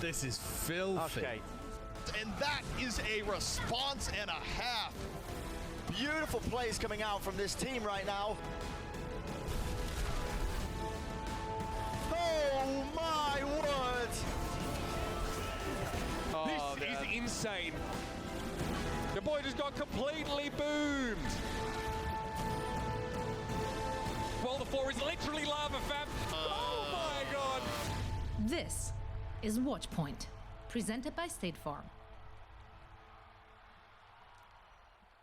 This is filthy. Okay. And that is a response and a half. Beautiful plays coming out from this team right now. Oh my word! Oh, this is insane. The boy just got completely boomed. Well, the floor is literally lava, fam. Oh my god. This is Watchpoint, presented by State Farm.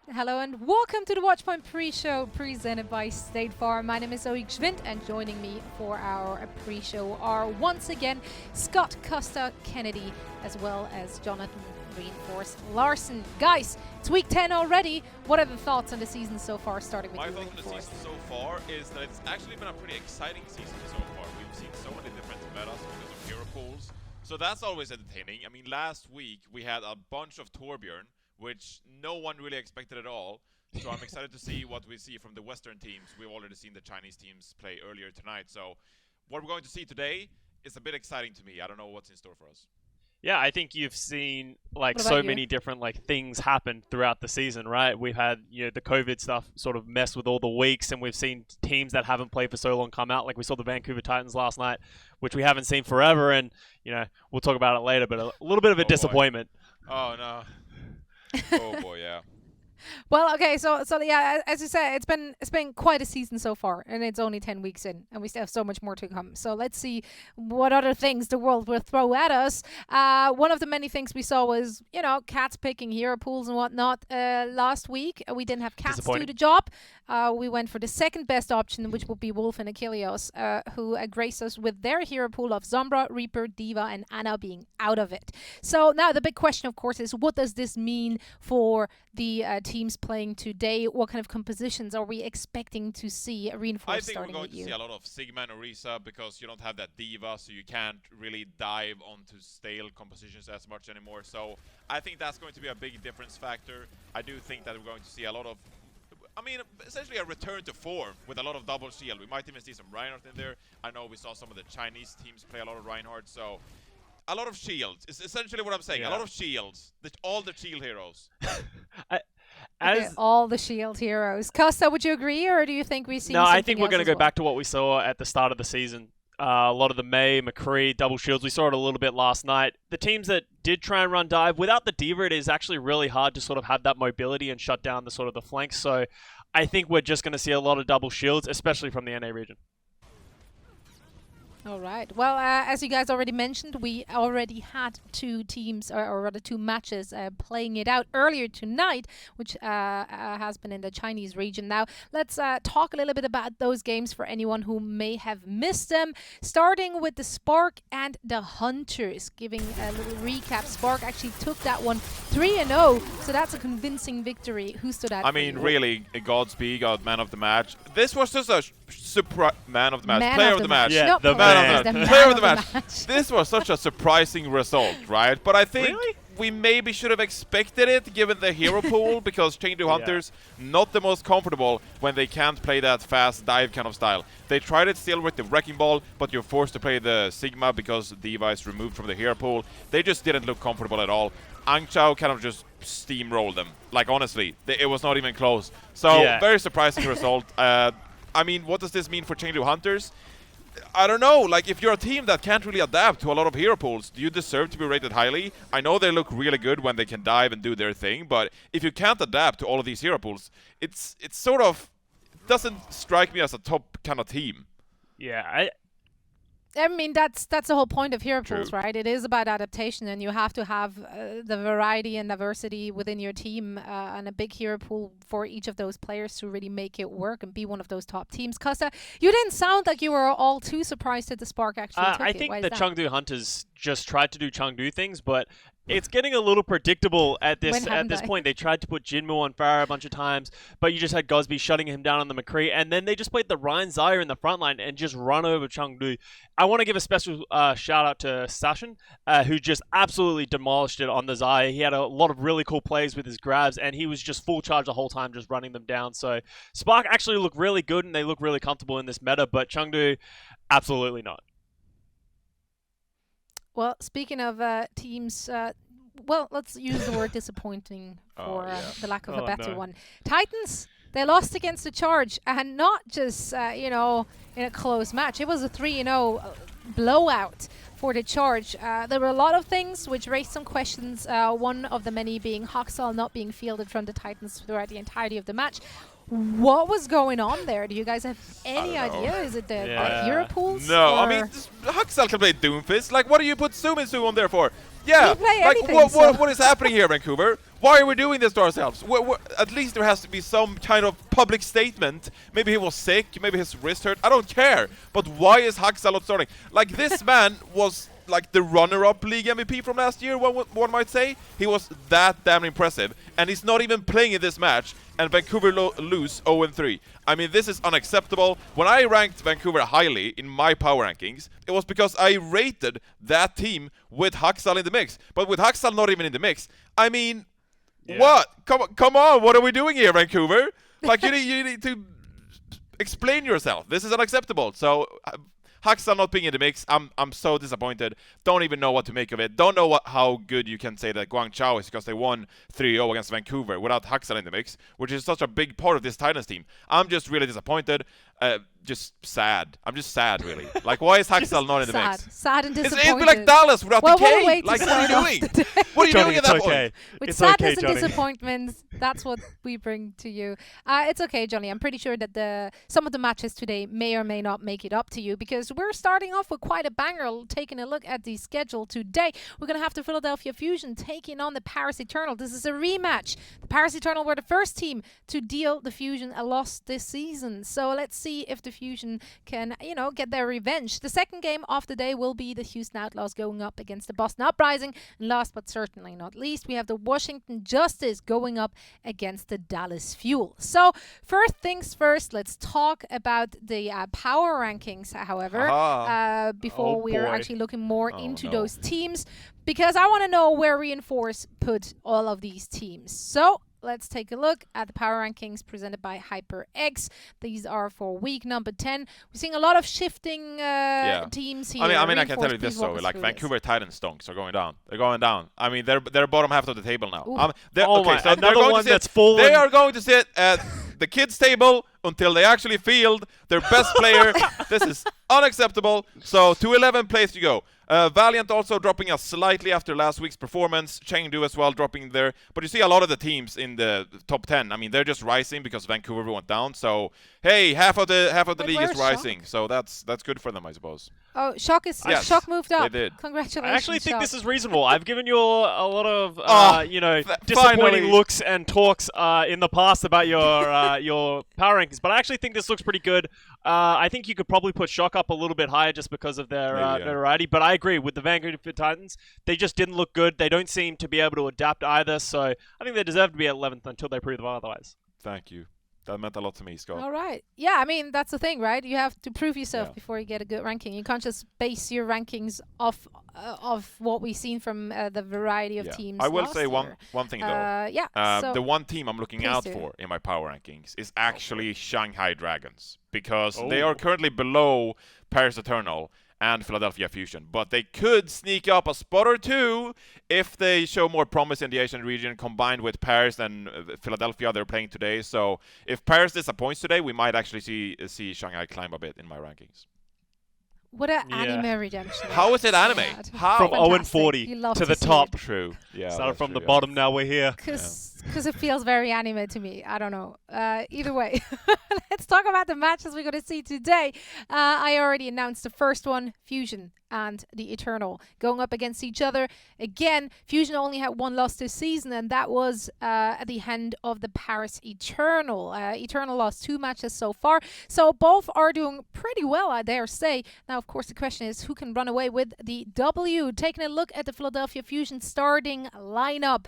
Hello and welcome to the Watchpoint pre-show presented by State Farm. My name is Zoe Gschwind and joining me for our pre-show are once again Scott Costa Kennedy as well as Jonathan Reinforce Larson. Guys, it's week 10 already. What are the thoughts on the season so far, starting with My you, thoughts on the Reinforce? season so far is that it's actually been a pretty exciting season so far. We've seen so many different metas because of hero pools, so that's always entertaining. I mean, last week we had a bunch of Torbjorn, which no one really expected at all. So I'm excited to see what we see from the Western teams. We've already seen the Chinese teams play earlier tonight. So what we're going to see today is a bit exciting to me. I don't know what's in store for us. Yeah, I think you've seen like What about so you? many different like things happen throughout the season, right? We've had, you know, the COVID stuff sort of mess with all the weeks, and we've seen teams that haven't played for so long come out. Like we saw the Vancouver Titans last night, which we haven't seen forever, and you know, we'll talk about it later, but a little bit of a Oh, boy. disappointment. Oh no. Oh boy, yeah. Well, okay, so yeah, as you said, it's been quite a season so far, and it's only 10 weeks in, and we still have so much more to come. So let's see what other things the world will throw at us. One of the many things we saw was, you know, cats picking hero pools and whatnot. Last week, we didn't have cats do the job. We went for the second best option, which would be Wolf and Ilios, who graced us with their hero pool of Sombra, Reaper, Diva, and Ana being out of it. So now the big question, of course, is what does this mean for the teams playing today? What kind of compositions are we expecting to see? Reinforce, I think we're starting going with to you. see a lot of Sigma and Orisa because you don't have that Diva, so you can't really dive onto stale compositions as much anymore. So I think that's going to be a big difference factor. I do think that we're going to see a lot of, I mean, essentially a return to form with a lot of double shield. We might even see some Reinhardt in there. I know we saw some of the Chinese teams play a lot of Reinhardt, so a lot of shields is essentially what I'm saying. Yeah. A lot of shields. All the shield heroes. Okay, all the shield heroes. Costa, would you agree, or do you think we see No, I something think we're else going to as go well? back to what we saw at the start of the season. A lot of the Mei, McCree, double shields. We saw it a little bit last night. The teams that did try and run dive, without the Diva, it is actually really hard to sort of have that mobility and shut down the sort of the flanks. So I think we're just going to see a lot of double shields, especially from the NA region. All right. Well, as you guys already mentioned, we already had two teams, or rather two matches, playing it out earlier tonight, which has been in the Chinese region. Now, let's talk a little bit about those games for anyone who may have missed them. Starting with the Spark and the Hunters, giving a little recap. Spark actually took that one 3-0, so that's a convincing victory. Who stood out? I for mean, you? really, Godspeed got man of the match. This was just a man of the match, Man player of the match. Yeah, Not the player, man. it's the man Player of of the match. This was such a surprising result, right? But I think Really? we maybe should have expected it given the hero pool because Chengdu Hunters not the most comfortable when they can't play that fast dive kind of style. They tried it still with the Wrecking Ball, but you're forced to play the Sigma because Diva is removed from the hero pool. They just didn't look comfortable at all. Hangzhou kind of just steamrolled them. Like, honestly, it was not even close. So, very surprising result. I mean, what does this mean for Chengdu Hunters? I don't know. Like, if you're a team that can't really adapt to a lot of hero pools, do you deserve to be rated highly? I know they look really good when they can dive and do their thing, but if you can't adapt to all of these hero pools, it's sort of doesn't strike me as a top kind of team. Yeah, I mean, that's the whole point of hero True. pools, right? It is about adaptation, and you have to have the variety and diversity within your team, and a big hero pool for each of those players to really make it work and be one of those top teams. Costa, you didn't sound like you were all too surprised that the Spark actually took I it. think Why the is that? Chengdu Hunters just tried to do Chengdu things, but it's getting a little predictable at When this haven't they? point. They tried to put Jinmu on fire a bunch of times, but you just had Gosby shutting him down on the McCree, and then they just played the Ryan Zaya in the front line and just run over Chengdu. I want to give a special shout out to Sashin, who just absolutely demolished it on the Zaya. He had a lot of really cool plays with his grabs, and he was just full charge the whole time, just running them down. So Spark actually look really good, and they look really comfortable in this meta, but Chengdu, absolutely not. Well, speaking of teams, well, let's use the word disappointing for the lack of a better one. Titans, they lost against the Charge, and not just, in a close match. It was a 3-0 blowout for the Charge. There were a lot of things which raised some questions, one of the many being Hangzhou not being fielded from the Titans throughout the entirety of the match. What was going on there? Do you guys have any idea? Is it the hero pools? No, I mean, Hangzhou can play Doomfist. Like, what do you put Suminsu on there for? Yeah, play like, anything, what is happening here, Vancouver? Why are we doing this to ourselves? At least there has to be some kind of public statement. Maybe he was sick, maybe his wrist hurt. I don't care. But why is Hangzhou not starting? Like, this man was like the runner-up league MVP from last year, one might say. He was that damn impressive. And he's not even playing in this match. And Vancouver lose 0-3. I mean, this is unacceptable. When I ranked Vancouver highly in my power rankings, it was because I rated that team with Hangzhou in the mix. But with Hangzhou not even in the mix, I mean, what? Come on, what are we doing here, Vancouver? Like, you need to explain yourself. This is unacceptable. So, Hangzhou not being in the mix, I'm so disappointed. Don't even know what to make of it. Don't know how good you can say that Guangzhou is because they won 3-0 against Vancouver without Hangzhou in the mix, which is such a big part of this Titans team. I'm just really disappointed. Just sad. I'm just sad, really. Like, why is Hangzhou not in the mix? Sad and disappointed. It'd be like Dallas without the K. Like, what are you doing? What are you doing at that point? With sadness and disappointments, that's what we bring to you. It's okay, Johnny. I'm pretty sure that some of the matches today may or may not make it up to you because we're starting off with quite a banger. Taking a look at the schedule today, we're going to have the Philadelphia Fusion taking on the Paris Eternal. This is a rematch. The Paris Eternal were the first team to deal the Fusion a loss this season. So let's see if the Fusion can, get their revenge. The second game of the day will be the Houston Outlaws going up against the Boston Uprising. And last but certainly not least, we have the Washington Justice going up against the Dallas Fuel. So first things first, let's talk about the power rankings, however, before we are actually looking more into those teams, because I want to know where Reinforce put all of these teams. So let's take a look at the power rankings presented by HyperX. These are for week number 10. We're seeing a lot of shifting teams here. I mean, I can tell you this though, like Vancouver Titans stonks are going down. They're going down. I mean, they're bottom half of the table now. Another one that's fallen. They are going to sit at the kids' table until they actually field their best player. This is unacceptable. So 2-11 place to go. Valiant also dropping us slightly after last week's performance. Chengdu as well dropping there. But you see a lot of the teams in the top 10. I mean, they're just rising because Vancouver went down. So hey, half of the league is rising. So that's good for them, I suppose. Oh, Shock moved up. They did. Congratulations. I actually think Shock. this is reasonable. I've given you a lot of disappointing looks and talks in the past about your power rankings, but I actually think this looks pretty good. I think you could probably put Shock up a little bit higher just because of their notoriety, but I agree with the Vancouver Titans. They just didn't look good. They don't seem to be able to adapt either, so I think they deserve to be at 11th until they prove otherwise. Thank you. That meant a lot to me, Scott. All right. Yeah, I mean, that's the thing, right? You have to prove yourself before you get a good ranking. You can't just base your rankings off of what we've seen from the variety of teams. I will say one thing, though. So the one team I'm looking out for in my power rankings is actually Shanghai Dragons, because they are currently below Paris Eternal and Philadelphia Fusion, but they could sneak up a spot or two if they show more promise in the Asian region combined with Paris and Philadelphia they're playing today. So if Paris disappoints today, we might actually see Shanghai climb a bit in my rankings. What an anime redemption. How is it anime? How? From 0-40 to the top. True. Yeah. Started from the bottom, now we're here. Because it feels very anime to me. I don't know. Either way, let's talk about the matches we're going to see today. I already announced the first one, Fusion and the Eternal going up against each other. Again, Fusion only had one loss this season, and that was at the hand of the Paris Eternal. Eternal lost 2 matches so far, so both are doing pretty well, I dare say. Now, of course, the question is who can run away with the W? Taking a look at the Philadelphia Fusion starting lineup.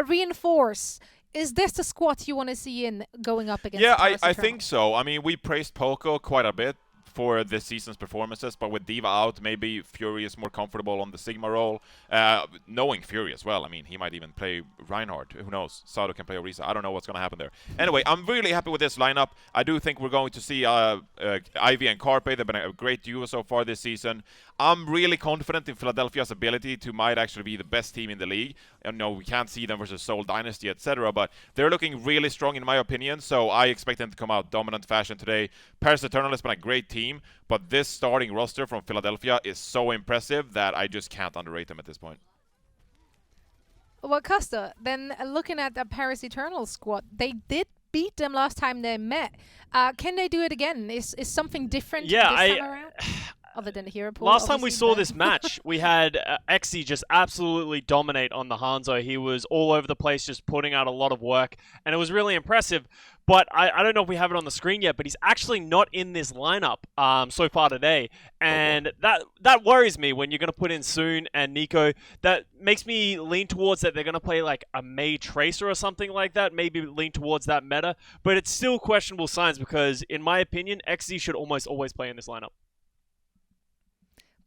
Reinforce. Is this the squad you want to see in going up against? Yeah, I think so. I mean, we praised Poco quite a bit for this season's performances, but with D.Va out, maybe Fury is more comfortable on the Sigma role. Knowing Fury as well, I mean, he might even play Reinhardt. Who knows? Sado can play Orisa. I don't know what's going to happen there. Anyway, I'm really happy with this lineup. I do think we're going to see Ivy and Carpe. They've been a great duo so far this season. I'm really confident in Philadelphia's ability to might actually be the best team in the league. And no, we can't see them versus Seoul Dynasty, etc. But they're looking really strong in my opinion, so I expect them to come out dominant fashion today. Paris Eternal has been a great team, but this starting roster from Philadelphia is so impressive that I just can't underrate them at this point. Well, Costa, then looking at the Paris Eternal squad, they did beat them last time they met. Can they do it again? Is something different this time around? Other than the hero pool. Last time we saw this match, we had Exi just absolutely dominate on the Hangzhou. He was all over the place, just putting out a lot of work, and it was really impressive. But I don't know if we have it on the screen yet, but he's actually not in this lineup so far today. And that worries me when you're going to put in Soon and Nico. That makes me lean towards that they're going to play like a Mei Tracer or something like that, maybe lean towards that meta. But it's still questionable signs because, in my opinion, XZ should almost always play in this lineup.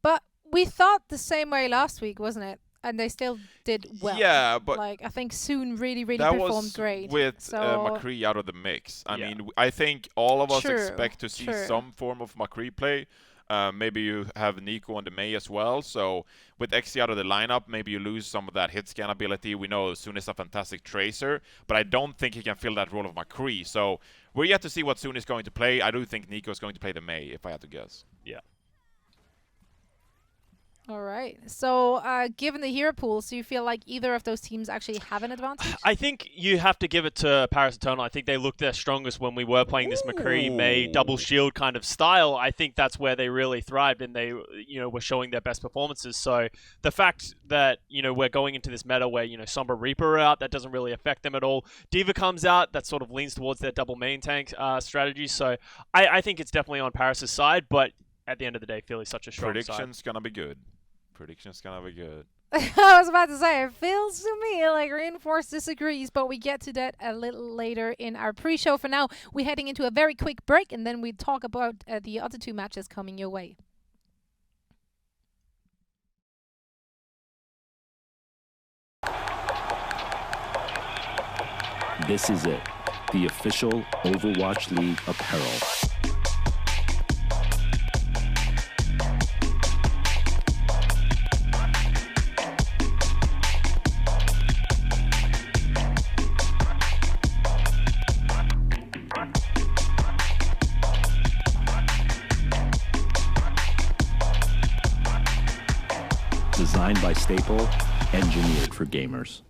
But we thought the same way last week, wasn't it? And they still did well. Yeah, but like I think Soon really that performed great. With so McCree out of the mix. I mean, I think all of us True, expect to see some form of McCree play. Maybe you have Nico on the Mei as well. So with XC out of the lineup, maybe you lose some of that hit scan ability. We know Soon is a fantastic tracer, but I don't think he can fill that role of McCree. So we're yet to see what Soon is going to play. I do think Nico is going to play the Mei, if I had to guess. Yeah. All right. So, given the hero pools, do you feel like either of those teams actually have an advantage? I think you have to give it to Paris Eternal. I think they looked their strongest when we were playing this McCree, Mei, double shield kind of style. I think that's where they really thrived and they, were showing their best performances. So the fact that, we're going into this meta where, Sombra Reaper are out, that doesn't really affect them at all. D.Va comes out, that sort of leans towards their double main tank strategy. So I think it's definitely on Paris' side, but at the end of the day, Philly's such a strong Prediction's side. gonna be good. Prediction's gonna be good. I was about to say, it feels to me like Reinforced disagrees, but we get to that a little later in our pre-show. For now, we're heading into a very quick break, and then we talk about the other two matches coming your way. This is it, the official Overwatch League apparel. Designed by Staple, engineered for gamers.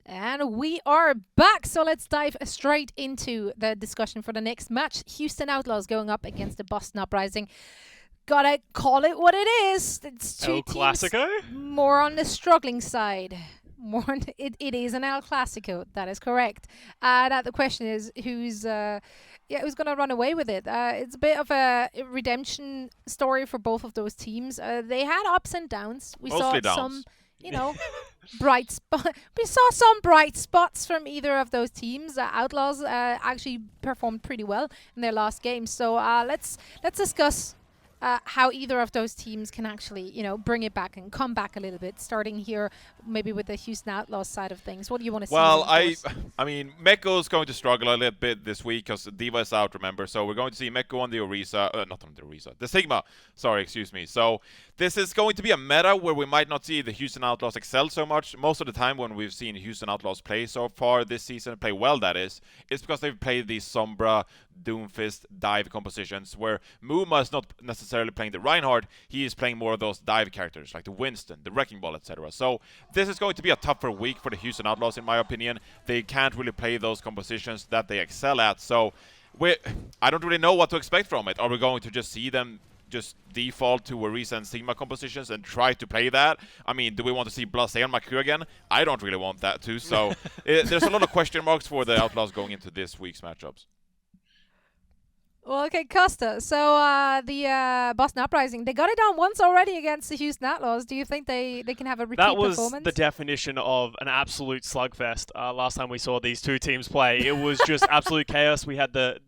And we are back, so let's dive straight into the discussion for the next match. Houston Outlaws going up against the Boston Uprising. Gotta call it what it is. It's two teams Classico? more on the struggling side. Morn. It is an El Clasico. That is correct. Now the question is who's going to run away with it. It's a bit of a redemption story for both of those teams. They had ups and downs. We Mostly saw downs. some, we saw some bright spots from either of those teams. Outlaws actually performed pretty well in their last game. So let's discuss how either of those teams can actually, bring it back and come back a little bit, starting here maybe with the Houston Outlaws side of things. What do you want to see? Well, I mean, Meko is going to struggle a little bit this week because Diva is out, remember? So we're going to see Meko on the Orisa, not on the Orisa, the Sigma. Sorry, excuse me. So this is going to be a meta where we might not see the Houston Outlaws excel so much. Most of the time when we've seen Houston Outlaws play so far this season, play well that is, it's because they've played these Sombra, Doomfist, dive compositions where Muma is not necessarily playing the Reinhardt, he is playing more of those dive characters like the Winston, the Wrecking Ball, etc. So this is going to be a tougher week for the Houston Outlaws in my opinion. They can't really play those compositions that they excel at, so I don't really know what to expect from it. Are we going to just see them just default to Orisa and Sigma compositions and try to play that? I mean, do we want to see Blasé and Maku again? I don't really want that too, so there's a lot of question marks for the Outlaws going into this week's matchups. Well, okay, Costa. So the Boston Uprising, they got it done once already against the Houston Outlaws. Do you think they can have a repeat performance? That was the definition of an absolute slugfest. Last time we saw these two teams play, it was just absolute chaos. We had the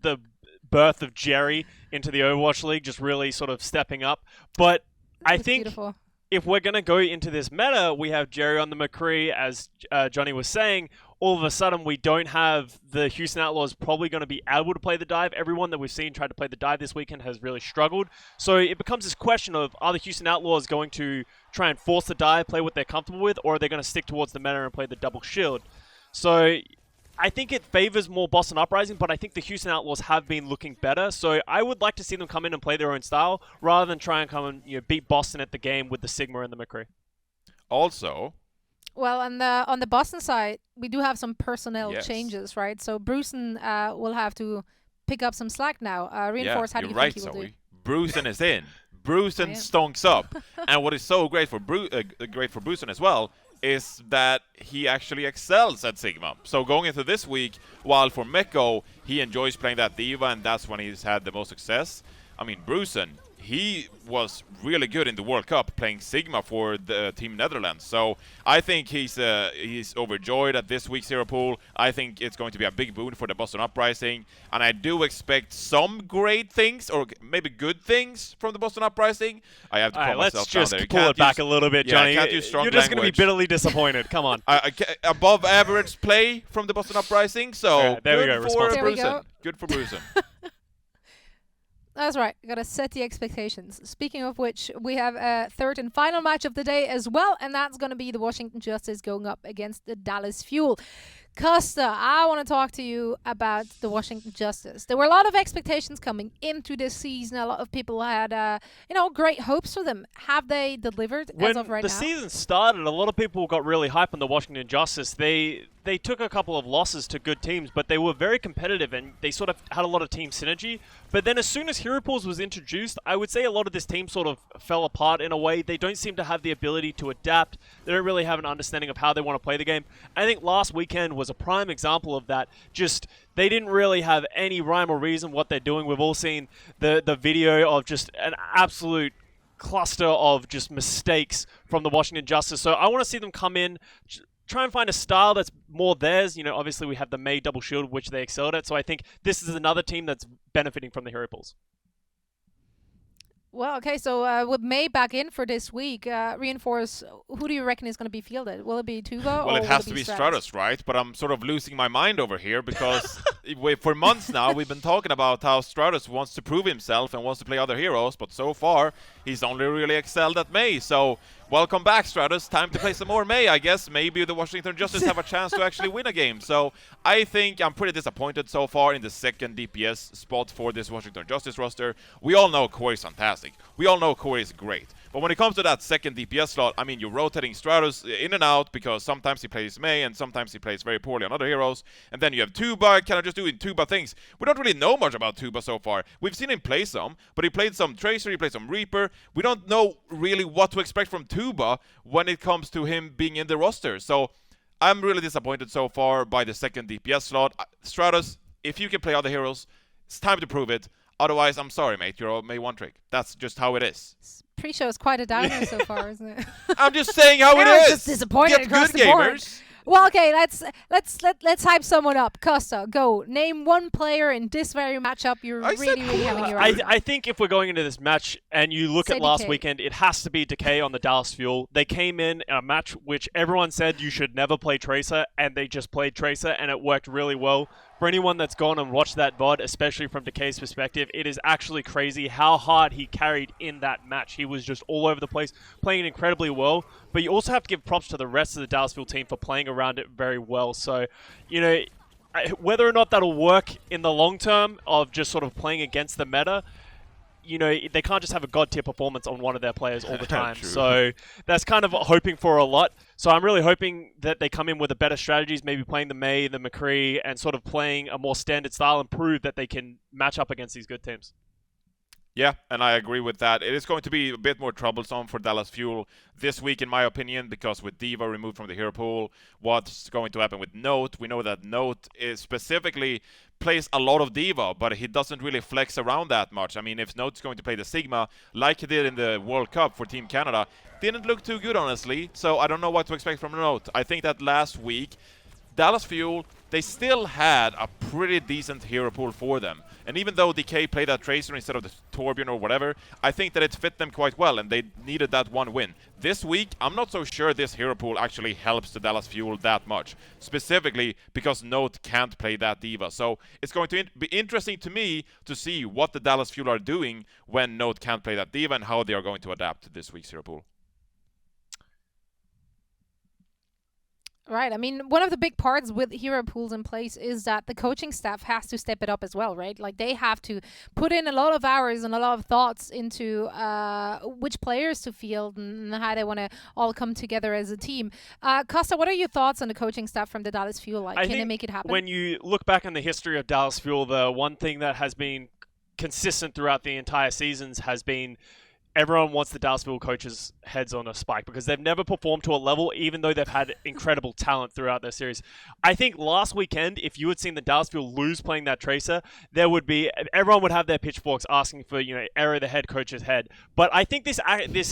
birth of Jerry into the Overwatch League, just really sort of stepping up. But I think beautiful. If we're going to go into this meta, we have Jerry on the McCree, as Johnny was saying. All of a sudden, we don't have the Houston Outlaws probably going to be able to play the dive. Everyone that we've seen try to play the dive this weekend has really struggled. So it becomes this question of, are the Houston Outlaws going to try and force the dive, play what they're comfortable with, or are they going to stick towards the meta and play the double shield? So I think it favors more Boston Uprising, but I think the Houston Outlaws have been looking better. So I would like to see them come in and play their own style, rather than try and come and beat Boston at the game with the Sigma and the McCree. Also, well, on the Boston side, we do have some personnel changes, right? So Brusen will have to pick up some slack now. Reinforce, how do you think he will do? Brusen is in. Brusen stonks up. And what is so great for Brusen as well is that he actually excels at Sigma. So going into this week, while for Meko, he enjoys playing that Diva, and that's when he's had the most success. I mean, Brusen, he was really good in the World Cup playing Sigma for the Team Netherlands. So I think he's overjoyed at this week's Hero Pool. I think it's going to be a big boon for the Boston Uprising. And I do expect some great things, or maybe good things, from the Boston Uprising. I have to calm myself down there. Let's just pull it back a little bit, Johnny. Can't use strong You're just going to be language. bitterly disappointed. Come on. Above average play from the Boston Uprising. So there we good go. for There we Brusen. go. Good for Brusen. That's right. You got to set the expectations. Speaking of which, we have a third and final match of the day as well, and that's going to be the Washington Justice going up against the Dallas Fuel. Costa, I want to talk to you about the Washington Justice. There were a lot of expectations coming into this season. A lot of people had, great hopes for them. Have they delivered as of right now? When the season started, a lot of people got really hyped on the Washington Justice. They took a couple of losses to good teams, but they were very competitive and they sort of had a lot of team synergy. But then as soon as Hero Pools was introduced, I would say a lot of this team sort of fell apart in a way. They don't seem to have the ability to adapt. They don't really have an understanding of how they want to play the game. I think last weekend was a prime example of that. Just, they didn't really have any rhyme or reason what they're doing. We've all seen the video of just an absolute cluster of just mistakes from the Washington Justice. So I want to see them come in, try and find a style that's more theirs. Obviously we have the Mei double shield, which they excelled at. So I think this is another team that's benefiting from the Hero Pools. Well, okay, so with Mei back in for this week, Reinforce, who do you reckon is going to be fielded? Will it be Tuva? Well, or it has to be Stratus, right? But I'm sort of losing my mind over here because for months now we've been talking about how Stratus wants to prove himself and wants to play other heroes, but so far he's only really excelled at Mei. So welcome back, Stratus. Time to play some more Mei, I guess. Maybe the Washington Justice have a chance to actually win a game. So I think I'm pretty disappointed so far in the second DPS spot for this Washington Justice roster. We all know Corey's fantastic. We all know Corey is great. But when it comes to that second DPS slot, I mean, you're rotating Stratus in and out because sometimes he plays Mei and sometimes he plays very poorly on other heroes. And then you have Tuba kind of just doing Tuba things. We don't really know much about Tuba so far. We've seen him play some, but he played some Tracer, he played some Reaper. We don't know really what to expect from Tuba when it comes to him being in the roster. So I'm really disappointed so far by the second DPS slot. Stratus, if you can play other heroes, it's time to prove it. Otherwise, I'm sorry, mate. You're a May 1 trick. That's just how it is. Pre-show is quite a downer so far, isn't it? I'm just saying how it Everyone's is. just disappointed Get across good the board. gamers. Well, okay, let's hype someone up. Costa, go. Name one player in this very matchup you're really having your eye on. I think if we're going into this match and you look Say at last DK. weekend, it has to be Decay on the Dallas Fuel. They came in a match which everyone said you should never play Tracer, and they just played Tracer, and it worked really well. For anyone that's gone and watched that VOD, especially from Decay's perspective, it is actually crazy how hard he carried in that match. He was just all over the place, playing incredibly well. But you also have to give props to the rest of the Dallas Fuel team for playing around it very well. So, you know, whether or not that'll work in the long term of just sort of playing against the meta, you know, they can't just have a god tier performance on one of their players all the time. So that's kind of hoping for a lot. So I'm really hoping that they come in with a better strategies, maybe playing the Mei, the McCree, and sort of playing a more standard style and prove that they can match up against these good teams. Yeah, and I agree with that. It is going to be a bit more troublesome for Dallas Fuel this week, in my opinion, because with D.Va removed from the hero pool, what's going to happen with Note? We know that Note is specifically plays a lot of D.Va, but he doesn't really flex around that much. I mean, if Note's going to play the Sigma, like he did in the World Cup for Team Canada, didn't look too good, honestly, so I don't know what to expect from Note. I think that last week, Dallas Fuel, they still had a pretty decent hero pool for them. And even though DK played that Tracer instead of the Torbjorn or whatever, I think that it fit them quite well, and they needed that one win. This week, I'm not so sure this hero pool actually helps the Dallas Fuel that much, specifically because Note can't play that D.Va. So it's going to be interesting to me to see what the Dallas Fuel are doing when Note can't play that D.Va and how they are going to adapt to this week's hero pool. Right. I mean, one of the big parts with hero pools in place is that the coaching staff has to step it up as well, right? Like, they have to put in a lot of hours and a lot of thoughts into which players to field and how they want to all come together as a team. Costa, what are your thoughts on the coaching staff from the Dallas Fuel? Like, can they make it happen? When you look back on the history of Dallas Fuel, the one thing that has been consistent throughout the entire seasons has been everyone wants the Dallas Fuel coaches' heads on a spike because they've never performed to a level, even though they've had incredible talent throughout their series. I think last weekend, if you had seen the Dallas Fuel lose playing that Tracer, everyone would have their pitchforks asking for, arrow the head coach's head. But I think this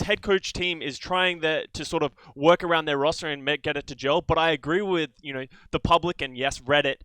head coach team is trying to sort of work around their roster and get it to gel. But I agree with, the public and yes, Reddit.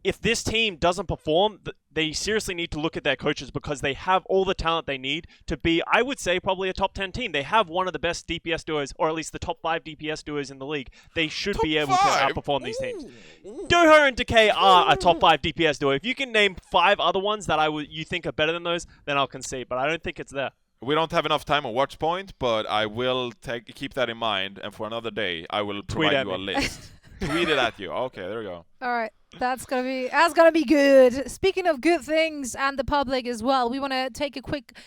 If this team doesn't perform, they seriously need to look at their coaches because they have all the talent they need to be, I would say, probably a top 10 team. They have one of the best DPS duos, or at least the top 5 DPS duos in the league. They should be able to outperform these teams. Doha and Decay are a top 5 DPS duo. If you can name 5 other ones that you think are better than those, then I'll concede, but I don't think it's there. We don't have enough time on Watch Point, but I will keep that in mind, and for another day, I will provide you a list. Tweet it at you. Okay, there we go. All right. That's gonna be good. Speaking of good things and the public as well, we want to take a quick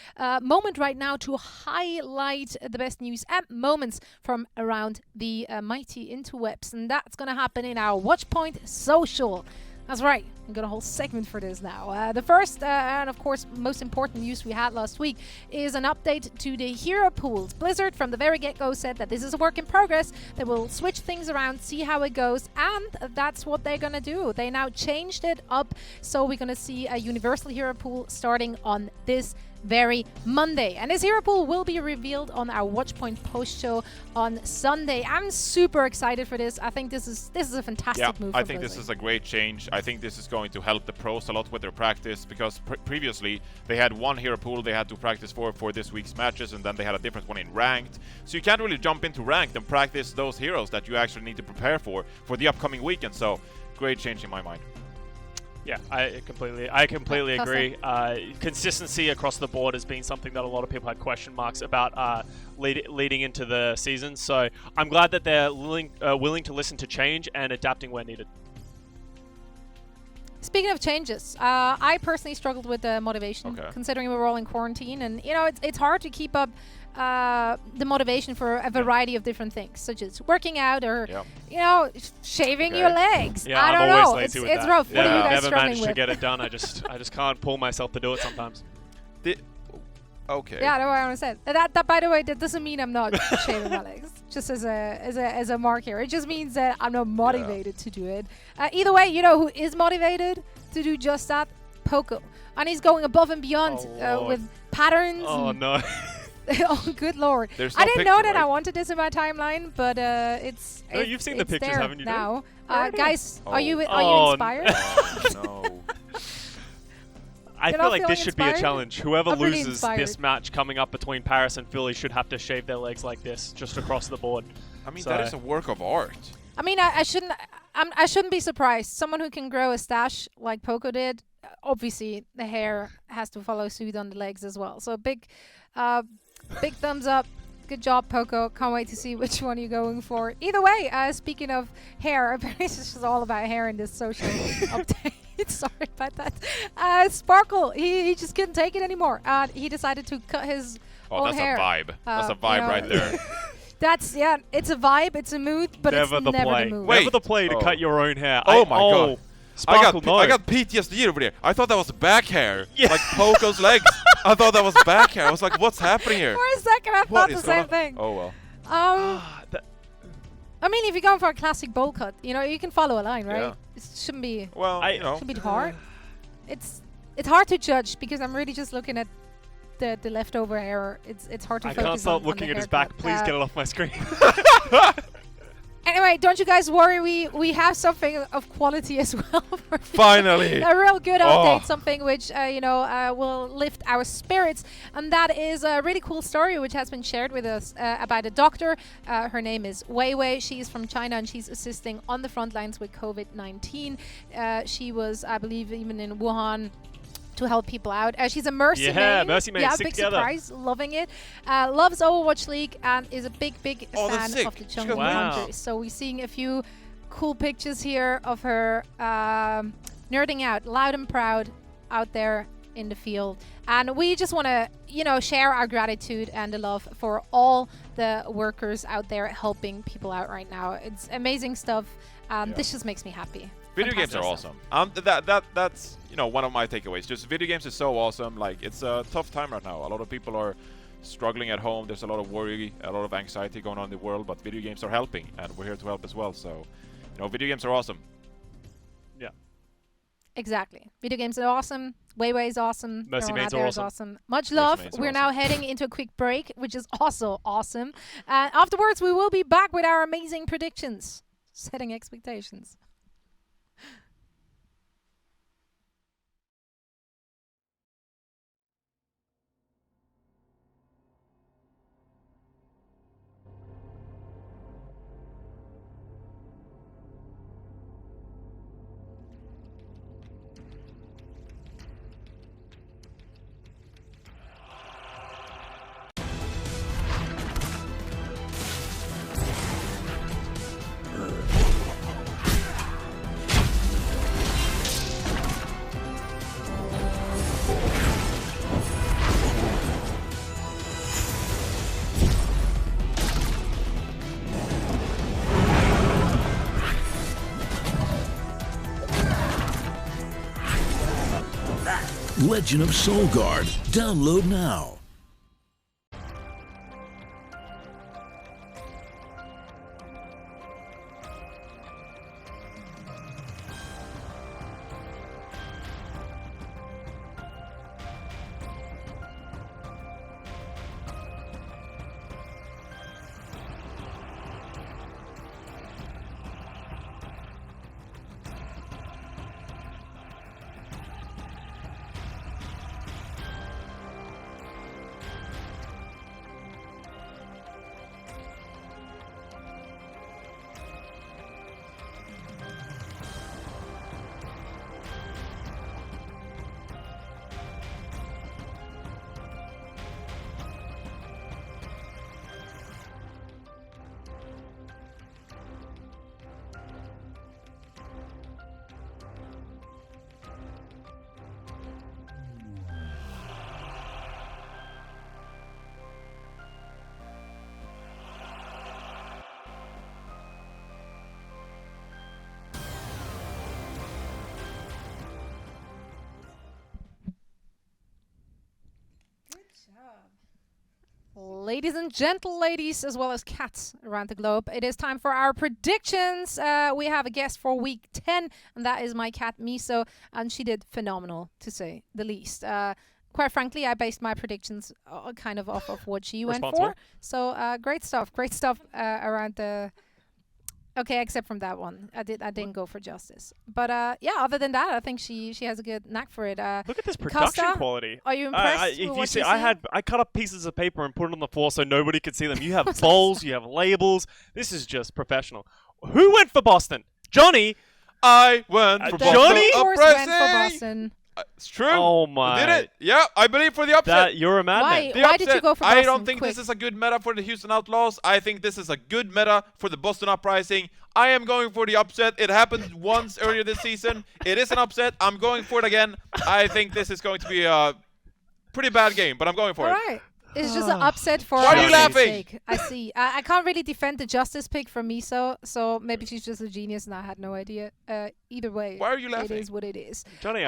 moment right now to highlight the best news and moments from around the mighty interwebs, and that's gonna happen in our Watchpoint Social. That's right. We've got a whole segment for this now. The first and, of course, most important news we had last week is an update to the hero pools. Blizzard, from the very get-go, said that this is a work in progress. They will switch things around, see how it goes, and that's what they're going to do. They now changed it up, so we're going to see a universal hero pool starting on this very Monday. And this hero pool will be revealed on our Watchpoint post show on Sunday. I'm super excited for this. I think this is a fantastic move. I think this is a great change. I think this is going to help the pros a lot with their practice because previously they had one hero pool they had to practice for this week's matches, and then they had a different one in ranked. So you can't really jump into ranked and practice those heroes that you actually need to prepare for the upcoming weekend. So great change in my mind. Yeah, I completely agree. Consistency across the board has been something that a lot of people had question marks about leading into the season. So I'm glad that they're willing to listen to change and adapting where needed. Speaking of changes, I personally struggled with the motivation, considering we were all in quarantine, and it's hard to keep up the motivation for a variety of different things, such as working out or shaving your legs. Yeah, I don't I'm always know. lazy with It's that. rough. What are you guys never struggling managed with? to get it done. I just can't pull myself to do it sometimes. Okay. Yeah, that's what I want to say. That, by the way, that doesn't mean I'm not shaving my legs. Just as a mark here. It just means that I'm not motivated to do it. Either way, you know who is motivated to do just that? Poco. And he's going above and beyond with patterns. Oh, no. Oh, good lord. There's I no didn't picture, know that I right? wanted this in my timeline, but it's. No, you've seen the it's pictures, there haven't you, dude? now. Guys, Oh. are you Oh, inspired? No. I You're feel not like this feeling should be a inspired? challenge. Whoever I'm really loses inspired. this match coming up between Paris and Philly should have to shave their legs like this, just across the board. I mean, So- that is a work of art. I mean, I shouldn't be surprised. Someone who can grow a stash like Poco did, obviously the hair has to follow suit on the legs as well. So big thumbs up. Good job, Poco. Can't wait to see which one you're going for. Either way, speaking of hair, apparently it's just all about hair in this social update. Sorry about that. Sparkle, he just couldn't take it anymore. He decided to cut his Oh, own that's hair. a vibe. That's a you vibe know, right there. That's, yeah, it's a vibe, it's a mood, but Never it's the never play. the mood. Wait. Never the play to Oh. cut your own hair. Oh my god. Sparkle, no. I got PTSD over there. I thought that was back hair. Yeah. Like Poco's legs. I thought that was back hair. I was like, what's happening here? For a second, I What thought the is same going on? thing. Oh well. I mean, if you're going for a classic bowl cut, you know, you can follow a line, right? Yeah. It shouldn't be Well, you know. shouldn't be hard. It's hard to judge because I'm really just looking at the leftover hair. It's hard to I focus can't stop on looking the at his haircut. back. Please get it off my screen. Anyway, don't you guys worry. We have something of quality as well. For Finally. a real good update, Oh. something which will lift our spirits, and that is a really cool story which has been shared with us about a doctor. Her name is Wei Wei. She is from China and she's assisting on the front lines with COVID-19. She was, I believe, even in Wuhan to help people out. She's a Mercy Yeah, main. Mercy main, Yeah, stick big together. surprise. Loving it. Loves Overwatch League and is a big Oh, that's fan sick. of the She Chengdu got Wow. Hunters. So we're seeing a few cool pictures here of her nerding out, loud and proud, out there in the field. And we just want to, share our gratitude and the love for all the workers out there helping people out right now. It's amazing stuff. This just makes me happy. Video games are Fantastic awesome. That's one of my takeaways. Just video games is so awesome. Like, it's a tough time right now. A lot of people are struggling at home. There's a lot of worry, a lot of anxiety going on in the world, but video games are helping, and we're here to help as well. So, video games are awesome. Yeah. Exactly. Video games are awesome. Wei Wei is awesome. Mercy Everyone Mains out are there is awesome. Much love. Mains are We're now heading into a quick break, which is also awesome. Afterwards, we will be back with our amazing predictions. Setting expectations. Legend of Soul Guard. Download now. Ladies and gentle ladies, as well as cats around the globe, it is time for our predictions. We have a guest for week 10, and that is my cat Miso, and she did phenomenal, to say the least. Quite frankly, I based my predictions kind of off of what she went for. So great stuff around the... Okay, except from that one. I didn't go for justice. But yeah, other than that, I think she has a good knack for it. Look at this production Costa, quality. Are you impressed if with you what see, you I cut up pieces of paper and put it on the floor so nobody could see them. You have bowls, you have labels. This is just professional. Who went for Boston? Johnny. I went for Boston. Johnny? Of course went for Boston. It's true. Oh my! Did it? Yeah, I believe for the upset. You're a madman. Why did you go for Boston? I don't think this is a good meta for the Houston Outlaws. I think this is a good meta for the Boston Uprising. I am going for the upset. It happened once earlier this season. It is an upset. I'm going for it again. I think this is going to be a pretty bad game, but I'm going for it. All right. It's just an upset for Why are you laughing? sake. I see. I can't really defend the justice pick from Miso, so maybe she's just a genius and I had no idea. Either way, why are you laughing? It is what it is. Johnny,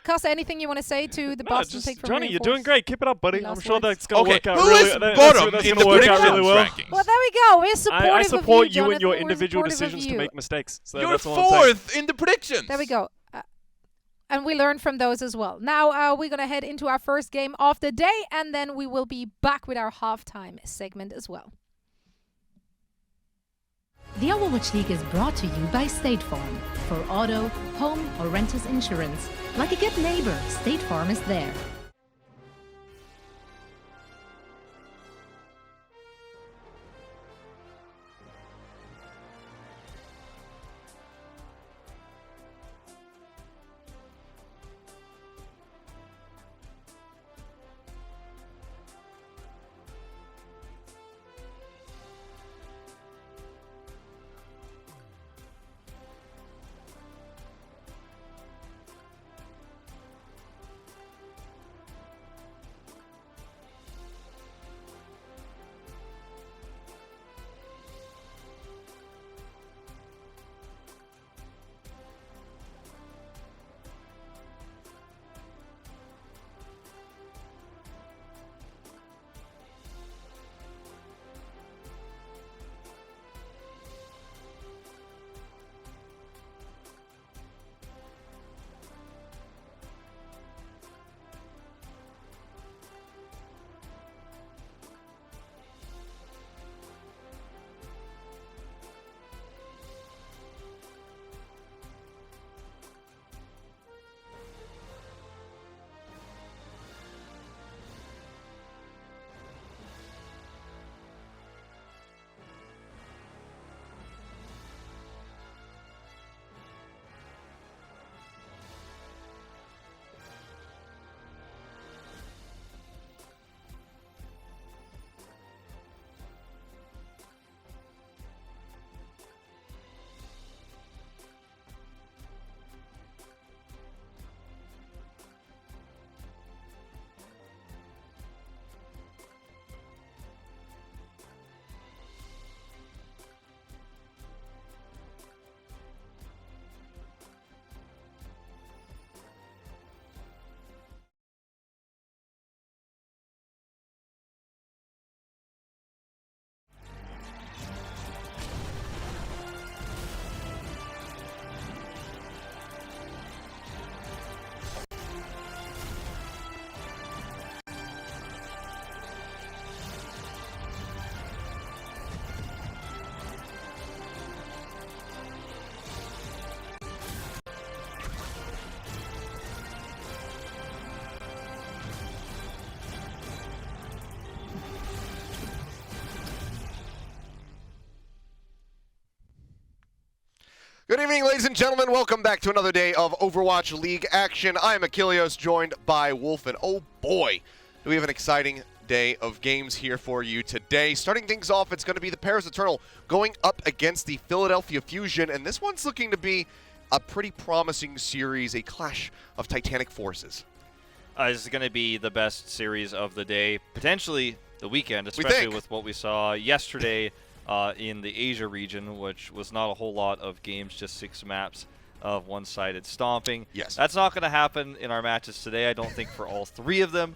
Costa, anything you want to say to the Boston pick from Johnny, you're doing great. Keep it up, buddy. I'm sure that's going to work out who really is well. bottom That's in gonna the work out really predictions well. rankings? Well, there we go. We're supportive I support of you and Jonathan. your We're individual supportive of decisions to you. make mistakes. So You're that's all I'm saying. 4th in the predictions. There we go. And we learn from those as well. Now we're going to head into our first game of the day, and then we will be back with our halftime segment as well. The Overwatch League is brought to you by State Farm. For auto, home, or renters insurance, like a good neighbor, State Farm is there. Good evening, ladies and gentlemen. Welcome back to another day of Overwatch League action. I am Ilios, joined by Wolf, and oh boy, do we have an exciting day of games here for you today. Starting things off, it's going to be the Paris Eternal going up against the Philadelphia Fusion, and this one's looking to be a pretty promising series, a clash of titanic forces. This is going to be the best series of the day, potentially the weekend, especially with what we saw yesterday in the Asia region, which was not a whole lot of games, just 6 maps of one-sided stomping. Yes. That's not going to happen in our matches today, I don't think, for all 3 of them.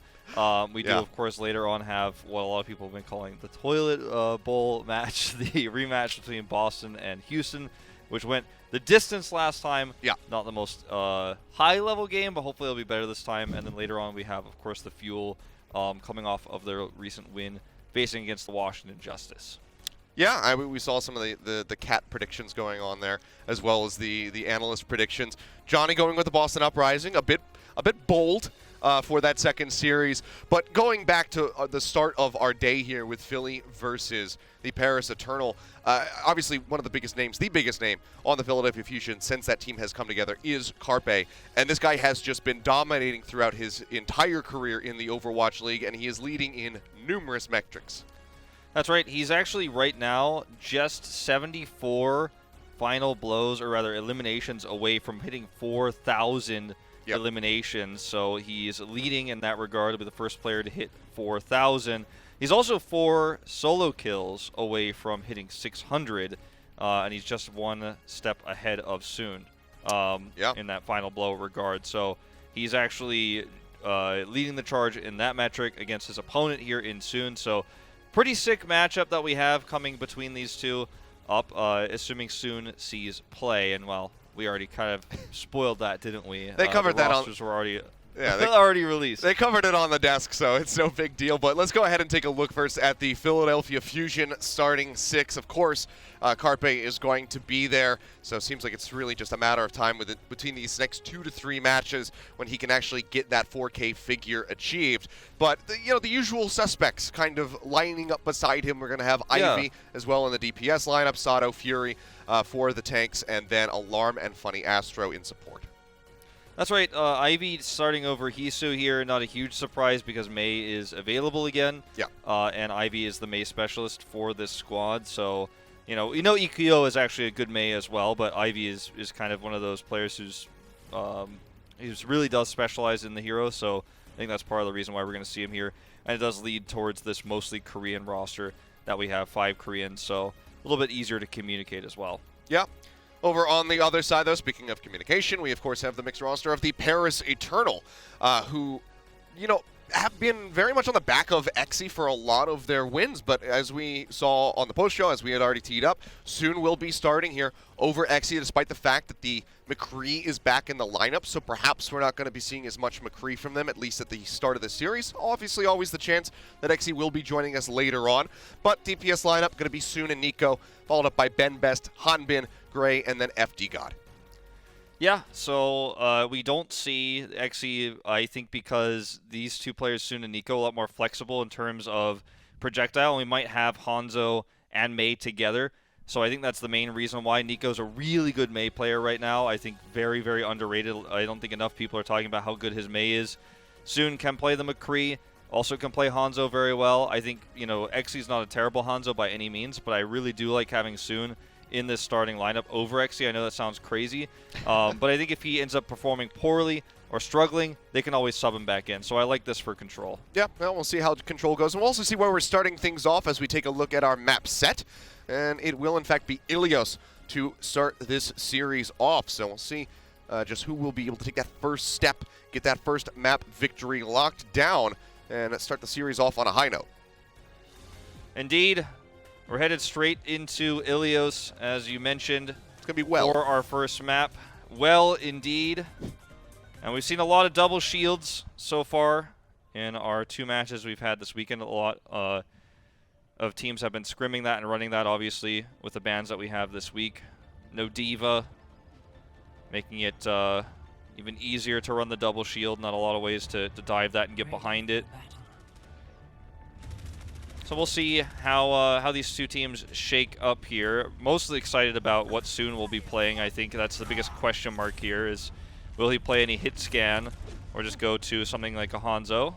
We do, of course, later on have what a lot of people have been calling the toilet bowl match, the rematch between Boston and Houston, which went the distance last time. Yeah. Not the most high-level game, but hopefully it'll be better this time. And then later on we have, of course, the Fuel coming off of their recent win, facing against the Washington Justice. Yeah, we saw some of the cat predictions going on there, as well as the analyst predictions. Johnny going with the Boston Uprising, a bit bold for that second series. But going back to the start of our day here with Philly versus the Paris Eternal, obviously one of the biggest names, the biggest name on the Philadelphia Fusion since that team has come together is Carpe. And this guy has just been dominating throughout his entire career in the Overwatch League, and he is leading in numerous metrics. That's right. He's actually right now just 74 final blows, or rather eliminations, away from hitting 4,000 eliminations. So he's leading in that regard. He'll be the first player to hit 4,000. He's also 4 solo kills away from hitting 600, and he's just one step ahead of Soon in that final blow regard. So he's actually leading the charge in that metric against his opponent here in Soon. So pretty sick matchup that we have coming between these two up, assuming Soon sees play. And, well, we already kind of spoiled that, didn't we? They covered that on... rosters were already... Yeah, they already released. They covered it on the desk, so it's no big deal. But let's go ahead and take a look first at the Philadelphia Fusion starting 6. Of course, Carpe is going to be there, so it seems like it's really just a matter of time between these next 2 to 3 matches when he can actually get that 4K figure achieved. But the usual suspects kind of lining up beside him. We're going to have Ivy as well in the DPS lineup, Sato, Fury for the tanks, and then Alarm and Funny Astro in support. That's right. Ivy starting over Hisu here. Not a huge surprise because Mei is available again. Yeah. And Ivy is the Mei specialist for this squad. So, Ikuyo is actually a good Mei as well, but Ivy is kind of one of those players who's really does specialize in the hero. So I think that's part of the reason why we're going to see him here. And it does lead towards this mostly Korean roster that we have, 5 Koreans. So a little bit easier to communicate as well. Yeah. Over on the other side, though, speaking of communication, we, of course, have the mixed roster of the Paris Eternal, who, have been very much on the back of Exi for a lot of their wins. But as we saw on the post-show, as we had already teed up, Soon will be starting here over Exi, despite the fact that the McCree is back in the lineup. So perhaps we're not going to be seeing as much McCree from them, at least at the start of the series. Obviously, always the chance that Exi will be joining us later on. But DPS lineup going to be Soon and Nico, followed up by Ben Best, Hanbin, Gray, and then FD God. Yeah, so we don't see Exi, I think, because these two players, Soon and Nico, a lot more flexible in terms of projectile. We might have Hanzo and Mei together. So I think that's the main reason why. Nico's a really good Mei player right now. I think very, very underrated. I don't think enough people are talking about how good his Mei is. Soon can play the McCree, also can play Hanzo very well. I think, Exi's not a terrible Hanzo by any means, but I really do like having Soon in this starting lineup over Exi. I know that sounds crazy, but I think if he ends up performing poorly or struggling, they can always sub him back in. So I like this for Control. Yeah, well, we'll see how Control goes. And we'll also see where we're starting things off as we take a look at our map set. And it will, in fact, be Ilios to start this series off. So we'll see just who will be able to take that first step, get that first map victory locked down, and start the series off on a high note. Indeed. We're headed straight into Ilios, as you mentioned. It's going to be well. For our first map. Well, indeed. And we've seen a lot of double shields so far in our 2 matches we've had this weekend. A lot of teams have been scrimming that and running that, obviously, with the bans that we have this week. No Diva, making it even easier to run the double shield. Not a lot of ways to dive that and get behind it. So we'll see how these 2 teams shake up here. Mostly excited about what Soon will be playing. I think that's the biggest question mark here is, will he play any hit scan or just go to something like a Hanzo?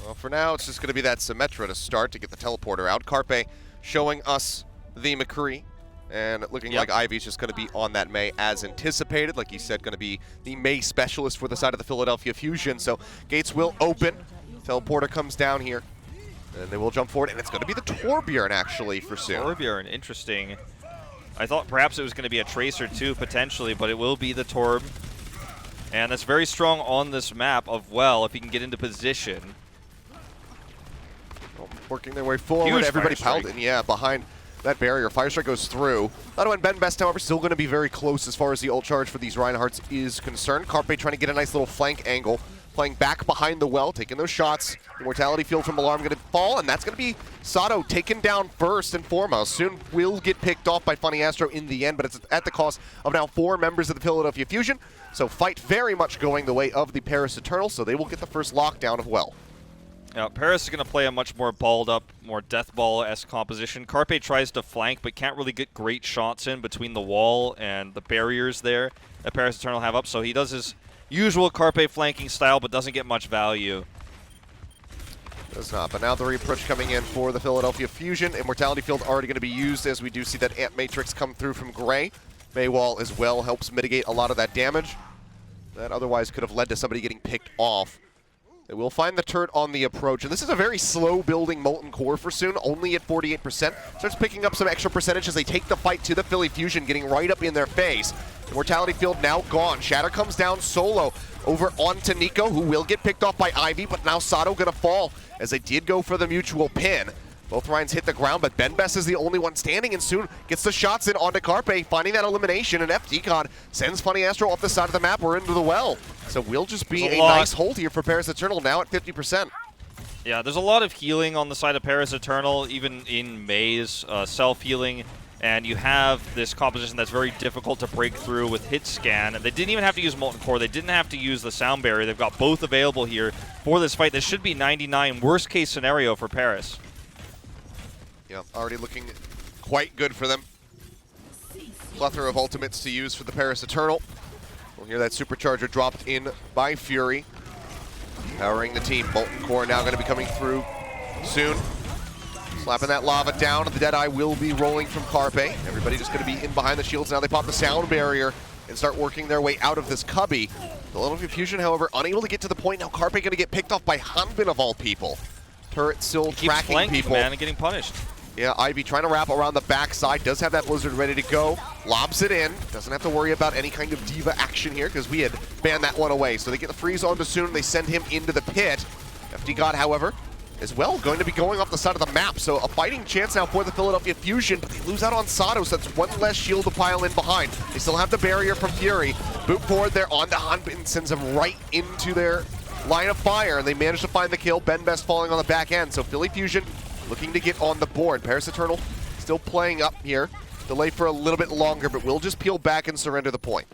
Well, for now, it's just going to be that Symmetra to start to get the teleporter out. Carpe showing us the McCree, and looking like Ivy's just going to be on that Mei as anticipated. Like he said, going to be the Mei specialist for the side of the Philadelphia Fusion. So gates will open. Teleporter comes down here. And they will jump forward, and it's going to be the Torbjorn, actually, for Soon. Torbjorn, interesting. I thought perhaps it was going to be a Tracer, too, potentially, but it will be the Torb. And that's very strong on this map of well, if he can get into position. Working their way forward, Huge everybody Fire piled in, yeah, behind that barrier. Fire Strike goes through. Lado and Ben Best, however, still going to be very close as far as the ult charge for these Reinhardts is concerned. Carpe trying to get a nice little flank angle, playing back behind the well, taking those shots. Mortality field from Alarm going to fall, and that's going to be Sato taken down first and foremost. Soon will get picked off by Funny Astro in the end, but it's at the cost of now 4 members of the Philadelphia Fusion. So fight very much going the way of the Paris Eternal, so they will get the first lockdown of well. Now, Paris is going to play a much more balled up, more death ball-esque composition. Carpe tries to flank, but can't really get great shots in between the wall and the barriers there that Paris Eternal have up. So he does his usual Carpe flanking style, but doesn't get much value. Does not, but now the reapproach coming in for the Philadelphia Fusion. Immortality Field already going to be used as we do see that Ant Matrix come through from Gray. Maywall as well helps mitigate a lot of that damage that otherwise could have led to somebody getting picked off. They will find the turret on the approach, and this is a very slow building Molten Core for Soon, only at 48%. Starts picking up some extra percentage as they take the fight to the Philly Fusion, getting right up in their face. Mortality Field now gone. Shatter comes down solo over onto Nico, who will get picked off by Ivy, but now Sato gonna fall as they did go for the mutual pin. Both Ryans hit the ground, but Ben Best is the only one standing, and Soon gets the shots in onto Carpe, finding that elimination, and FD God sends Funny Astro off the side of the map or into the well. So we'll just be a nice hold here for Paris Eternal now at 50%. Yeah, there's a lot of healing on the side of Paris Eternal, even in Maze, self-healing, and you have this composition that's very difficult to break through with hit scan. And they didn't even have to use Molten Core. They didn't have to use the sound barrier. They've got both available here for this fight. This should be 99, worst case scenario for Paris. Yeah, already looking quite good for them. Plethora of ultimates to use for the Paris Eternal. We'll hear that supercharger dropped in by Fury. Powering the team. Molten Core now going to be coming through soon. Slapping that lava down. The Deadeye will be rolling from Carpe. Everybody just going to be in behind the shields. Now they pop the sound barrier and start working their way out of this cubby. The little Fusion, however, unable to get to the point. Now Carpe going to get picked off by Hanbin of all people. Turret still tracking people. Man, and getting punished. Yeah, Ivy trying to wrap around the backside. Does have that Blizzard ready to go. Lobs it in. Doesn't have to worry about any kind of diva action here because we had banned that one away. So they get the freeze onto Soon. They send him into the pit. FD God, however, as well going to be going off the side of the map. So a fighting chance now for the Philadelphia Fusion, but they lose out on Sato, so that's one less shield to pile in behind. They still have the barrier from Fury. Boot forward there onto Hanbin, sends him right into their line of fire, and they manage to find the kill. Ben Best falling on the back end. So Philly Fusion looking to get on the board. Paris Eternal still playing up here. Delay for a little bit longer, but we'll just peel back and surrender the point.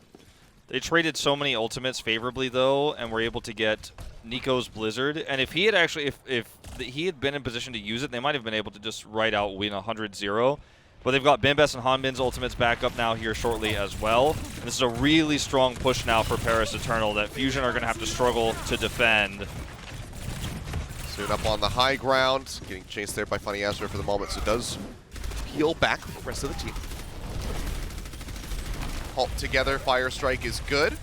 They traded so many ultimates favorably, though, and were able to get Nico's Blizzard. And if he had actually, if he had been in position to use it, they might have been able to just right out win 100-0. But they've got Ben Best and Hanbin's ultimates back up now here shortly as well. And this is a really strong push now for Paris Eternal that Fusion are going to have to struggle to defend. Soon up on the high ground, getting chased there by Funny Astro for the moment, so does peel back the rest of the team. Halt together, Fire Strike is good.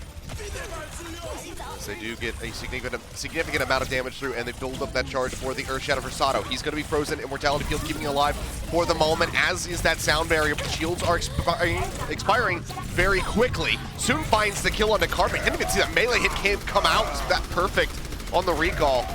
As they do get a significant amount of damage through, and they build up that charge for the Earth Shadow for Sato. He's going to be frozen. Immortality Field keeping alive for the moment, as is that sound barrier, but the shields are expiring very quickly. Soon finds the kill onto Carpe. Didn't even see that melee hit come out. It was that perfect on the recall.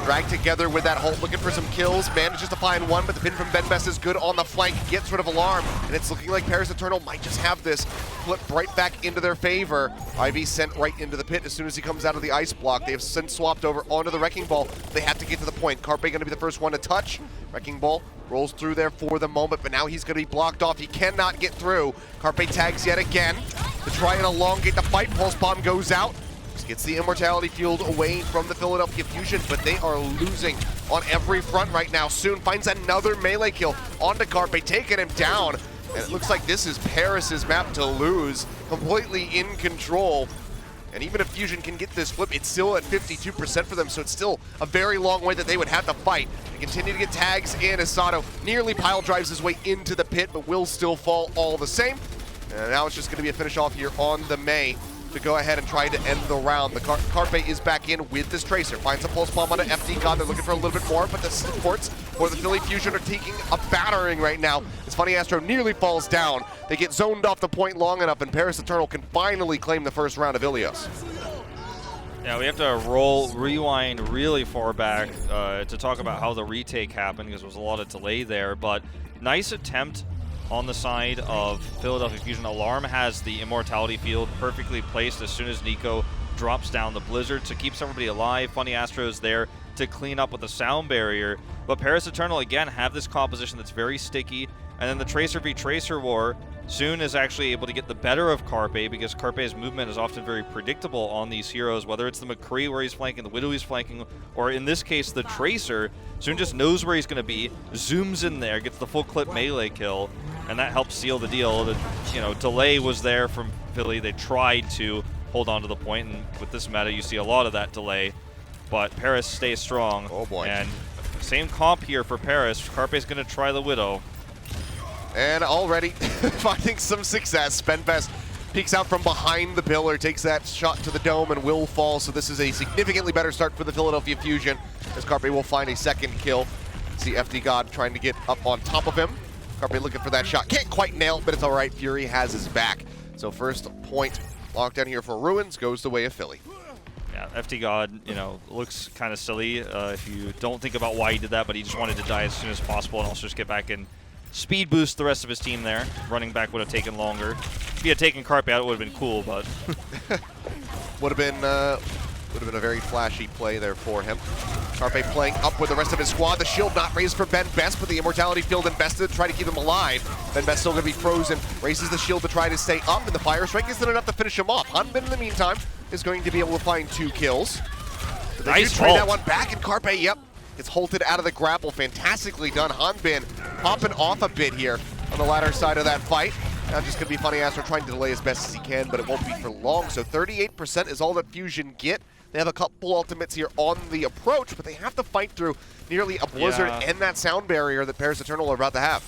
Dragged together with that Holt, looking for some kills. Manages to find one, but the pin from Ben Best is good on the flank. Gets rid of Alarm, and it's looking like Paris Eternal might just have this flip right back into their favor. Ivy sent right into the pit as soon as he comes out of the ice block. They have since swapped over onto the Wrecking Ball. They have to get to the point. Carpe going to be the first one to touch. Wrecking Ball rolls through there for the moment, but now he's going to be blocked off. He cannot get through. Carpe tags yet again to try and elongate the fight. Pulse Bomb goes out. Gets the Immortality Field away from the Philadelphia Fusion, but they are losing on every front right now. Soon finds another melee kill onto Carpe, taking him down. And it looks like this is Paris's map to lose, completely in control. And even if Fusion can get this flip, it's still at 52% for them, so it's still a very long way that they would have to fight. They continue to get tags in as Sato nearly pile drives his way into the pit, but will still fall all the same. And now it's just going to be a finish off here on the May to go ahead and try to end the round. The Carpe is back in with this Tracer. Finds a Pulse Bomb onto FD God. They're looking for a little bit more, but the supports for the Philly Fusion are taking a battering right now. As Funny Astro nearly falls down. They get zoned off the point long enough, and Paris Eternal can finally claim the first round of Ilios. Yeah, we have to rewind really far back to talk about how the retake happened, because there was a lot of delay there. But nice attempt on the side of Philadelphia Fusion. Alarm has the Immortality Field perfectly placed as soon as Nico drops down the Blizzard to keeps everybody alive. Funny Astro's there to clean up with the sound barrier. But Paris Eternal, again, have this composition that's very sticky. And then the Tracer v Tracer war, Soon is actually able to get the better of Carpe, because Carpe's movement is often very predictable on these heroes, whether it's the McCree where he's flanking, the Widow he's flanking, or in this case the Tracer. Soon just knows where he's going to be, zooms in there, gets the full clip melee kill, and that helps seal the deal. The delay was there from Philly. They tried to hold on to the point, and with this meta you see a lot of that delay, but Paris stays strong. Oh boy. And same comp here for Paris. Carpe's going to try the Widow. And already finding some success. Benbest peeks out from behind the pillar, takes that shot to the dome, and will fall. So this is a significantly better start for the Philadelphia Fusion, as Carpe will find a second kill. See FD God trying to get up on top of him. Carpe looking for that shot. Can't quite nail it, but it's all right. Fury has his back. So first point locked down here for Ruins goes the way of Philly. Yeah, FD God, looks kind of silly if you don't think about why he did that, but he just wanted to die as soon as possible and also just get back in. Speed boost the rest of his team there. Running back would have taken longer. If he had taken Carpe out, it would have been cool, but would have been a very flashy play there for him. Carpe playing up with the rest of his squad. The shield not raised for Ben Best, but the Immortality Field invested to try to keep him alive. Ben Best still going to be frozen. Raises the shield to try to stay up, and the Fire Strike isn't enough to finish him off. Hanbin, in the meantime, is going to be able to find 2 kills. They nice do trade that one back, and Carpe, yep, gets halted out of the grapple. Fantastically done. Hanbin popping off a bit here on the latter side of that fight. Now just going to be Funny Astro trying to delay as best as he can, but it won't be for long. So 38% is all that Fusion get. They have a couple ultimates here on the approach, but they have to fight through nearly a Blizzard and that sound barrier that Paris Eternal are about to have.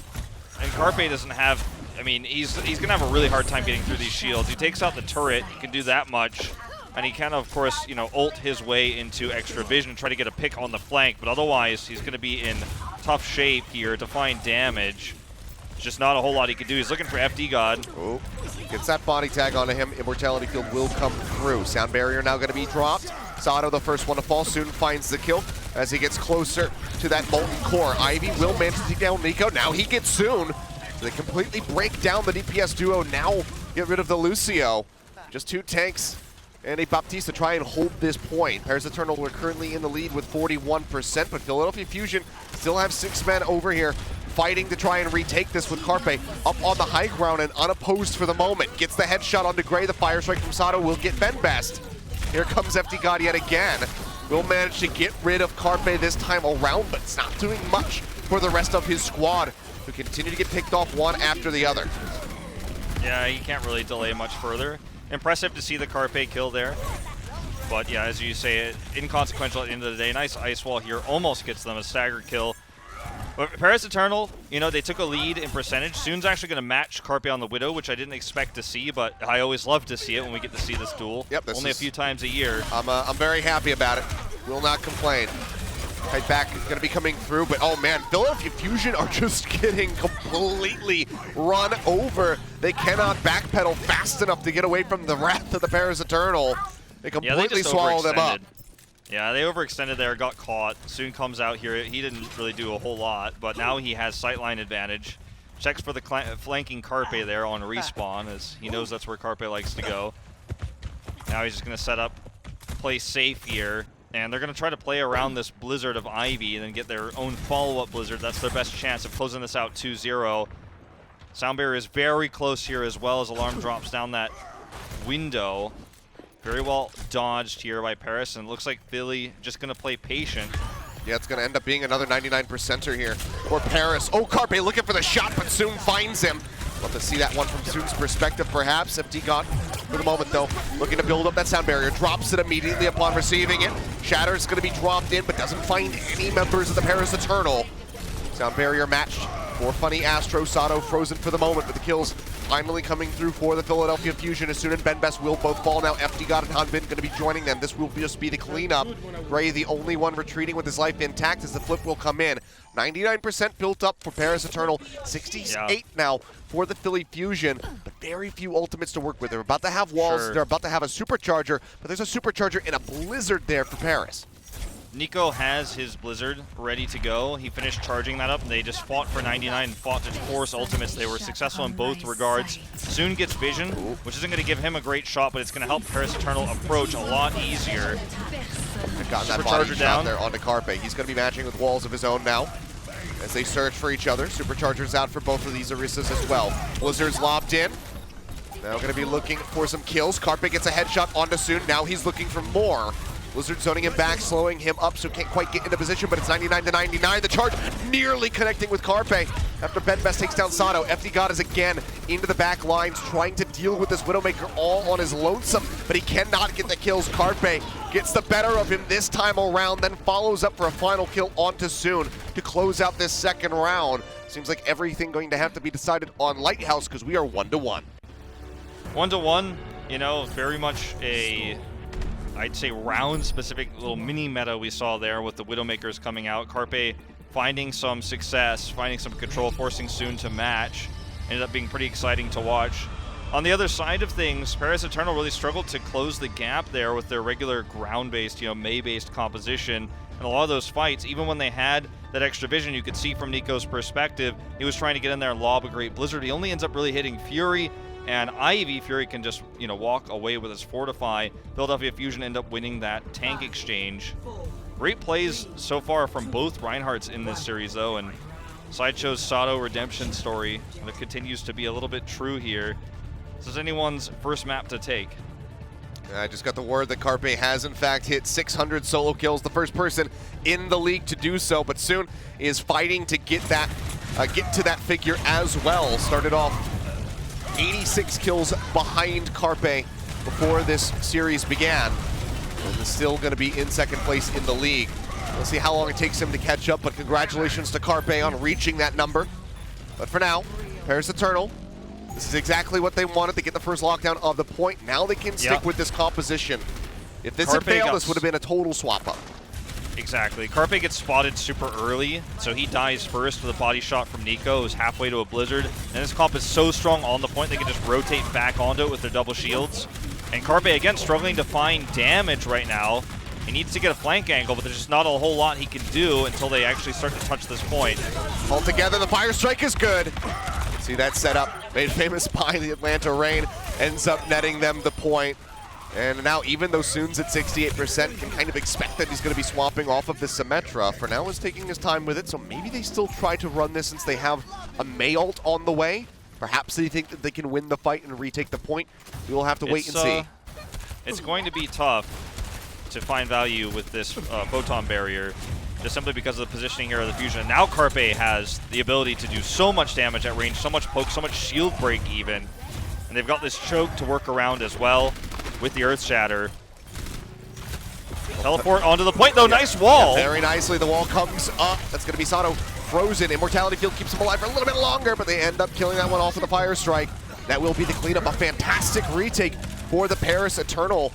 And Carpe doesn't have, he's going to have a really hard time getting through these shields. He takes out the turret, he can do that much. And he can, of course, ult his way into extra vision, try to get a pick on the flank, but otherwise he's going to be in tough shape here to find damage. There's just not a whole lot he can do. He's looking for FD God. Oh, gets that body tag onto him. Immortality Field will come through. Sound barrier now going to be dropped. Sato, the first one to fall, soon finds the kill as he gets closer to that molten core. Ivy will manage to take down Nico. Now he gets Soon. So they completely break down the DPS duo. Now get rid of the Lucio. Just 2 tanks and a Baptiste to try and hold this point. Paris Eternal are currently in the lead with 41%, but Philadelphia Fusion still have 6 men over here fighting to try and retake this with Carpe up on the high ground and unopposed for the moment. Gets the headshot onto Gray. The Fire Strike from Sato will get Ben Best. Here comes FD God yet again. Will manage to get rid of Carpe this time around, but it's not doing much for the rest of his squad, who continue to get picked off one after the other. Yeah, he can't really delay much further. Impressive to see the Carpe kill there. But yeah, as you say, inconsequential at the end of the day. Nice ice wall here. Almost gets them a stagger kill. But Paris Eternal, they took a lead in percentage. Soon's actually going to match Carpe on the Widow, which I didn't expect to see, but I always love to see it when we get to see this duel. Yep, only a few times a year. I'm very happy about it. Will not complain. Right back is going to be coming through, but oh man, Philadelphia Fusion are just getting completely run over. They cannot backpedal fast enough to get away from the wrath of the Paris Eternal. They completely swallow them up. Yeah, they overextended there, got caught. Soon comes out here. He didn't really do a whole lot, but now he has sightline advantage. Checks for the flanking Carpe there on respawn, as he knows that's where Carpe likes to go. Now he's just going to set up, play safe here. And they're going to try to play around this Blizzard of Ivy and then get their own follow-up Blizzard. That's their best chance of closing this out 2-0. Sound barrier is very close here as well as Alarm drops down that window. Very well dodged here by Paris, and it looks like Philly just going to play patient. Yeah, it's going to end up being another 99%er here for Paris. Oh, Carpe looking for the shot, but Soon finds him. Love to see that one from Soon's perspective, perhaps. FD God, for the moment, though, looking to build up that sound barrier. Drops it immediately upon receiving it. Shatter is going to be dropped in, but doesn't find any members of the Paris Eternal. Sound barrier matched For Funny Astro, Sato frozen for the moment, but the kills finally coming through for the Philadelphia Fusion. As soon as Ben Best will both fall now. FD God and Hanbin going to be joining them. This will just be the cleanup. Gray, the only one retreating with his life intact as the flip will come in. 99% built up for Paris Eternal. 68 now for the Philly Fusion, but very few ultimates to work with. They're about to have walls, they're about to have a supercharger, but there's a supercharger in a blizzard there for Paris. Nico has his Blizzard ready to go. He finished charging that up, and they just fought for 99 and fought to force ultimates. They were successful in both regards. Soon gets Vision, which isn't going to give him a great shot, but it's going to help Paris Eternal approach a lot easier. They've gotten that body shot there onto Carpe. He's going to be matching with walls of his own now as they search for each other. Superchargers out for both of these Orisas as well. Blizzard's lobbed in. Now going to be looking for some kills. Carpe gets a headshot onto Soon. Now he's looking for more. Blizzard zoning him back, slowing him up, so can't quite get into position, but it's 99 to 99. The charge nearly connecting with Carpe after Ben Best takes down Sato. FD God is again into the back lines, trying to deal with this Widowmaker all on his lonesome, but he cannot get the kills. Carpe gets the better of him this time around, then follows up for a final kill onto Soon to close out this second round. Seems like everything going to have to be decided on Lighthouse because we are 1-1. 1-1, you know, very much a, I'd say, round-specific little mini-meta we saw there with the Widowmakers coming out. Carpe finding some success, finding some control, forcing Soon to match. Ended up being pretty exciting to watch. On the other side of things, Paris Eternal really struggled to close the gap there with their regular ground-based, you know, Mei-based composition. And a lot of those fights, even when they had that extra vision, you could see from Nico's perspective, he was trying to get in there and lob a great Blizzard. He only ends up really hitting Fury, and Ivy Fury can just, you know, walk away with his Fortify. Philadelphia Fusion end up winning that tank exchange. Great plays so far from both Reinhardts in this series, though, and Sideshow's Sato redemption story that continues to be a little bit true here. This is anyone's first map to take. I just got the word that Carpe has, in fact, hit 600 solo kills, the first person in the league to do so, but Soon is fighting to get that, get to that figure as well. Started off 86 kills behind Carpe before this series began, and is still going to be in second place in the league. We'll see how long it takes him to catch up, but congratulations to Carpe on reaching that number. But for now, Paris Eternal, this is exactly what they wanted to get the first lockdown of the point. Now they can stick with this composition. If this had failed, this would have been a total swap-up. Exactly. Carpe gets spotted super early, so he dies first with a body shot from Nico, who's halfway to a Blizzard. And this comp is so strong on the point, they can just rotate back onto it with their double shields. And Carpe, again, struggling to find damage right now. He needs to get a flank angle, but there's just not a whole lot he can do until they actually start to touch this point. All together, the Fire Strike is good. See that setup, made famous by the Atlanta Rain, ends up netting them the point. And now, even though Soon's at 68%, can kind of expect that he's going to be swapping off of the Symmetra. For now, is taking his time with it, so maybe they still try to run this since they have a Mei ult on the way. Perhaps they think that they can win the fight and retake the point. We will have to wait and see. It's going to be tough to find value with this photon barrier, just simply because of the positioning here of the Fusion. And now Carpe has the ability to do so much damage at range, so much poke, so much shield break even. And they've got this choke to work around as well with the Earth Shatter. Teleport onto the point, though. Nice wall. Yeah, very nicely. The wall comes up. That's going to be Sato frozen. Immortality Field keeps him alive for a little bit longer, but they end up killing that one off with a Fire Strike. That will be the cleanup. A fantastic retake for the Paris Eternal.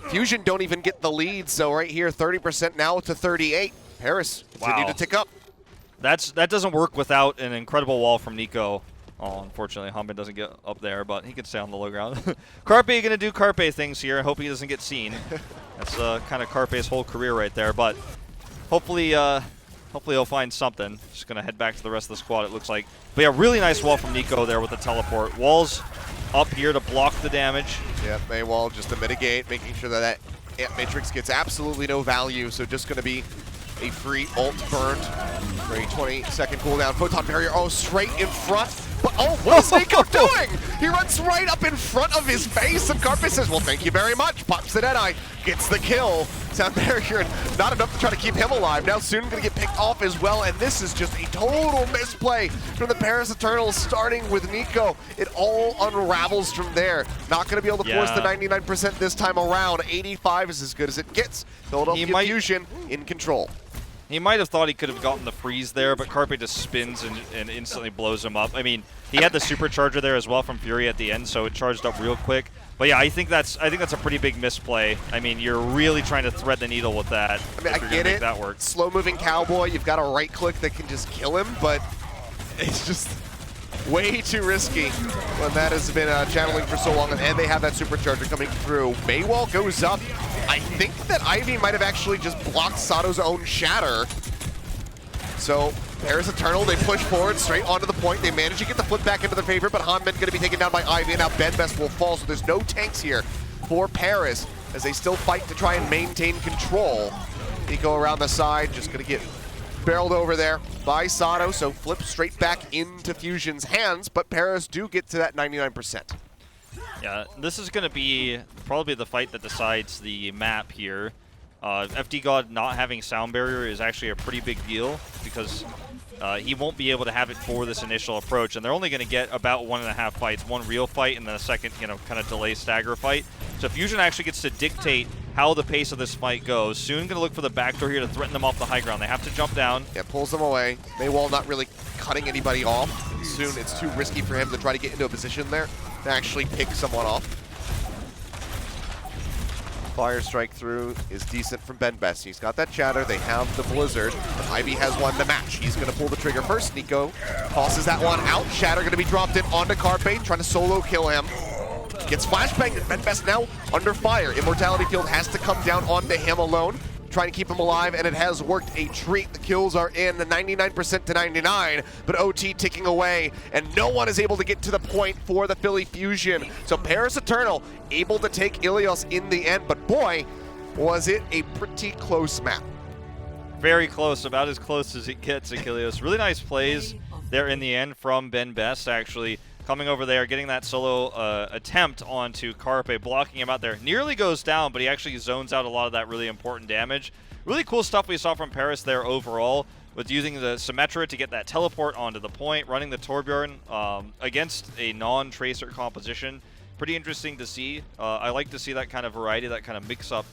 Fusion don't even get the lead, so right here, 30% now to 38. Paris continue to tick up. That doesn't work without an incredible wall from Nico. Oh, unfortunately, Hanbin doesn't get up there, but he can stay on the low ground. Carpe going to do Carpe things here. I hope he doesn't get seen. That's kind of Carpe's whole career right there, but hopefully he'll find something. Just going to head back to the rest of the squad, it looks like. But yeah, really nice wall from Nico there with the teleport. Walls up here to block the damage. Yeah, Mei wall just to mitigate, making sure that Ant Matrix gets absolutely no value, so just going to be a free ult burned for a 20-second cooldown. Photon barrier, oh, straight in front. But, oh, what is Nico doing? He runs right up in front of his face, and Carpe says, well, thank you very much. Pops the Deadeye, gets the kill. Sound barrier, not enough to try to keep him alive. Now Soon going to get picked off as well, and this is just a total misplay from the Paris Eternals, starting with Nico. It all unravels from there. Not going to be able to force the 99% this time around. 85 is as good as it gets. Philadelphia Fusion in control. He might have thought he could have gotten the freeze there, but Carpe just spins and instantly blows him up. I mean, he had the supercharger there as well from Fury at the end, so it charged up real quick. But yeah, I think that's a pretty big misplay. I mean, you're really trying to thread the needle with that. I mean, I get it. That work. Slow-moving cowboy, you've got a right click that can just kill him, but it's just way too risky when that has been channeling for so long, and they have that supercharger coming through. Maywall goes up. I think that Ivy might have actually just blocked Sato's own shatter. So Paris Eternal, they push forward straight onto the point. They manage to get the flip back into their favor, but Hanmen going to be taken down by Ivy, and now Benbest will fall, so there's no tanks here for Paris as they still fight to try and maintain control. Nico around the side, just going to get barreled over there by Sato, so flip straight back into Fusion's hands, but Paris do get to that 99%. Yeah, this is going to be probably the fight that decides the map here. FD God not having sound barrier is actually a pretty big deal because he won't be able to have it for this initial approach, and they're only going to get about 1.5 fights, one real fight and then a second, kind of delay stagger fight. So Fusion actually gets to dictate how the pace of this fight goes. Soon going to look for the backdoor here to threaten them off the high ground. They have to jump down. Yeah, pulls them away. Maywall not really cutting anybody off. Soon it's too risky for him to try to get into a position there to actually pick someone off. Fire strike through is decent from Benbest. He's got that chatter. They have the Blizzard. Ivy has one to match. He's going to pull the trigger first. Nico tosses that one out. Shatter going to be dropped in onto Carpe, trying to solo kill him. Gets flashbanged. Benbest now under fire. Immortality Field has to come down onto him alone, trying to keep him alive, and it has worked a treat. The kills are in, the 99% to 99, but OT ticking away, and no one is able to get to the point for the Philly Fusion. So Paris Eternal able to take Ilios in the end, but boy, was it a pretty close map. Very close, about as close as it gets, Ilios. Really nice plays there in the end from Benbest, actually. Coming over there, getting that solo attempt onto Carpe, blocking him out there. Nearly goes down, but he actually zones out a lot of that really important damage. Really cool stuff we saw from Paris there overall, with using the Symmetra to get that teleport onto the point, running the Torbjorn against a non-tracer composition. Pretty interesting to see. I like to see that kind of variety, that kind of mix-up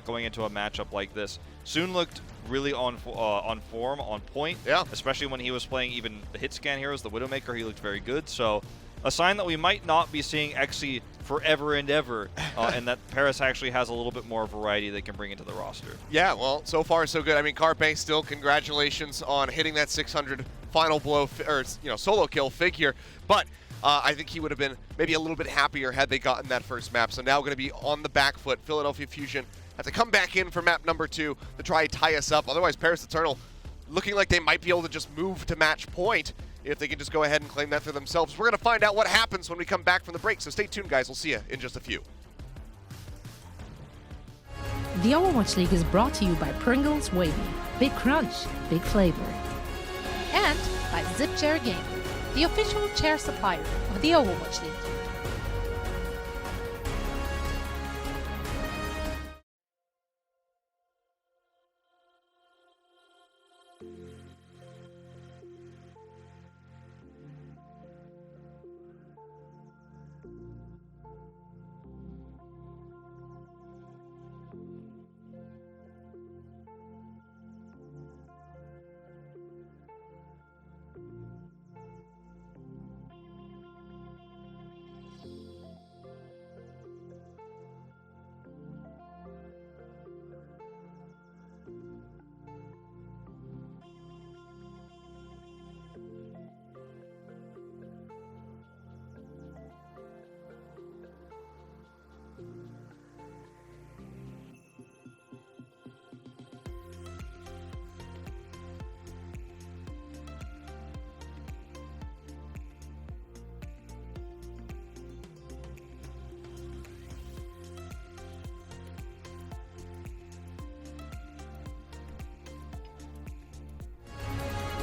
going into a matchup like this. Soon looked really on form, on point. Yeah. Especially when he was playing even the hit scan heroes, the Widowmaker, he looked very good. So a sign that we might not be seeing Xe forever and ever, and that Paris actually has a little bit more variety they can bring into the roster. Yeah, well, so far so good. I mean, Carpe still, congratulations on hitting that 600 final blow, or solo kill figure, but I think he would have been maybe a little bit happier had they gotten that first map. So now going to be on the back foot. Philadelphia Fusion have to come back in for map number 2 to try and tie us up. Otherwise, Paris Eternal looking like they might be able to just move to match point if they can just go ahead and claim that for themselves. We're going to find out what happens when we come back from the break, so stay tuned, guys. We'll see you in just a few. The Overwatch League is brought to you by Pringles Wavy. Big crunch, big flavor. And by Zip Chair Game, the official chair supplier of the Overwatch League.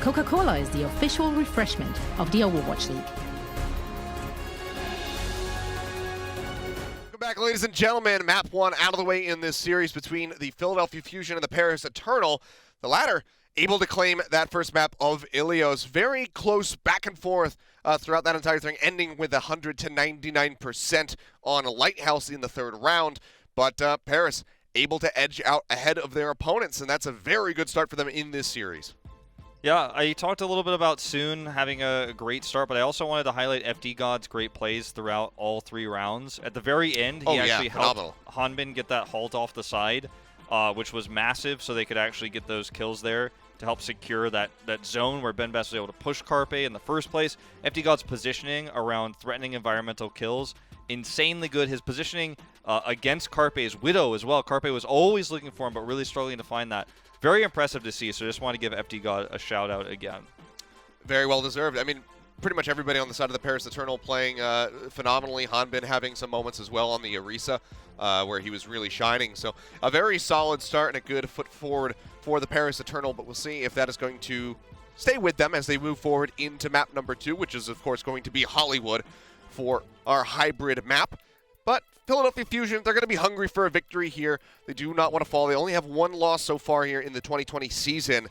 Coca-Cola is the official refreshment of the Overwatch League. Welcome back, ladies and gentlemen. Map 1 out of the way in this series between the Philadelphia Fusion and the Paris Eternal. The latter able to claim that first map of Ilios. Very close back and forth throughout that entire thing, ending with 100 to 99% on a Lighthouse in the third round. But Paris able to edge out ahead of their opponents, and that's a very good start for them in this series. Yeah, I talked a little bit about Soon having a great start, but I also wanted to highlight FD God's great plays throughout all 3 rounds. At the very end, he actually helped Hanbin get that halt off the side, which was massive, so they could actually get those kills there to help secure that zone where Ben Best was able to push Carpe in the first place. FD God's positioning around threatening environmental kills, insanely good. His positioning against Carpe's Widow as well. Carpe was always looking for him, but really struggling to find that. Very impressive to see, so just want to give FD God a shout out again. Very well deserved. I mean, pretty much everybody on the side of the Paris Eternal playing phenomenally. Hanbin having some moments as well on the Orisa where he was really shining. So a very solid start and a good foot forward for the Paris Eternal, but we'll see if that is going to stay with them as they move forward into map number 2, which is, of course, going to be Hollywood for our hybrid map. But Philadelphia Fusion, they're going to be hungry for a victory here. They do not want to fall. They only have 1 loss so far here in the 2020 season.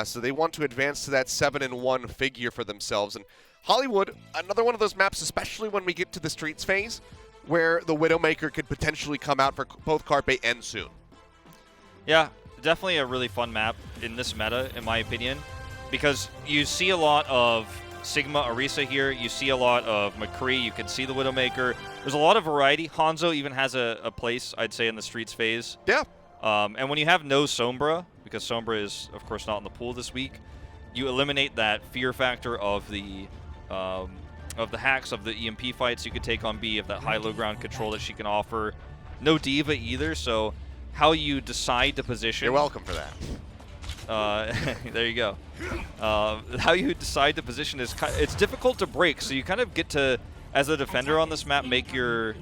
So they want to advance to that 7-1 figure for themselves. And Hollywood, another one of those maps, especially when we get to the Streets phase, where the Widowmaker could potentially come out for both Carpe and Soon. Yeah, definitely a really fun map in this meta, in my opinion, because you see a lot of Sigma Orisa here. You see a lot of McCree. You can see the Widowmaker. There's a lot of variety. Hanzo even has a place, I'd say, in the Streets phase. Yeah. And when you have no Sombra, because Sombra is, of course, not in the pool this week, you eliminate that fear factor of the hacks, of the EMP fights you could take on B, of that high-low ground control that she can offer. No Diva either, so how you decide to position... You're welcome for that. There you go. How you decide to position is it's difficult to break, so you kind of get to, as a defender on this map, make your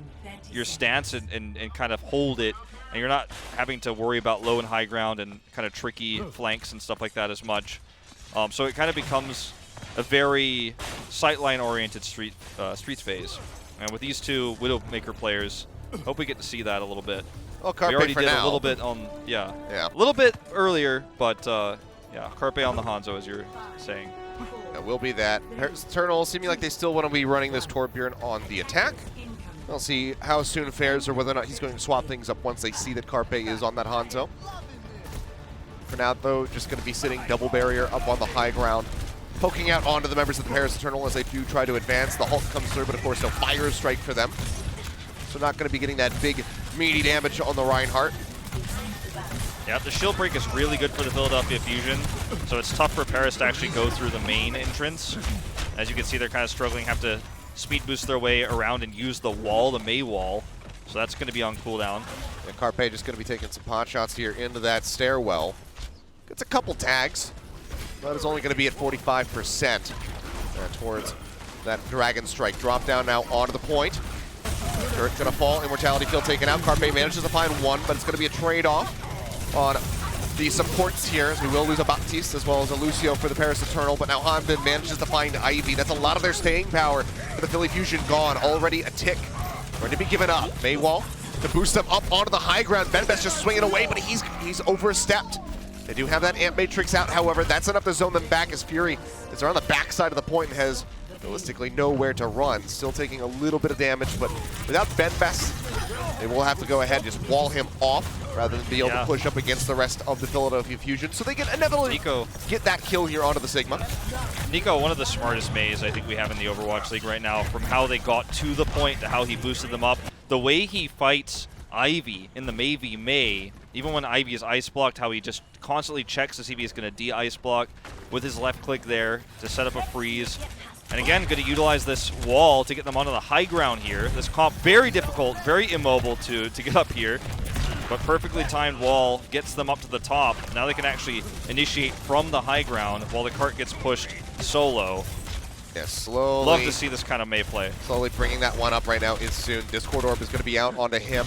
stance and kind of hold it, and you're not having to worry about low and high ground and kind of tricky flanks and stuff like that as much. So it kind of becomes a very sightline-oriented Streets phase. And with these 2 Widowmaker players, hope we get to see that a little bit. Well, Carpe we already for did now. a little bit on, a little bit earlier, but yeah, Carpe on the Hanzo, as you're saying. It will be that. Eternal seeming like they still want to be running this Torbjorn on the attack. We'll see how Soon fares or whether or not he's going to swap things up once they see that Carpe is on that Hanzo. For now, though, just going to be sitting double barrier up on the high ground, poking out onto the members of the Paris Eternal as they do try to advance. The Hulk comes through, but of course no fire strike for them. So not going to be getting that big, meaty damage on the Reinhardt. Yeah, the shield break is really good for the Philadelphia Fusion, so it's tough for Paris to actually go through the main entrance. As you can see, they're kind of struggling, have to speed boost their way around and use the wall, the May wall. So that's going to be on cooldown. Yeah, Carpe just going to be taking some pot shots here into that stairwell. Gets a couple tags, but is only going to be at 45% towards that Dragon Strike. Drop down now onto the point. Turret going to fall, Immortality Field taken out. Carpe manages to find 1, but it's going to be a trade-off on the supports here, as we will lose a Baptiste as well as a Lucio for the Paris Eternal, but now Hanbin manages to find Ivy. That's a lot of their staying power for the Philly Fusion gone. Already a tick ready to be given up. Maywall to boost them up onto the high ground. Benbest just swinging away, but he's overstepped. They do have that Amp Matrix out, however. That's enough to zone them back as Fury is on the backside of the point and has realistically nowhere to run. Still taking a little bit of damage, but without Benbest, they will have to go ahead and just wall him off rather than be able to push up against the rest of the Philadelphia Fusion. So they can inevitably get that kill here onto the Sigma. Nico, one of the smartest Mays I think we have in the Overwatch League right now, from how they got to the point to how he boosted them up. The way he fights Ivy in the May v May, even when Ivy is ice blocked, how he just constantly checks to see if he's going to de-ice block with his left click there to set up a freeze. And again, going to utilize this wall to get them onto the high ground here. This comp, very difficult, very immobile to get up here. But perfectly timed wall gets them up to the top. Now they can actually initiate from the high ground while the cart gets pushed solo. Yeah, slowly. Love to see this kind of May play. Slowly bringing that one up right now is Soon. Discord Orb is going to be out onto him.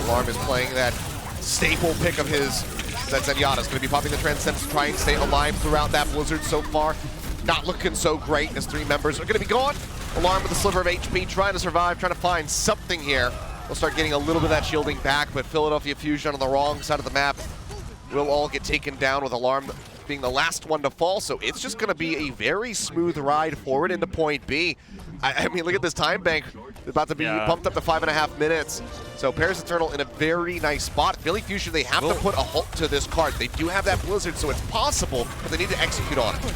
Alarm is playing that staple pick of his. That Zenyatta's going to be popping the Transcendence to try and stay alive throughout that Blizzard so far. Not looking so great as 3 members are going to be gone. Alarm with a sliver of HP, trying to survive, trying to find something here. We'll start getting a little bit of that shielding back, but Philadelphia Fusion on the wrong side of the map will all get taken down with Alarm being the last one to fall, so it's just going to be a very smooth ride forward into point B. I mean, look at this time bank. It's about to be bumped up to 5.5 minutes. So Paris Eternal in a very nice spot. Philly Fusion, they have to put a halt to this card. They do have that Blizzard, so it's possible, but they need to execute on it.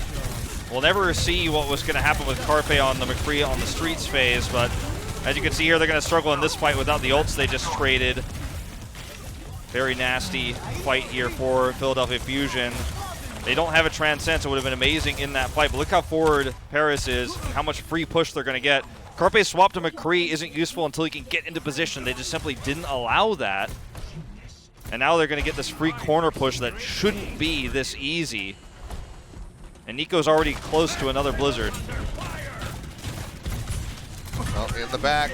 We'll never see what was going to happen with Carpe on the McCree on the Streets phase, but as you can see here, they're going to struggle in this fight without the ults they just traded. Very nasty fight here for Philadelphia Fusion. They don't have a Transcend, so it would have been amazing in that fight, but look how forward Paris is, how much free push they're going to get. Carpe's swap to McCree isn't useful until he can get into position. They just simply didn't allow that. And now they're going to get this free corner push that shouldn't be this easy. And Nico's already close to another Blizzard. Well, in the back.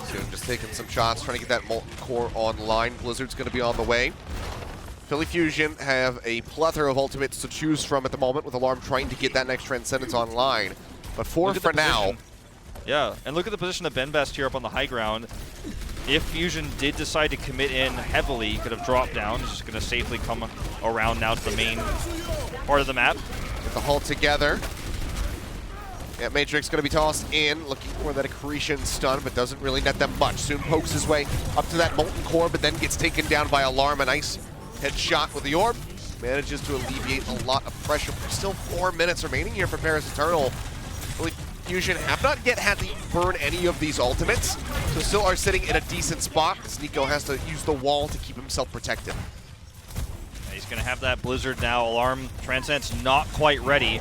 Soon just taking some shots, trying to get that Molten Core online. Blizzard's going to be on the way. Philly Fusion have a plethora of ultimates to choose from at the moment, with Alarm trying to get that next Transcendence online. But for now. Yeah, and look at the position of Benbest here up on the high ground. If Fusion did decide to commit in heavily, he could have dropped down. He's just going to safely come around now to the main part of the map. Get the hull together. Yeah, Matrix going to be tossed in, looking for that accretion stun, but doesn't really net them much. Soon pokes his way up to that Molten Core, but then gets taken down by Alarm. A nice headshot with the orb. Manages to alleviate a lot of pressure. Still 4 minutes remaining here for Paris Eternal. Philly Fusion have not yet had to burn any of these ultimates, so still are sitting in a decent spot. Nico has to use the wall to keep himself protected. He's going to have that Blizzard now. Alarm Transcend's not quite ready.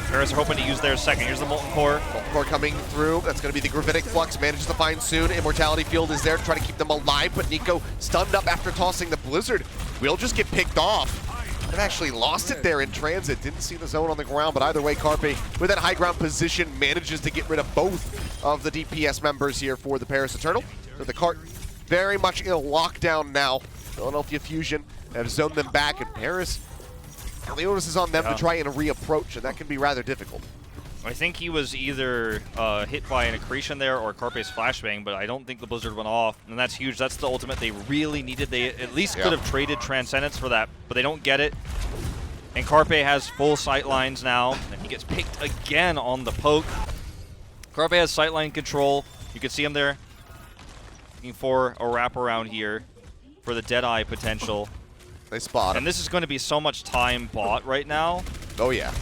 Paris are hoping to use their second. Here's the Molten Core. Molten Core coming through. That's going to be the Gravitic Flux. Manages to find Soon. Immortality Field is there to try to keep them alive, but Nico stunned up after tossing the Blizzard. Will just get picked off. I've actually lost it there in transit. Didn't see the zone on the ground, but either way, Carpe, with that high ground position, manages to get rid of both of the DPS members here for the Paris Eternal. So the cart very much in a lockdown now. Philadelphia Fusion have zoned them back, and Paris, the onus is on them to try and reapproach, and that can be rather difficult. I think he was either hit by an accretion there or Carpe's flashbang, but I don't think the Blizzard went off, and that's huge. That's the ultimate they really needed. They at least could have traded Transcendence for that, but they don't get it. And Carpe has full sight lines now, and he gets picked again on the poke. Carpe has sightline control. You can see him there looking for a wraparound here for the Deadeye potential. They spot him. And this is going to be so much time bought right now. Oh, yeah.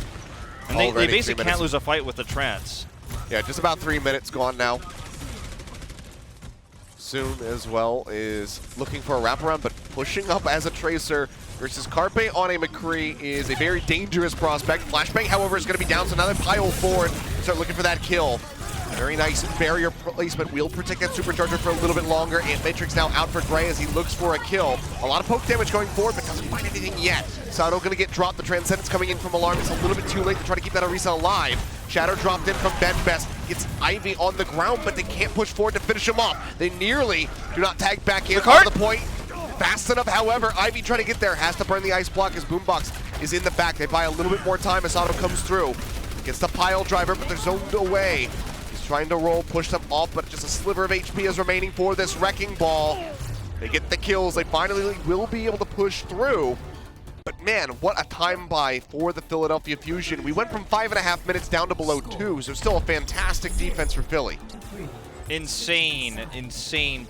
And they basically can't lose a fight with the Trance. Yeah, just about 3 minutes gone now. Soon as well is looking for a wraparound, but pushing up as a Tracer versus Carpe on a McCree is a very dangerous prospect. Flashbang, however, is going to be down, so now they pile forward and start looking for that kill. Very nice barrier placement. Will protect that Supercharger for a little bit longer, and Matrix now out for Gray as he looks for a kill. A lot of poke damage going forward, but doesn't find anything yet. Sato going to get dropped. The Transcendence coming in from Alarm. It's a little bit too late to try to keep that Orisa alive. Shadow dropped in from Benbest. Gets Ivy on the ground, but they can't push forward to finish him off. They nearly do not tag back in on the point. Fast enough, however, Ivy trying to get there. Has to burn the ice block as Boombox is in the back. They buy a little bit more time as Sato comes through. Gets the pile driver, but they're zoned away. Trying to roll, push them off, but just a sliver of HP is remaining for this Wrecking Ball. They get the kills. They finally will be able to push through. But man, what a time buy for the Philadelphia Fusion. We went from 5.5 minutes down to below 2, so still a fantastic defense for Philly. Insane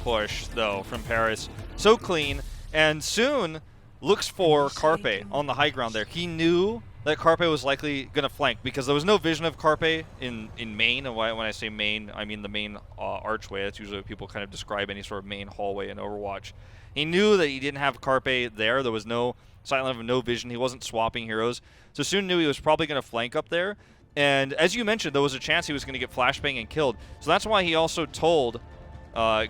push, though, from Paris. So clean, and soon looks for Carpe on the high ground there. He knew that Carpe was likely going to flank because there was no vision of Carpe in main. And when I say main, I mean the main archway. That's usually what people kind of describe any sort of main hallway in Overwatch. He knew that he didn't have Carpe there. There was no silent of no vision. He wasn't swapping heroes. So soon knew he was probably going to flank up there. And as you mentioned, there was a chance he was going to get flashbang and killed. So that's why he also told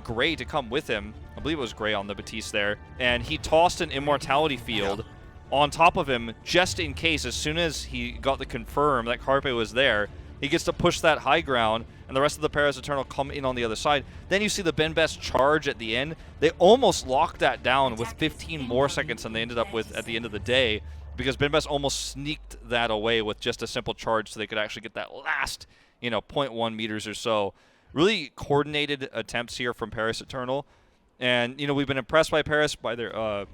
Gray to come with him. I believe it was Gray on the Batiste there. And he tossed an Immortality Field on top of him just in case. As soon as he got the confirm that Carpe was there, he gets to push that high ground, and the rest of the Paris Eternal come in on the other side. Then you see the Benbest charge at the end. They almost locked that down with 15 more seconds than they ended up with at the end of the day, because Benbest almost sneaked that away with just a simple charge so they could actually get that last, 0.1 meters or so. Really coordinated attempts here from Paris Eternal. And, we've been impressed by Paris, by their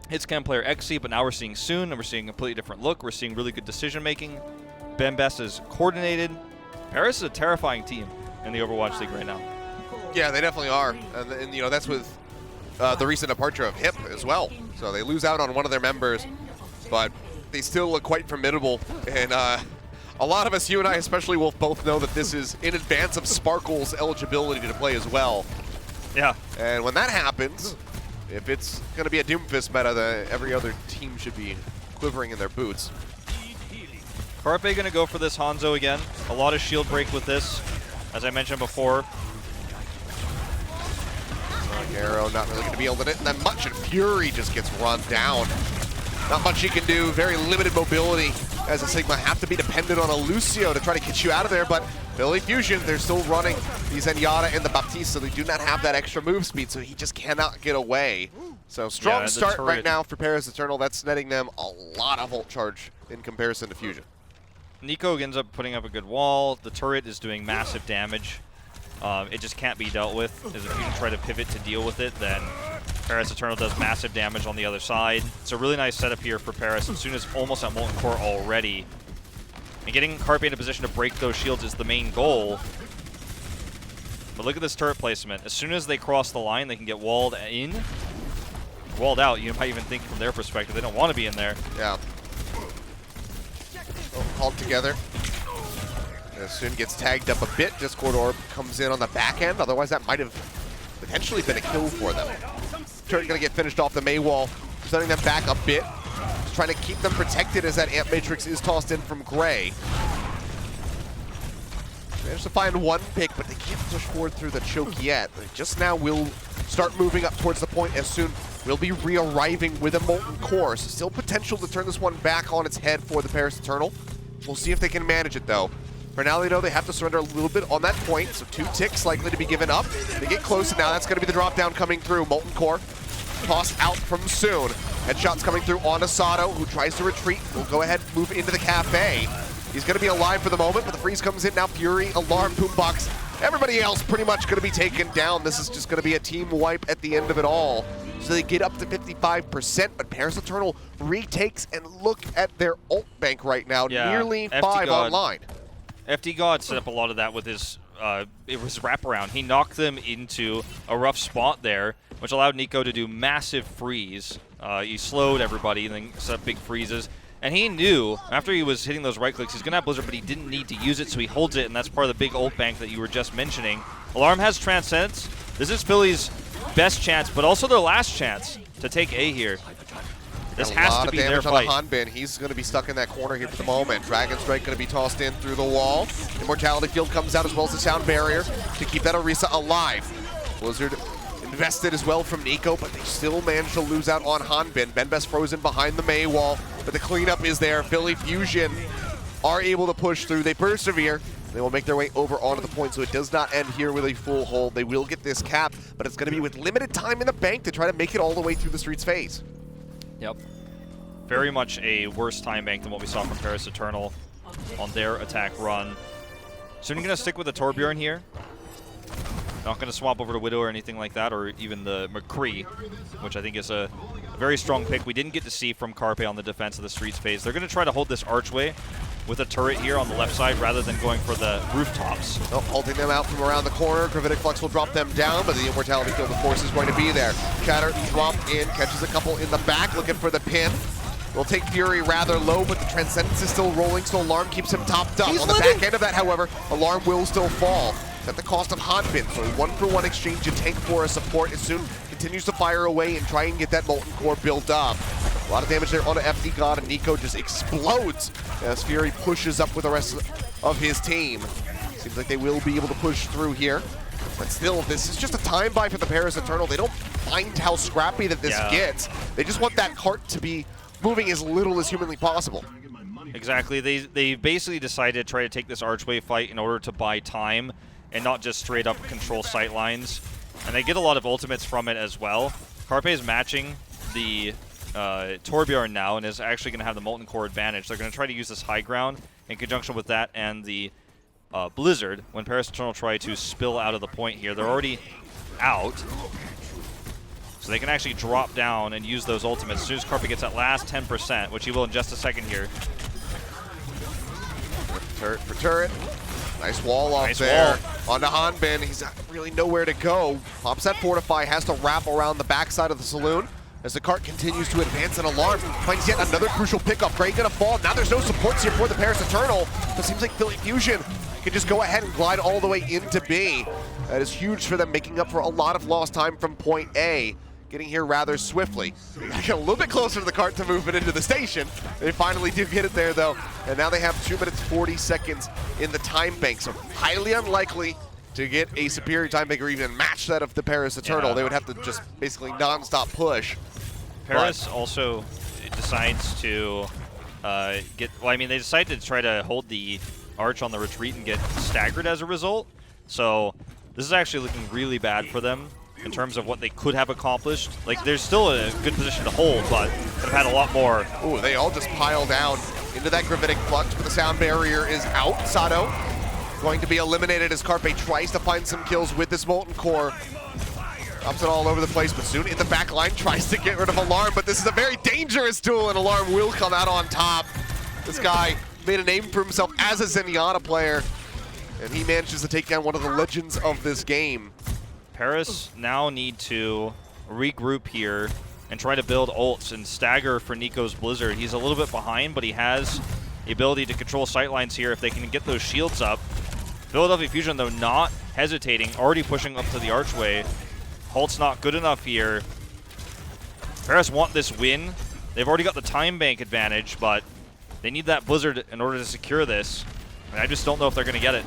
Hitscan player XC, but now we're seeing Soon, and we're seeing a completely different look. We're seeing really good decision-making. Bembest is coordinated. Paris is a terrifying team in the Overwatch League right now. Yeah, they definitely are. And you know, that's with the recent departure of Hip as well. So they lose out on one of their members, but they still look quite formidable. And a lot of us, you and I especially, will both know that this is in advance of Sparkle's eligibility to play as well. Yeah. And when that happens, if it's going to be a Doomfist meta, every other team should be quivering in their boots. Carpe going to go for this Hangzhou again. A lot of shield break with this, as I mentioned before. Arrow not really going to be able to hit that much, and Fury just gets run down. Not much he can do, very limited mobility as a Sigma. Have to be dependent on a Lucio to try to get you out of there, but Billy Fusion, they're still running the Zenyatta and the Baptiste, so they do not have that extra move speed, so he just cannot get away. So strong start right now for Paris Eternal. That's netting them a lot of ult charge in comparison to Fusion. Nico ends up putting up a good wall. The turret is doing massive damage. It just can't be dealt with. As if you can try to pivot to deal with it, then Paris Eternal does massive damage on the other side. It's a really nice setup here for Paris. As soon as almost at Molten Core already. And getting Carpe in a position to break those shields is the main goal. But look at this turret placement. As soon as they cross the line, they can get walled in. Walled out, you might even think from their perspective, they don't want to be in there. Yeah. Called together. Soon gets tagged up a bit. Discord Orb comes in on the back end. Otherwise, that might have potentially been a kill for them. Turret going to get finished off the Mei wall, setting them back a bit. Just trying to keep them protected as that Amp Matrix is tossed in from Gray. Managed to find one pick, but they can't push forward through the choke yet. They just now will start moving up towards the point as soon. We'll be re-arriving with a Molten Core. So still potential to turn this one back on its head for the Paris Eternal. We'll see if they can manage it, though. For now, they know they have to surrender a little bit on that point, so 2 ticks likely to be given up. They get close, and now that's going to be the drop down coming through. Molten Core tossed out from Soon. Headshots coming through on Asado, who tries to retreat. Will go ahead and move into the cafe. He's going to be alive for the moment, but the freeze comes in now. Fury, Alarm, Boombox. Everybody else pretty much going to be taken down. This is just going to be a team wipe at the end of it all. So they get up to 55%, but Paris Eternal retakes, and look at their ult bank right now. Yeah, nearly 5 online. FD God set up a lot of that with his wraparound. He knocked them into a rough spot there, which allowed Nico to do massive freeze. He slowed everybody and then set up big freezes. And he knew, after he was hitting those right clicks, he's going to have Blizzard, but he didn't need to use it, so he holds it, and that's part of the big ult bank that you were just mentioning. Alarm has Transcendence. This is Philly's best chance, but also their last chance to take A here. This has to be their fight. On the Hanbin. He's going to be stuck in that corner here for the moment. Dragon Strike going to be tossed in through the wall. Immortality Field comes out as well as the Sound Barrier to keep that Orisa alive. Blizzard invested as well from Nico, but they still managed to lose out on Hanbin. Benbest frozen behind the Mei wall, but the cleanup is there. Philly Fusion are able to push through. They persevere. They will make their way over onto the point, so it does not end here with a full hold. They will get this cap, but it's going to be with limited time in the bank to try to make it all the way through the Streets phase. Yep. Very much a worse time bank than what we saw from Paris Eternal on their attack run. So you're going to stick with the Torbjorn here. Not going to swap over to Widow or anything like that, or even the McCree, which I think is a very strong pick. We didn't get to see from Carpe on the defense of the Streets phase. They're going to try to hold this archway with a turret here on the left side rather than going for the rooftops. Oh, holding them out from around the corner. Gravitic Flux will drop them down, but the Immortality Field of Force is going to be there. Shatter dropped in, catches a couple in the back, looking for the pin. Will take Fury rather low, but the Transcendence is still rolling, so Alarm keeps him topped up. On the back end of that, however, Alarm will still fall. At the cost of Hanbin, so a 1-for-1 exchange of tank for a support. As soon continues to fire away and try and get that Molten Core built up. A lot of damage there onto FD God, and Nico just explodes as Fury pushes up with the rest of his team. Seems like they will be able to push through here. But still, this is just a time buy for the Paris Eternal. They don't mind how scrappy that this gets. They just want that cart to be moving as little as humanly possible. Exactly. They basically decided to try to take this archway fight in order to buy time and not just straight up control sight lines. And they get a lot of ultimates from it as well. Carpe is matching the Torbjorn now and is actually going to have the Molten Core advantage. They're going to try to use this high ground in conjunction with that and the Blizzard when Paris Eternal try to spill out of the point here. They're already out. So they can actually drop down and use those ultimates as soon as Carpe gets that last 10%, which he will in just a second here. Turret for turret. Nice wall off there. Onto Hanbin. He's really nowhere to go. Pops that Fortify, has to wrap around the backside of the saloon. As the cart continues to advance, an alarm finds yet another crucial pickup. Gray gonna fall. Now there's no supports here for the Paris Eternal. It seems like Philly Fusion can just go ahead and glide all the way into B. That is huge for them, making up for a lot of lost time from point A. Getting here rather swiftly. They gotta get a little bit closer to the cart to move it into the station. They finally do get it there though. And now they have 2 minutes 40 seconds in the time bank. So highly unlikely to get a superior time bank or even match that of the Paris Eternal. Yeah. They would have to just basically non-stop push. Paris also decides to they decide to try to hold the Arch on the retreat and get staggered as a result. So this is actually looking really bad for them in terms of what they could have accomplished. Like, there's still a good position to hold, but they've had a lot more. Ooh, they all just pile down into that gravitic flux, but the sound barrier is out. Sato going to be eliminated as Carpe tries to find some kills with this Molten Core. Drops it all over the place, but soon in the back line tries to get rid of Alarm, but this is a very dangerous duel, and Alarm will come out on top. This guy made a name for himself as a Zenyatta player, and he manages to take down one of the legends of this game. Paris now need to regroup here and try to build ults and stagger for Nico's Blizzard. He's a little bit behind, but he has the ability to control sightlines here if they can get those shields up. Philadelphia Fusion, though, not hesitating, already pushing up to the archway. Ult's not good enough here. Paris want this win. They've already got the time bank advantage, but they need that Blizzard in order to secure this. And I just don't know if they're going to get it.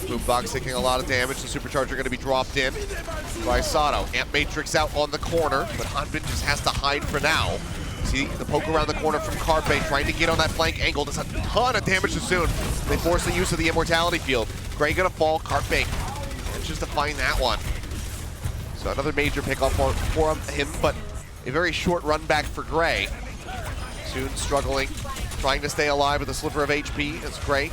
Boombox taking a lot of damage. The Supercharger going to be dropped in by Sato. Amp Matrix out on the corner, but Hanbin just has to hide for now. See the poke around the corner from Carpe, trying to get on that flank angle. Does a ton of damage too soon. They force the use of the Immortality Field. Gray going to fall. Carpe manages to find that one. So another major pickup for him, but a very short run back for Gray. Soon struggling, trying to stay alive with a sliver of HP as Gray.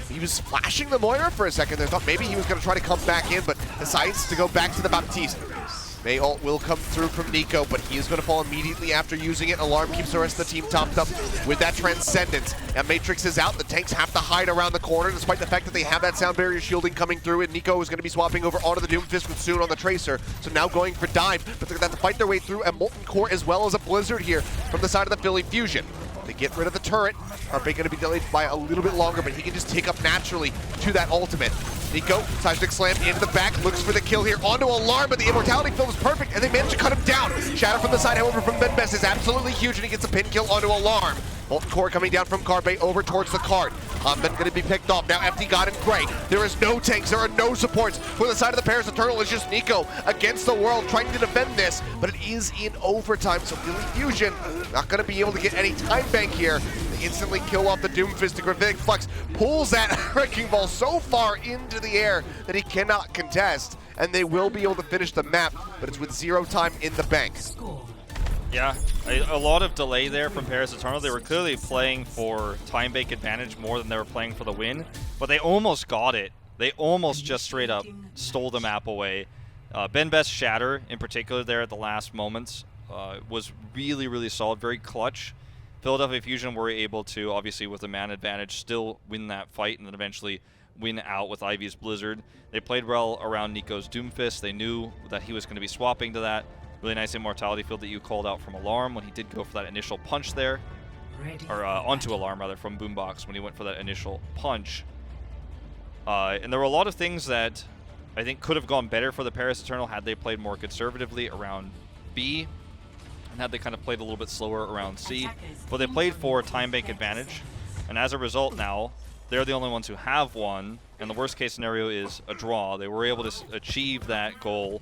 He was flashing the Moira for a second there. Thought maybe he was going to try to come back in, but decides to go back to the Baptiste. May ult will come through from Nico, but he is going to fall immediately after using it. Alarm keeps the rest of the team topped up with that Transcendence. And Matrix is out. The tanks have to hide around the corner, despite the fact that they have that sound barrier shielding coming through. And Nico is going to be swapping over onto the Doomfist with Soon on the Tracer. So now going for dive, but they're going to have to fight their way through a Molten Core as well as a Blizzard here from the side of the Philly Fusion. They get rid of the turret. Carpe going to be delayed by a little bit longer, but he can just take up naturally to that ultimate. Nico, Seismic Slam into the back, looks for the kill here, onto Alarm, but the Immortality Field is perfect, and they manage to cut him down. Shadow from the side, however, from Ben Best is absolutely huge, and he gets a pin kill onto Alarm. Molten Core coming down from Carpe over towards the cart. Hanbin going to be picked off. Now FD God and Gray. There is no tanks, there are no supports. For the side of the Paris Eternal, it's just Nico against the world trying to defend this, but it is in overtime, so Philly Fusion not going to be able to get any time bank here. They instantly kill off the Doomfist. The Gravitic Flux pulls that Wrecking Ball so far into the air that he cannot contest, and they will be able to finish the map, but it's with 0 time in the bank. Yeah, a lot of delay there from Paris Eternal. They were clearly playing for time bank advantage more than they were playing for the win, but they almost got it. They almost just straight up stole the map away. Ben Best's Shatter, in particular there at the last moments, was really, really solid, very clutch. Philadelphia Fusion were able to, obviously with a man advantage, still win that fight and then eventually win out with Ivy's Blizzard. They played well around Nico's Doomfist. They knew that he was going to be swapping to that. Really nice Immortality Field that you called out from Alarm when he did go for that initial punch there. Or onto Alarm, rather, from Boombox when he went for that initial punch. And there were a lot of things that I think could have gone better for the Paris Eternal had they played more conservatively around B, and had they kind of played a little bit slower around C. But they played for time bank advantage, and as a result now, they're the only ones who have won, and the worst case scenario is a draw. They were able to achieve that goal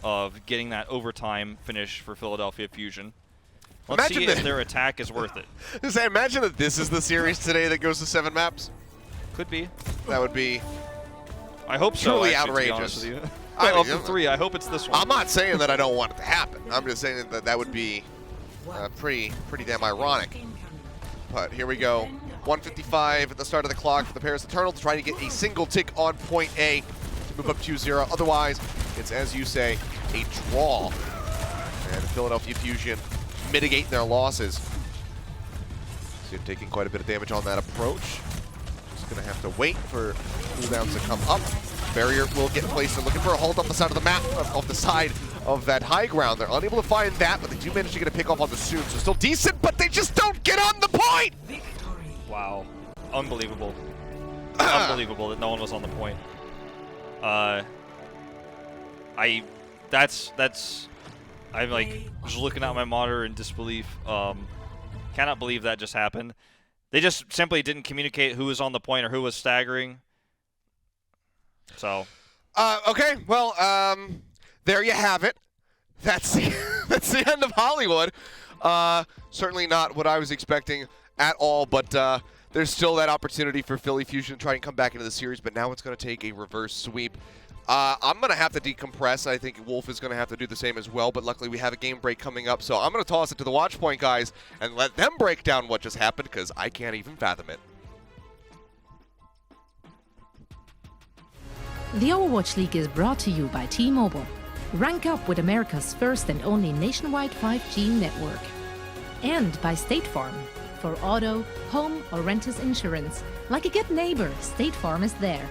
of getting that overtime finish for Philadelphia Fusion. Let's see if their attack is worth it. Just imagine that this is the series today that goes to 7 maps. Could be. That would be. I hope so. Truly actually, outrageous. To be honest with you. Of the 3, I hope it's this one. I'm not saying that I don't want it to happen. I'm just saying that that would be pretty damn ironic. But here we go. 1:55 at the start of the clock for the Paris Eternal to try to get a single tick on point A. to move up 2-0. Otherwise, it's, as you say, a draw. And Philadelphia Fusion mitigate their losses. So you're taking quite a bit of damage on that approach. Just going to have to wait for cooldowns to come up. Barrier will get placed. They're looking for a hold off the side of the map, off the side of that high ground. They're unable to find that, but they do manage to get a pick off on the Soon. So still decent, but they just don't get on the point! Wow. Unbelievable. Unbelievable that no one was on the point. I'm like just looking at my monitor in disbelief. Cannot believe that just happened. They just simply didn't communicate who was on the point or who was staggering. So. Okay, well, there you have it. That's the end of Hollywood. Certainly not what I was expecting at all, but there's still that opportunity for Philly Fusion to try and come back into the series, but now it's going to take a reverse sweep. I'm going to have to decompress. I think Wolf is going to have to do the same as well, but luckily we have a game break coming up, so I'm going to toss it to the Watch Point guys and let them break down what just happened, because I can't even fathom it. The Overwatch League is brought to you by T-Mobile. Rank up with America's first and only nationwide 5G network. And by State Farm. For auto, home, or renters insurance. Like a good neighbor, State Farm is there.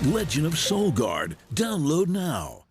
Legend of Soulguard. Download now.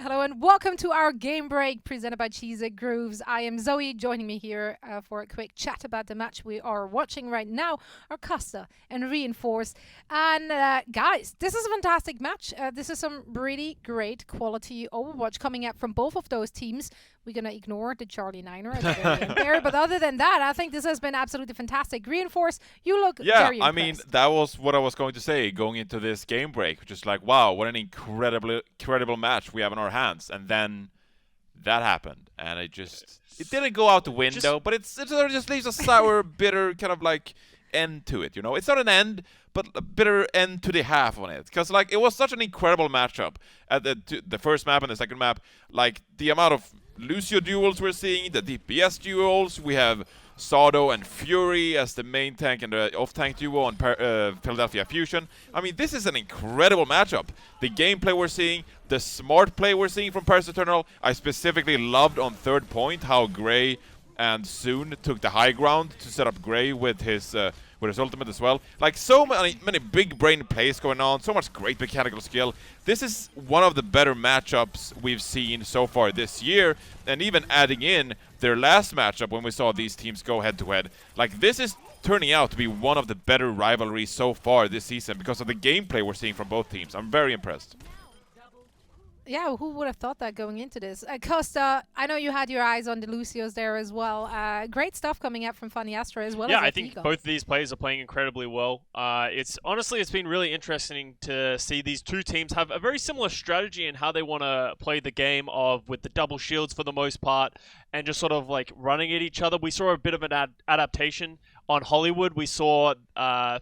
Hello and welcome to our game break presented by Cheese It Grooves. I am Zoe. Joining me here for a quick chat about the match we are watching right now are Costa and Reinforce. And guys, this is a fantastic match. This is some really great quality Overwatch coming out from both of those teams. We're going to ignore the Charlie Niner at the very end there. But other than that, I think this has been absolutely fantastic. Reinforce, you look very impressed. I mean, that was what I was going to say going into this game break. Just like, wow, what an incredible match we have in our hands. And then that happened, and it didn't go out the window, but it sort of just leaves a sour, bitter kind of like end to it, you know? It's not an end, but a bitter end to the half on it. Because, like, it was such an incredible matchup at the first map and the second map. Like, the amount of Lucio duels we're seeing, the DPS duels, we have Sado and Fury as the main tank and the off-tank duo on Philadelphia Fusion. I mean, this is an incredible matchup. The gameplay we're seeing, the smart play we're seeing from Paris Eternal. I specifically loved on third point how Gray and Soon took the high ground to set up Gray with his ultimate as well. Like, so many big brain plays going on, so much great mechanical skill. This is one of the better matchups we've seen so far this year, and even adding in their last matchup when we saw these teams go head-to-head. Like, this is turning out to be one of the better rivalries so far this season because of the gameplay we're seeing from both teams. I'm very impressed. Yeah, who would have thought that going into this? Costa, I know you had your eyes on the Lucios there as well. Great stuff coming out from Funny Astra as well. Yeah, as I think both of these players are playing incredibly well. It's been really interesting to see these two teams have a very similar strategy in how they want to play the game with the double shields for the most part and just sort of like running at each other. We saw a bit of an adaptation on Hollywood. We saw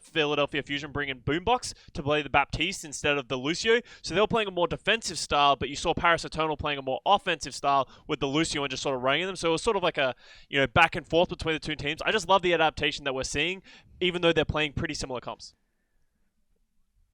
Philadelphia Fusion bring in Boombox to play the Baptiste instead of the Lucio. So they were playing a more defensive style, but you saw Paris Eternal playing a more offensive style with the Lucio and just sort of running them. So it was sort of like a back and forth between the two teams. I just love the adaptation that we're seeing, even though they're playing pretty similar comps.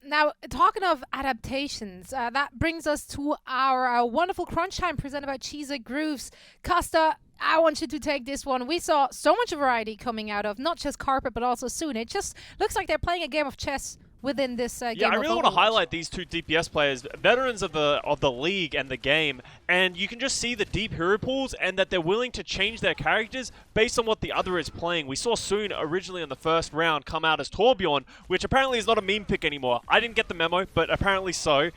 Now, talking of adaptations, that brings us to our wonderful crunch time presented by Cheese It Grooves. Costa, I want you to take this one. We saw so much variety coming out of not just Carpet, but also Soon. It just looks like they're playing a game of chess within this game. Yeah, I really want to highlight these two DPS players, veterans of the league and the game, and you can just see the deep hero pools and that they're willing to change their characters based on what the other is playing. We saw Soon originally in the first round come out as Torbjorn, which apparently is not a meme pick anymore. I didn't get the memo, but apparently so.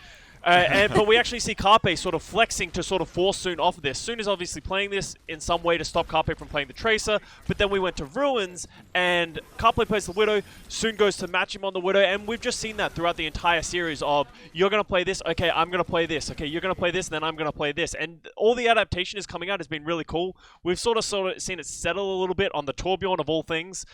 But we actually see Carpe sort of flexing to sort of force Soon off of this. Soon is obviously playing this in some way to stop Carpe from playing the Tracer, but then we went to Ruins, and Carpe plays the Widow, Soon goes to match him on the Widow, and we've just seen that throughout the entire series of, you're going to play this, okay, I'm going to play this, okay, you're going to play this, then I'm going to play this. And all the adaptation is coming out has been really cool. We've sort of seen it settle a little bit on the Torbjorn of all things,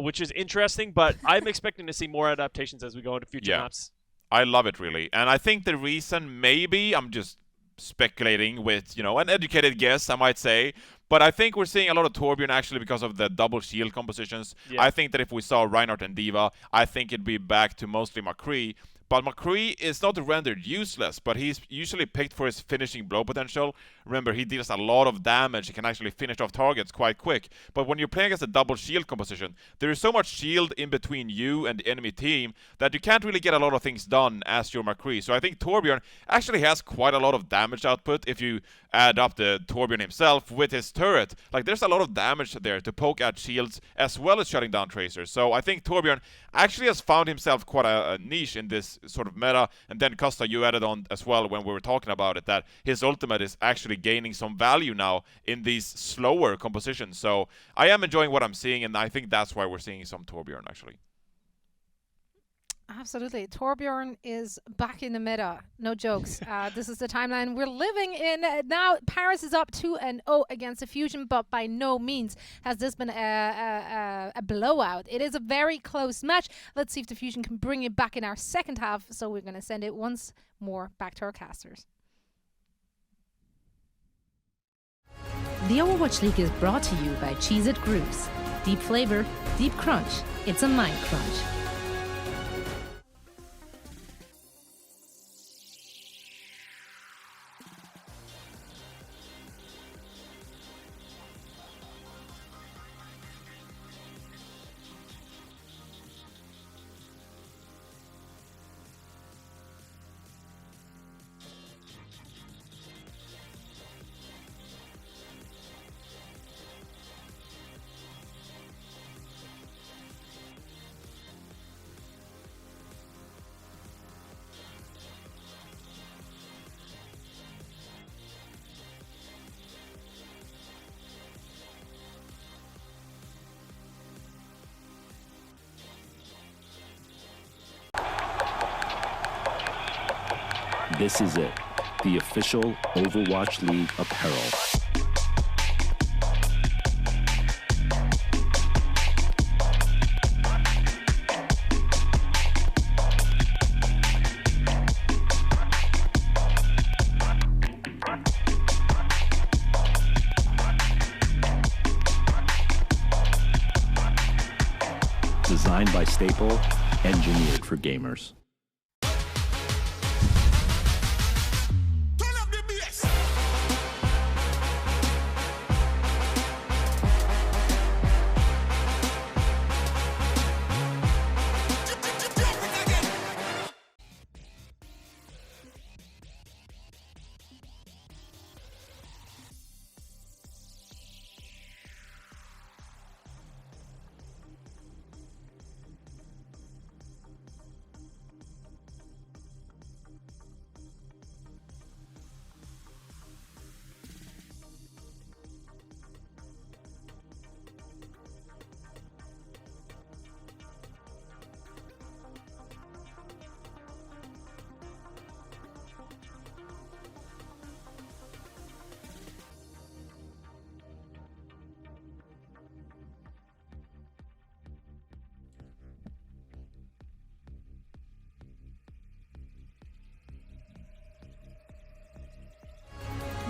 which is interesting, but I'm expecting to see more adaptations as we go into future maps. I love it, really. And I think the reason, maybe, I'm just speculating with, an educated guess, I might say, but I think we're seeing a lot of Torbjorn actually because of the double shield compositions. Yeah. I think that if we saw Reinhardt and D.Va, I think it'd be back to mostly McCree. But McCree is not rendered useless, but he's usually picked for his finishing blow potential. Remember, he deals a lot of damage. He can actually finish off targets quite quick. But when you're playing against a double shield composition, there is so much shield in between you and the enemy team that you can't really get a lot of things done as your McCree. So I think Torbjorn actually has quite a lot of damage output if you add up the Torbjorn himself with his turret. Like, there's a lot of damage there to poke at shields as well as shutting down tracers. So I think Torbjorn actually has found himself quite a niche in this sort of meta. And then Costa, you added on as well when we were talking about it that his ultimate is actually gaining some value now in these slower compositions. So I am enjoying what I'm seeing, and I think that's why we're seeing some Torbjorn actually. Absolutely. Torbjorn is back in the meta. No jokes. This is the timeline we're living in. Now, Paris is up 2-0 against the Fusion, but by no means has this been a blowout. It is a very close match. Let's see if the Fusion can bring it back in our second half. So we're going to send it once more back to our casters. The Overwatch League is brought to you by Cheese It Grooves. Deep flavor, deep crunch. It's a mind crunch. This is it. the official Overwatch League apparel. Designed by Staple, engineered for gamers.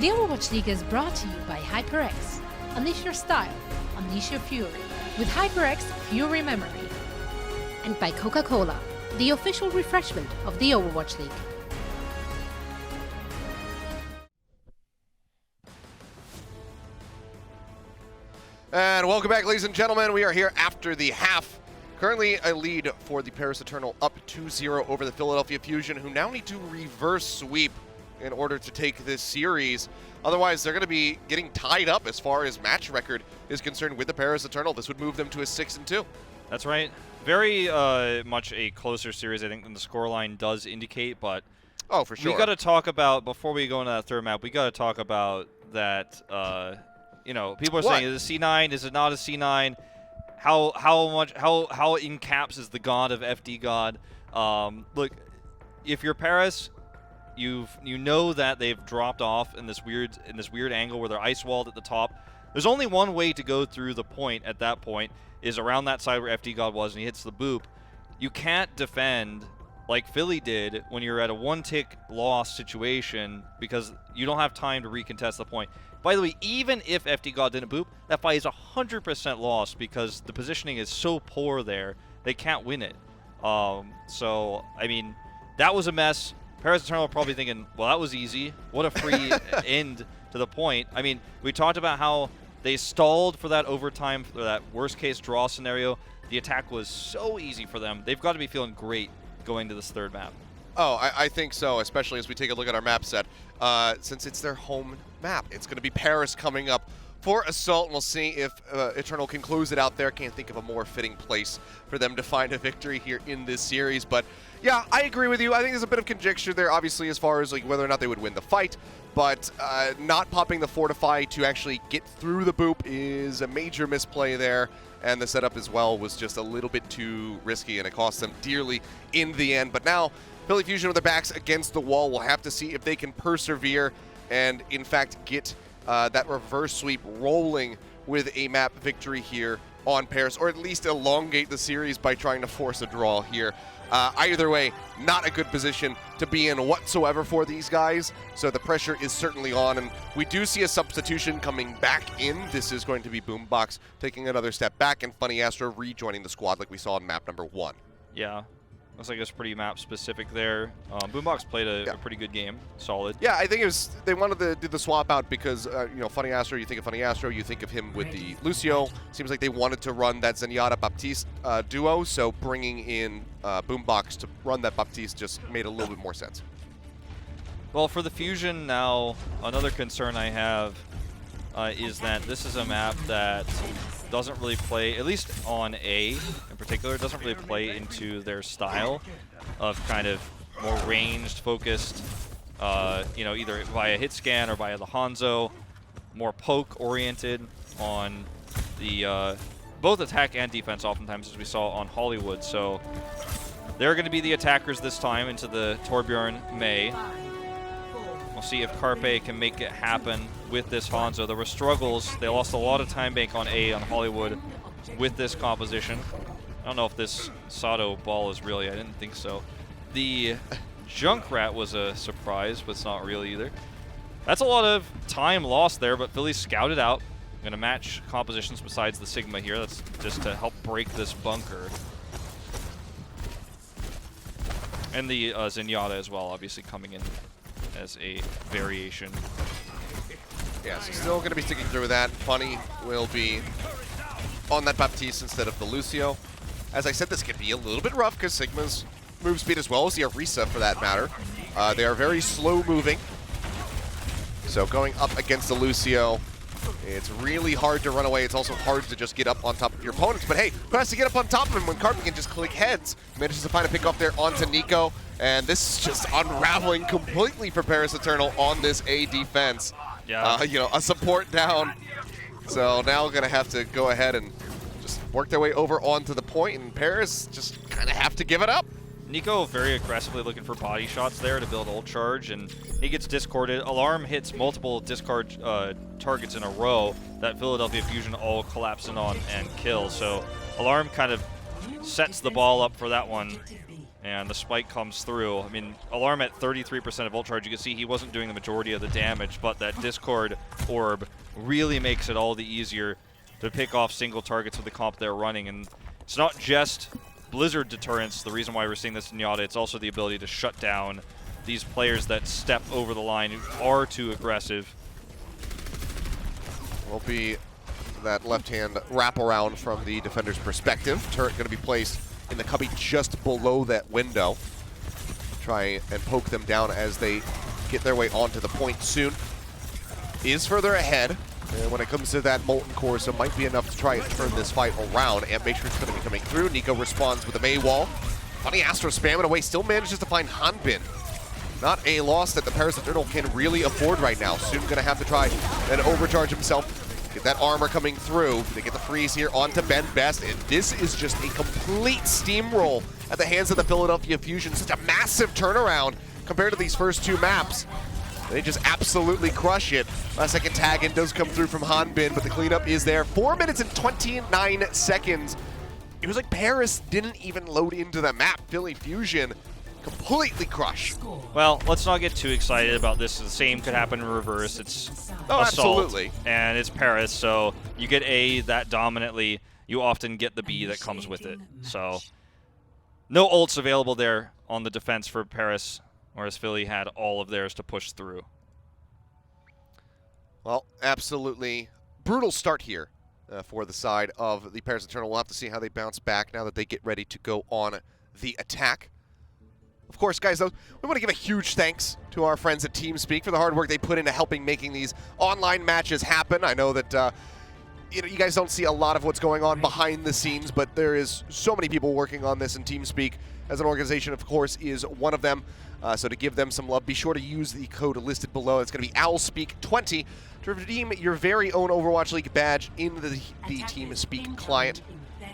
The Overwatch League is brought to you by HyperX. Unleash your style, unleash your fury with HyperX Fury Memory. And by Coca-Cola, the official refreshment of the Overwatch League. And welcome back, ladies and gentlemen. We are here after the half. Currently a lead for the Paris Eternal, up 2-0 over the Philadelphia Fusion, who now need to reverse sweep in order to take this series. Otherwise, they're going to be getting tied up as far as match record is concerned with the Paris Eternal. This would move them to a 6-2. That's right. Very much a closer series, I think, than the scoreline does indicate, but oh, for sure. We got to talk about, before we go into that third map, we got to talk about that, you know, people are saying, is it a C9? Is it not a C9? How in caps is the god of FD god? Look, if you're Paris, you know that they've dropped off in this weird angle where they're ice walled at the top. There's only one way to go through the point at that point, is around that side where FD God was, and he hits the boop. You can't defend like Philly did when you're at a one-tick loss situation because you don't have time to recontest the point. By the way, even if FD God didn't boop, that fight is 100% lost because the positioning is so poor there, they can't win it. So, I mean, that was a mess. Paris Eternal are probably thinking, well, that was easy. What a free end to the point. I mean, we talked about how they stalled for that overtime, for that worst-case draw scenario. The attack was so easy for them. They've got to be feeling great going to this third map. Oh, I think so, especially as we take a look at our map set. Since it's their home map, it's going to be Paris coming up for Assault, and we'll see if Eternal can close it out there. Can't think of a more fitting place for them to find a victory here in this series, but yeah, I agree with you. I think there's a bit of conjecture there, obviously, as far as like whether or not they would win the fight, but not popping the Fortify to actually get through the boop is a major misplay there, and the setup as well was just a little bit too risky, and it cost them dearly in the end. But now, Philly Fusion with their backs against the wall. We'll have to see if they can persevere and, in fact, get that reverse sweep rolling with a map victory here on Paris, or at least elongate the series by trying to force a draw here. Either way, not a good position to be in whatsoever for these guys, so the pressure is certainly on, and we do see a substitution coming back in. This is going to be Boombox taking another step back, and Funny Astro rejoining the squad like we saw in map number 1. Yeah. Looks like it's pretty map specific there. Boombox played a pretty good game, solid. Yeah, I think it was they wanted to do the swap out because you know, Funny Astro. You think of Funny Astro, you think of him with the Lucio. Seems like they wanted to run that Zenyatta Baptiste duo, so bringing in Boombox to run that Baptiste just made a little bit more sense. Well, for the Fusion now, another concern I have is that this is a map that doesn't really play, at least on A in particular, doesn't really play into their style of kind of more ranged, focused, you know, either via hit scan or via the Hanzhou, more poke oriented on the both attack and defense oftentimes, as we saw on Hollywood. So they're going to be the attackers this time into the Torbjorn May. We'll see if Carpe can make it happen with this Hangzhou. There were struggles. They lost a lot of time bank on A on Hollywood with this composition. I don't know if this Sato ball is really, I didn't think so. The Junkrat was a surprise, but it's not really either. That's a lot of time lost there, but Philly scouted out. I'm going to match compositions besides the Sigma here. That's just to help break this bunker. And the Zenyatta as well, obviously coming in as a variation. Yeah, so still going to be sticking through with that. Funny will be on that Baptiste instead of the Lucio. As I said, this could be a little bit rough because Sigma's move speed as well as the Orisa for that matter. They are very slow moving. So going up against the Lucio, it's really hard to run away. It's also hard to just get up on top of your opponents. But hey, who has to get up on top of him when Carpe can just click heads? Manages to find a pick off there onto Nico. And this is just unraveling completely for Paris Eternal on this A defense. Yeah. You know, a support down. So now going to have to go ahead and just work their way over onto the point, and Paris just kind of have to give it up. Nico very aggressively looking for body shots there to build ult charge, and he gets discorded. Alarm hits multiple discard targets in a row that Philadelphia Fusion all collapsing on and kill. So Alarm kind of sets the ball up for that one, and the spike comes through. I mean, Alarm at 33% of ult charge, you can see he wasn't doing the majority of the damage, but that Discord orb really makes it all the easier to pick off single targets with the comp they're running. And it's not just Blizzard deterrence, the reason why we're seeing this in Yada, it's also the ability to shut down these players that step over the line who are too aggressive. Will be that left-hand wraparound from the defender's perspective. Turret going to be placed in the cubby just below that window. Try and poke them down as they get their way onto the point soon. Is further ahead. And when it comes to that Molten Core, so it might be enough to try and turn this fight around. And make sure it's going to be coming through. Nico responds with a Mei wall. Funny Astro spamming away, still manages to find Hanbin. Not a loss that the Paris Eternal can really afford right now. Soon going to have to try and overcharge himself. Get that armor coming through. They get the freeze here onto Ben Best. And this is just a complete steamroll at the hands of the Philadelphia Fusion. Such a massive turnaround compared to these first two maps. They just absolutely crush it. Last second tag in does come through from Hanbin, but the cleanup is there. 4 minutes and 29 seconds. It was like Paris didn't even load into the map. Philly Fusion completely crushed. Well, let's not get too excited about this. The same could happen in reverse. It's Oh, Assault, absolutely. And it's Paris, so you get A that dominantly, you often get the B that comes with it. So no ults available there on the defense for Paris, whereas Philly had all of theirs to push through. Well, absolutely brutal start here for the side of the Paris Eternal. We'll have to see how they bounce back now that they get ready to go on the attack. Of course, guys, though, we want to give a huge thanks to our friends at TeamSpeak for the hard work they put into helping making these online matches happen. I know that you guys don't see a lot of what's going on behind the scenes, but there is so many people working on this, and TeamSpeak as an organization, of course, is one of them. So to give them some love, be sure to use the code listed below. It's going to be OWLSPEAK20 to redeem your very own Overwatch League badge in the TeamSpeak Client.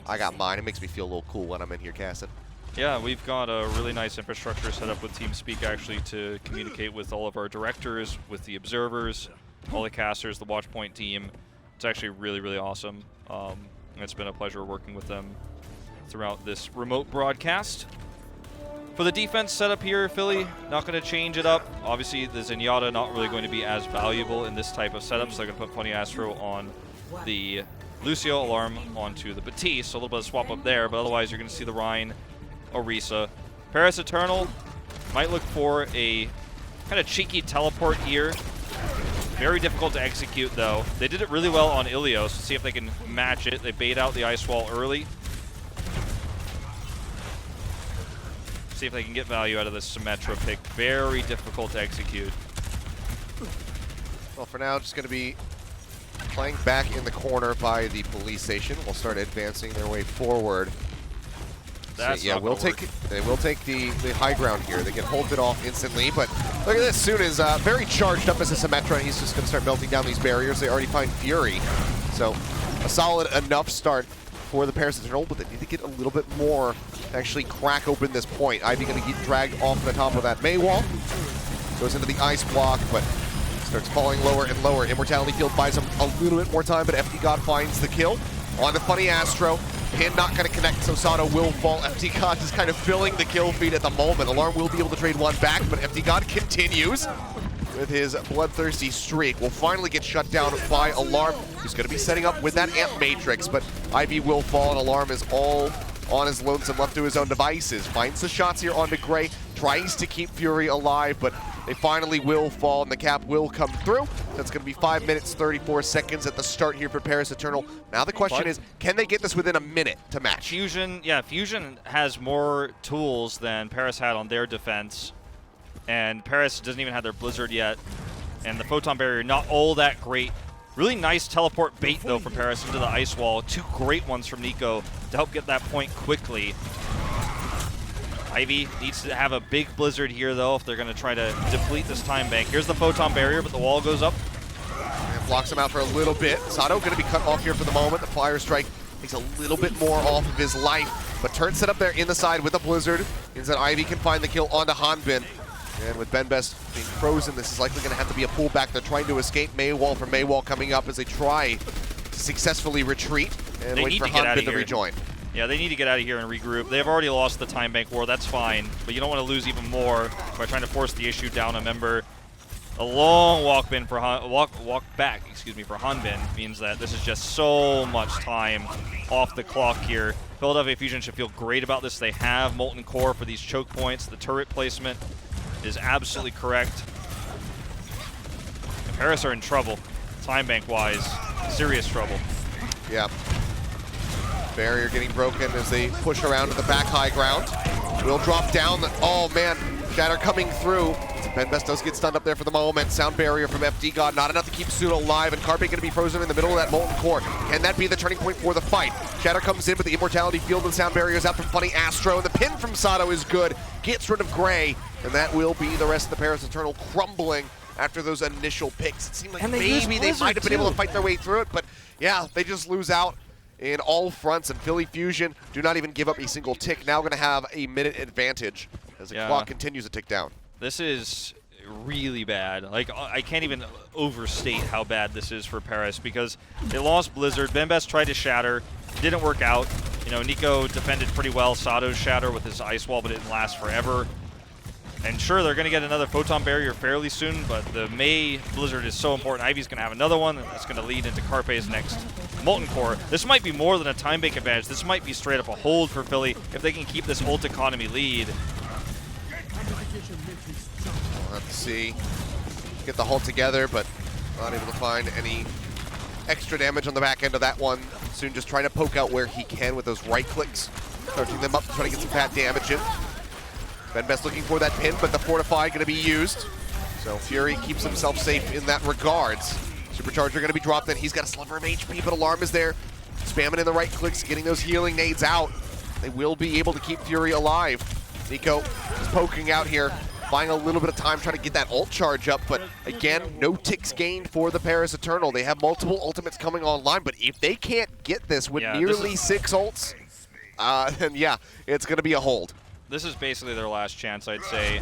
I got mine. It makes me feel a little cool when I'm in here casting. Yeah, we've got a really nice infrastructure set up with TeamSpeak actually to communicate with all of our directors, with the observers, all the casters, the Watchpoint team. It's actually really, really awesome. It's been a pleasure working with them throughout this remote broadcast. For the defense setup here, Philly, not going to change it up. Obviously, the Zenyatta not really going to be as valuable in this type of setup, so they're going to put Funny Astro on the Lucio, Alarm onto the Batiste, so a little bit of swap up there, but otherwise you're going to see the Rhine, Orisa. Paris Eternal might look for a kind of cheeky teleport here. Very difficult to execute, though. They did it really well on Ilios. See if they can match it. They bait out the ice wall early. See if they can get value out of this Symmetra pick. Very difficult to execute. Well, for now, just going to be playing back in the corner by the police station. We'll start advancing their way forward. That's so, yeah, they will take the high ground here. They can hold it off instantly, but look at this. Soon is very charged up as a Symmetra, and he's just going to start melting down these barriers. They already find Fury. So a solid enough start for the Paris Eternal, but they need to get a little bit more to actually crack open this point. Ivy going to get dragged off the top of that Mei wall. Goes into the ice block, but starts falling lower and lower. Immortality Field buys him a little bit more time, but FD God finds the kill. On to Funny Astro. Pin not going to connect, so Sato will fall. FD God is kind of filling the kill feed at the moment. Alarm will be able to trade one back, but FD God continues with his bloodthirsty streak. Will finally get shut down by Alarm. He's going to be setting up with that Amp Matrix, but Ivy will fall, and Alarm is all on his lonesome, left to his own devices. Finds the shots here onto Gray, tries to keep Fury alive, but they finally will fall, and the cap will come through. That's going to be 5 minutes, 34 seconds at the start here for Paris Eternal. Now the question is, can they get this within a minute to match? Fusion has more tools than Paris had on their defense, and Paris doesn't even have their Blizzard yet, and the Photon Barrier not all that great. Really nice teleport bait, though, from Paris into the ice wall. 2 great ones from Nico to help get that point quickly. Ivy needs to have a big Blizzard here, though, if they're going to try to deplete this time bank. Here's the Photon Barrier, but the wall goes up. And blocks him out for a little bit. Sato going to be cut off here for the moment. The Fire Strike takes a little bit more off of his life, but turn set up there in the side with the Blizzard means that Ivy can find the kill onto Hanbin. And with Benbest being frozen, this is likely going to have to be a pullback. They're trying to escape Maywall from Maywall coming up as they try to successfully retreat and wait for Hanbin to rejoin. Yeah, they need to get out of here and regroup. They've already lost the time bank war, that's fine, but you don't want to lose even more by trying to force the issue down a member. A long walk back for Hanbin means that this is just so much time off the clock here. Philadelphia Fusion should feel great about this. They have Molten Core for these choke points. The turret placement is absolutely correct. And Paris are in trouble, time bank wise, serious trouble. Yeah. Barrier getting broken as they push around to the back high ground. Will drop down. Oh man, Shatter coming through. Benbest does get stunned up there for the moment. Sound Barrier from FD God, not enough to keep Suno alive, and Carpe going to be frozen in the middle of that Molten Core. Can that be the turning point for the fight? Shatter comes in, but the Immortality Field and Sound Barrier is out from Funny Astro, and the pin from Sato is good. Gets rid of Gray, and that will be the rest of the Paris Eternal crumbling after those initial picks. It seemed like maybe they might have been able to fight their way through it, but yeah, they just lose out in all fronts, and Philly Fusion do not even give up a single tick. Now going to have a minute advantage as the clock continues to tick down. This is really bad. Like, I can't even overstate how bad this is for Paris because they lost Blizzard. Benbest tried to shatter, didn't work out. You know, Nico defended pretty well Sato's shatter with his ice wall, but it didn't last forever. And sure, they're going to get another Photon Barrier fairly soon, but the May Blizzard is so important. Ivy's going to have another one, and that's going to lead into Carpe's next Molten Core. This might be more than a time bank advantage. This might be straight up a hold for Philly if they can keep this ult economy lead. Let's see. Get the hold together, but not able to find any extra damage on the back end of that one. Soon just trying to poke out where he can with those right clicks. Charging them up, trying to get some fat damage in. Benbest looking for that pin, but the Fortify going to be used. So Fury keeps himself safe in that regards. Supercharger going to be dropped in. He's got a sliver of HP, but Alarm is there. Spamming in the right clicks, getting those healing nades out. They will be able to keep Fury alive. Nico is poking out here, buying a little bit of time, trying to get that ult charge up, but again, no ticks gained for the Paris Eternal. They have multiple ultimates coming online, but if they can't get this with nearly 6 ults, then yeah, it's going to be a hold. This is basically their last chance, I'd say.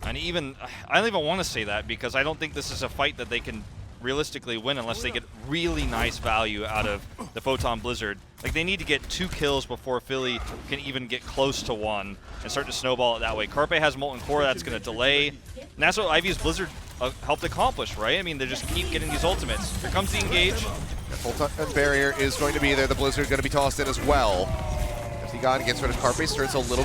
And even, I don't even want to say that because I don't think this is a fight that they can realistically win unless they get really nice value out of the Photon Blizzard. Like, they need to get 2 kills before Philly can even get close to 1 and start to snowball it that way. Carpe has Molten Core, that's going to delay. And that's what Ivy's Blizzard helped accomplish, right? I mean, they just keep getting these ultimates. Here comes the engage. The Photon Barrier is going to be there. The Blizzard going to be tossed in as well. FD God gets rid of Carpe, starts a little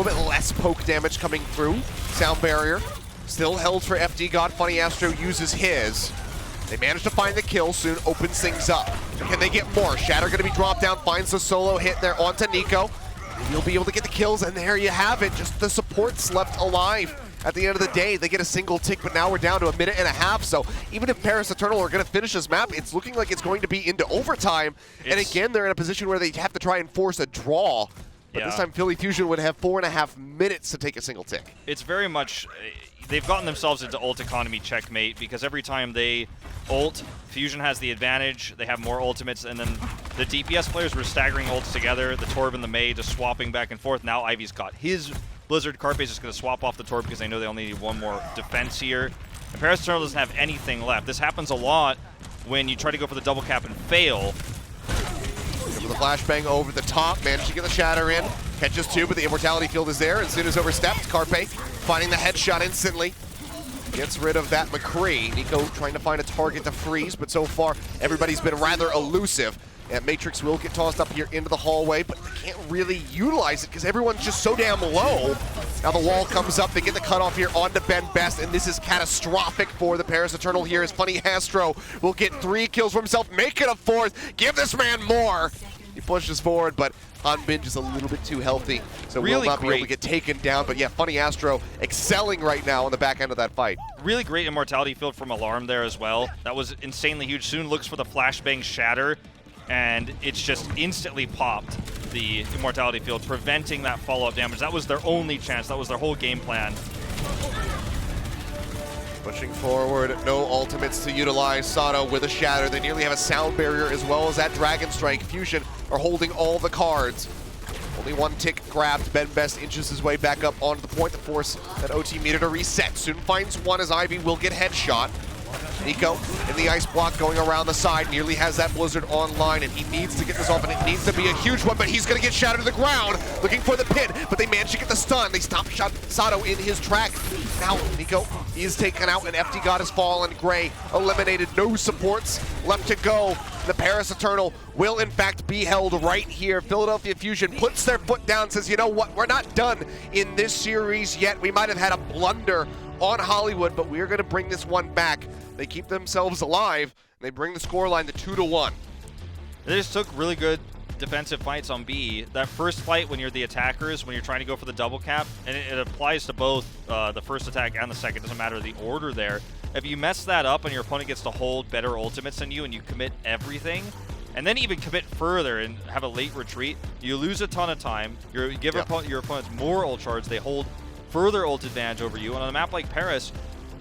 bit less poke damage coming through. Sound Barrier still held for FD God. Funny Astro uses his. They manage to find the kill, soon opens things up. Can they get more? Shatter going to be dropped down, finds the solo hit there onto Nico. He'll be able to get the kills, and there you have it. Just the supports left alive. At the end of the day, they get a single tick, but now we're down to a minute and a half. So even if Paris Eternal are going to finish this map, it's looking like it's going to be into overtime. And again, they're in a position where they have to try and force a draw. But this time, Philly Fusion would have 4.5 minutes to take a single tick. It's very much, they've gotten themselves into ult economy checkmate because every time they ult, Fusion has the advantage, they have more ultimates, and then the DPS players were staggering ults together, the Torb and the Mei just swapping back and forth. Now Ivy's got his Blizzard, Carpe is just going to swap off the Torp because they know they only need one more defense here. And Paris Eternal doesn't have anything left. This happens a lot when you try to go for the double cap and fail. With the flashbang over the top, managed to get the shatter in. Catches 2, but the immortality field is there. As soon as overstepped, Carpe finding the headshot instantly. Gets rid of that McCree. Nico trying to find a target to freeze, but so far everybody's been rather elusive. And Matrix will get tossed up here into the hallway, but they can't really utilize it because everyone's just so damn low. Now the wall comes up, they get the cutoff here onto Ben Best, and this is catastrophic for the Paris Eternal here as Funny Astro will get 3 kills for himself, make it a 4th, give this man more. He pushes forward, but Hanbin just a little bit too healthy, so really will not be able to get taken down. But yeah, Funny Astro excelling right now on the back end of that fight. Really great immortality field from Alarm there as well. That was insanely huge. Soon looks for the flashbang shatter, and it's just instantly popped the immortality field, preventing that follow-up damage. That was their only chance. That was their whole game plan. Pushing forward, no ultimates to utilize. Sato with a shatter. They nearly have a sound barrier as well as that Dragon Strike. Fusion are holding all the cards. Only one tick grabbed. Ben Best inches his way back up onto the point to force that OT meter to reset. Soon finds one as Ivy will get headshot. Nico in the ice block going around the side, nearly has that Blizzard online, and he needs to get this off, and it needs to be a huge one, but he's going to get shattered to the ground, looking for the pin, but they manage to get the stun. They stop shot Sato in his track. Now Nico is taken out, and FD God has fallen. Gray eliminated, no supports left to go. The Paris Eternal will in fact be held right here. Philadelphia Fusion puts their foot down, says, you know what, we're not done in this series yet. We might have had a blunder on Hollywood, but we're going to bring this one back. They keep themselves alive, and they bring the scoreline to 2-1. They just took really good defensive fights on B. That first fight when you're the attackers, when you're trying to go for the double cap, and it applies to both the first attack and the second, doesn't matter the order there. If you mess that up and your opponent gets to hold better ultimates than you and you commit everything, and then even commit further and have a late retreat, you lose a ton of time. You give your opponents more ult charge, they hold further ult advantage over you, and on a map like Paris,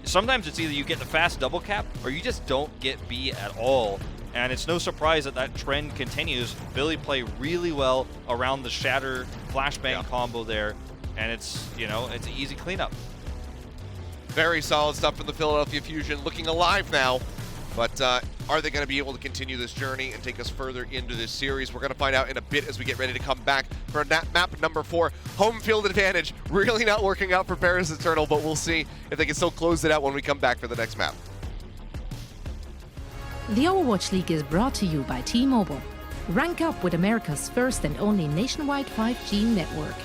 sometimes it's either you get the fast double cap or you just don't get B at all. And it's no surprise that that trend continues. Billy play really well around the shatter flashbang combo there, and it's, you know, it's an easy cleanup. Very solid stuff from the Philadelphia Fusion, looking alive now. But are they going to be able to continue this journey and take us further into this series? We're going to find out in a bit as we get ready to come back for map number 4. Home field advantage, really not working out for Paris Eternal, but we'll see if they can still close it out when we come back for the next map. The Overwatch League is brought to you by T-Mobile. Rank up with America's first and only nationwide 5G network.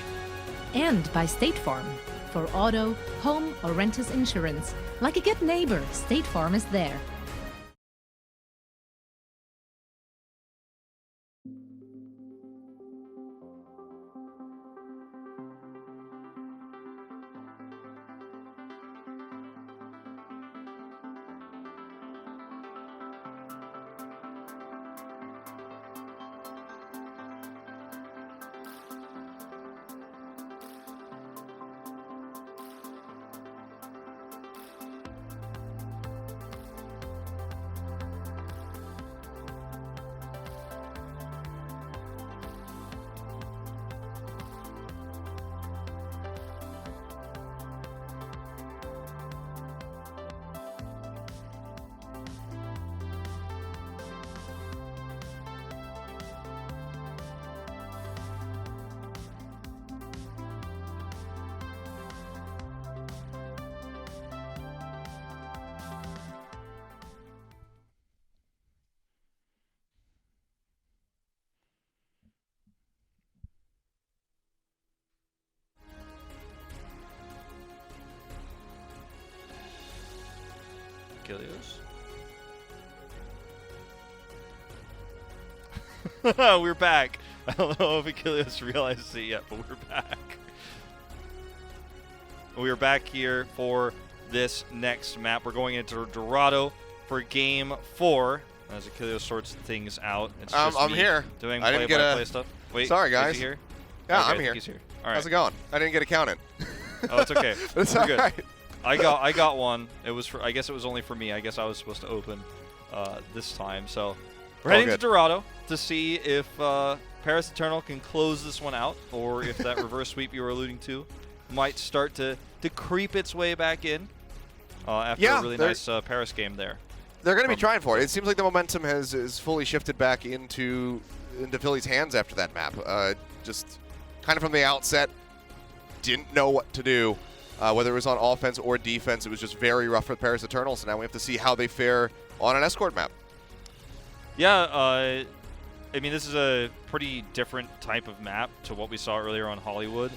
And by State Farm. For auto, home, or renters insurance, like a good neighbor, State Farm is there. Ilios. We're back. I don't know if Ilios realizes it yet, but we're back. We're back here for this next map. We're going into Dorado for game 4 as Ilios sorts things out. It's just I'm me here. Doing I didn't get play-by-play stuff. Wait, sorry guys. Is he here? Yeah, okay, I'm here. He's here. All right. How's it going? I didn't get a count in. Oh, it's okay. It's We're all good. right. I got one. It was for, I guess it was only for me. I guess I was supposed to open this time. So we're heading to Dorado to see if Paris Eternal can close this one out, or if that reverse sweep you were alluding to might start to creep its way back in after a really nice Paris game there. They're going to be trying for it. It seems like the momentum is fully shifted back into Philly's hands after that map. Just kind of from the outset, didn't know what to do. Whether it was on offense or defense, it was just very rough for the Paris Eternals. So now we have to see how they fare on an escort map. Yeah, I mean, this is a pretty different type of map to what we saw earlier on Hollywood.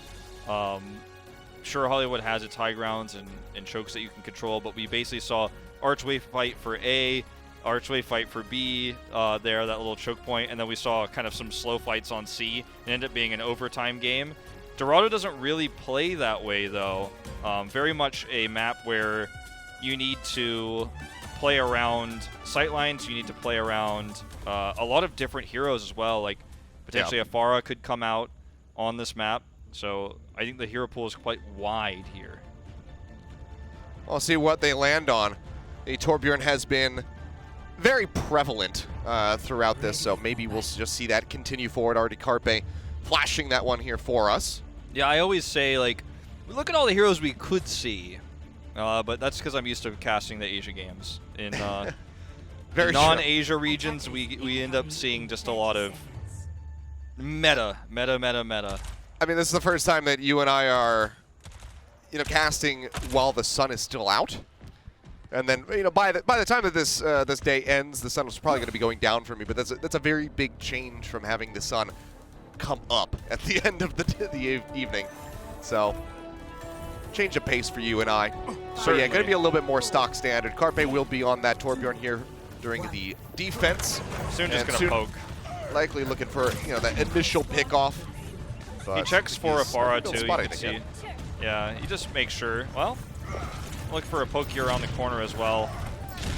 Sure, Hollywood has its high grounds and chokes that you can control, but we basically saw Archway fight for A, Archway fight for B there, that little choke point, and then we saw kind of some slow fights on C. It ended up being an overtime game. Dorado doesn't really play that way, though. Very much a map where you need to play around sightlines, you need to play around a lot of different heroes as well, like potentially a Pharah could come out on this map. So I think the hero pool is quite wide here. We'll see what they land on. The Torbjorn has been very prevalent throughout this, so maybe we'll just see that continue forward. Already Carpe flashing that one here for us. Yeah, I always say, like, look at all the heroes we could see, but that's because I'm used to casting the Asia games. In non-Asia regions, we end up seeing just a lot of meta. I mean, this is the first time that you and I are, casting while the sun is still out. And then, by the time that this this day ends, the sun was probably going to be going down for me. But that's a very big change from having the sun come up at the end of the evening. So, change of pace for you and I. So yeah, going to be a little bit more stock standard. Carpe will be on that Torbjorn here during the defense. Soon just going to poke. Likely looking for that initial pickoff. He checks for a Pharah too. You can see. Yeah, he just makes sure. Well, look for a poke here around the corner as well.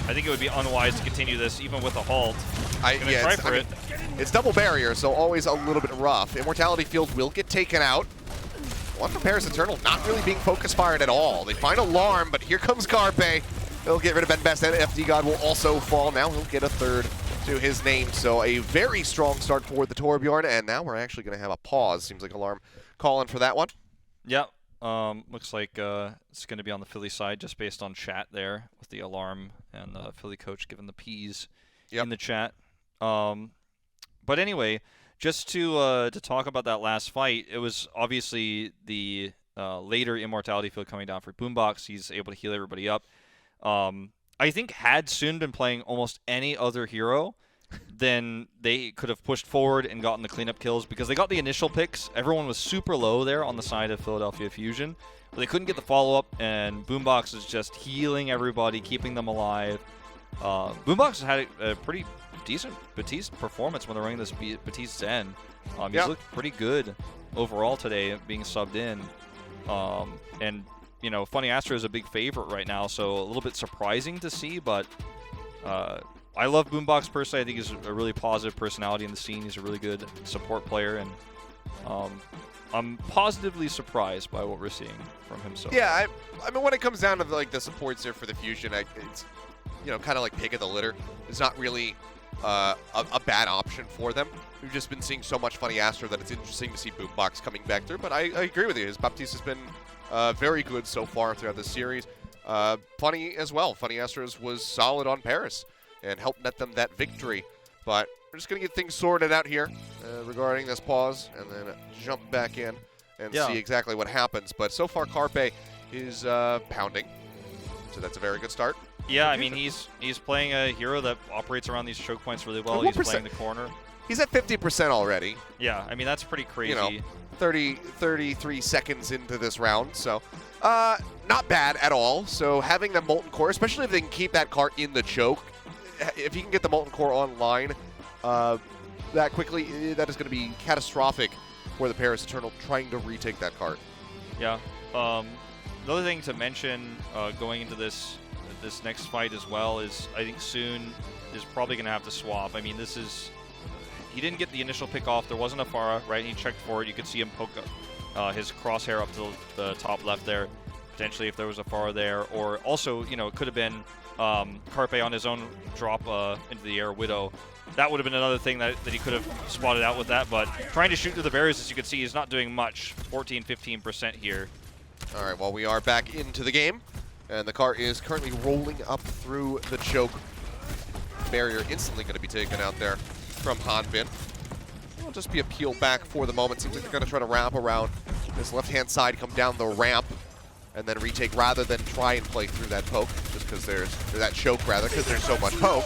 I think it would be unwise to continue this even with a halt. It's double barrier, so always a little bit rough. Immortality Field will get taken out. One from Paris Eternal not really being focus fired at all. They find Alarm, but here comes Carpe. They'll get rid of Ben Best, and FD God will also fall. Now he'll get a third to his name. So a very strong start for the Torbjorn, and now we're actually going to have a pause. Seems like Alarm calling for that one. Yep. Looks like it's going to be on the Philly side just based on chat there with the Alarm and the Philly coach giving the P's in the chat. But anyway, just to talk about that last fight, it was obviously the later Immortality Field coming down for Boombox. He's able to heal everybody up. I think had Soon been playing almost any other hero, then they could have pushed forward and gotten the cleanup kills because they got the initial picks. Everyone was super low there on the side of Philadelphia Fusion, but they couldn't get the follow-up, and Boombox is just healing everybody, keeping them alive. Boombox had a pretty decent Batiste performance when they're running this Batiste Zen. He's looked pretty good overall today, being subbed in. And, Funny Astro is a big favorite right now, so a little bit surprising to see, but I love Boombox personally. I think he's a really positive personality in the scene. He's a really good support player, and I'm positively surprised by what we're seeing from him so far. Yeah, I mean, when it comes down to the supports there for the Fusion, it's kind of like pick of the litter. It's not really a bad option for them. We've just been seeing so much Funny Astro that it's interesting to see Boombox coming back through. But I agree with you. His Baptiste has been very good so far throughout this series. Funny as well. Funny Astros was solid on Paris and helped net them that victory. But we're just going to get things sorted out here regarding this pause and then jump back in and see exactly what happens. But so far, Carpe is pounding. So that's a very good start. Yeah, I mean, he's playing a hero that operates around these choke points really well. He's playing the corner. He's at 50% already. Yeah, I mean, that's pretty crazy. 33 seconds into this round. So not bad at all. So having the Molten Core, especially if they can keep that cart in the choke, if you can get the Molten Core online that quickly, that is going to be catastrophic for the Paris Eternal trying to retake that cart. Yeah. Another thing to mention going into this next fight as well is I think Soon is probably going to have to swap. I mean, this is... He didn't get the initial pick off. There wasn't a Pharah, right? He checked forward. You could see him poke his crosshair up to the top left there, potentially if there was a Pharah there. Or also, it could have been Carpe on his own drop into the air, Widow. That would have been another thing that he could have spotted out with that. But trying to shoot through the barriers, as you can see, he's not doing much. 14, 15% here. All right, well, we are back into the game, and the car is currently rolling up through the choke. Barrier instantly going to be taken out there from Hanbin. It'll just be a peel back for the moment. Seems like they're going to try to wrap around this left-hand side, come down the ramp, and then retake rather than try and play through that poke, just because there's that choke rather, because there's so much poke.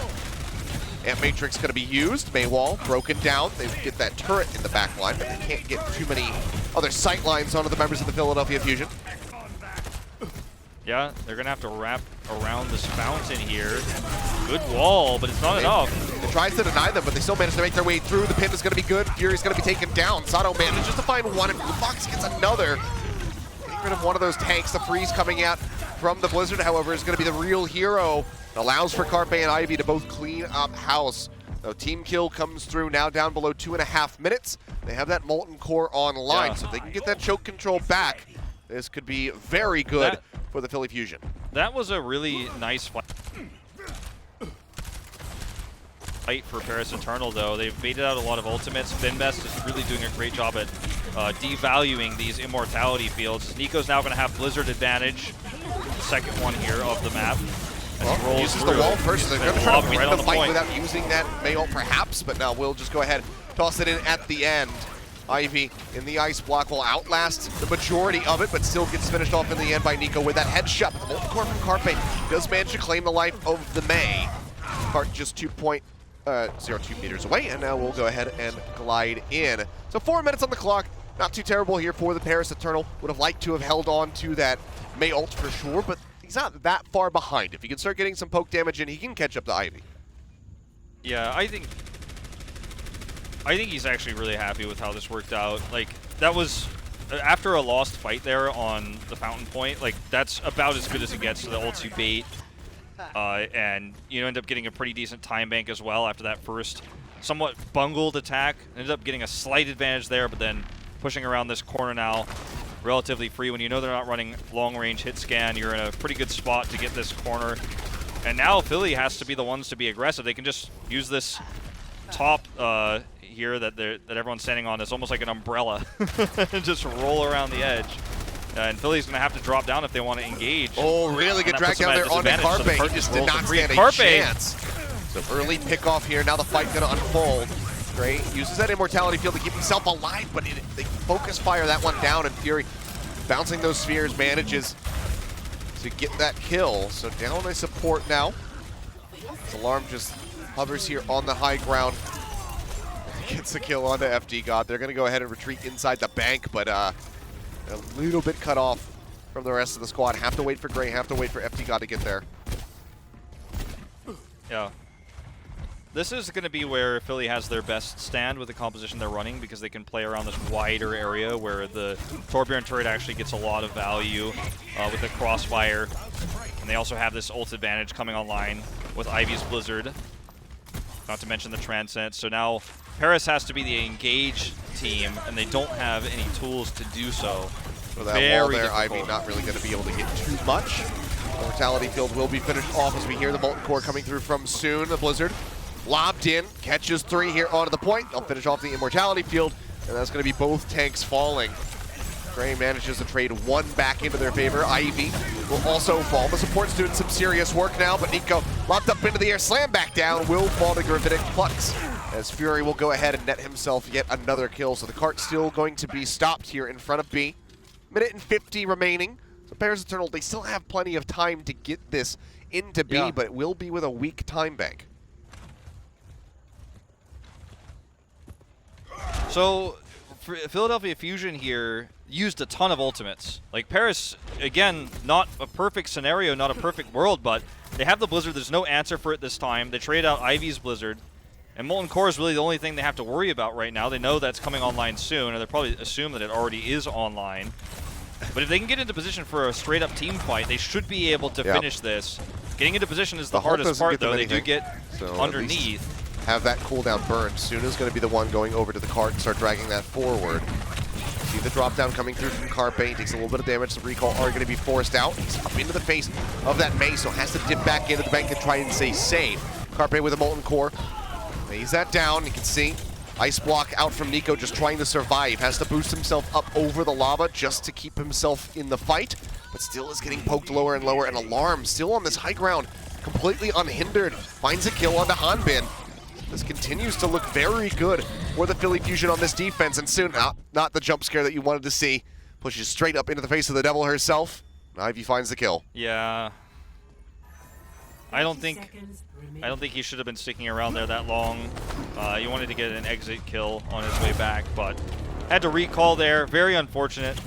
Amp Matrix going to be used. Maywall broken down. They get that turret in the back line, but they can't get too many other sight lines onto the members of the Philadelphia Fusion. Yeah, they're going to have to wrap around this fountain here. Good wall, but it's not enough. It tries to deny them, but they still manage to make their way through. The pin is going to be good. Fury's going to be taken down. Sato manages to find one, and Blue Fox gets another. Getting rid of one of those tanks. The freeze coming out from the Blizzard, however, is going to be the real hero. It allows for Carpe and Ivy to both clean up house. So team kill comes through now down below 2.5 minutes. They have that Molten Core online, so if they can get that choke control back, this could be very good for the Philly Fusion. That was a really nice fight for Paris Eternal, though. They've baited out a lot of ultimates. Finbest is really doing a great job at devaluing these immortality fields. Nico's now going to have Blizzard advantage, the second one here of the map. Well, uses the wall first. They're going to try to win the fight without using that Mayult perhaps, but now we'll just go ahead, toss it in at the end. Ivy in the ice block will outlast the majority of it, but still gets finished off in the end by Nico with that headshot. The Molten Core from Carpe does manage to claim the life of the May. Cart just 2.02 meters away, and now we'll go ahead and glide in. So 4 minutes on the clock. Not too terrible here for the Paris Eternal. Would have liked to have held on to that May ult for sure, but he's not that far behind. If he can start getting some poke damage in, he can catch up to Ivy. Yeah, I think he's actually really happy with how this worked out. Like, that was, after a lost fight there on the Fountain Point, like, that's about as good as it gets to the ult you bait. And you end up getting a pretty decent time bank as well after that first somewhat bungled attack. Ended up getting a slight advantage there, but then pushing around this corner now, relatively free. When you know they're not running long-range hit scan, you're in a pretty good spot to get this corner. And now Philly has to be the ones to be aggressive. They can just use this top here that everyone's standing on. It's almost like an umbrella. Just roll around the edge. And Philly's going to have to drop down if they want to engage. Oh, really good drag down there onto Carpe. He just did not stand a chance. So early pickoff here. Now the fight going to unfold. Gray uses that immortality field to keep himself alive, but they focus fire that one down, and Fury bouncing those spheres manages to get that kill. So down they support now. Alarm just hovers here on the high ground. Gets the kill onto FD God. They're going to go ahead and retreat inside the bank, but a little bit cut off from the rest of the squad. Have to wait for Gray, have to wait for FD God to get there. Yeah. This is going to be where Philly has their best stand with the composition they're running, because they can play around this wider area where the Torbjorn turret actually gets a lot of value with the crossfire. And they also have this ult advantage coming online with Ivy's Blizzard, not to mention the Transcend. So now Paris has to be the engage team, and they don't have any tools to do so. So that wall there, Ivy not really going to be able to get too much. Mortality field will be finished off as we hear the Molten Core coming through from soon. The Blizzard lobbed in, catches 3 here onto the point. They'll finish off the immortality field, and that's going to be both tanks falling. Gray manages to trade 1 back into their favor. Ivy will also fall. The support's doing some serious work now, but Nico locked up into the air, slam back down, will fall to Gravitic Flux, as Fury will go ahead and net himself yet another kill. So the cart's still going to be stopped here in front of B. Minute and 50 remaining. So Paris Eternal, they still have plenty of time to get this into B, but it will be with a weak time bank. So Philadelphia Fusion here used a ton of ultimates. Like Paris, again, not a perfect scenario, not a perfect world, but they have the Blizzard. There's no answer for it this time. They trade out Ivy's Blizzard. And Molten Core is really the only thing they have to worry about right now. They know that's coming online soon, and they probably assume that it already is online. But if they can get into position for a straight-up team fight, they should be able to finish this. Getting into position is the hardest part, though. They do get underneath. Have that cooldown burned. Suna's going to be the one going over to the cart and start dragging that forward. See the drop down coming through from Carpe. He takes a little bit of damage. The recall are going to be forced out. He's up into the face of that May, so has to dip back into the bank to try and stay safe. Carpe with a Molten Core. Lays that down. You can see Ice block out from Nico, just trying to survive. Has to boost himself up over the lava just to keep himself in the fight, but still is getting poked lower and lower. And Alarm still on this high ground, completely unhindered. Finds a kill onto Hanbin. This continues to look very good for the Philly Fusion on this defense, and soon, not the jump scare that you wanted to see. Pushes straight up into the face of the devil herself. Ivy finds the kill. Yeah. I don't think he should have been sticking around there that long. He wanted to get an exit kill on his way back, but had to recall there. Very unfortunate.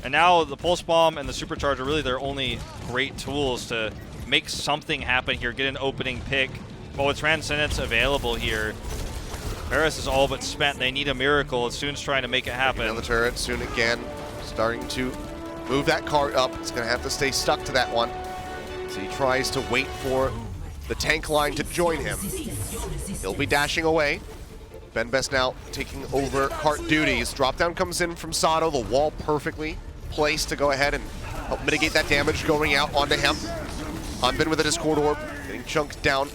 And now the Pulse Bomb and the Supercharge are really their only great tools to make something happen here, get an opening pick. But with Transcendence available here, Paris is all but spent. They need a miracle. Soon's trying to make it happen. On the turret, Soon again starting to move that cart up. It's going to have to stay stuck to that one. So he tries to wait for the tank line to join him. He'll be dashing away. Ben Best now taking over cart duties. Drop down comes in from Sato. The wall perfectly placed to go ahead and help mitigate that damage going out onto him. Hanbin with a Discord Orb, getting chunked down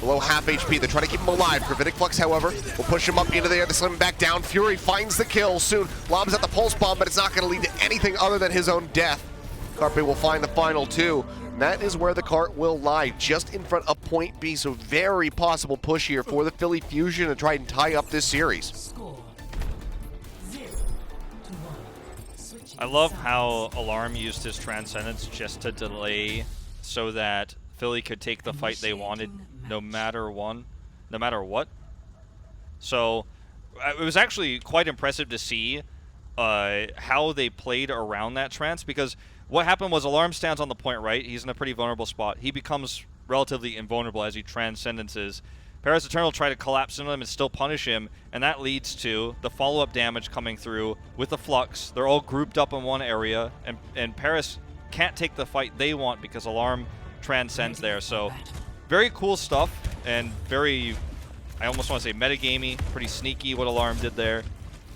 below half HP. They're trying to keep him alive. Gravitic Flux, however, will push him up into the air. They slam him back down. Fury finds the kill. Soon lobs at the Pulse Bomb, but it's not going to lead to anything other than his own death. Carpe will find the final two. And that is where the cart will lie, just in front of point B. So very possible push here for the Philly Fusion to try and tie up this series. I love how Alarm used his Transcendence just to delay so that Philly could take the fight they wanted no matter what. So it was actually quite impressive to see how they played around that trance, because what happened was Alarm stands on the point right. He's in a pretty vulnerable spot. He becomes relatively invulnerable as he transcendences. Paris Eternal try to collapse into him and still punish him, and that leads to the follow-up damage coming through with the Flux. They're all grouped up in one area, and Paris can't take the fight they want because Alarm transcends there. So very cool stuff, and very, I almost want to say metagamey, pretty sneaky what Alarm did there.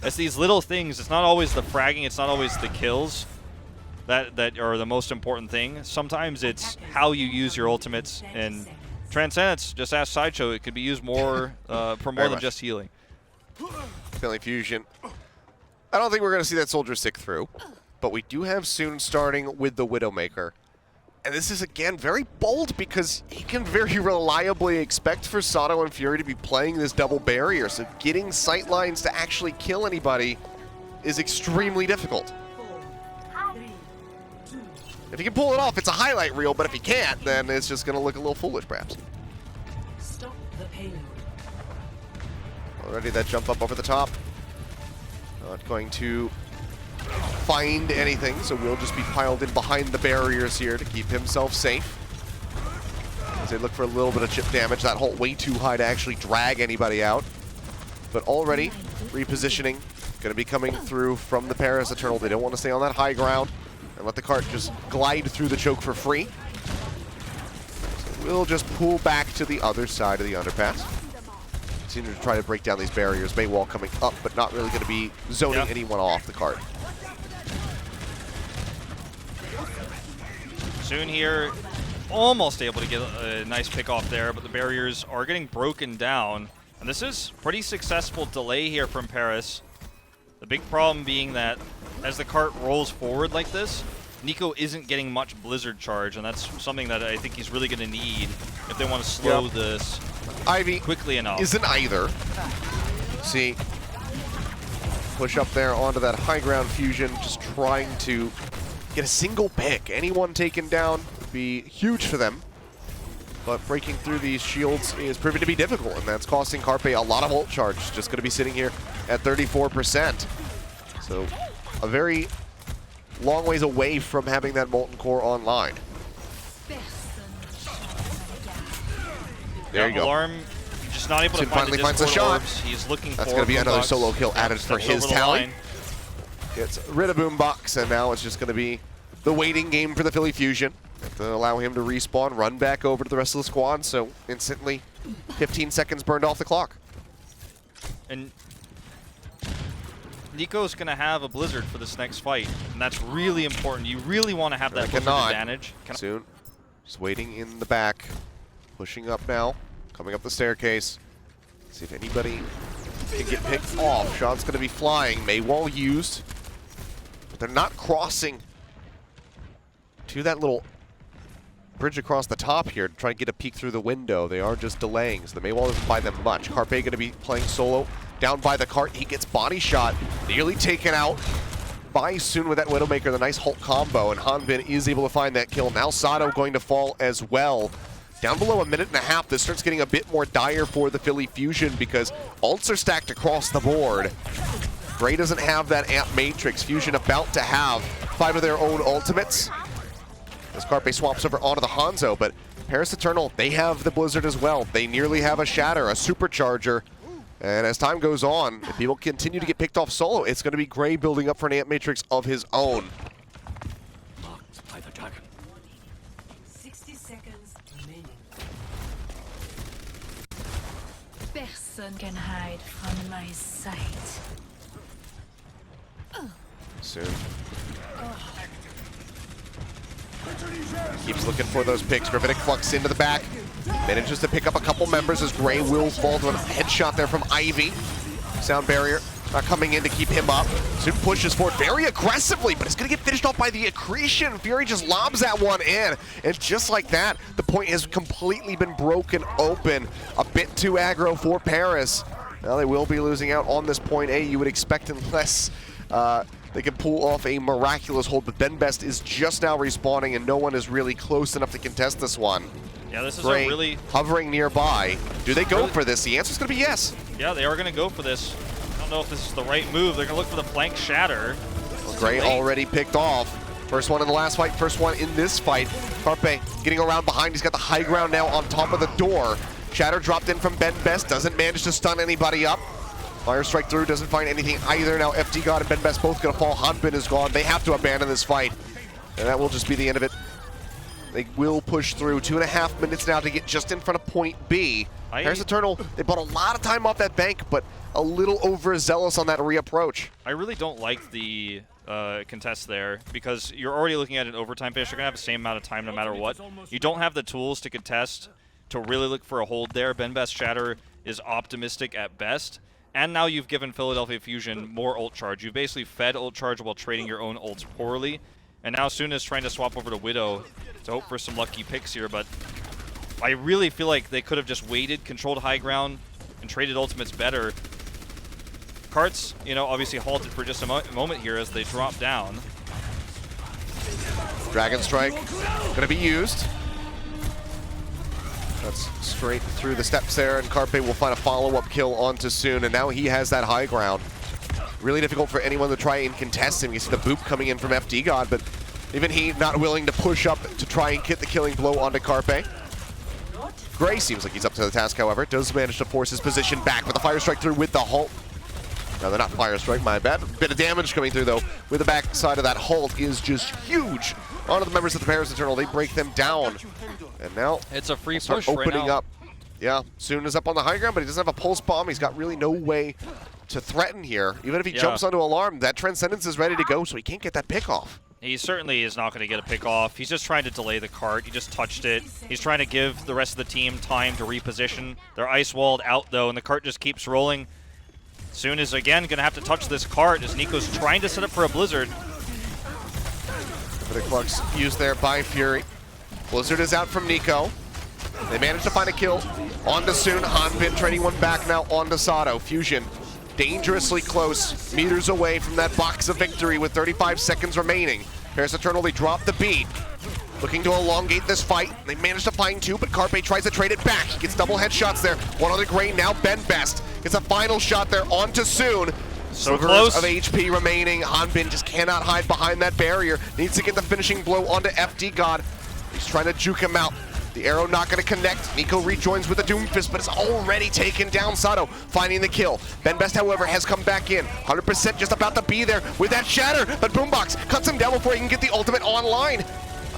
It's these little things. It's not always the fragging, it's not always the kills that are the most important thing. Sometimes it's how you use your ultimates, and Transcendence, just ask Sideshow, it could be used more for more than just healing. Philly Fusion. I don't think we're going to see that Soldier stick through, but we do have Soon starting with the Widowmaker. And this is, again, very bold because he can very reliably expect for Sato and Fury to be playing this double barrier, so getting sight lines to actually kill anybody is extremely difficult. If he can pull it off, it's a highlight reel, but if he can't, then it's just going to look a little foolish, perhaps. Stop the payload. Already that jump up over the top. Not going to find anything, so we'll just be piled in behind the barriers here to keep himself safe. As they look for a little bit of chip damage, that hole way too high to actually drag anybody out. But already repositioning, going to be coming through from the Paris Eternal. They don't want to stay on that high ground and let the cart just glide through the choke for free. So we'll just pull back to the other side of the underpass. Continue to try to break down these barriers. Maywall coming up, but not really going to be zoning anyone off the cart. Soon here, almost able to get a nice pick off there, but the barriers are getting broken down. And this is pretty successful delay here from Paris. The big problem being that as the cart rolls forward like this, Nico isn't getting much Blizzard charge, and that's something that I think he's really going to need if they want to slow this Ivy quickly enough. Isn't either. See, push up there onto that high ground Fusion, just trying to get a single pick. Anyone taken down would be huge for them. But breaking through these shields is proving to be difficult, and that's costing Carpe a lot of ult charge. Just going to be sitting here at 34%. So a very long ways away from having that Molten Core online. There you go. Alarm just not able to find finally finds a shot. Orbs. He's looking That's for going to be another Boombox. solo kill added for his tally. Line. Gets rid of Boombox, and now it's just going to be the waiting game for the Philly Fusion. Have to allow him to respawn, run back over to the rest of the squad, so instantly 15 seconds burned off the clock. And Nico's going to have a Blizzard for this next fight, and that's really important. You really want to have that Blizzard advantage. Soon. Just waiting in the back. Pushing up now. Coming up the staircase. See if anybody can get picked off. Shot's going to be flying. Maywall used. But they're not crossing to that little bridge across the top here to try and get a peek through the window. They are just delaying, so the Maywall doesn't buy them much. Carpe going to be playing solo. Down by the cart, he gets body shot. Nearly taken out by Soon with that Widowmaker, the nice Hulk combo, and Hanbin is able to find that kill. Now Sato going to fall as well. Down below a minute and a half, this starts getting a bit more dire for the Philly Fusion because ults are stacked across the board. Gray doesn't have that amp matrix. Fusion about to have 5 of their own ultimates. As Carpe swaps over onto the Hanzo, but Paris Eternal, they have the Blizzard as well. They nearly have a Shatter, a Supercharger. And as time goes on, if people continue to get picked off solo, it's going to be Gray building up for an amp matrix of his own. Locked by the dragon. 60 seconds remaining. Person can hide from my sight. Soon. Keeps looking for those picks. Gravitic Flux into the back. Manages to pick up a couple members as Gray will fall to a headshot there from Ivy. Sound barrier not coming in to keep him up. Soon pushes forward very aggressively, but it's going to get finished off by the Accretion. Fury just lobs that one in. And just like that, the point has completely been broken open. A bit too aggro for Paris. Now they will be losing out on this point A, you would expect, unless they can pull off a miraculous hold, but Ben Best is just now respawning and no one is really close enough to contest this one. Yeah, this is Gray a really... hovering nearby. Do they go for this? The answer's going to be yes. Yeah, they are going to go for this. I don't know if this is the right move. They're going to look for the flank shatter. Well, Gray already picked off. First one in the last fight, first one in this fight. Carpe getting around behind. He's got the high ground now on top of the door. Shatter dropped in from Ben Best. Doesn't manage to stun anybody up. Fire strike through, doesn't find anything either. Now FD God and Ben Best both going to fall. Hanbin is gone. They have to abandon this fight. And that will just be the end of it. They will push through. 2.5 minutes now to get just in front of point B. Paris Eternal, they bought a lot of time off that bank, but a little overzealous on that reapproach. I really don't like the contest there because you're already looking at an overtime finish. You're going to have the same amount of time no matter what. You don't have the tools to contest to really look for a hold there. Ben Best Shatter is optimistic at best. And now you've given Philadelphia Fusion more ult charge. You've basically fed ult charge while trading your own ults poorly. And now Soon is trying to swap over to Widow to hope for some lucky picks here, but I really feel like they could have just waited, controlled high ground, and traded ultimates better. Carts, you know, obviously halted for just a moment here as they drop down. Dragon Strike going to be used. That's straight through the steps there, and Carpe will find a follow-up kill onto Soon, and now he has that high ground. Really difficult for anyone to try and contest him. You see the boop coming in from FD God, but even he not willing to push up to try and get the killing blow onto Carpe. Gray seems like he's up to the task, however. Does manage to force his position back with the fire strike through with the Hulk. No, they're not fire strike, my bad. Bit of damage coming through, though, with the back side of that Hulk is just huge. Onto the members of the Paris Eternal, they break them down. And now it's a free push opening right up. Yeah, Soon is up on the high ground, but he doesn't have a pulse bomb. He's got really no way to threaten here. Even if he jumps onto alarm, that Transcendence is ready to go, so he can't get that pick off. He certainly is not going to get a pick off. He's just trying to delay the cart. He just touched it. He's trying to give the rest of the team time to reposition. They're ice walled out, though, and the cart just keeps rolling. Soon is, again, going to have to touch this cart as Nico's trying to set up for a Blizzard. The Flux used there by Fury. Blizzard is out from Nico. They managed to find a kill. On to Soon. Hanbin trading one back now on to Sato. Fusion dangerously close, meters away from that box of victory with 35 seconds remaining. Paris Eternal, they drop the beat. Looking to elongate this fight. They managed to find two, but Carpe tries to trade it back. He gets double headshots there. One on the Gray, now Ben Best. Gets a final shot there onto Soon. So close. Of HP remaining. Hanbin just cannot hide behind that barrier. Needs to get the finishing blow onto FD God. He's trying to juke him out. The arrow not going to connect. Nico rejoins with a Doomfist, but it's already taken down. Sato finding the kill. Ben Best, however, has come back in. 100% just about to be there with that shatter, but Boombox cuts him down before he can get the ultimate online.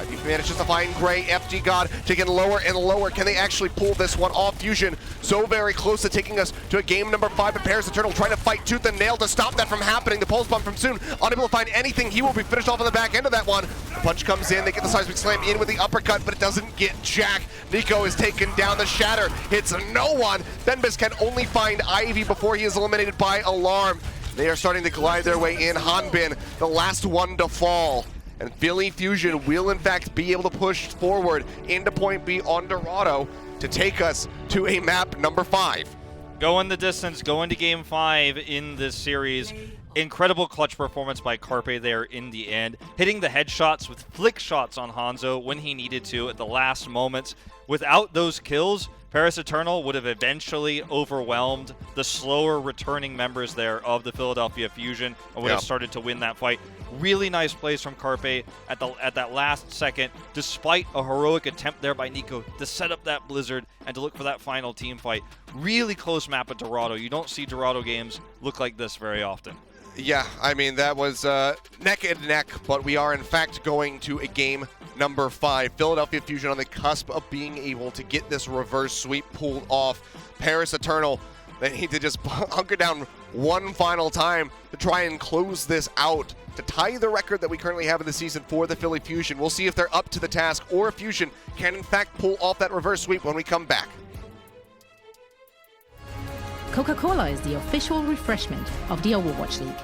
He manages to find Gray. FD God taking lower and lower. Can they actually pull this one off? Fusion so very close to taking us to a game number 5. But Paris Eternal trying to fight tooth and nail to stop that from happening. The pulse bomb from Soon, unable to find anything. He will be finished off on the back end of that one. The punch comes in. They get the seismic slam in with the uppercut, but it doesn't get Jack. Nico is taken down. The shatter hits no one. Denbis can only find Ivy before he is eliminated by Alarm. They are starting to glide their way in. Hanbin, the last one to fall. And Philly Fusion will in fact be able to push forward into point B on Dorado to take us to a map number 5. Going the distance, going to game 5 in this series. Incredible clutch performance by Carpe there in the end. Hitting the headshots with flick shots on Hangzhou when he needed to at the last moments. Without those kills, Paris Eternal would have eventually overwhelmed the slower returning members there of the Philadelphia Fusion and would have started to win that fight. Really nice plays from Carpe at that last second, despite a heroic attempt there by Nico to set up that blizzard and to look for that final team fight. Really close map at Dorado. You don't see Dorado games look like this very often. Yeah, I mean, that was neck and neck, but we are in fact going to a game number 5. Philadelphia Fusion on the cusp of being able to get this reverse sweep pulled off. Paris Eternal, they need to just hunker down one final time to try and close this out, to tie the record that we currently have in the season for the Philly Fusion. We'll see if they're up to the task or if Fusion can in fact pull off that reverse sweep when we come back. Coca-Cola is the official refreshment of the Overwatch League.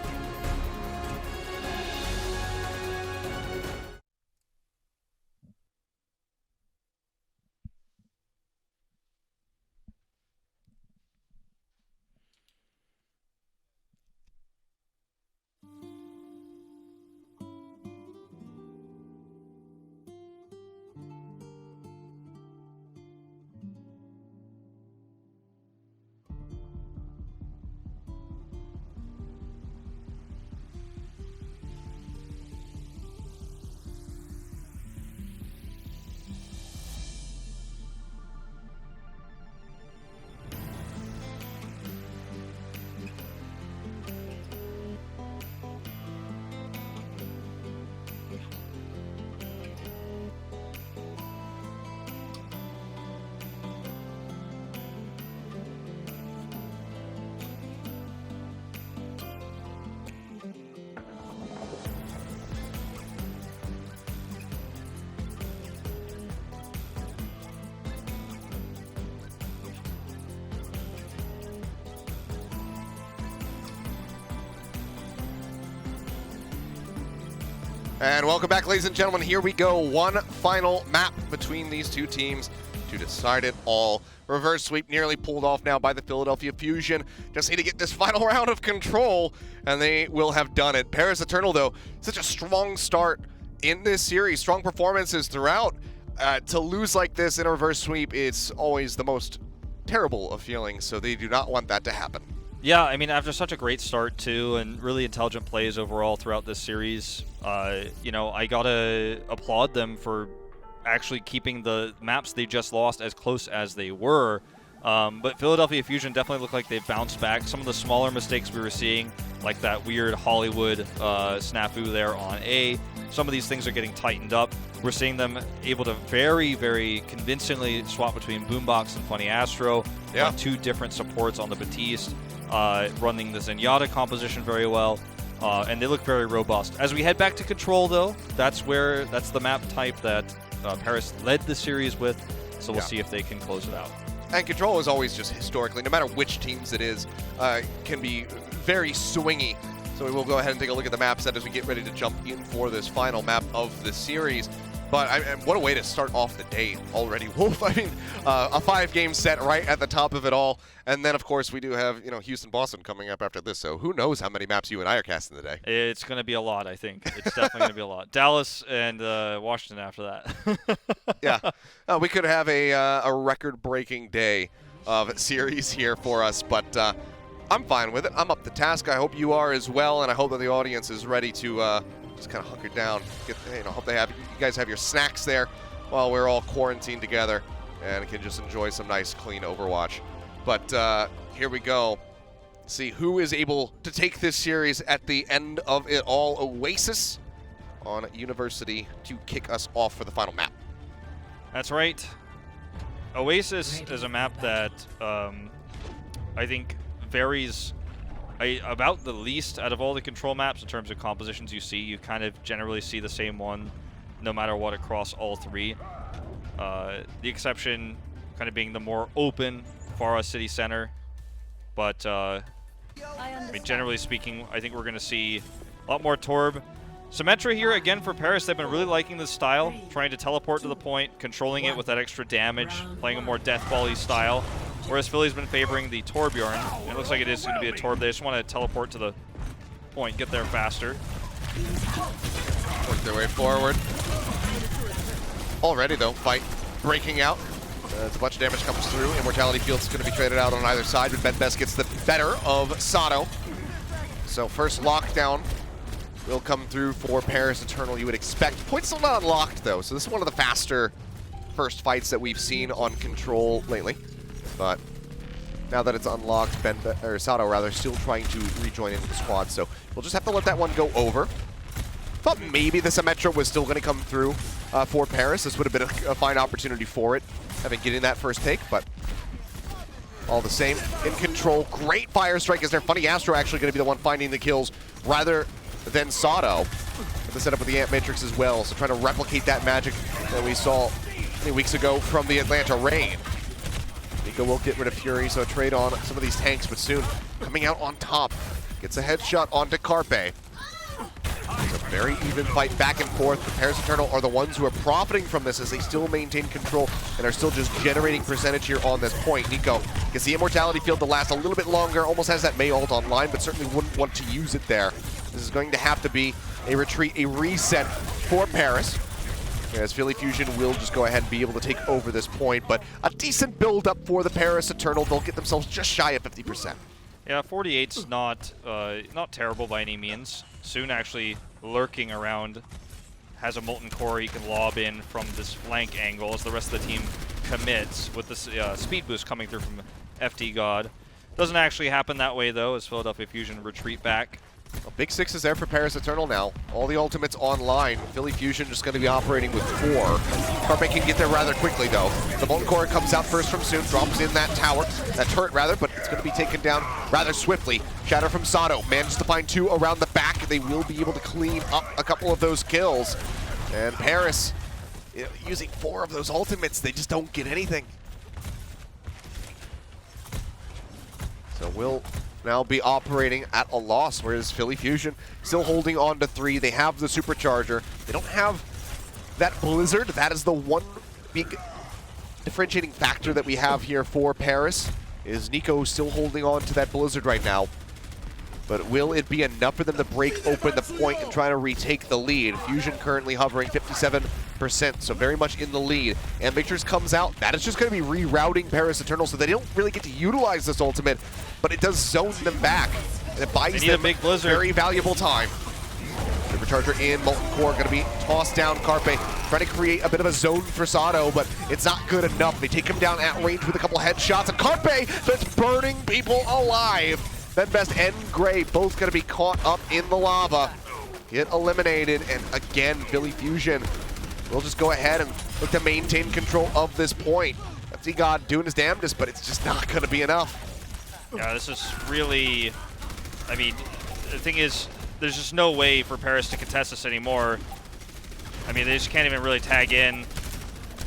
And welcome back, ladies and gentlemen. Here we go. One final map between these two teams to decide it all. Reverse sweep nearly pulled off now by the Philadelphia Fusion. Just need to get this final round of control, and they will have done it. Paris Eternal, though, such a strong start in this series. Strong performances throughout. To lose like this in a reverse sweep, it's always the most terrible of feelings, so they do not want that to happen. Yeah, I mean, after such a great start, too, and really intelligent plays overall throughout this series, you know, I gotta applaud them for actually keeping the maps they just lost as close as they were. But Philadelphia Fusion definitely looked like they've bounced back. Some of the smaller mistakes we were seeing, like that weird Hollywood snafu there on A, some of these things are getting tightened up. We're seeing them able to very, very convincingly swap between Boombox and Funny Astro. Yeah. Two different supports on the Batiste. Running the Zenyatta composition very well, and they look very robust. As we head back to Control, though, that's the map type that Paris led the series with, so we'll see if they can close it out. And Control is always just historically, no matter which teams it is, can be very swingy. So we will go ahead and take a look at the map set as we get ready to jump in for this final map of the series. But what a way to start off the day already, Wolf. I mean, a 5-game set right at the top of it all. And then, of course, we do have, you know, Houston-Boston coming up after this. So who knows how many maps you and I are casting today. It's going to be a lot, I think. It's definitely going to be a lot. Dallas and Washington after that. Yeah. We could have a record-breaking day of series here for us. But I'm fine with it. I'm up to task. I hope you are as well. And I hope that the audience is ready to just kind of hunker down. Hope you guys have your snacks there while we're all quarantined together and can just enjoy some nice, clean Overwatch. But here we go. See who is able to take this series at the end of it all. Oasis on University to kick us off for the final map. That's right. Oasis is a map that I think varies about the least out of all the control maps in terms of compositions you see. You kind of generally see the same one no matter what across all three. The exception kind of being the more open Farah City Center. But I mean, generally speaking, I think we're going to see a lot more Torb. Symmetra here again for Paris. They've been really liking this style, trying to teleport to the point, controlling it with that extra damage, playing a more death volley style. Whereas Philly's been favoring the Torbjorn. It looks like it is going to be a Torb. They just want to teleport to the point, get there faster. Work their way forward. Already though, fight breaking out. As a bunch of damage comes through, Immortality Field's going to be traded out on either side, but Benbest gets the better of Sato. So first lockdown will come through for Paris Eternal, you would expect. Point's still not unlocked though, so this is one of the faster first fights that we've seen on Control lately. But now that it's unlocked, Sato rather, still trying to rejoin into the squad, so we'll just have to let that one go over. Thought maybe the Symmetra was still going to come through for Paris. This would have been a fine opportunity for it, having getting that first take, but all the same, in Control, great fire strike. Is there Funny Astro actually going to be the one finding the kills rather than Sato? The setup with the Ant Matrix as well, so trying to replicate that magic that we saw 3 weeks ago from the Atlanta Rain. Nico will get rid of Fury, so a trade on some of these tanks, but soon coming out on top. Gets a headshot onto Carpe. It's a very even fight back and forth. The Paris Eternal are the ones who are profiting from this as they still maintain control and are still just generating percentage here on this point. Nico gets the Immortality Field to last a little bit longer, almost has that Mei ult online, but certainly wouldn't want to use it there. This is going to have to be a retreat, a reset for Paris, as Philly Fusion will just go ahead and be able to take over this point, but a decent build up for the Paris Eternal. They'll get themselves just shy of 50%. Yeah, 48's not terrible by any means. Soon actually lurking around, has a Molten Core he can lob in from this flank angle as the rest of the team commits with this speed boost coming through from FD God. Doesn't actually happen that way though, as Philadelphia Fusion retreat back. Well, big 6 is there for Paris Eternal now. All the ultimates online. Philly Fusion just going to be operating with 4. Carpe can get there rather quickly though. The Molten Core comes out first from Soon, drops in that tower, that turret rather, but it's going to be taken down rather swiftly. Shatter from Sato, manages to find 2 around the back. They will be able to clean up a couple of those kills. And Paris, using 4 of those ultimates, they just don't get anything. So we'll now be operating at a loss, whereas Philly Fusion still holding on to 3. They have the Supercharger. They don't have that Blizzard. That is the one big differentiating factor that we have here for Paris, is Nico still holding on to that Blizzard right now. But will it be enough for them to break open the point and try to retake the lead? Fusion currently hovering 57%, so very much in the lead. And Victors comes out. That is just going to be rerouting Paris Eternal, so they don't really get to utilize this ultimate, but it does zone them back. And it buys them a big Blizzard. Very valuable time. Supercharger in, Molten Core going to be tossed down. Carpe trying to create a bit of a zone for Sato, but it's not good enough. They take him down at range with a couple headshots, and Carpe that's burning people alive. Benbest and Gray both going to be caught up in the lava, get eliminated, and again, Philly Fusion will just go ahead and look to maintain control of this point. FD God doing his damnedest, but it's just not going to be enough. Yeah, this is really, I mean, the thing is, there's just no way for Paris to contest this anymore. I mean, they just can't even really tag in.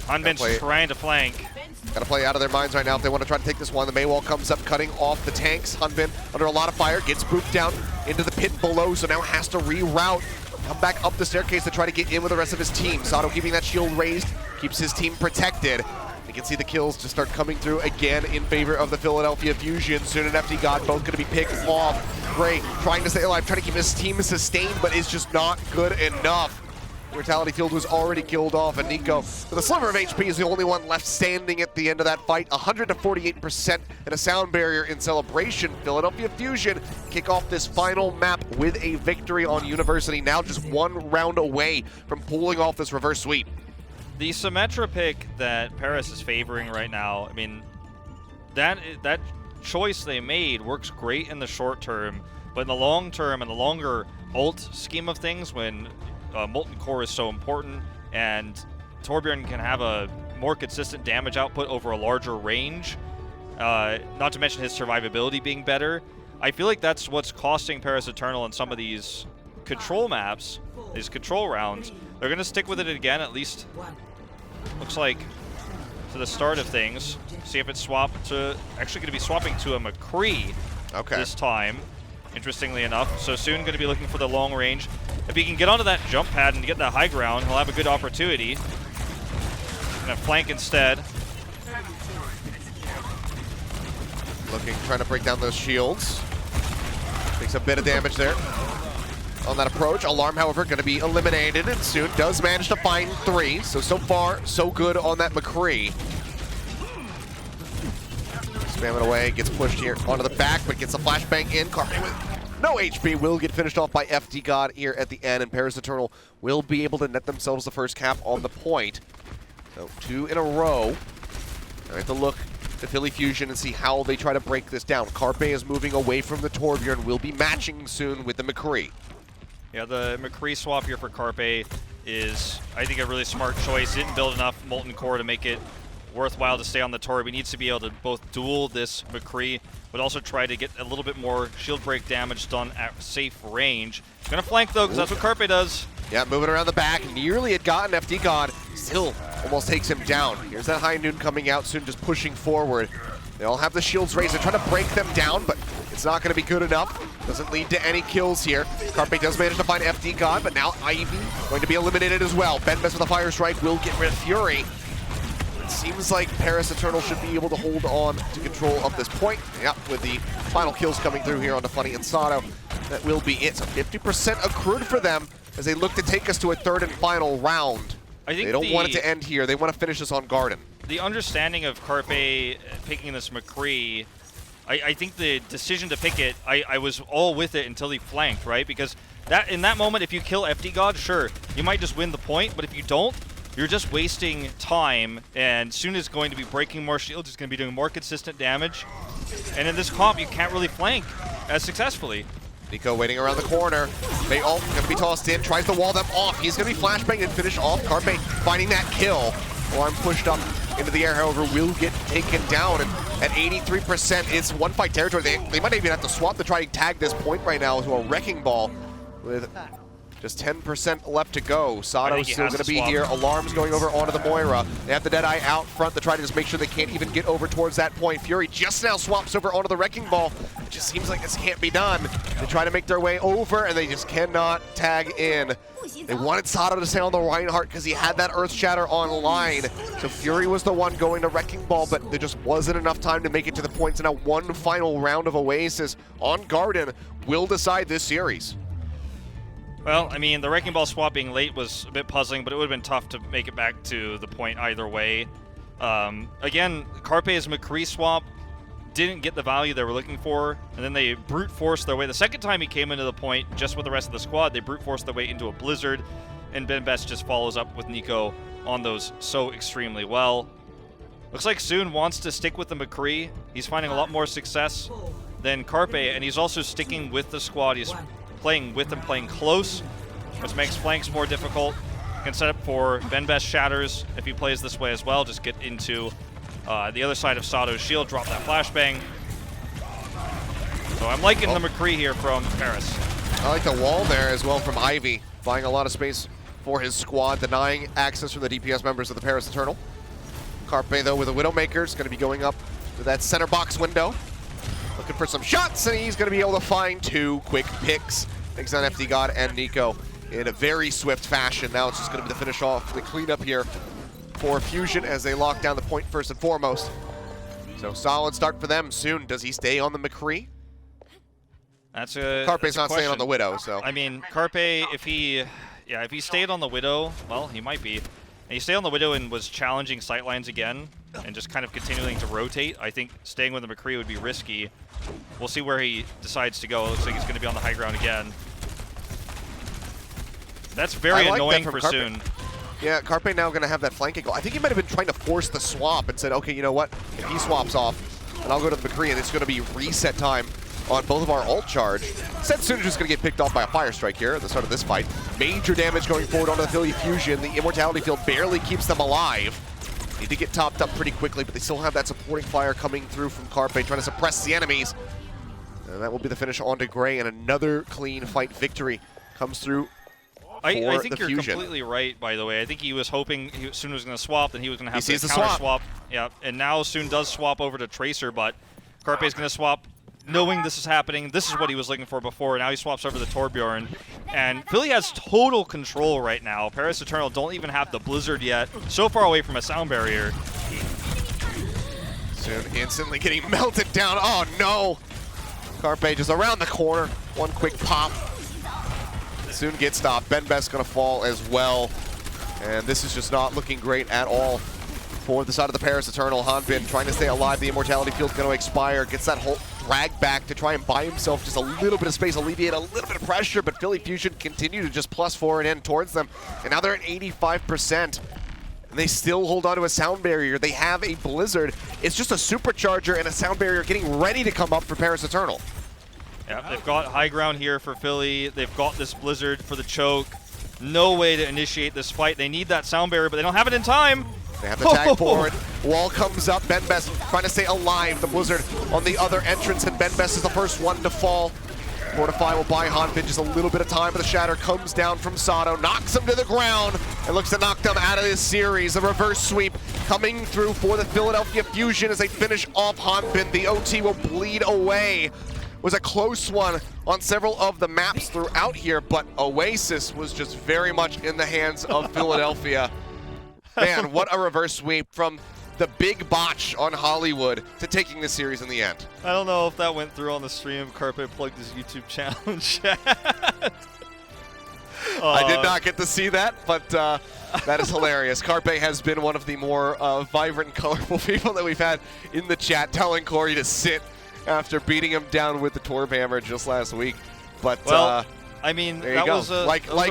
Hanbin's trying to flank. Got to play out of their minds right now if they want to try to take this one. The Maywall comes up, cutting off the tanks. Hanbin under a lot of fire, gets booped down into the pit below, so now has to reroute. Come back up the staircase to try to get in with the rest of his team. Sato keeping that shield raised, keeps his team protected. You can see the kills just start coming through again in favor of the Philadelphia Fusion. Soon and FD God both going to be picked off. Gray trying to stay alive, trying to keep his team sustained, but it's just not good enough. Mortality Field was already killed off, and Nico, with a sliver of HP, is the only one left standing at the end of that fight. 148% and a sound barrier in celebration. Philadelphia Fusion kick off this final map with a victory on University, now just 1 round away from pulling off this reverse sweep. The Symmetra pick that Paris is favoring right now, I mean, that choice they made works great in the short term, but in the long term and the longer ult scheme of things, when Molten Core is so important, and Torbjorn can have a more consistent damage output over a larger range, not to mention his survivability being better. I feel like that's what's costing Paris Eternal in some of these control maps, these control rounds. They're going to stick with it again, at least looks like to the start of things. See if it's swapped to, actually going to be swapping to a McCree this time, interestingly enough. So soon going to be looking for the long range. If he can get onto that jump pad and get that high ground, he'll have a good opportunity. Going to flank instead. Trying to break down those shields. Takes a bit of damage there on that approach. Alarm, however, going to be eliminated, and soon does manage to find 3. So far, so good on that McCree. Spamming away, gets pushed here onto the back, but gets a flashbang in. Carpe with no HP will get finished off by FD God here at the end, and Paris Eternal will be able to net themselves the first cap on the point. So 2 in a row. I have to look to Philly Fusion and see how they try to break this down. Carpe is moving away from the Torbjorn, will be matching soon with the McCree. Yeah, the McCree swap here for Carpe is, I think, a really smart choice. Didn't build enough Molten Core to make it worthwhile to stay on the Torb. He needs to be able to both duel this McCree, but also try to get a little bit more shield break damage done at safe range. He's gonna flank though, because that's what Carpe does. Yeah, moving around the back, nearly had gotten FD God, still almost takes him down. Here's that High Noon coming out soon, just pushing forward. They all have the shields raised. They're trying to break them down, but it's not going to be good enough. Doesn't lead to any kills here. Carpe does manage to find FD God, but now Ivy going to be eliminated as well. Benbest with a Fire Strike will get rid of Fury. It seems like Paris Eternal should be able to hold on to control of this point. Yeah, with the final kills coming through here onto Funny and Sato. That will be it. So 50% accrued for them as they look to take us to a third and final round. I think they don't want it to end here. They want to finish this on Garden. The understanding of Carpe picking this McCree, I think the decision to pick it, I was all with it until he flanked, right? Because that in that moment, if you kill FD God, sure, you might just win the point, but if you don't, you're just wasting time, and soon is going to be breaking more shields, it's going to be doing more consistent damage. And in this comp, you can't really flank as successfully. Nico waiting around the corner. They all going to be tossed in, tries to wall them off. He's going to be flashbanged and finish off. Carpe finding that kill. Alarm pushed up into the air, however, will get taken down. And at 83%, it's one fight territory. They might even have to swap to try and tag this point right now to a Wrecking Ball with just 10% left to go. Sato's still going to be here. Alarm's going over onto the Moira. They have the Deadeye out front to try to just make sure they can't even get over towards that point. Fury just now swaps over onto the Wrecking Ball. It just seems like this can't be done. They try to make their way over, and they just cannot tag in. They wanted Sato to stay on the Reinhardt because he had that Earth Shatter online. So Fury was the one going to Wrecking Ball, but there just wasn't enough time to make it to the points. And now one final round of Oasis on Garden will decide this series. Well, I mean, the Wrecking Ball swap being late was a bit puzzling, but it would have been tough to make it back to the point either way. Again, Carpe's McCree swap didn't get the value they were looking for, and then they brute forced their way. The second time he came into the point, just with the rest of the squad, they brute forced their way into a Blizzard, and Benbest just follows up with Nico on those so extremely well. Looks like Soon wants to stick with the McCree. He's finding a lot more success than Carpe, and he's also sticking with the squad. He's playing with them, playing close, which makes flanks more difficult. You can set up for Benbest Shatters if he plays this way as well. Just get into the other side of Sato's shield, drop that flashbang. So I'm liking the McCree here from Paris. I like the wall there as well from Ivy, buying a lot of space for his squad, denying access from the DPS members of the Paris Eternal. Carpe, though, with the Widowmaker, is going to be going up to that center box window. Looking for some shots, and he's going to be able to find 2 quick picks. Takes on FD God and Nico in a very swift fashion. Now it's just going to be the finish off, the cleanup here for Fusion as they lock down the point first and foremost. So solid start for them. Soon, does he stay on the McCree? That's a Carpe's not question. staying on the Widow, so. I mean, Carpe, if he stayed on the Widow, well, he might be. And he stayed on the Widow and was challenging sightlines again and just kind of continuing to rotate. I think staying with the McCree would be risky. We'll see where he decides to go. It looks like he's going to be on the high ground again. That's very annoying for Soon. Yeah, Carpe now going to have that flanking goal. I think he might have been trying to force the swap and said, okay, you know what? If he swaps off, and I'll go to the McCree, and it's going to be reset time on both of our ult charge. Setsuna just going to get picked off by a fire strike here at the start of this fight. Major damage going forward onto the Philly Fusion. The Immortality Field barely keeps them alive. Need to get topped up pretty quickly, but they still have that supporting fire coming through from Carpe, trying to suppress the enemies. And that will be the finish onto Gray, and another clean fight victory comes through. I think you're completely right, by the way. I think he was hoping Soon was going to swap, then he was going to have to counter swap. Yeah, and now Soon does swap over to Tracer, but Carpe is going to swap knowing this is happening. This is what he was looking for before. Now he swaps over to Torbjorn. And Philly has total control right now. Paris Eternal don't even have the Blizzard yet. So far away from a sound barrier. Soon instantly getting melted down. Oh, no. Carpe just around the corner. One quick pop. Soon gets stopped. Benbest going to fall as well. And this is just not looking great at all for the side of the Paris Eternal. Hanbin trying to stay alive. The Immortality Field's going to expire. Gets that whole drag back to try and buy himself just a little bit of space, alleviate a little bit of pressure, but Philly Fusion continue to just +4 and in towards them. And now they're at 85%. And they still hold on to a sound barrier. They have a Blizzard. It's just a supercharger and a sound barrier getting ready to come up for Paris Eternal. Yeah, they've got high ground here for Philly. They've got this Blizzard for the choke. No way to initiate this fight. They need that sound barrier, but they don't have it in time. They have the tag forward. Wall comes up. Benbest trying to stay alive. The Blizzard on the other entrance, and Benbest is the first one to fall. Fortify will buy Hanbin just a little bit of time, but the shatter comes down from Sato, knocks him to the ground, and looks to knock them out of this series. A reverse sweep coming through for the Philadelphia Fusion as they finish off Hanbin. The OT will bleed away. Was a close one on several of the maps throughout here, but Oasis was just very much in the hands of Philadelphia. Man, what a reverse sweep from the big botch on Hollywood to taking this series in the end. I don't know if that went through on the stream. Carpe plugged his YouTube channel in chat. I did not get to see that, but that is hilarious. Carpe has been one of the more vibrant and colorful people that we've had in the chat, telling Corey to sit after beating him down with the Torb Hammer just last week. But well, I mean, that was a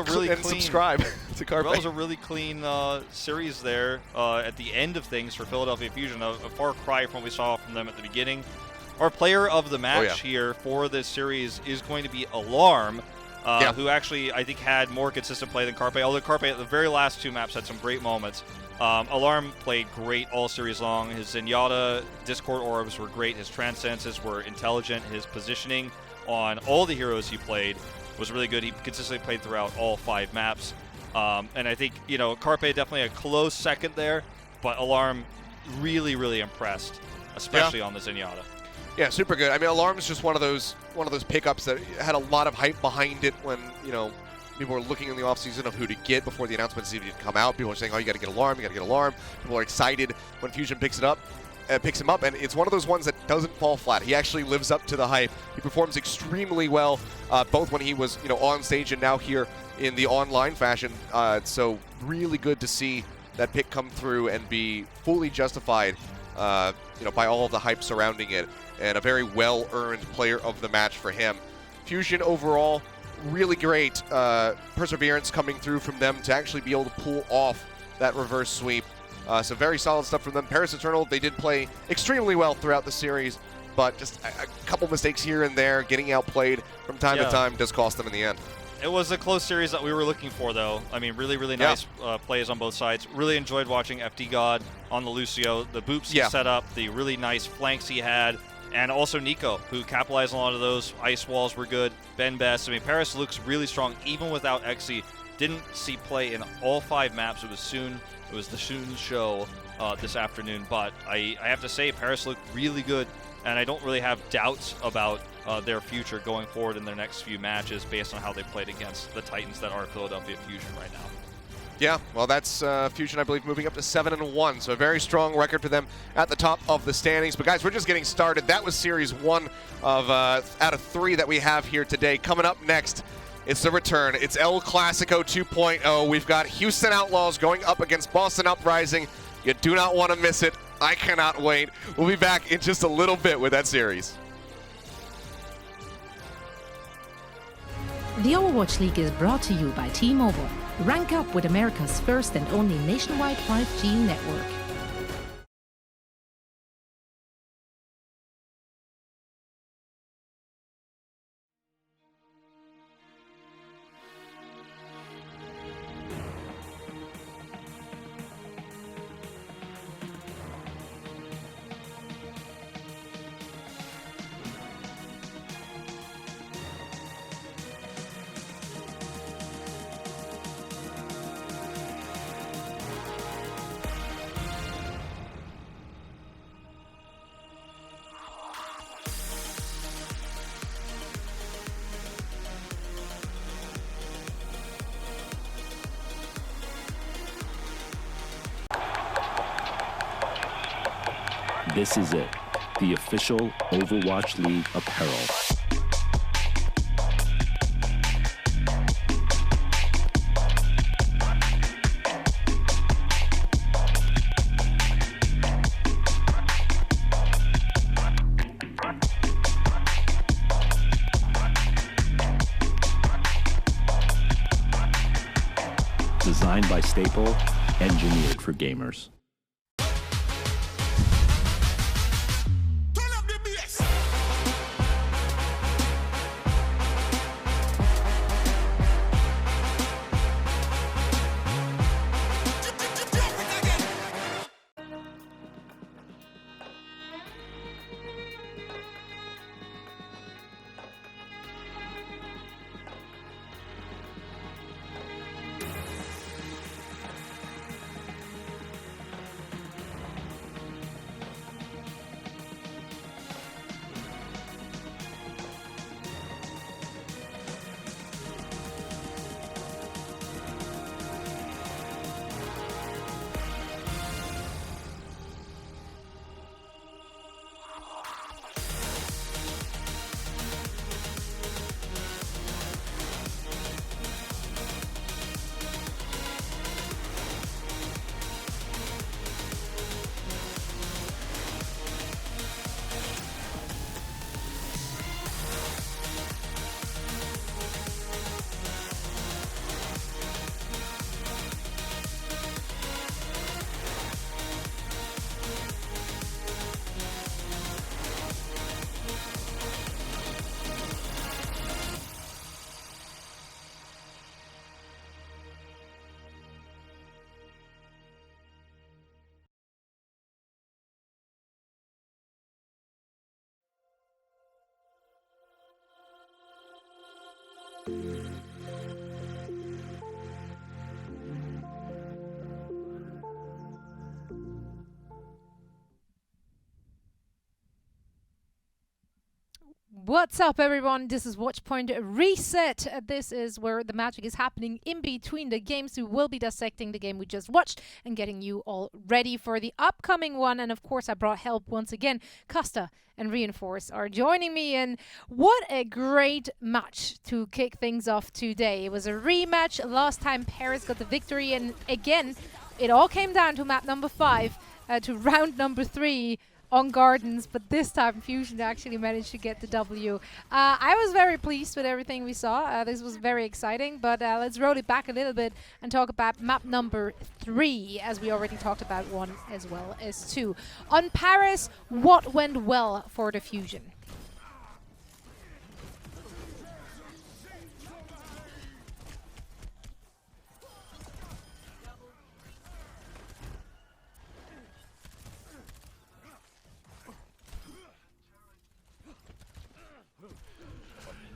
really and clean, subscribe to Carpe. That was a really clean series there at the end of things for Philadelphia Fusion. A far cry from what we saw from them at the beginning. Our player of the match here for this series is going to be Alarm, who actually I think had more consistent play than Carpe. Although Carpe at the very last two maps had some great moments. Alarm played great all series long. His Zenyatta Discord orbs were great. His Transcenses were intelligent. His positioning on all the heroes he played was really good. He consistently played throughout all 5 maps. And I think, Carpe definitely a close second there, but Alarm really, really impressed, especially on the Zenyatta. Yeah, super good. I mean, Alarm's just one of those pickups that had a lot of hype behind it when, people were looking in the offseason of who to get before the announcements even come out. People are saying, oh, you got to get Alarm, you got to get Alarm. People are excited when Fusion picks him up, and it's one of those ones that doesn't fall flat. He actually lives up to the hype. He performs extremely well, both when he was, on stage and now here in the online fashion. So really good to see that pick come through and be fully justified, by all of the hype surrounding it, and a very well-earned player of the match for him. Fusion overall, really great perseverance coming through from them to actually be able to pull off that reverse sweep. So very solid stuff from them. Paris Eternal, they did play extremely well throughout the series, but just a couple mistakes here and there, getting outplayed from time to time does cost them in the end. It was a close series that we were looking for, though. I mean, really, really nice plays on both sides. Really enjoyed watching FD God on the Lucio, the boops he set up, the really nice flanks he had, and also Nico, who capitalized on a lot of those. Ice walls were good. Benbest. I mean, Paris looks really strong, even without Xe. Didn't see play in all 5 maps. It was the Soon show this afternoon, but I have to say, Paris looked really good, and I don't really have doubts about their future going forward in their next few matches based on how they played against the Titans that are Philadelphia Fusion right now. Yeah, well, that's Fusion, I believe, moving up to 7-1, so a very strong record for them at the top of the standings. But guys, we're just getting started. That was Series 1 of out of 3 that we have here today. Coming up next, it's the return. It's El Clasico 2.0. We've got Houston Outlaws going up against Boston Uprising. You do not want to miss it. I cannot wait. We'll be back in just a little bit with that series. The Overwatch League is brought to you by T-Mobile. Rank up with America's first and only nationwide 5G network. This is it, the official Overwatch League apparel. Designed by Staple, engineered for gamers. What's up, everyone? This is Watchpoint Reset. This is where the magic is happening in between the games. We will be dissecting the game we just watched and getting you all ready for the upcoming one. And of course, I brought help once again. Costa and Reinforce are joining me. And what a great match to kick things off today. It was a rematch. Last time Paris got the victory. And again, it all came down to map number 5, to round number 3. On Gardens, but this time Fusion actually managed to get the W. I was very pleased with everything we saw. This was very exciting, but let's roll it back a little bit and talk about map number 3, as we already talked about 1 as well as 2. On Paris, what went well for the Fusion?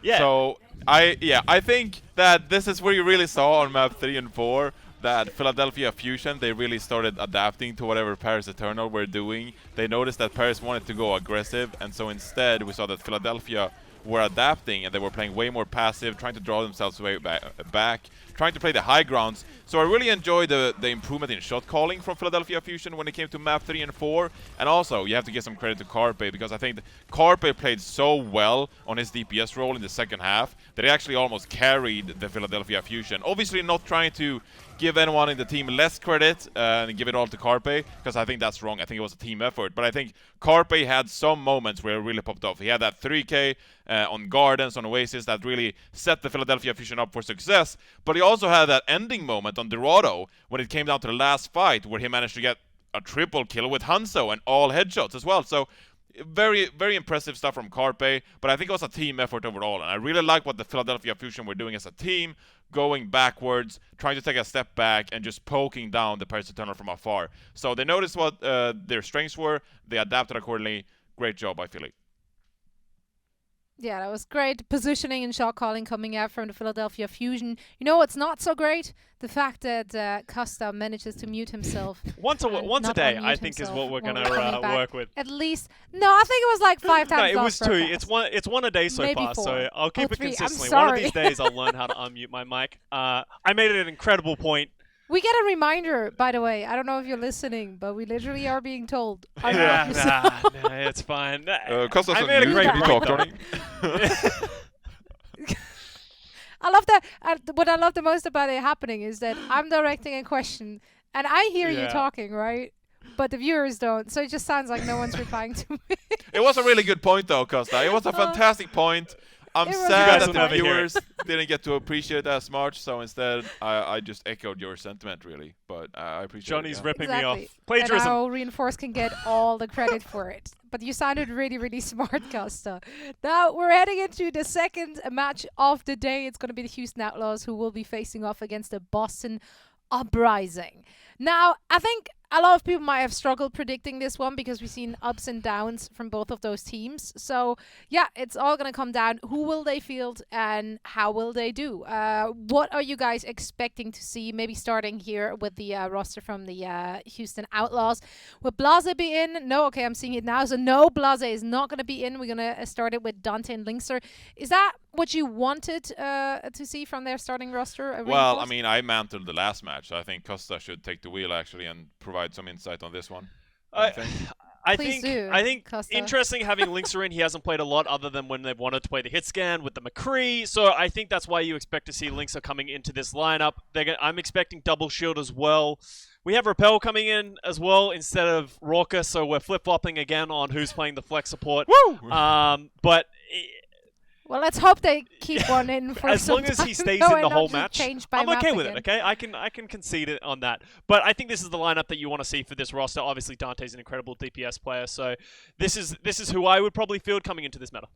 Yeah. So I think that this is where you really saw on map 3 and 4 that Philadelphia Fusion, they really started adapting to whatever Paris Eternal were doing. They noticed that Paris wanted to go aggressive, and so instead we saw that Philadelphia were adapting and they were playing way more passive, trying to draw themselves way back, trying to play the high grounds. So I really enjoyed the improvement in shot calling from Philadelphia Fusion when it came to map 3 and 4. And also, you have to give some credit to Carpe, because I think Carpe played so well on his DPS role in the second half that he actually almost carried the Philadelphia Fusion. Obviously not trying to give anyone in the team less credit and give it all to Carpe, because I think that's wrong. I think it was a team effort. But I think Carpe had some moments where it really popped off. He had that 3K on Gardens, on Oasis, that really set the Philadelphia Fusion up for success. But he also had that ending moment on Dorado when it came down to the last fight, where he managed to get a triple kill with Hangzhou and all headshots as well. So very, very impressive stuff from Carpe, but I think it was a team effort overall. And I really like what the Philadelphia Fusion were doing as a team, going backwards, trying to take a step back, and just poking down the Paris Eternal from afar. So they noticed what their strengths were, they adapted accordingly. Great job by Philly. Yeah, that was great positioning and shot calling coming out from the Philadelphia Fusion. You know what's not so great? The fact that Costa manages to mute himself. once a day, I think, is what we're going to work with. At least, no, I think it was like 5 times. No, it was 2. Broadcast. It's one a day so Maybe far, 4. so I'll keep it 3. consistently. I'm sorry. One of these days I'll learn how to unmute my mic. I made it an incredible point. We get a reminder, by the way. I don't know if you're listening, but we literally are being told. Nah, it's fine. Costa's I made a great talk, point, Johnny. I love that. What I love the most about it happening is that I'm directing a question, and I hear you talking, right? But the viewers don't, so it just sounds like no one's replying to me. It was a really good point, though, Costa. It was a fantastic point. I'm sad that the viewers didn't get to appreciate it as much, so instead I just echoed your sentiment, really. But I appreciate Johnny's it. ripping me off. Plagiarism. And I'll Reinforce can get all the credit for it. But you sounded really, really smart, Costa. Now we're heading into the second match of the day. It's going to be the Houston Outlaws who will be facing off against the Boston Uprising. Now, I think a lot of people might have struggled predicting this one because we've seen ups and downs from both of those teams. So, yeah, it's all going to come down. Who will they field and how will they do? What are you guys expecting to see? Maybe starting here with the roster from the Houston Outlaws. Will Blase be in? No, okay, I'm seeing it now. So, no, Blase is not going to be in. We're going to start it with Dante and Linkser. Is that what you wanted to see from their starting roster? Well, I mean, I mantled the last match. So I think Costa should take the wheel, actually, and provide some insight on this one. I think interesting having Linkser in. He hasn't played a lot other than when they've wanted to play the hit scan with the McCree. So I think that's why you expect to see Linkser coming into this lineup. I'm expecting double shield as well. We have Repel coming in as well instead of Raucus, so we're flip-flopping again on who's playing the flex support. Woo! But well, let's hope they keep one in for as long as he stays in the whole match. I'm okay with it. Okay, I can concede it on that. But I think this is the lineup that you want to see for this roster. Obviously, Dante's an incredible DPS player, so this is who I would probably field coming into this meta.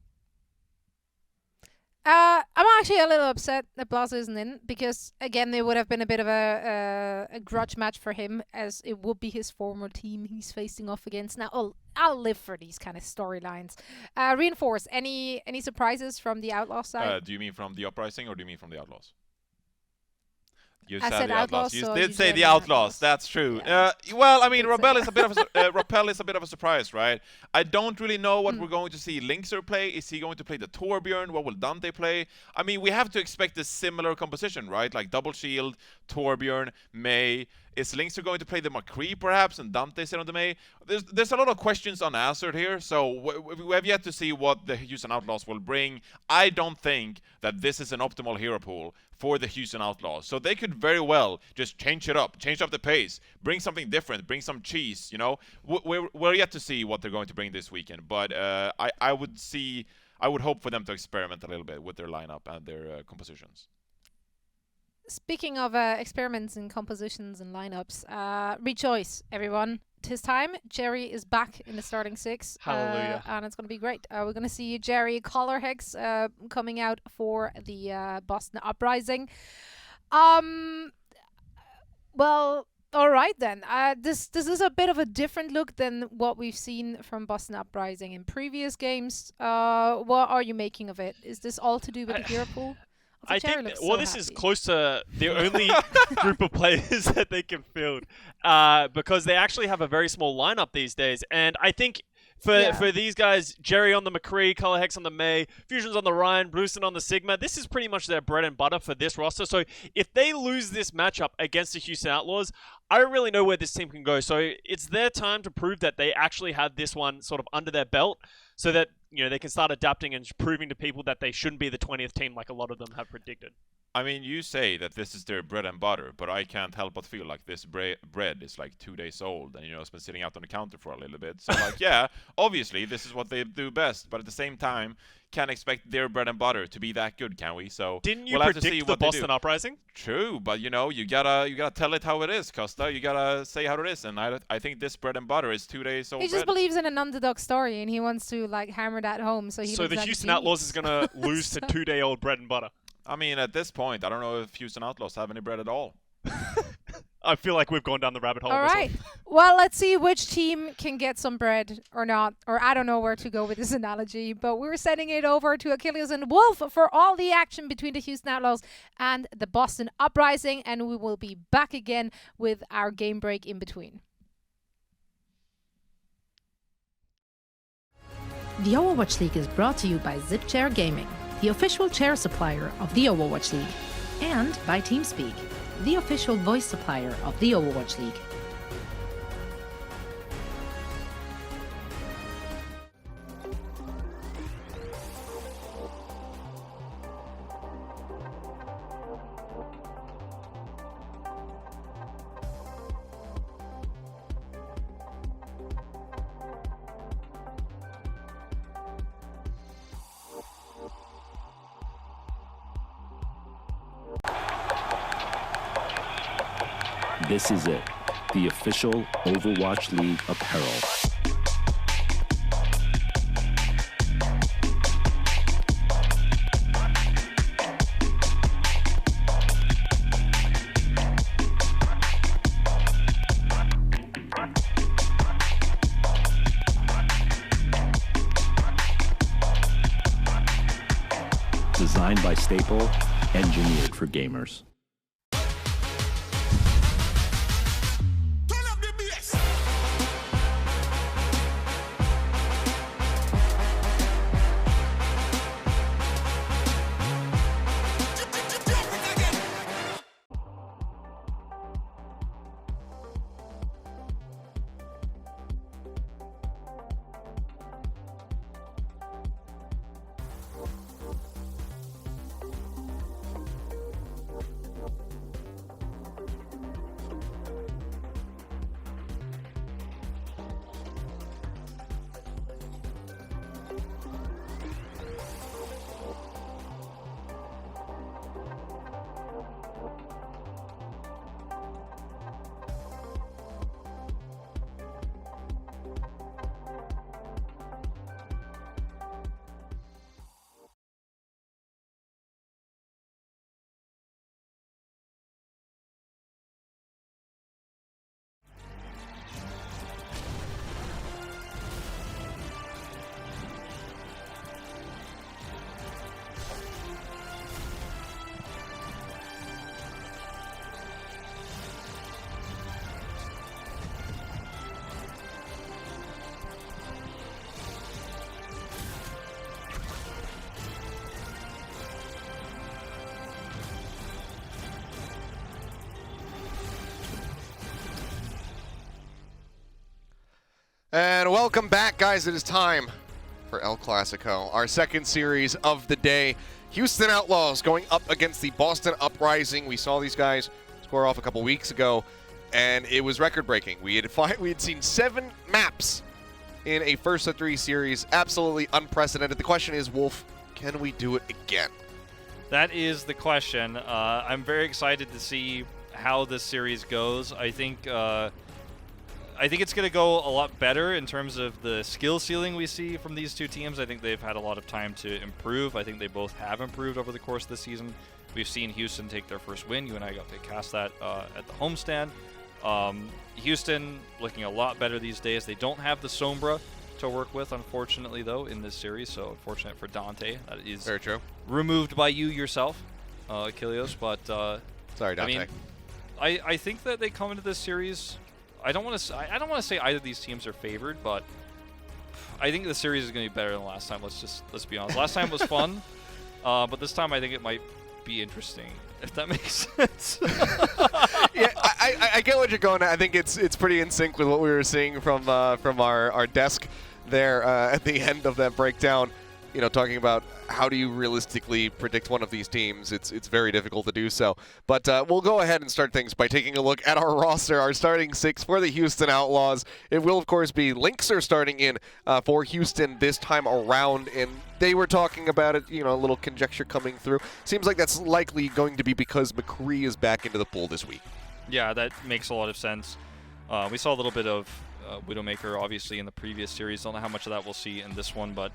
I'm actually a little upset that Blase isn't in because, again, it would have been a bit of a grudge match for him as it would be his former team he's facing off against. Now, I'll live for these kind of storylines. Reinforce, any surprises from the Outlaw side? Do you mean from the Uprising or do you mean from the Outlaws? You I said the Outlaws. So you did say the Outlaws. That's true. Yeah. Well, I mean, Repel is a bit of a surprise, right? I don't really know what we're going to see Linkser play. Is he going to play the Torbjorn? What will Dante play? I mean, we have to expect a similar composition, right? Like double shield, Torbjorn, Mei. Is Linkser going to play the McCree perhaps and Dante sit on the Mei? There's a lot of questions unanswered here, so we have yet to see what the Houston Outlaws will bring. I don't think that this is an optimal hero pool for the Houston Outlaws. So they could very well just change it up, change up the pace, bring something different, bring some cheese, you know? We're yet to see what they're going to bring this weekend, but I would hope for them to experiment a little bit with their lineup and their compositions. Speaking of experiments in compositions and lineups, rejoice, everyone. 'Tis time. Jerry is back in the starting six. Hallelujah. And it's going to be great. We're going to see Jerry Collar Hex coming out for the Boston Uprising. Well, all right then. This is a bit of a different look than what we've seen from Boston Uprising in previous games. What are you making of it? Is this all to do with the hero pool? I think, this is close to the only group of players that they can field because they actually have a very small lineup these days. And I think for these guys, Jerry on the McCree, Color Hex on the Mei, Fusion's on the Ryan, Bruceton on the Sigma, this is pretty much their bread and butter for this roster. So if they lose this matchup against the Houston Outlaws, I don't really know where this team can go. So it's their time to prove that they actually have this one sort of under their belt so that they can start adapting and proving to people that they shouldn't be the 20th team like a lot of them have predicted. I mean, you say that this is their bread and butter, but I can't help but feel like this bread is like 2 days old and, it's been sitting out on the counter for a little bit. So, like, yeah, obviously this is what they do best, but at the same time, can't expect their bread and butter to be that good, can we? So didn't you we'll predict have to see the what Boston they do. Uprising? True, but you gotta tell it how it is, Costa. You gotta say how it is, and I think this bread and butter is 2 days old. He just believes in an underdog story, and he wants to hammer that home. So the Houston Outlaws is gonna lose to 2-day-old bread and butter. I mean, at this point, I don't know if Houston Outlaws have any bread at all. I feel like we've gone down the rabbit hole. All right. Well, let's see which team can get some bread or not. Or I don't know where to go with this analogy. But we're sending it over to Achilles and Wolf for all the action between the Houston Outlaws and the Boston Uprising. And we will be back again with our game break in between. The Overwatch League is brought to you by ZipChair Gaming, the official chair supplier of the Overwatch League, and by TeamSpeak, the official voice supplier of the Overwatch League. This is it, the official Overwatch League apparel. Designed by Staple, engineered for gamers. And welcome back, guys. It is time for El Clasico, our second series of the day. Houston Outlaws going up against the Boston Uprising. We saw these guys square off a couple weeks ago, and it was record-breaking. We had seen 7 maps in a first-of-3 series. Absolutely unprecedented. The question is, Wolf, can we do it again? That is the question. I'm very excited to see how this series goes. I think it's going to go a lot better in terms of the skill ceiling we see from these two teams. I think they've had a lot of time to improve. I think they both have improved over the course of the season. We've seen Houston take their first win. You and I got to cast that at the homestand. Houston looking a lot better these days. They don't have the Sombra to work with, unfortunately, though, in this series. So unfortunate for Dante. That is very true. Removed by you yourself, Ilios. But sorry, Dante. I mean, I think that they come into this series. I don't want to say either of these teams are favored, but I think the series is going to be better than last time. Let's be honest. Last time was fun, but this time I think it might be interesting, if that makes sense. Yeah, I get what you're going at. I think it's pretty in sync with what we were seeing from our desk there at the end of that breakdown. You know, talking about how do you realistically predict one of these teams. It's very difficult to do so. But we'll go ahead and start things by taking a look at our roster, our starting 6 for the Houston Outlaws. It will, of course, be Linkser starting in for Houston this time around. And they were talking about it, you know, a little conjecture coming through. Seems like that's likely going to be because McCree is back into the pool this week. Yeah, that makes a lot of sense. We saw a little bit of Widowmaker, obviously, in the previous series. Don't know how much of that we'll see in this one, but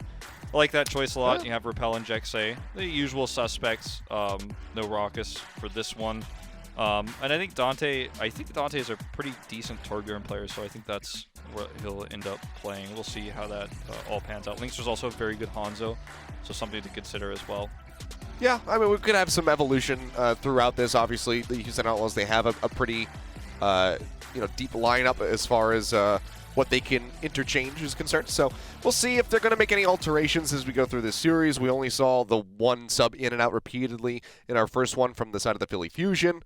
I like that choice a lot. Yeah. You have Repel and Jexay, the usual suspects. No Raucus for this one. And I think Dante is a pretty decent Torbjorn player, so I think that's what he'll end up playing. We'll see how that all pans out. Linkster's also a very good Hanzo, so something to consider as well. Yeah, I mean, we could have some evolution throughout this. Obviously, the Houston Outlaws, they have a pretty deep lineup as far as what they can interchange is concerned. So we'll see if they're going to make any alterations as we go through this series. We only saw the one sub in and out repeatedly in our first one from the side of the Philly Fusion.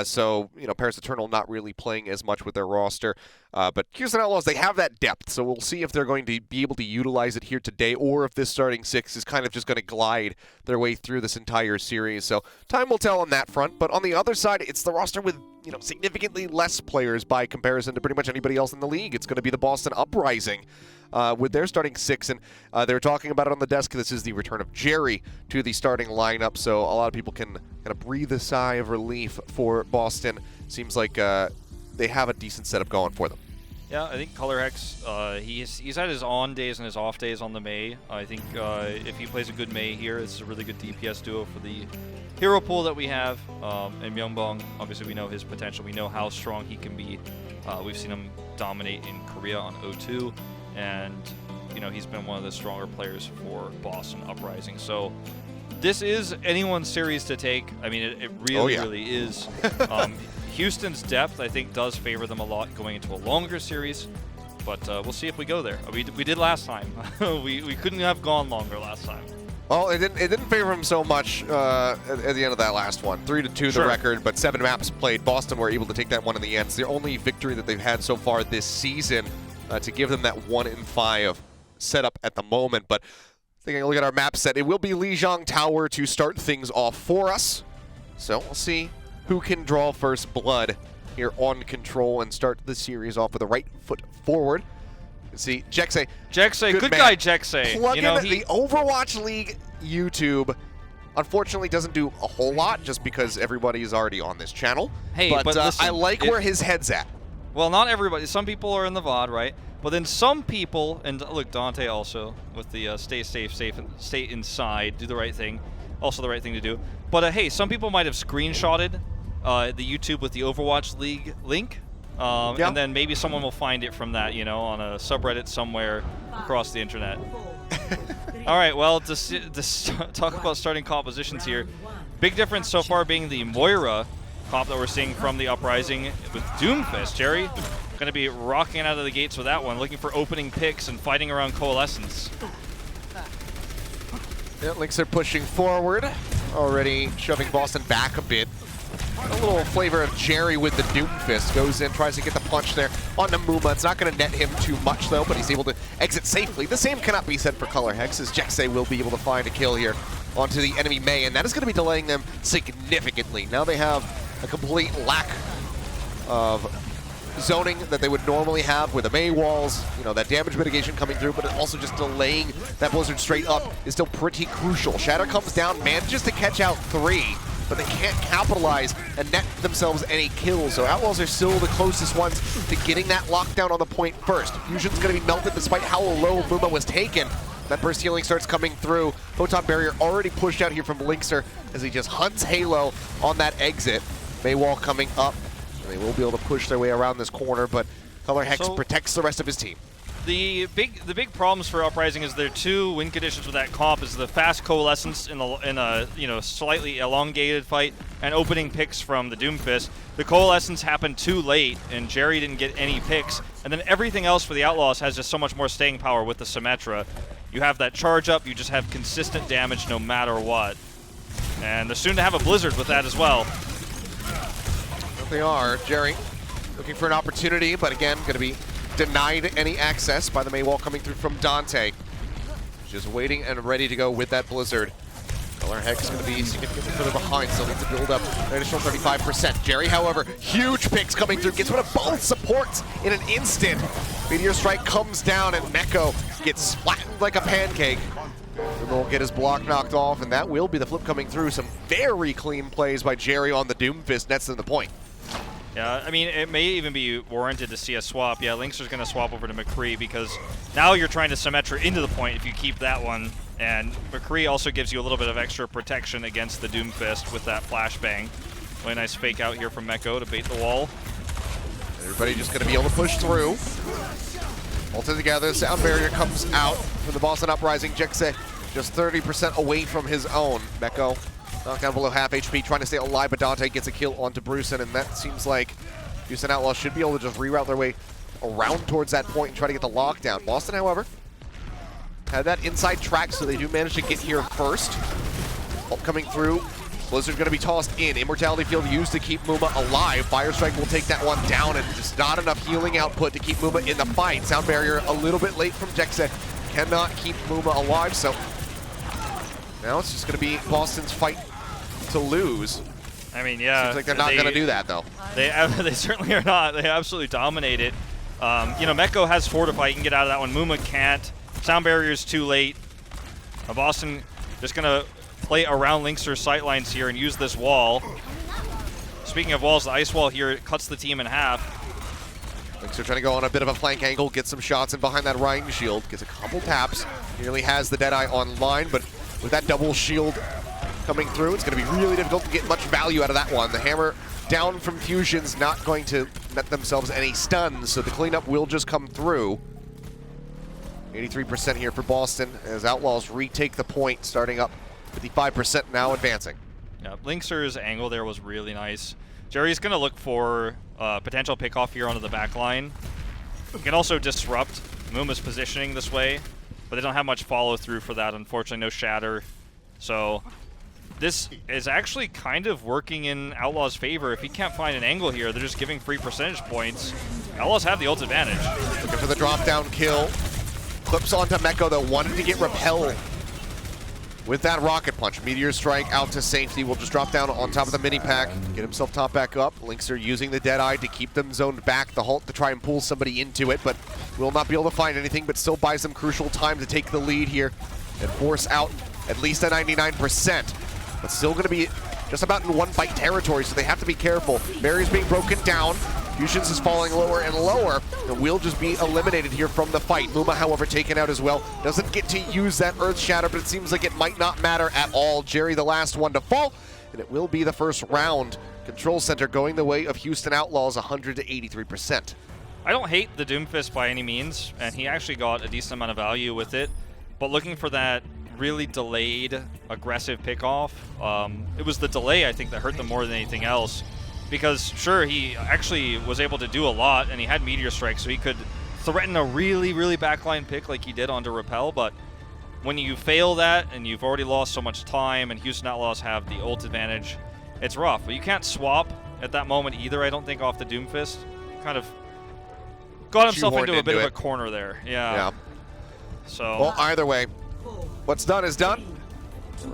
So, you know, Paris Eternal not really playing as much with their roster. But Houston Outlaws, they have that depth. So we'll see if they're going to be able to utilize it here today or if this starting 6 is kind of just going to glide their way through this entire series. So time will tell on that front. But on the other side, it's the roster with, you know, significantly less players by comparison to pretty much anybody else in the league. It's going to be the Boston Uprising with their starting 6, and they were talking about it on the desk. This is the return of Jerry to the starting lineup, so a lot of people can kind of breathe a sigh of relief for Boston. Seems like they have a decent setup going for them. Yeah, I think Color Hex, he's had his on days and his off days on the Mei. I think if he plays a good Mei here, it's a really good DPS duo for the hero pool that we have. And Myungbong, obviously we know his potential. We know how strong he can be. We've seen him dominate in Korea on O2, and you know he's been one of the stronger players for Boston Uprising. So this is anyone's series to take. I mean, it really, really is. Houston's depth, I think, does favor them a lot going into a longer series, but we'll see if we go there. We did last time. we couldn't have gone longer last time. Well, it didn't favor him so much at the end of that last one. 3-2 the record, but 7 maps played. Boston were able to take that one in the end. It's the only victory that they've had so far this season to give them that 1-5 setup at the moment. But taking a look at our map set, it will be Jang Tower to start things off for us. So we'll see who can draw first blood here on Control and start the series off with the right foot forward. See, Jexay. Good guy, Jexay. Plug in the Overwatch League YouTube. Unfortunately, doesn't do a whole lot just because everybody is already on this channel. Hey, but listen, I like where his head's at. Well, not everybody. Some people are in the VOD, right? But then some people, and look, Dante also with the stay safe, and stay inside, do the right thing. Also the right thing to do. But hey, some people might have screenshotted the YouTube with the Overwatch League link. And then maybe someone will find it from that, you know, on a subreddit somewhere across the internet. All right, well, to talk about starting compositions here, big difference so far being the Moira comp that we're seeing from the Uprising with Doomfist. Jerry going to be rocking out of the gates with that one, looking for opening picks and fighting around Coalescence. Yeah, Lynx are pushing forward, already shoving Boston back a bit. A little flavor of Jerry with the Doomfist. Goes in, tries to get the punch there on Namuma. It's not going to net him too much, though, but he's able to exit safely. The same cannot be said for Color Hex, as Jexay will be able to find a kill here onto the enemy Mei, and that is going to be delaying them significantly. Now they have a complete lack of zoning that they would normally have with the Mei walls, you know, that damage mitigation coming through, but also just delaying that Blizzard straight up is still pretty crucial. Shatter comes down, manages to catch out 3, but they can't capitalize and net themselves any kills. So Outlaws are still the closest ones to getting that lockdown on the point first. Fusion's going to be melted despite how low Muma was taken. That burst healing starts coming through. Photon barrier already pushed out here from Lynxer as he just hunts Halo on that exit. Maywall coming up, and they will be able to push their way around this corner, but Color Hex protects the rest of his team. The big problems for Uprising is their 2 win conditions with that comp is the fast Coalescence in a you know slightly elongated fight and opening picks from the Doomfist. The Coalescence happened too late and Jerry didn't get any picks, and then everything else for the Outlaws has just so much more staying power with the Symmetra. You have that charge up, you just have consistent damage no matter what. And they're soon to have a Blizzard with that as well. They are. Jerry looking for an opportunity, but again, going to be denied any access by the Maywall coming through from Dante. Just waiting and ready to go with that Blizzard. Color Hex going to be significantly further behind, still needs to build up an additional 35%. Jerry, however, huge picks coming through, gets rid of both supports in an instant. Meteor Strike comes down and Meko gets flattened like a pancake. And will get his block knocked off, and that will be the flip coming through. Some very clean plays by Jerry on the Doomfist, nets them the point. Yeah, I mean, it may even be warranted to see a swap. Yeah, Lynxer's going to swap over to McCree because now you're trying to Symmetra into the point if you keep that one. And McCree also gives you a little bit of extra protection against the Doomfist with that flashbang. Really nice fake out here from Meko to bait the wall. Everybody just going to be able to push through. All together, sound barrier comes out from the Boston Uprising. Jexay just 30% away from his own. Meko knocked down below half HP, trying to stay alive, but Dante gets a kill onto Brucein, and that seems like Houston Outlaws should be able to just reroute their way around towards that point and try to get the lockdown. Boston, however, had that inside track, so they do manage to get here first. Ult coming through. Blizzard's going to be tossed in. Immortality Field used to keep Muma alive. Fire Strike will take that one down, and just not enough healing output to keep Muma in the fight. Sound Barrier a little bit late from Jexa. Cannot keep Muma alive, so now it's just going to be Boston's fight to lose. I mean, yeah. Seems like they're not going to do that, though. They certainly are not. They absolutely dominate it. You know, Mekko has Fortify. He can get out of that one. Muma can't. Sound Barrier's too late. Boston just going to play around Linkzer's sightlines here and use this wall. Speaking of walls, the ice wall here cuts the team in half. Linkzer trying to go on a bit of a flank angle, get some shots in behind that Rhine shield, gets a couple taps, nearly has the Deadeye online, but with that double shield coming through, it's going to be really difficult to get much value out of that one. The hammer down from Fusion's not going to net themselves any stuns, so the cleanup will just come through. 83% here for Boston as Outlaws retake the point, starting up 55% now, advancing. Yeah, Linkzer's angle there was really nice. Jerry's going to look for potential pickoff here onto the back line. He can also disrupt Muma's positioning this way, but they don't have much follow through for that. Unfortunately, no shatter. So this is actually kind of working in Outlaws' favor. If he can't find an angle here, they're just giving free percentage points. Outlaws have the ult advantage. Looking for the drop down kill. Clips onto Mekko, though, wanted to get repelled with that rocket punch. Meteor Strike out to safety. Will just drop down on top of the mini pack, get himself top back up. Linkzer using the Deadeye to keep them zoned back. The Halt to try and pull somebody into it, but will not be able to find anything, but still buys them crucial time to take the lead here and force out at least a 99%. But still going to be just about in one fight territory, so they have to be careful. Barrier's being broken down. Fusions is falling lower and lower, and will just be eliminated here from the fight. Muma, however, taken out as well. Doesn't get to use that Earth Shatter, but it seems like it might not matter at all. Jerry, the last one to fall, and it will be the first round. Control Center going the way of Houston Outlaws, 100 to 83%. I don't hate the Doomfist by any means, and he actually got a decent amount of value with it, but looking for that really delayed, aggressive pickoff, it was the delay, I think, that hurt them more than anything else. Because, sure, he actually was able to do a lot, and he had Meteor Strike, so he could threaten a really, really backline pick like he did onto Repel, but when you fail that, and you've already lost so much time, and Houston Outlaws have the ult advantage, it's rough. But you can't swap at that moment either, I don't think, off the Doomfist. Kind of got himself into a bit of a corner there. Yeah. So. Well, either way, what's done is done.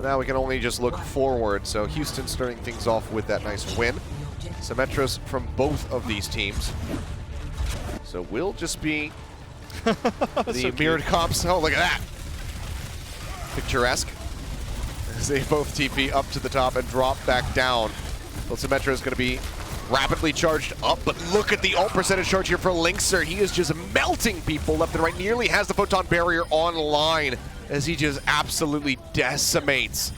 Now we can only just look forward. So Houston starting things off with that nice win. Symmetras from both of these teams. So we'll just be the so mirrored comps. Oh, look at that. Picturesque. As they both TP up to the top and drop back down. Well, Symmetra is going to be rapidly charged up, but look at the ult percentage charge here for Linkzer. He is just melting people left and right. Nearly has the Photon Barrier online as he just absolutely decimates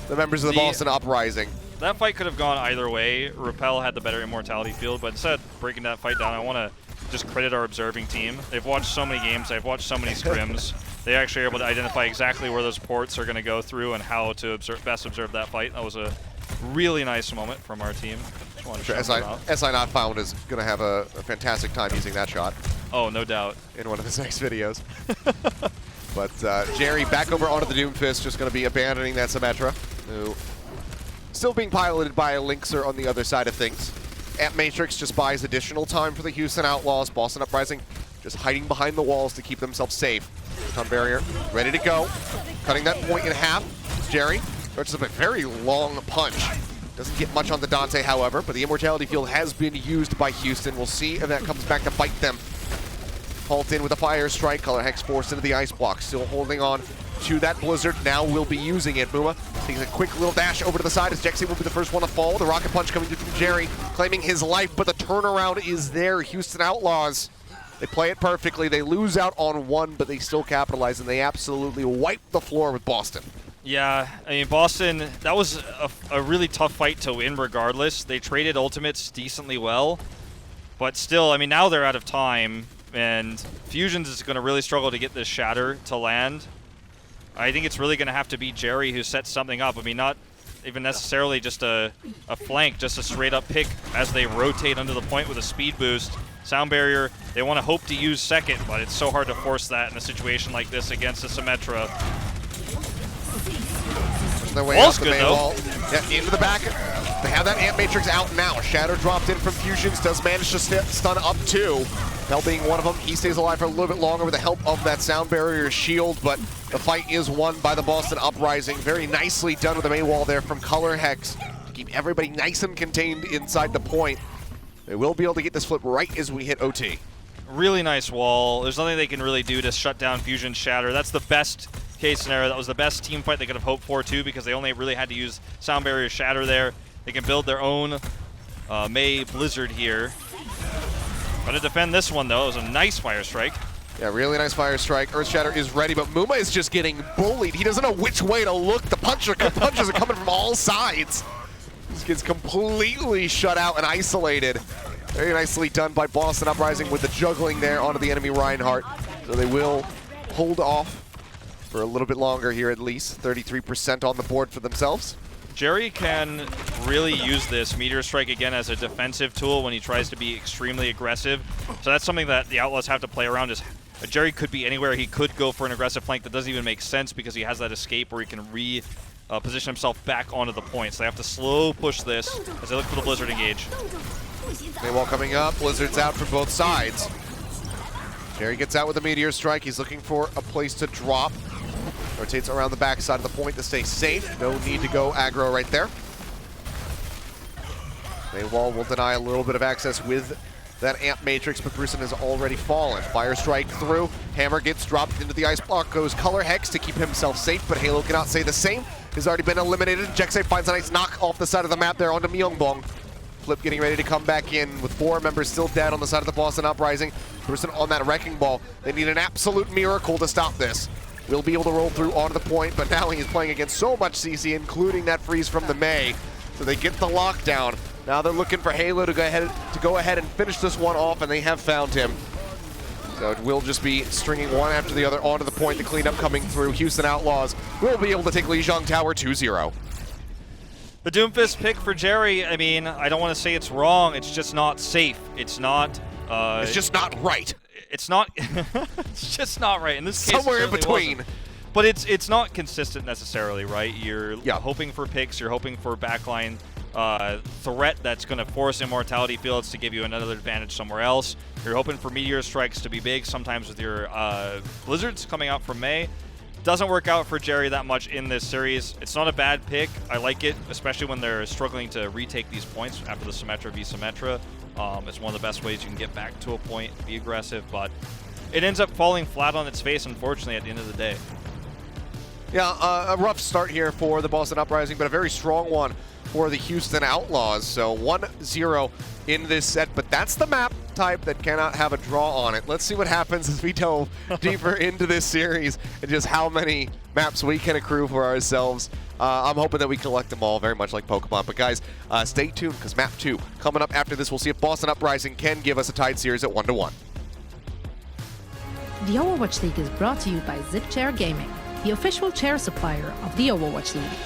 the members of the Boston Uprising. That fight could have gone either way. Repel had the better immortality field, but instead of breaking that fight down, I want to just credit our observing team. They've watched so many games, they've watched so many scrims. They actually are able to identify exactly where those ports are going to go through and how to best observe that fight. That was a really nice moment from our team. Sure, SI Not Found is going to have a fantastic time using that shot. Oh, no doubt. In one of his next videos. But Jerry back over onto the Doomfist, just going to be abandoning that Symmetra, who still being piloted by a Linkzer on the other side of things. Amp Matrix just buys additional time for the Houston Outlaws. Boston Uprising just hiding behind the walls to keep themselves safe. Photon Barrier ready to go. Cutting that point in half. Jerry starts up a very long punch. Doesn't get much on the Dante, however, but the Immortality Field has been used by Houston. We'll see if that comes back to bite them. Halt in with a Fire Strike. Color Hex forced into the Ice Block. Still holding on to that Blizzard. Now will be using it. Muma takes a quick little dash over to the side as Jexy will be the first one to fall. The Rocket Punch coming through from Jerry, claiming his life, but the turnaround is there. Houston Outlaws, they play it perfectly. They lose out on one, but they still capitalize, and they absolutely wipe the floor with Boston. Yeah, I mean, Boston, that was a really tough fight to win regardless. They traded ultimates decently well, but still, I mean, now they're out of time, and Fusions is going to really struggle to get this Shatter to land. I think it's really going to have to be Jerry who sets something up. I mean, even necessarily just a flank, just a straight-up pick as they rotate under the point with a speed boost. Sound barrier, they want to hope to use second, but it's so hard to force that in a situation like this against a Symmetra. Their way out the main wall. Yeah, into the back. They have that Amp Matrix out now. Shatter dropped in from Fusions, does manage to stun up 2. Bell being one of them. He stays alive for a little bit longer with the help of that Sound Barrier shield, but the fight is won by the Boston Uprising. Very nicely done with the main wall there from Color Hex to keep everybody nice and contained inside the point. They will be able to get this flip right as we hit OT. Really nice wall. There's nothing they can really do to shut down Fusion Shatter. That's the best case scenario. That was the best team fight they could have hoped for too, because they only really had to use Sound Barrier Shatter there. They can build their own May Blizzard here. Gonna defend this one though. It was a nice Fire Strike. Yeah, really nice Fire Strike. Earth Shatter is ready, but Muma is just getting bullied. He doesn't know which way to look. The punches are coming from all sides. This gets completely shut out and isolated. Very nicely done by Boston Uprising with the juggling there onto the enemy Reinhardt. So they will hold off for a little bit longer here at least. 33% on the board for themselves. Jerry can really use this Meteor Strike again as a defensive tool when he tries to be extremely aggressive. So that's something that the Outlaws have to play around. Is Jerry could be anywhere. He could go for an aggressive flank that doesn't even make sense because he has that escape where he can position himself back onto the point. So they have to slow push this as they look for the Blizzard engage. Maywall coming up. Blizzard's out from both sides. Jerry gets out with a Meteor Strike. He's looking for a place to drop. Rotates around the backside of the point to stay safe. No need to go aggro right there. Maywall will deny a little bit of access with that Amp Matrix, but Bruson has already fallen. Fire Strike through. Hammer gets dropped into the ice block. Goes Color Hex to keep himself safe, but Halo cannot say the same. Has already been eliminated. Jekse finds a nice knock off the side of the map there onto Myeongbong. Flip getting ready to come back in with 4 members still dead on the side of the Boston Uprising. Bruson on that Wrecking Ball. They need an absolute miracle to stop this. Will be able to roll through onto the point, but now he's playing against so much CC, including that freeze from the May. So they get the lockdown. Now they're looking for Halo to go ahead and finish this one off, and they have found him. So it will just be stringing one after the other onto the point. The cleanup coming through. Houston Outlaws will be able to take Jang Tower 2-0. The Doomfist pick for Jerry, I mean, I don't want to say it's wrong. It's just not safe. It's not... it's just not right. It's not... it's just not right. In this case, somewhere in between. Wasn't. But it's not consistent necessarily, right? You're hoping for picks. You're hoping for backline threat that's going to force Immortality Fields to give you another advantage somewhere else. You're hoping for Meteor Strikes to be big, sometimes with your Blizzards coming out from May. Doesn't work out for Jerry that much in this series. It's not a bad pick. I like it, especially when they're struggling to retake these points after the Symmetra v Symmetra. It's one of the best ways you can get back to a point, be aggressive, but it ends up falling flat on its face, unfortunately, at the end of the day. Yeah, a rough start here for the Boston Uprising, but a very strong one for the Houston Outlaws. So 1-0 in this set, but that's the map type that cannot have a draw on it. Let's see what happens as we delve deeper into this series and just how many maps we can accrue for ourselves. I'm hoping that we collect them all, very much like Pokemon. But guys, stay tuned, because map 2 coming up after this. We'll see if Boston Uprising can give us a tied series at 1-1. The Overwatch League is brought to you by ZipChair Gaming, the official chair supplier of the Overwatch League.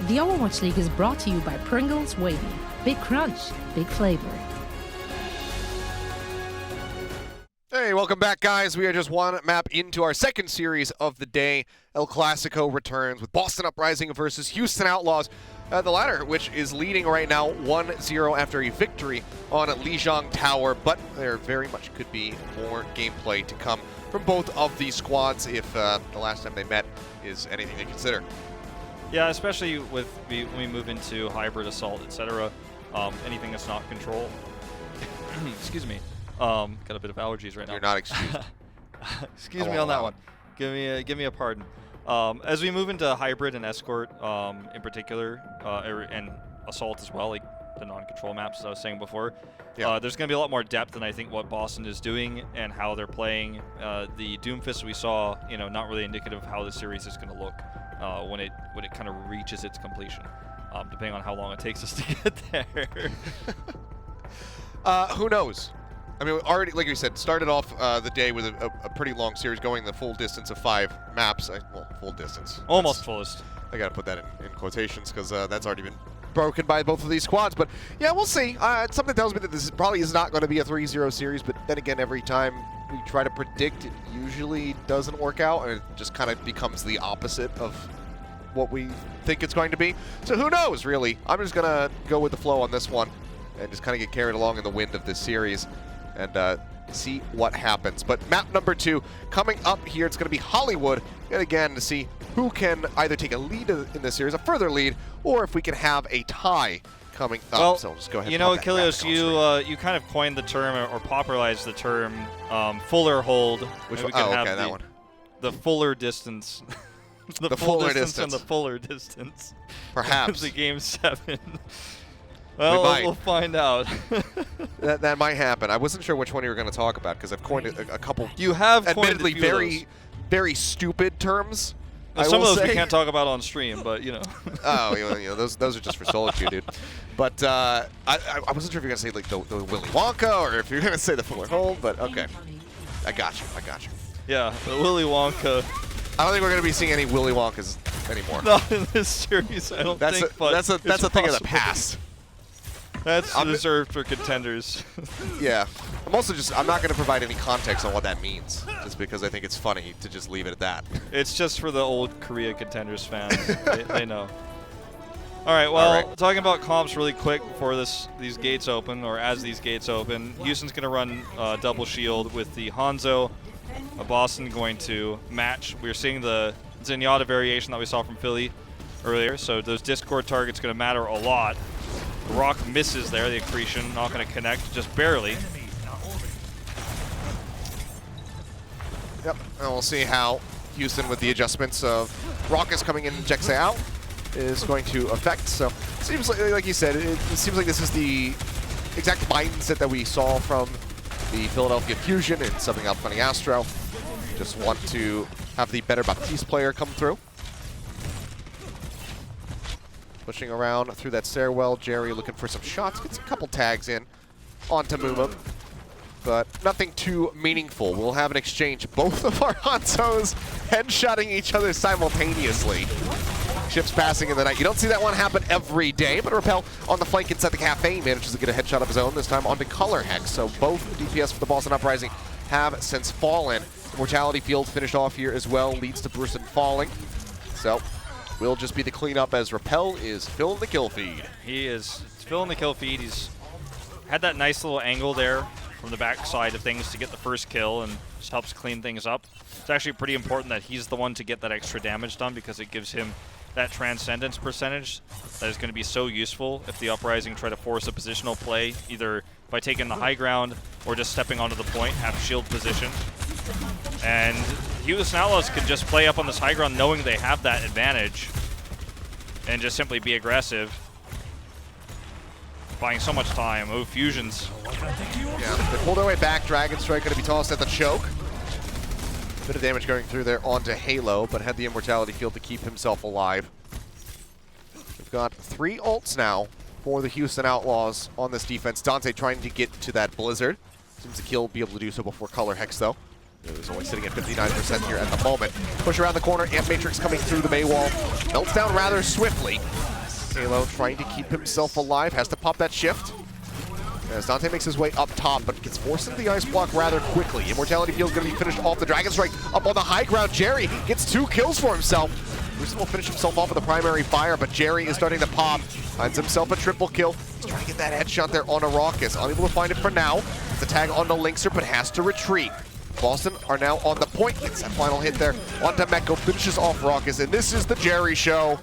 The Overwatch League is brought to you by Pringles Wavy. Big crunch, big flavor. Hey, welcome back, guys. We are just one map into our second series of the day. El Clasico returns with Boston Uprising versus Houston Outlaws. The latter, which is leading right now 1-0 after a victory on Jang Tower, but there very much could be more gameplay to come from both of these squads if the last time they met is anything to consider. Yeah, especially with when we move into hybrid assault, etc. Anything that's not control. Excuse me. Got a bit of allergies right now. You're not excused. Excuse me on that one. Give me a pardon. As we move into hybrid and escort, in particular, and assault as well, like the non-control maps as I was saying before, there's going to be a lot more depth than I think what Boston is doing and how they're playing. The Doomfist we saw, not really indicative of how the series is going to look when it kind of reaches its completion, depending on how long it takes us to get there. Who knows? I mean, already, like you said, started off the day with a pretty long series, going the full distance of 5 maps. Well, full distance. Almost fullest. I got to put that in quotations because that's already been broken by both of these squads. But yeah, we'll see. Something tells me that this probably is not going to be a 3-0 series. But then again, every time we try to predict, it usually doesn't work out, and it just kind of becomes the opposite of what we think it's going to be. So who knows, really? I'm just going to go with the flow on this one and just kind of get carried along in the wind of this series and see what happens. But map number 2 coming up here, it's going to be Hollywood, and again to see who can either take a lead in this series, a further lead, or if we can have a tie coming up. Well, so just go ahead. Ilios, you kind of coined the term or popularized the term fuller hold. Which one? Oh, okay, that one. The fuller distance. the fuller distance and the fuller distance. Perhaps. The game 7. Well, we'll find out. that might happen. I wasn't sure which one you were going to talk about because I've coined a couple. You have admittedly coined a few very stupid terms. Some of those we can't talk about on stream, but Oh, those are just for solo queue, dude. But I wasn't sure if you were going to say like the Willy Wonka or if you're going to say the fuller hold. But okay, I got you. Yeah, the Willy Wonka. I don't think we're going to be seeing any Willy Wonkas anymore. Not in this series, I don't think. That's a thing of the past. That's reserved for contenders. Yeah. I'm not going to provide any context on what that means, just because I think it's funny to just leave it at that. It's just for the old Korea contenders fans. they know. All right, well, talking about comps really quick before these gates open, or as these gates open, Houston's going to run double shield with the Hangzhou. Boston going to match. We're seeing the Zenyatta variation that we saw from Philly earlier, so those Discord targets going to matter a lot. Rock misses there, the accretion, not going to connect, just barely. Yep, and we'll see how Houston, with the adjustments of Rockets coming in and Jexe out, is going to affect. So, it seems like you said, it seems like this is the exact mindset that we saw from the Philadelphia Fusion and subbing out Funny Astro. Just want to have the better Baptiste player come through. Pushing around through that stairwell, Jerry looking for some shots, gets a couple tags in onto Muma, but nothing too meaningful. We'll have an exchange. Both of our Hanzous headshotting each other simultaneously. Ships passing in the night. You don't see that one happen every day, but Repel on the flank inside the cafe manages to get a headshot of his own, this time onto Color Hex. So both DPS for the Boston Uprising have since fallen. The Mortality Field finished off here as well, leads to Bruce falling. So will just be the cleanup as Repel is filling the kill feed. He is filling the kill feed. He's had that nice little angle there from the back side of things to get the first kill and just helps clean things up. It's actually pretty important that he's the one to get that extra damage done because it gives him that transcendence percentage that is going to be so useful if the Uprising try to force a positional play, either by taking the high ground or just stepping onto the point, have shield position. And Houston Outlaws can just play up on this high ground knowing they have that advantage and just simply be aggressive. Buying so much time. Oh, fusions. Yeah, they pull their way back. Dragon Strike going to be tossed at the choke. Bit of damage going through there onto Halo, but had the Immortality Field to keep himself alive. We've got 3 ults now for the Houston Outlaws on this defense. Dante trying to get to that Blizzard. Seems like he'll be able to do so before Color Hex, though. He's only sitting at 59% here at the moment. Push around the corner, Amp Matrix coming through the Bay wall. Melts down rather swiftly. Halo trying to keep himself alive, has to pop that shift. As Dante makes his way up top, but gets forced into the ice block rather quickly. Immortality Field's going to be finished off. The Dragon Strike up on the high ground. Jerry gets 2 kills for himself. Bruce will finish himself off with a primary fire, but Jerry is starting to pop. Finds himself a triple kill. He's trying to get that headshot there on Arrakis. Unable to find it for now. The tag onto Linkser, but has to retreat. Boston are now on the point. Gets that final hit there onto Meko. Finishes off Arrakis, and this is the Jerry show.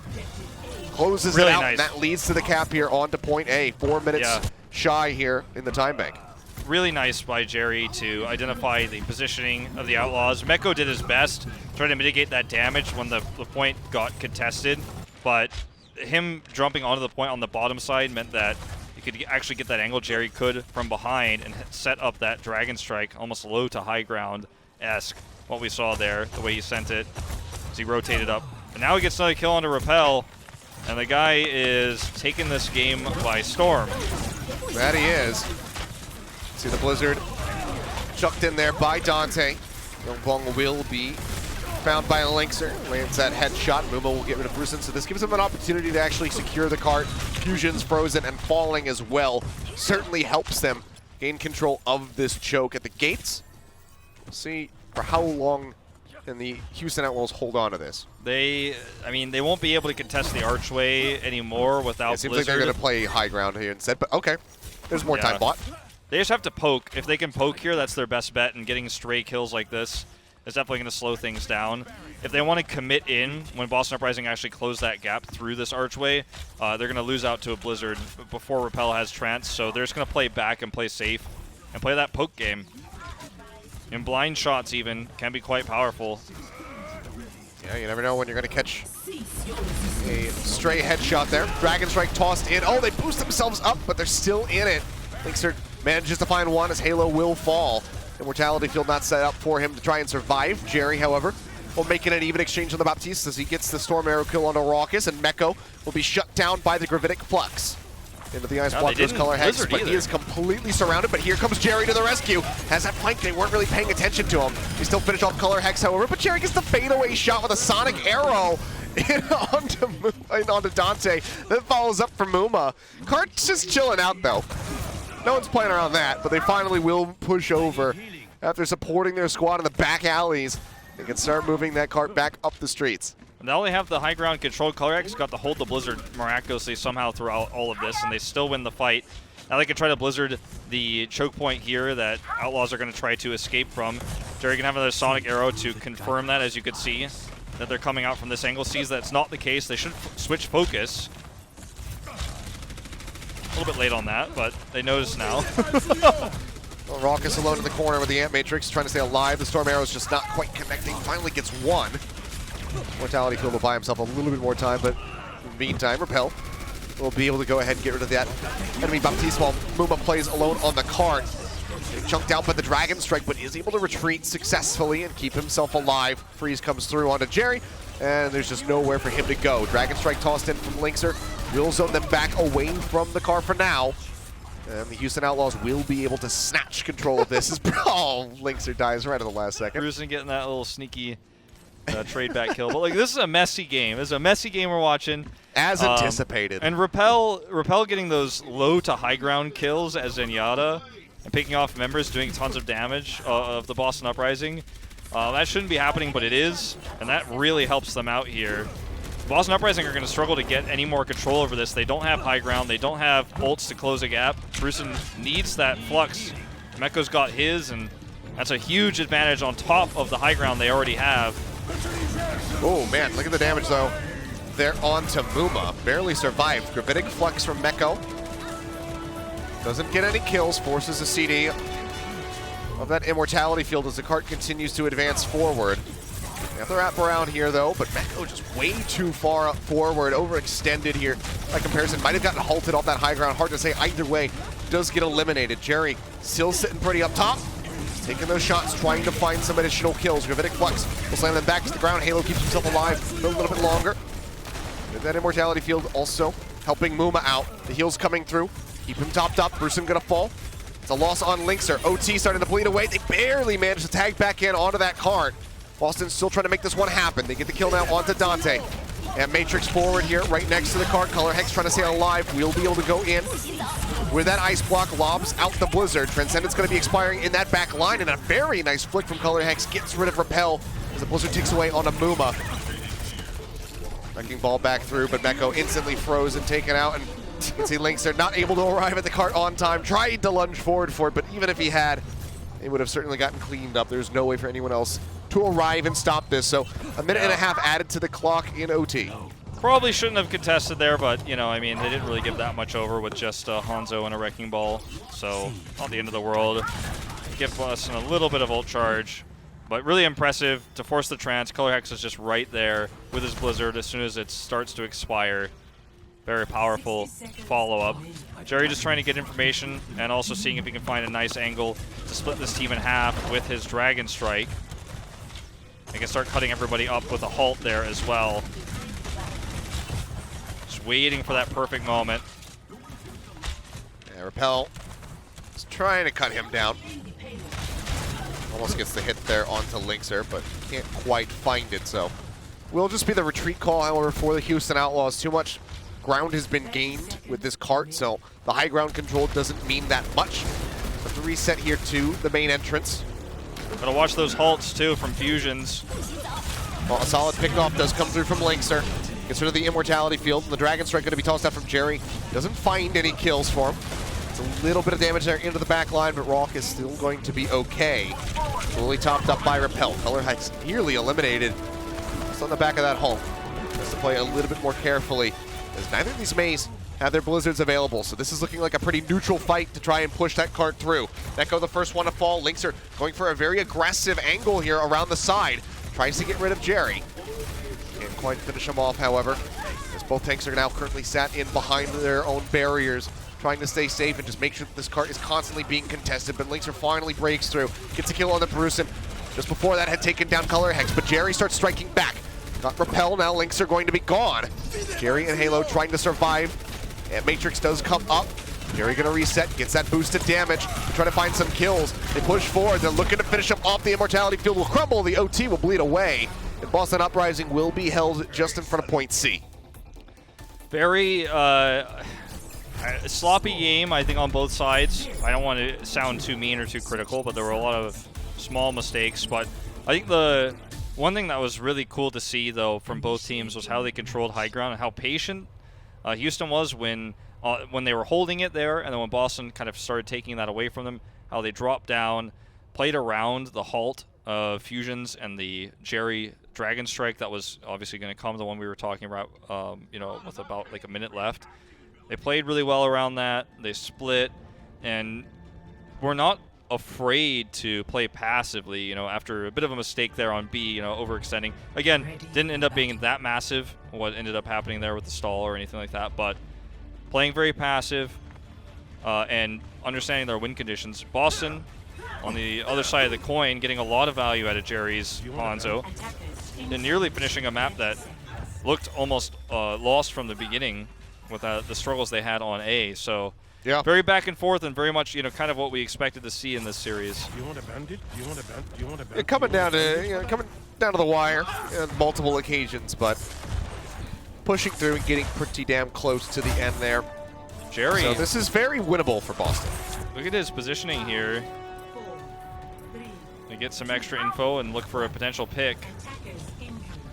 Closes really it out, nice. and that leads to the cap here onto point A. 4 minutes shy here in the time bank. Really nice by Jerry to identify the positioning of the Outlaws. Meko did his best, trying to mitigate that damage when the point got contested, but him jumping onto the point on the bottom side meant that you could actually get that angle Jerry could from behind and set up that Dragon Strike, almost low to high ground-esque, what we saw there, the way he sent it as he rotated up. And now he gets another kill onto Repel, and the guy is taking this game by storm. That he is. See the Blizzard chucked in there by Dante. Yongbong will be found by Linkser. Lands that headshot. Muma will get rid of Brusen, so this gives him an opportunity to actually secure the cart. Fusion's frozen and falling as well. Certainly helps them gain control of this choke at the gates. We'll see for how long can the Houston Outlaws hold on to this. I mean, they won't be able to contest the archway anymore without It seems Blizzard. like they're going to play high ground here instead, but okay. There's more time bought. They just have to poke. If they can poke here, that's their best bet, and getting stray kills like this is definitely going to slow things down. If they want to commit in when Boston Uprising actually close that gap through this archway, they're going to lose out to a Blizzard before Repel has Trance, so they're just going to play back and play safe and play that poke game. And blind shots even can be quite powerful. Yeah, you never know when you're going to catch a stray headshot there. Dragon Strike tossed in. Oh, they boost themselves up, but they're still in it. Linkser manages to find one as Halo will fall. Immortality Field not set up for him to try and survive. Jerry, however, will make it an even exchange on the Baptiste as he gets the Storm Arrow kill on Arrakis, and Meko will be shut down by the Gravitic Flux. Into the ice block goes Color Hex, but he is completely surrounded. But here comes Jerry to the rescue. Has that flank, they weren't really paying attention to him. He still finished off Color Hex, however, but Jerry gets the fadeaway shot with a Sonic Arrow onto Dante. Then follows up for Muma. Cart's just chilling out, though. No one's playing around that, but they finally will push over after supporting their squad in the back alleys. They can start moving that cart back up the streets. Now they have the high ground controlled. ColorX got to hold the Blizzard miraculously somehow throughout all of this, and they still win the fight. Now they can try to Blizzard the choke point here that Outlaws are going to try to escape from. Jerry can have another Sonic Arrow to confirm that, as you can see, that they're coming out from this angle. Sees that's not the case. They should switch focus. A little bit late on that, but they notice now. Well, Raucus alone in the corner with the Ant Matrix, trying to stay alive. The Storm Arrow's just not quite connecting. Finally gets one. Mortality Field will buy himself a little bit more time, but in the meantime, Repel will be able to go ahead and get rid of that enemy Baptiste while Muma plays alone on the cart. Getting chunked out by the Dragon Strike, but is able to retreat successfully and keep himself alive. Freeze comes through onto Jerry, and there's just nowhere for him to go. Dragon Strike tossed in from Linkser. Will zone them back away from the car for now. And the Houston Outlaws will be able to snatch control of this. Oh, Linkser dies right at the last second. Brusen getting that little sneaky trade back kill. But like, this is a messy game. This is a messy game we're watching. As anticipated. And Repel getting those low to high ground kills as Zenyatta and picking off members, doing tons of damage of the Boston Uprising. That shouldn't be happening, but it is. And that really helps them out here. Boston Uprising are going to struggle to get any more control over this. They don't have high ground. They don't have ults to close a gap. Brusen needs that flux. Meko's got his, and that's a huge advantage on top of the high ground they already have. Oh, man, look at the damage, though. They're on to Muma. Barely survived. Gravitic Flux from Meko. Doesn't get any kills. Forces a CD of that Immortality Field as the cart continues to advance forward. They have to wrap around here, though, but Meko just way too far up forward, overextended here. By comparison, might have gotten halted off that high ground. Hard to say either way. Does get eliminated. Jerry still sitting pretty up top. Taking those shots, trying to find some additional kills. Gravitic Flux will slam them back to the ground. Halo keeps himself alive for a little bit longer. And that Immortality Field also helping Muma out. The heals coming through. Keep him topped up. Brusen gonna fall. It's a loss on Linkser. OT starting to bleed away. They barely managed to tag back in onto that cart. Boston's still trying to make this one happen. They get the kill now onto Dante. And Matrix forward here, right next to the cart. Color Hex trying to stay alive. We'll be able to go in with that ice block, lobs out the Blizzard. Transcendent's going to be expiring in that back line, and a very nice flick from Color Hex gets rid of Repel as the Blizzard takes away on Amuma. Wrecking ball back through, but Meko instantly froze and taken out, and you can see Lynx there not able to arrive at the cart on time. Tried to lunge forward for it, but even if he had, it would have certainly gotten cleaned up. There's no way for anyone else to arrive and stop this. So a minute and a half added to the clock in OT. Probably shouldn't have contested there, but, you know, I mean, they didn't really give that much over with just Hangzhou and a Wrecking Ball. So not the end of the world. Give us a little bit of ult charge, but really impressive to force the trance. Color Hex is just right there with his Blizzard as soon as it starts to expire. Very powerful follow-up. Jerry just trying to get information and also seeing if he can find a nice angle to split this team in half with his Dragon Strike. He can start cutting everybody up with a halt there as well. Just waiting for that perfect moment. Yeah, Repel is trying to cut him down. Almost gets the hit there onto Lynxer, but can't quite find it, so. Will just be the retreat call, however, for the Houston Outlaws. Too much ground has been gained with this cart, so the high ground control doesn't mean that much. But the reset here to the main entrance. Gotta watch those halts too from Fusions. Well, a solid pickoff does come through from Lynxer. Gets rid of the Immortality Field, and the Dragon Strike gonna be tossed out from Jerry. Doesn't find any kills for him. It's a little bit of damage there into the back line, but Rock is still going to be okay. Fully topped up by Repel. Color Hex nearly eliminated. Just on the back of that hull. Has to play a little bit more carefully, as neither of these Mays have their Blizzards available, so this is looking like a pretty neutral fight to try and push that cart through. Neko the first one to fall. Lynxer going for a very aggressive angle here around the side. Tries to get rid of Jerry. Can't quite finish him off, however, as both tanks are now currently sat in behind their own barriers, trying to stay safe and just make sure that this cart is constantly being contested. But Lynxer finally breaks through, gets a kill on the Brucin. Just before that had taken down Color Hex, but Jerry starts striking back. Got Repel, now Lynxer going to be gone. Jerry and Halo trying to survive, and Matrix does come up. Jerry gonna reset, gets that boosted damage to try to find some kills. They push forward, they're looking to finish him off. The Immortality Field will crumble, the OT will bleed away, and Boston Uprising will be held just in front of point C. Very sloppy game, I think, on both sides. I don't want to sound too mean or too critical, but there were a lot of small mistakes. But I think the one thing that was really cool to see, though, from both teams was how they controlled high ground and how patient Houston was when they were holding it there, and then when Boston kind of started taking that away from them, how they dropped down, played around the halt of Fusions and the Jerry Dragon Strike that was obviously going to come, the one we were talking about, you know, with about like a minute left. They played really well around that. They split, and we're not afraid to play passively, you know, after a bit of a mistake there on B, you know, overextending. Again, didn't end up being that massive, what ended up happening there with the stall or anything like that, but playing very passive and understanding their win conditions. Boston, on the other side of the coin, getting a lot of value out of Jerry's Hangzhou, and nearly finishing a map that looked almost lost from the beginning with the struggles they had on A. So yeah, very back and forth, and very much, you know, kind of what we expected to see in this series. You want a bandit? You want a bandit? You want a bandit? Coming down to the wire on multiple occasions, but pushing through and getting pretty damn close to the end there. Jerry. So this is very winnable for Boston. Look at his positioning here. They get some extra info and look for a potential pick.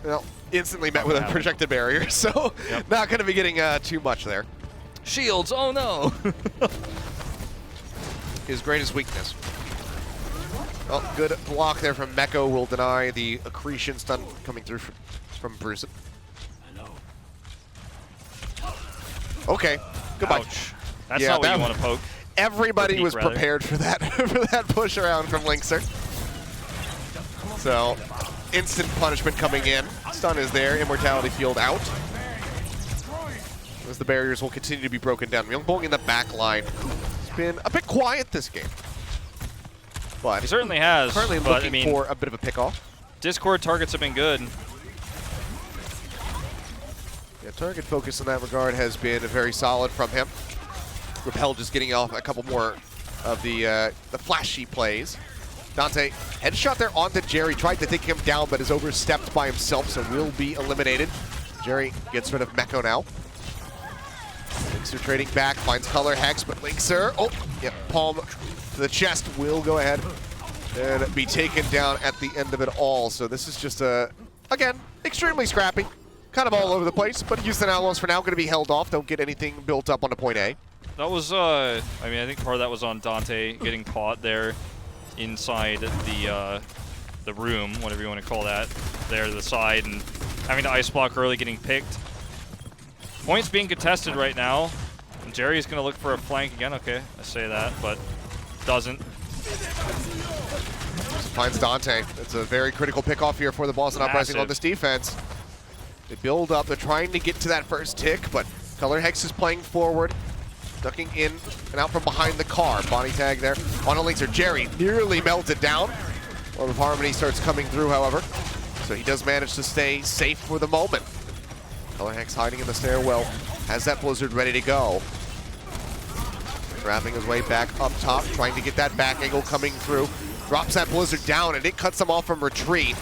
Well, instantly met with a projected barrier, so not going to be getting too much there. Shields, oh no! His greatest weakness. Well, good block there from Meko will deny the accretion stun coming through from Brucin. Okay, goodbye. Ouch. That's not what you want to poke. Everybody was prepared for that for that push around from Lynxer. So, instant punishment coming in. Stun is there, Immortality Field out. As the barriers will continue to be broken down. Myungbong in the back line. It's been a bit quiet this game. But he certainly has. Currently looking for a bit of a pickoff. Discord targets have been good. Yeah, target focus in that regard has been very solid from him. Repel just getting off a couple more of the flashy plays. Dante, headshot there onto Jerry, tried to take him down, but is overstepped by himself, so will be eliminated. Jerry gets rid of Meko now. Linkser trading back, finds Color Hex, but Linkser, palm to the chest, will go ahead and be taken down at the end of it all. So this is just again, extremely scrappy. Kind of all over the place, but Houston Outlaws for now going to be held off. Don't get anything built up onto point A. That was, I think part of that was on Dante getting caught there inside the room, whatever you want to call that, there to the side, and having to ice block early, getting picked. Points being contested right now. And Jerry's going to look for a flank again. Okay, I say that, but doesn't. Finds Dante. It's a very critical pickoff here for the Boston Uprising on this defense. They build up. They're trying to get to that first tick, but Color Hex is playing forward, ducking in and out from behind the car. Body tag there on a Linkser. Jerry nearly melted down. Orb of Harmony starts coming through, however, so he does manage to stay safe for the moment. Color Hex hiding in the stairwell, has that Blizzard ready to go. Wrapping his way back up top, trying to get that back angle coming through. Drops that Blizzard down, and it cuts him off from retreat.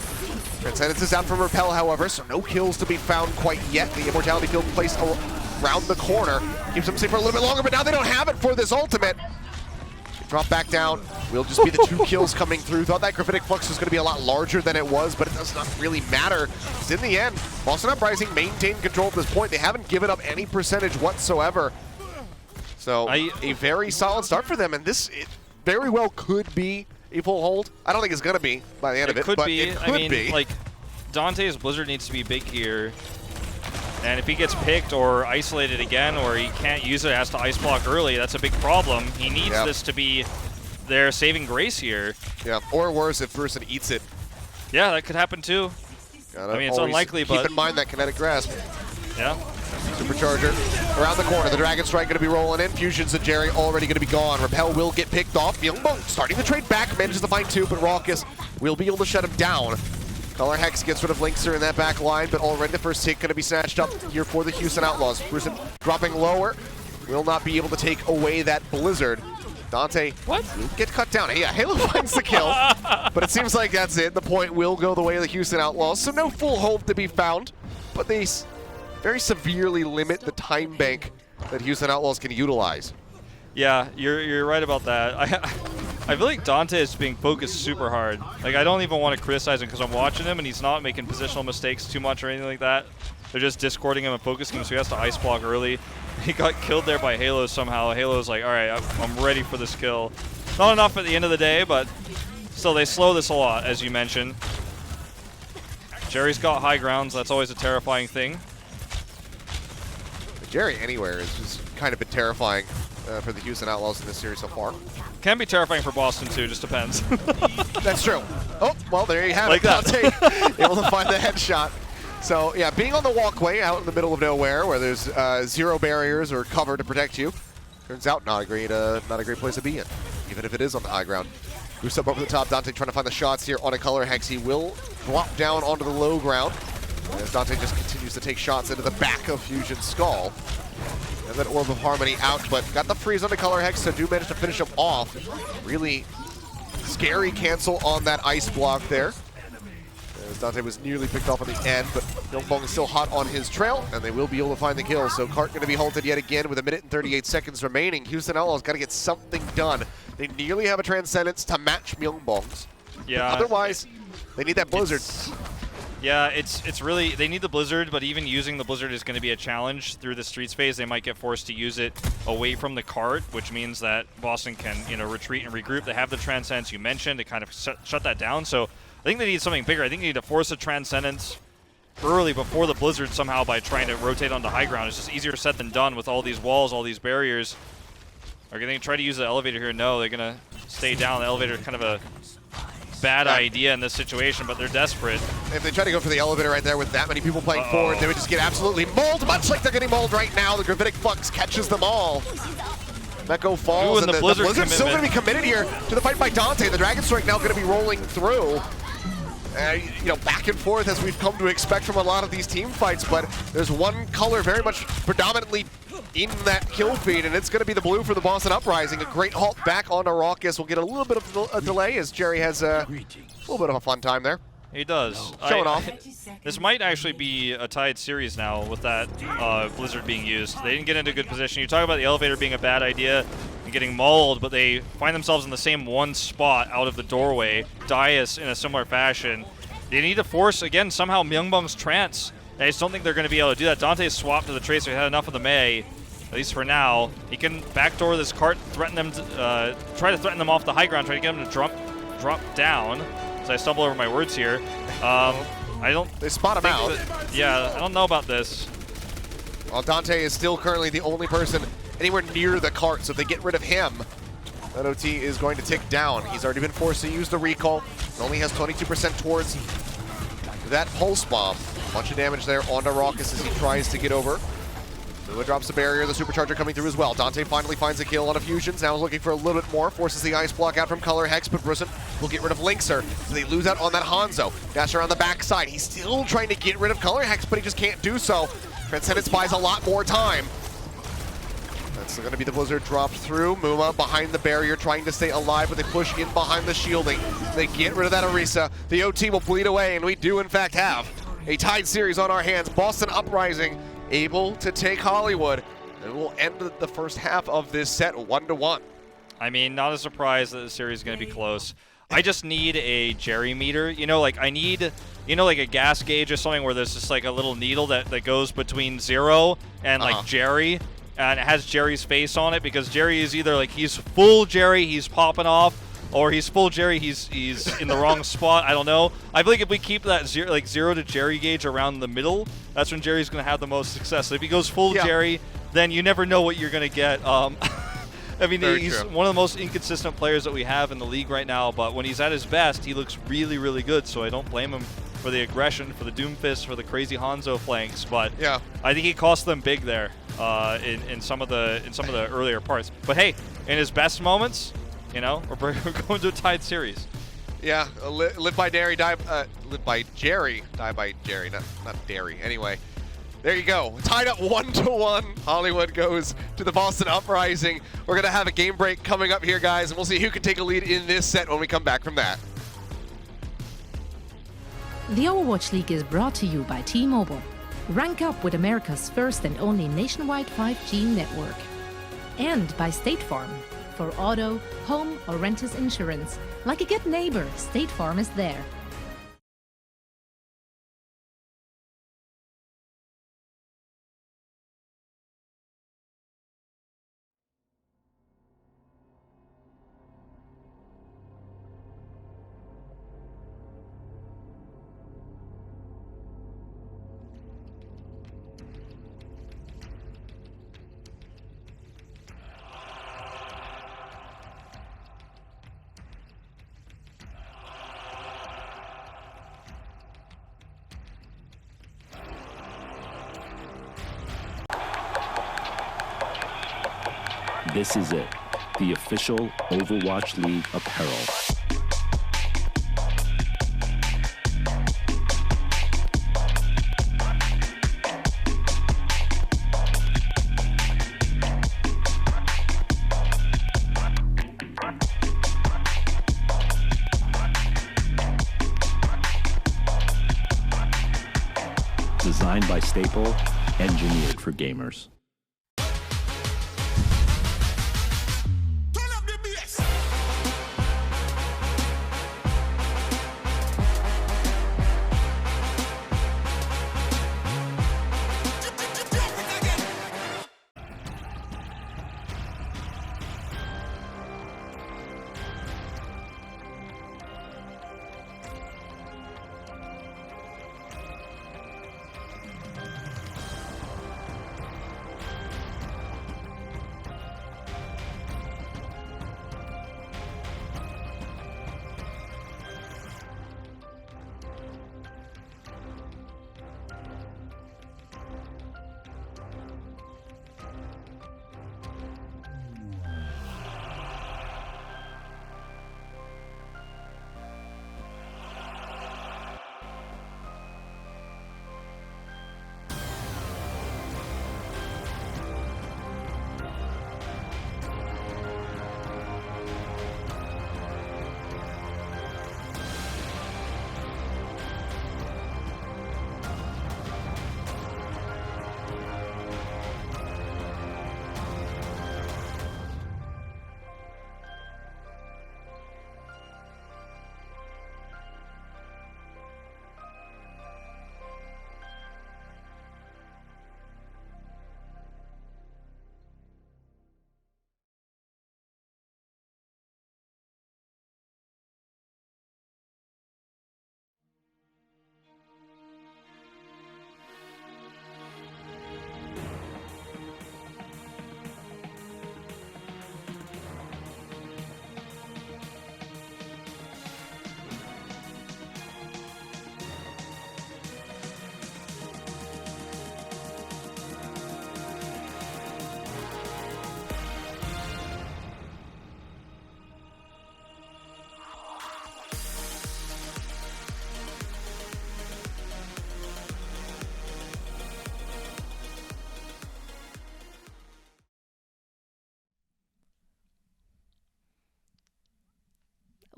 Transcendence is out from Repel, however, so no kills to be found quite yet. The Immortality Field placed around the corner. Keeps them safe for a little bit longer, but now they don't have it for this ultimate. They drop back down. Will just be the 2 kills coming through. Thought that Graphitic Flux was going to be a lot larger than it was, but it does not really matter. Because in the end, Boston Uprising maintained control at this point. They haven't given up any percentage whatsoever. So a very solid start for them, and this very well could be a full hold. I don't think it's going to be by the end of it, but it could be. Like, Dante's Blizzard needs to be big here. And if he gets picked or isolated again, or he can't use it, has to ice block early, that's a big problem. He needs this to be their saving grace here. Yeah, or worse, if Person eats it. Yeah, that could happen too. I mean, it's unlikely, but keep in mind that kinetic grasp. Yeah. Supercharger around the corner. The Dragon Strike going to be rolling in. Fusions and Jerry already going to be gone. Repel will get picked off. Myungbong starting to trade back. Manages to find 2, but Raucous will be able to shut him down. Color Hex gets rid of Linkser in that back line, but already the first hit going to be snatched up here for the Houston Outlaws. Person dropping lower. Will not be able to take away that Blizzard. Dante will get cut down. Yeah, Halo finds the kill, but it seems like that's it. The point will go the way of the Houston Outlaws, so no full hold to be found, but they very severely limit the time bank that Houston Outlaws can utilize. Yeah, you're right about that. I feel like Dante is being focused super hard. Like, I don't even want to criticize him because I'm watching him and he's not making positional mistakes too much or anything like that. They're just discording him and focusing him, so he has to ice block early. He got killed there by Halo somehow. Halo's like, all right, I'm ready for this kill. Not enough at the end of the day, but still, they slow this a lot, as you mentioned. Jerry's got high grounds. That's always a terrifying thing. Jerry anywhere is just kind of been terrifying for the Houston Outlaws in this series so far. Can be terrifying for Boston too, just depends. That's true. Oh, well, there you have like it. Dante able to find the headshot. So, yeah, being on the walkway out in the middle of nowhere where there's 0 barriers or cover to protect you, turns out not a great place to be in, even if it is on the high ground. Boost up over the top. Dante trying to find the shots here on a Color Hex. He will drop down onto the low ground as Dante just continues to take shots into the back of Fusion's skull. And then Orb of Harmony out, but got the freeze on the Color Hex, so do manage to finish him off. Really scary cancel on that ice block there. As Dante was nearly picked off on the end, but Myungbong is still hot on his trail, and they will be able to find the kill. So Cart going to be halted yet again with 1 minute and 38 seconds remaining. Houston Outlaws got to get something done. They nearly have a Transcendence to match Myungbong's. Yeah. Otherwise, they need that Blizzard. Yeah, it's really, they need the Blizzard, but even using the Blizzard is going to be a challenge through the Streets phase. They might get forced to use it away from the cart, which means that Boston can, retreat and regroup. They have the Transcendence you mentioned to kind of shut that down. So I think they need something bigger. I think they need to force a Transcendence early before the Blizzard somehow by trying to rotate onto high ground. It's just easier said than done with all these walls, all these barriers. Are they going to try to use the elevator here? No, they're going to stay down. The elevator is kind of a bad idea in this situation, but they're desperate. If they try to go for the elevator right there with that many people playing forward, they would just get absolutely mauled, much like they're getting mauled right now. The Gravitic Flux catches them all. Meko falls, and the Blizzard's still going to be committed here to the fight by Dante. The Dragon Strike now going to be rolling through. Back and forth as we've come to expect from a lot of these team fights, but there's one color very much predominantly in that kill feed, and it's going to be the blue for the Boston Uprising. A great halt back onto Raucous. We'll get a little bit of a delay as Jerry has a little bit of a fun time there. He does. Showing off. This might actually be a tied series now with that Blizzard being used. They didn't get into a good position. You talk about the elevator being a bad idea and getting mauled, but they find themselves in the same one spot out of the doorway. Dias in a similar fashion. They need to force, again, somehow Myungbong's trance. I just don't think they're going to be able to do that. Dante's swapped to the Tracer. He had enough of the Mei, at least for now. He can backdoor this cart, threaten them to, try to threaten them off the high ground, try to get them to drop down. I stumble over my words here. I don't. They spot him out. Yeah, I don't know about this. Well, Dante is still currently the only person anywhere near the cart, so if they get rid of him, that OT is going to tick down. He's already been forced to use the recall. It only has 22% towards that pulse bomb. A bunch of damage there onto Raucus as he tries to get over. Lua drops the barrier, the supercharger coming through as well. Dante finally finds a kill on a Fusions. Now is looking for a little bit more. Forces the ice block out from Color Hex, but Brusen will get rid of Linkser. So they lose out on that Hanzo. Dasher on the backside. He's still trying to get rid of Color Hex, but he just can't do so. Transcendence buys a lot more time. That's going to be the Blizzard dropped through. Muma behind the barrier trying to stay alive, but they push in behind the shielding. They get rid of that Orisa. The OT will bleed away, and we do in fact have a tied series on our hands. Boston Uprising able to take Hollywood, and we'll end the first half of this set 1-1. I mean, not a surprise that the series is going to be close. I just need a Jerry meter. You know, like I need, you know, like a gas gauge or something where there's just like a little needle that goes between 0 and like Jerry, and it has Jerry's face on it, because Jerry is either like he's full Jerry, he's popping off, or he's full Jerry, he's in the wrong spot. I don't know. I feel like if we keep that 0 to Jerry gauge around the middle, that's when Jerry's going to have the most success. So if he goes full Jerry, then you never know what you're going to get. I mean, he's one of the most inconsistent players that we have in the league right now, but when he's at his best, he looks really, really good, so I don't blame him for the aggression, for the Doomfist, for the crazy Hanzo flanks, but I think he cost them big there in some of the earlier parts. But hey, in his best moments, you know, we're going to a tied series. Yeah, live by Jerry, die by Jerry, not Dairy. Anyway, there you go. Tied up 1-1. Hollywood goes to the Boston Uprising. We're going to have a game break coming up here, guys, and we'll see who can take a lead in this set when we come back from that. The Overwatch League is brought to you by T-Mobile. Rank up with America's first and only nationwide 5G network. And by State Farm. For auto, home, or renters insurance. Like a good neighbor, State Farm is there. This is it, the official Overwatch League apparel. Designed by Staple, engineered for gamers.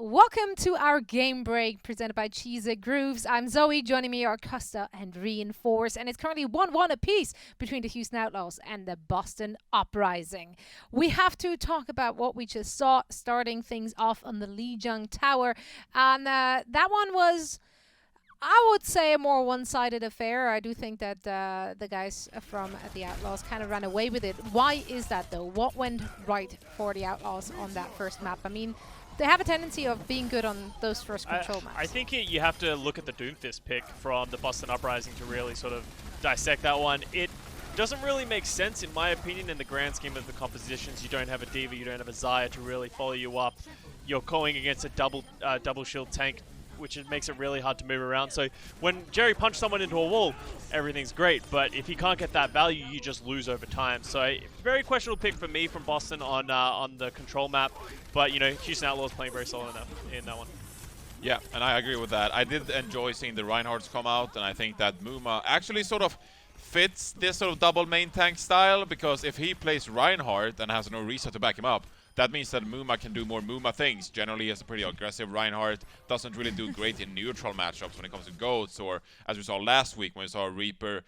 welcome to our game break presented by Cheese Grooves. I'm Zoe, joining me are Costa and Reinforce, and it's currently 1-1 apiece between the Houston Outlaws and the Boston Uprising. We have to talk about what we just saw, starting things off on the Jang Tower, and that one was, I would say, a more one-sided affair. I do think that the guys from the Outlaws kind of ran away with it. Why is that, though? What went right for the Outlaws on that first map? I mean, they have a tendency of being good on those first control maps. I think you have to look at the Doomfist pick from the Boston Uprising to really sort of dissect that one. It doesn't really make sense, in my opinion, in the grand scheme of the compositions. You don't have a D.Va, you don't have a Xayah to really follow you up. You're going against a double shield tank, which makes it really hard to move around. So when Jerry punched someone into a wall, everything's great. But if he can't get that value, you just lose over time. So very questionable pick for me from Boston on the control map. But, you know, Houston Outlaws playing very solid enough in that one. Yeah, and I agree with that. I did enjoy seeing the Reinhardts come out, and I think that Muma actually sort of fits this sort of double main tank style, because if he plays Reinhardt and has no reset to back him up, that means that Muma can do more Muma things. Generally, he has a pretty aggressive Reinhardt, doesn't really do great in neutral matchups when it comes to Goats, or as we saw last week when we saw Reaper,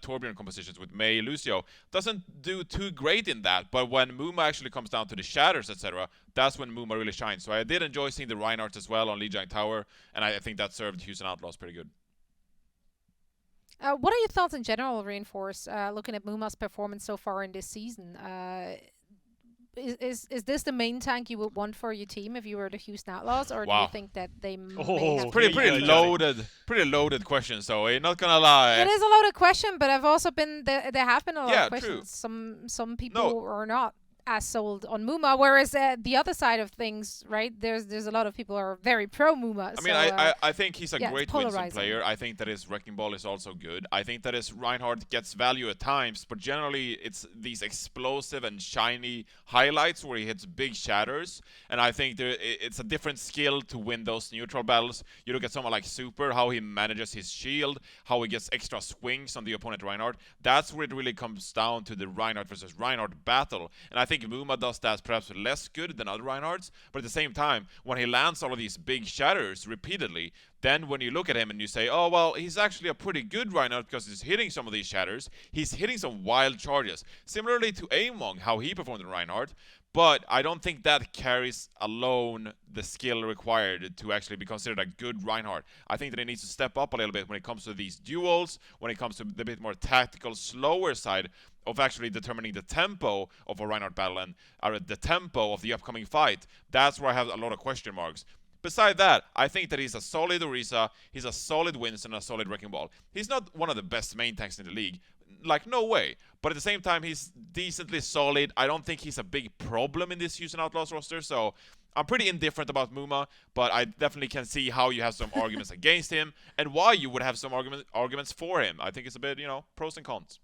Torbjorn compositions with Mei, Lucio. Doesn't do too great in that, but when Muma actually comes down to the shatters, etc., that's when Muma really shines. So I did enjoy seeing the Reinhardts as well on Jang Tower, and I think that served Houston Outlaws pretty good. What are your thoughts in general, Reinforce, looking at Muma's performance so far in this season? Is this the main tank you would want for your team if you were the Houston Outlaws, or do you think that they may have pretty loaded question, so I'm not gonna lie. It is a loaded question, but I've also been there have been a lot of questions. True. Some people are not as sold on Muma, whereas the other side of things, right? There's a lot of people who are very pro Muma. I mean, I think he's a great Winston player. I think that his Wrecking Ball is also good. I think that his Reinhardt gets value at times, but generally it's these explosive and shiny highlights where he hits big shatters. And I think it's a different skill to win those neutral battles. You look at someone like Super, how he manages his shield, how he gets extra swings on the opponent Reinhardt. That's where it really comes down to the Reinhardt versus Reinhardt battle. And I think Muma does that perhaps less good than other Reinhardts, but at the same time, when he lands all of these big shatters repeatedly, then when you look at him and you say, oh, well, he's actually a pretty good Reinhardt because he's hitting some of these shatters, he's hitting some wild charges. Similarly to Among, how he performed in Reinhardt, but I don't think that carries alone the skill required to actually be considered a good Reinhardt. I think that he needs to step up a little bit when it comes to these duels, when it comes to the bit more tactical, slower side of actually determining the tempo of a Reinhardt battle and the tempo of the upcoming fight. That's where I have a lot of question marks. Beside that, I think that he's a solid Orisa, he's a solid Winston, a solid Wrecking Ball. He's not one of the best main tanks in the league, like, no way. But at the same time, he's decently solid. I don't think he's a big problem in this Houston Outlaws roster, so I'm pretty indifferent about Muma, but I definitely can see how you have some arguments against him and why you would have some arguments for him. I think it's a bit, pros and cons.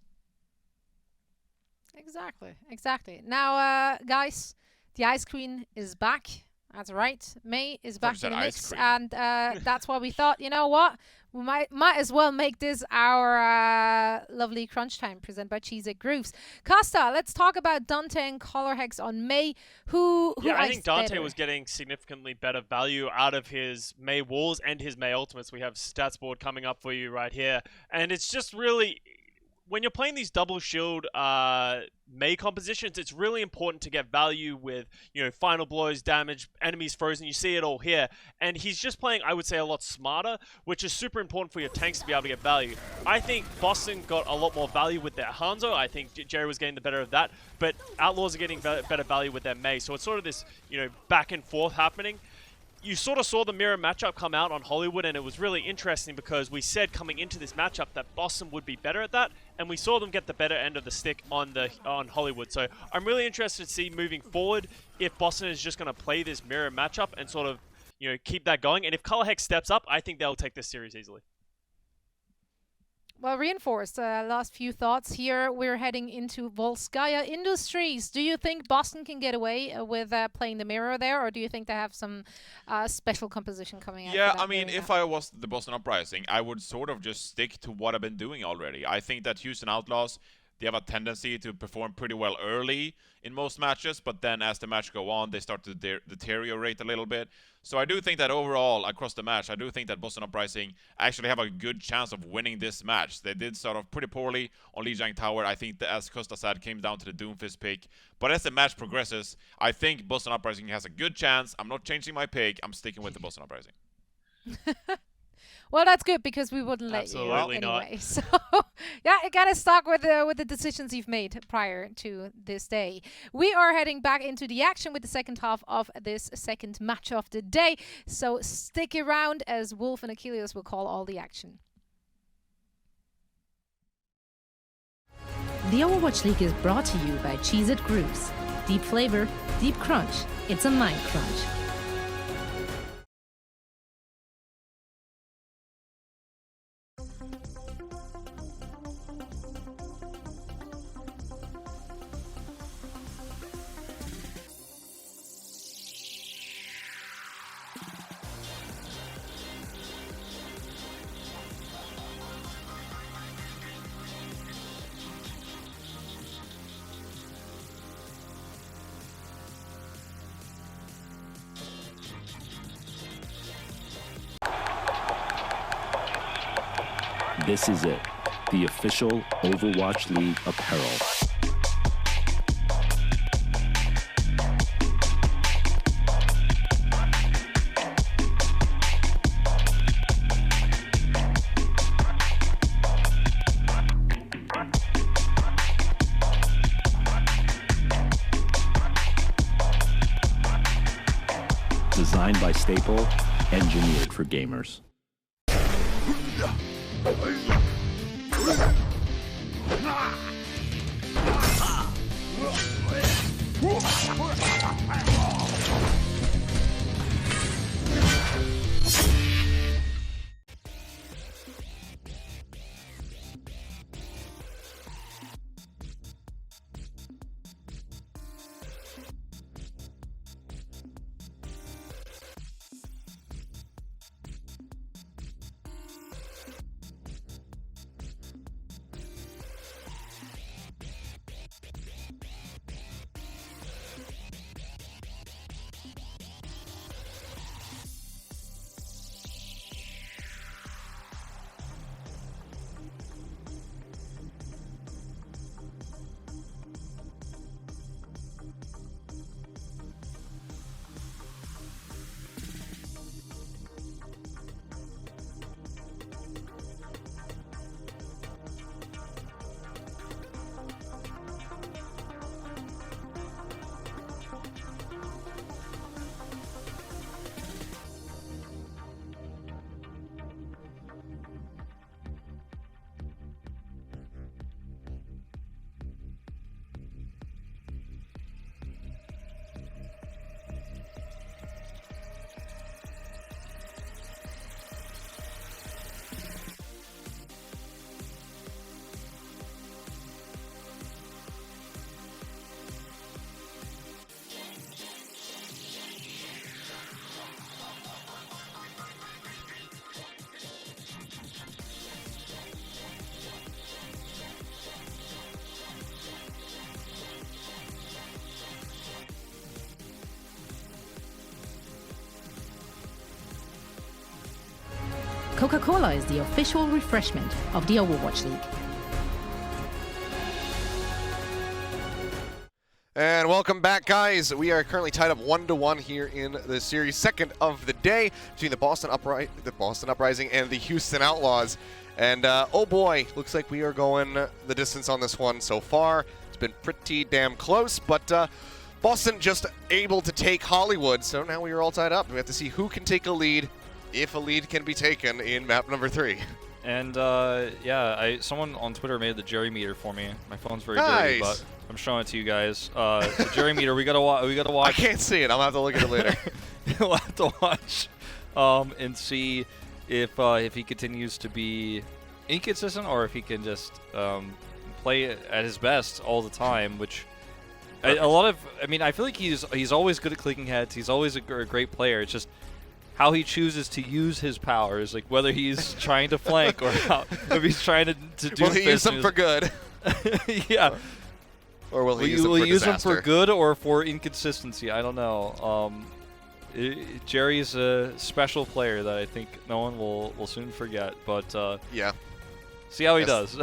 Exactly. Now, guys, the Ice Queen is back. That's right. Mei is back in the mix, and that's why we thought, you know what? We might as well make this our lovely crunch time presented by Cheese Grooves. Costa, let's talk about Dante and Color Hex on Mei. I think Dante was getting significantly better value out of his Mei walls and his Mei ultimates. We have stats board coming up for you right here, and it's just really, when you're playing these double shield Mei compositions, it's really important to get value with, final blows, damage, enemies frozen. You see it all here. And he's just playing, I would say, a lot smarter, which is super important for your tanks to be able to get value. I think Boston got a lot more value with their Hangzhou. I think Jerry was getting the better of that. But Outlaws are getting better value with their Mei. So it's sort of this, back and forth happening. You sort of saw the mirror matchup come out on Hollywood, and it was really interesting because we said coming into this matchup that Boston would be better at that, and we saw them get the better end of the stick on Hollywood. So I'm really interested to see moving forward if Boston is just going to play this mirror matchup and sort of keep that going. And if Color Hex steps up, I think they'll take this series easily. Well, Reinforced, last few thoughts here. We're heading into Volskaya Industries. Do you think Boston can get away with playing the mirror there, or do you think they have some special composition coming out? Yeah, I mean, if I was the Boston Uprising, I would sort of just stick to what I've been doing already. I think that Houston Outlaws they have a tendency to perform pretty well early in most matches, but then as the match go on, they start to deteriorate a little bit. So I do think that overall, across the match, I do think that Boston Uprising actually have a good chance of winning this match. They did start off pretty poorly on Jang Tower. I think that, as Costa said, came down to the Doomfist pick. But as the match progresses, I think Boston Uprising has a good chance. I'm not changing my pick. I'm sticking with the Boston Uprising. Well, that's good because we wouldn't let you anyway. So, yeah, you gotta stuck with the decisions you've made prior to this day. We are heading back into the action with the second half of this second match of the day. So stick around as Wolf and Achilles will call all the action. The Overwatch League is brought to you by Cheez-It Grooves. Deep flavor, deep crunch. It's a mind crunch. This is it, the official Overwatch League apparel. Designed by Staple, engineered for gamers. Coca-Cola is the official refreshment of the Overwatch League. And welcome back, guys. We are currently tied up 1-1 here in the series, second of the day, between the Boston Uprising and the Houston Outlaws. And oh boy, looks like we are going the distance on this one so far. It's been pretty damn close, but Boston just able to take Hollywood, so now we are all tied up. We have to see who can take a lead, if a lead can be taken in map number 3. And yeah, someone on Twitter made the Jerry meter for me. My phone's very dirty, but I'm showing it to you guys. The Jerry meter, we gotta watch. I can't see it. I'll have to look at it later. We'll have to watch and see if he continues to be inconsistent or if he can just play at his best all the time. Which I feel like he's always good at clicking heads. He's always a great player. It's just how he chooses to use his powers, like whether he's trying to flank or if he's trying to do. Well, he used them for good. Yeah. Or will he use them for use them disaster? for good or for inconsistency? I don't know. Jerry's a special player that I think no one will soon forget. But yeah, see how he does.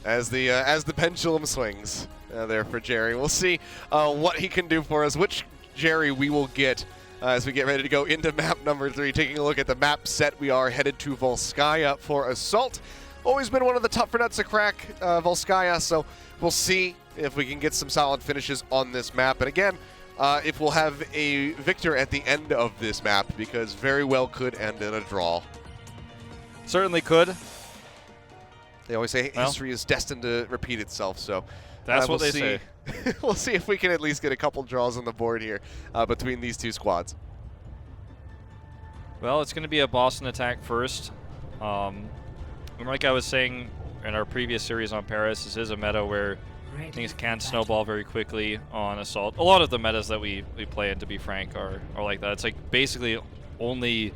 As the pendulum swings there for Jerry, we'll see what he can do for us. Which Jerry we will get as we get ready to go into map number 3. Taking a look at the map set, we are headed to Volskaya for Assault. Always been one of the tougher nuts to crack, Volskaya, so we'll see if we can get some solid finishes on this map. And again, if we'll have a victor at the end of this map, because very well could end in a draw. Certainly could. They always say history is destined to repeat itself, so that's we'll what they say. We'll see if we can at least get a couple draws on the board here between these two squads. Well, it's going to be a Boston attack first. Like I was saying in our previous series on Paris, this is a meta where things can snowball very quickly on Assault. A lot of the metas that we play in, to be frank, are like that. It's like basically only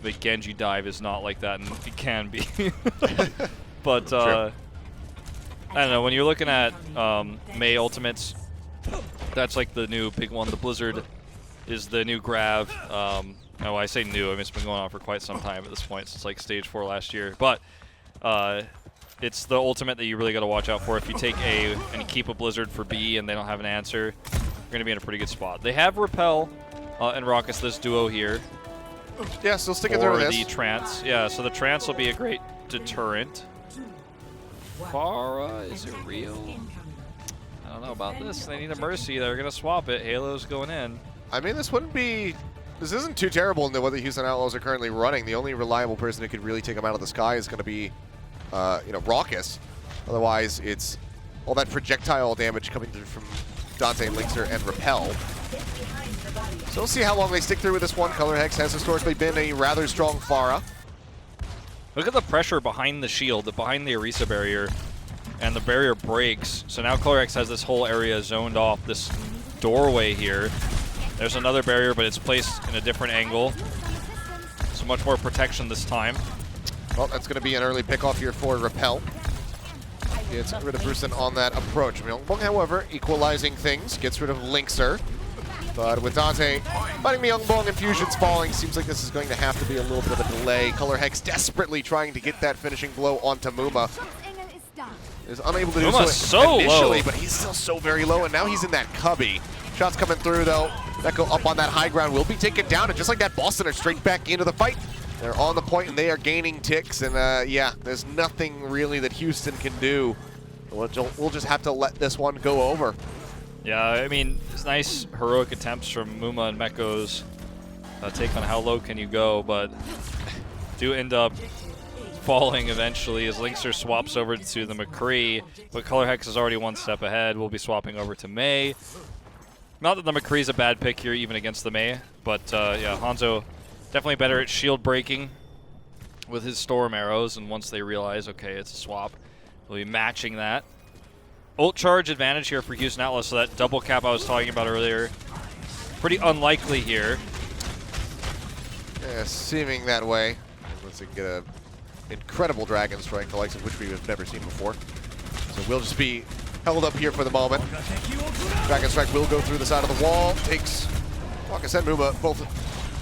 the Genji dive is not like that, and it can be. But I don't know, when you're looking at Mei Ultimates, that's like the new big one. The Blizzard is the new grab. No, I say new, I mean it's been going on for quite some time at this point, since like Stage 4 last year. But it's the ultimate that you really got to watch out for. If you take A and you keep a Blizzard for B and they don't have an answer, you're going to be in a pretty good spot. They have Repel and Raucus, this duo here. Yeah, still sticking through this. Or the Trance. Yeah, so the Trance will be a great deterrent. Pharah, is it real? I don't know about this. They need a Mercy. They're going to swap it. Halo's going in. I mean, this isn't too terrible in what the Houston Outlaws are currently running. The only reliable person who could really take them out of the sky is going to be, Raucus. Otherwise, it's all that projectile damage coming through from Dante, Linkser, and Repel. So we'll see how long they stick through with this one. Color Hex has historically been a rather strong Pharah. Look at the pressure behind the shield, behind the Orisa barrier, and the barrier breaks. So now Color Hex has this whole area zoned off, this doorway here. There's another barrier, but it's placed in a different angle. So much more protection this time. Well, that's going to be an early pickoff here for Repel. Gets rid of Bruceson on that approach. Myungbong, however, equalizing things, gets rid of Linkser. But with Dante fighting Myungbong and Fusion's falling, seems like this is going to have to be a little bit of a delay. Color Hex desperately trying to get that finishing blow onto Muma. Is unable to do so initially, low. But he's still so very low, and now he's in that cubby. Shots coming through, though. That go up on that high ground will be taken down, and just like that, Boston are straight back into the fight. They're on the point, and they are gaining ticks, and yeah, there's nothing really that Houston can do. We'll just have to let this one go over. Yeah, I mean, it's nice heroic attempts from Muma and Meko's take on how low can you go, but do end up falling eventually as Linkser swaps over to the McCree, but Color Hex is already one step ahead. We'll be swapping over to Mei. Not that the McCree's a bad pick here, even against the Mei, but yeah, Hanzo definitely better at shield breaking with his Storm arrows, and once they realize, okay, it's a swap, we'll be matching that. Ult charge advantage here for Houston Outlaws, so that double cap I was talking about earlier, pretty unlikely here. Yeah, seeming that way. Let's get an incredible Dragon Strike, the likes of which we have never seen before. So we'll just be held up here for the moment. Dragon Strike will go through the side of the wall. Takes Raucus and Muma both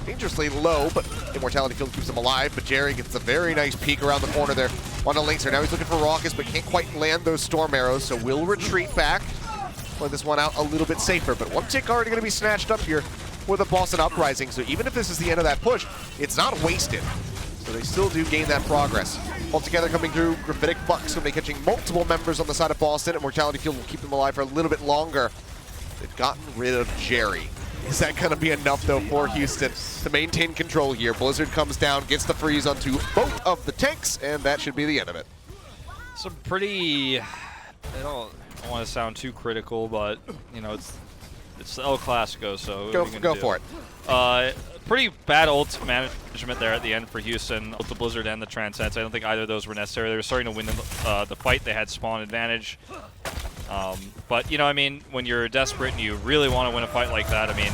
dangerously low, but Immortality Field keeps him alive. But Jerry gets a very nice peek around the corner there on the Linkser. Now he's looking for Raucus, but can't quite land those Storm arrows, so we'll retreat back. Play this one out a little bit safer, but one tick already going to be snatched up here for the Boston Uprising. So even if this is the end of that push, it's not wasted. So they still do gain that progress. Altogether coming through, Graphitic Bucks will be catching multiple members on the side of Boston. Immortality Field will keep them alive for a little bit longer. They've gotten rid of Jerry. Is that going to be enough, though, for Houston to maintain control here? Blizzard comes down, gets the freeze onto both of the tanks, and that should be the end of it. Some pretty, I don't want to sound too critical, but, you know, it's the El Clasico, so go for it. Pretty bad ult management there at the end for Houston, with the Blizzard and the Transcends. I don't think either of those were necessary. They were starting to win the fight. They had spawn advantage. But, you know, I mean, when you're desperate and you really want to win a fight like that, I mean,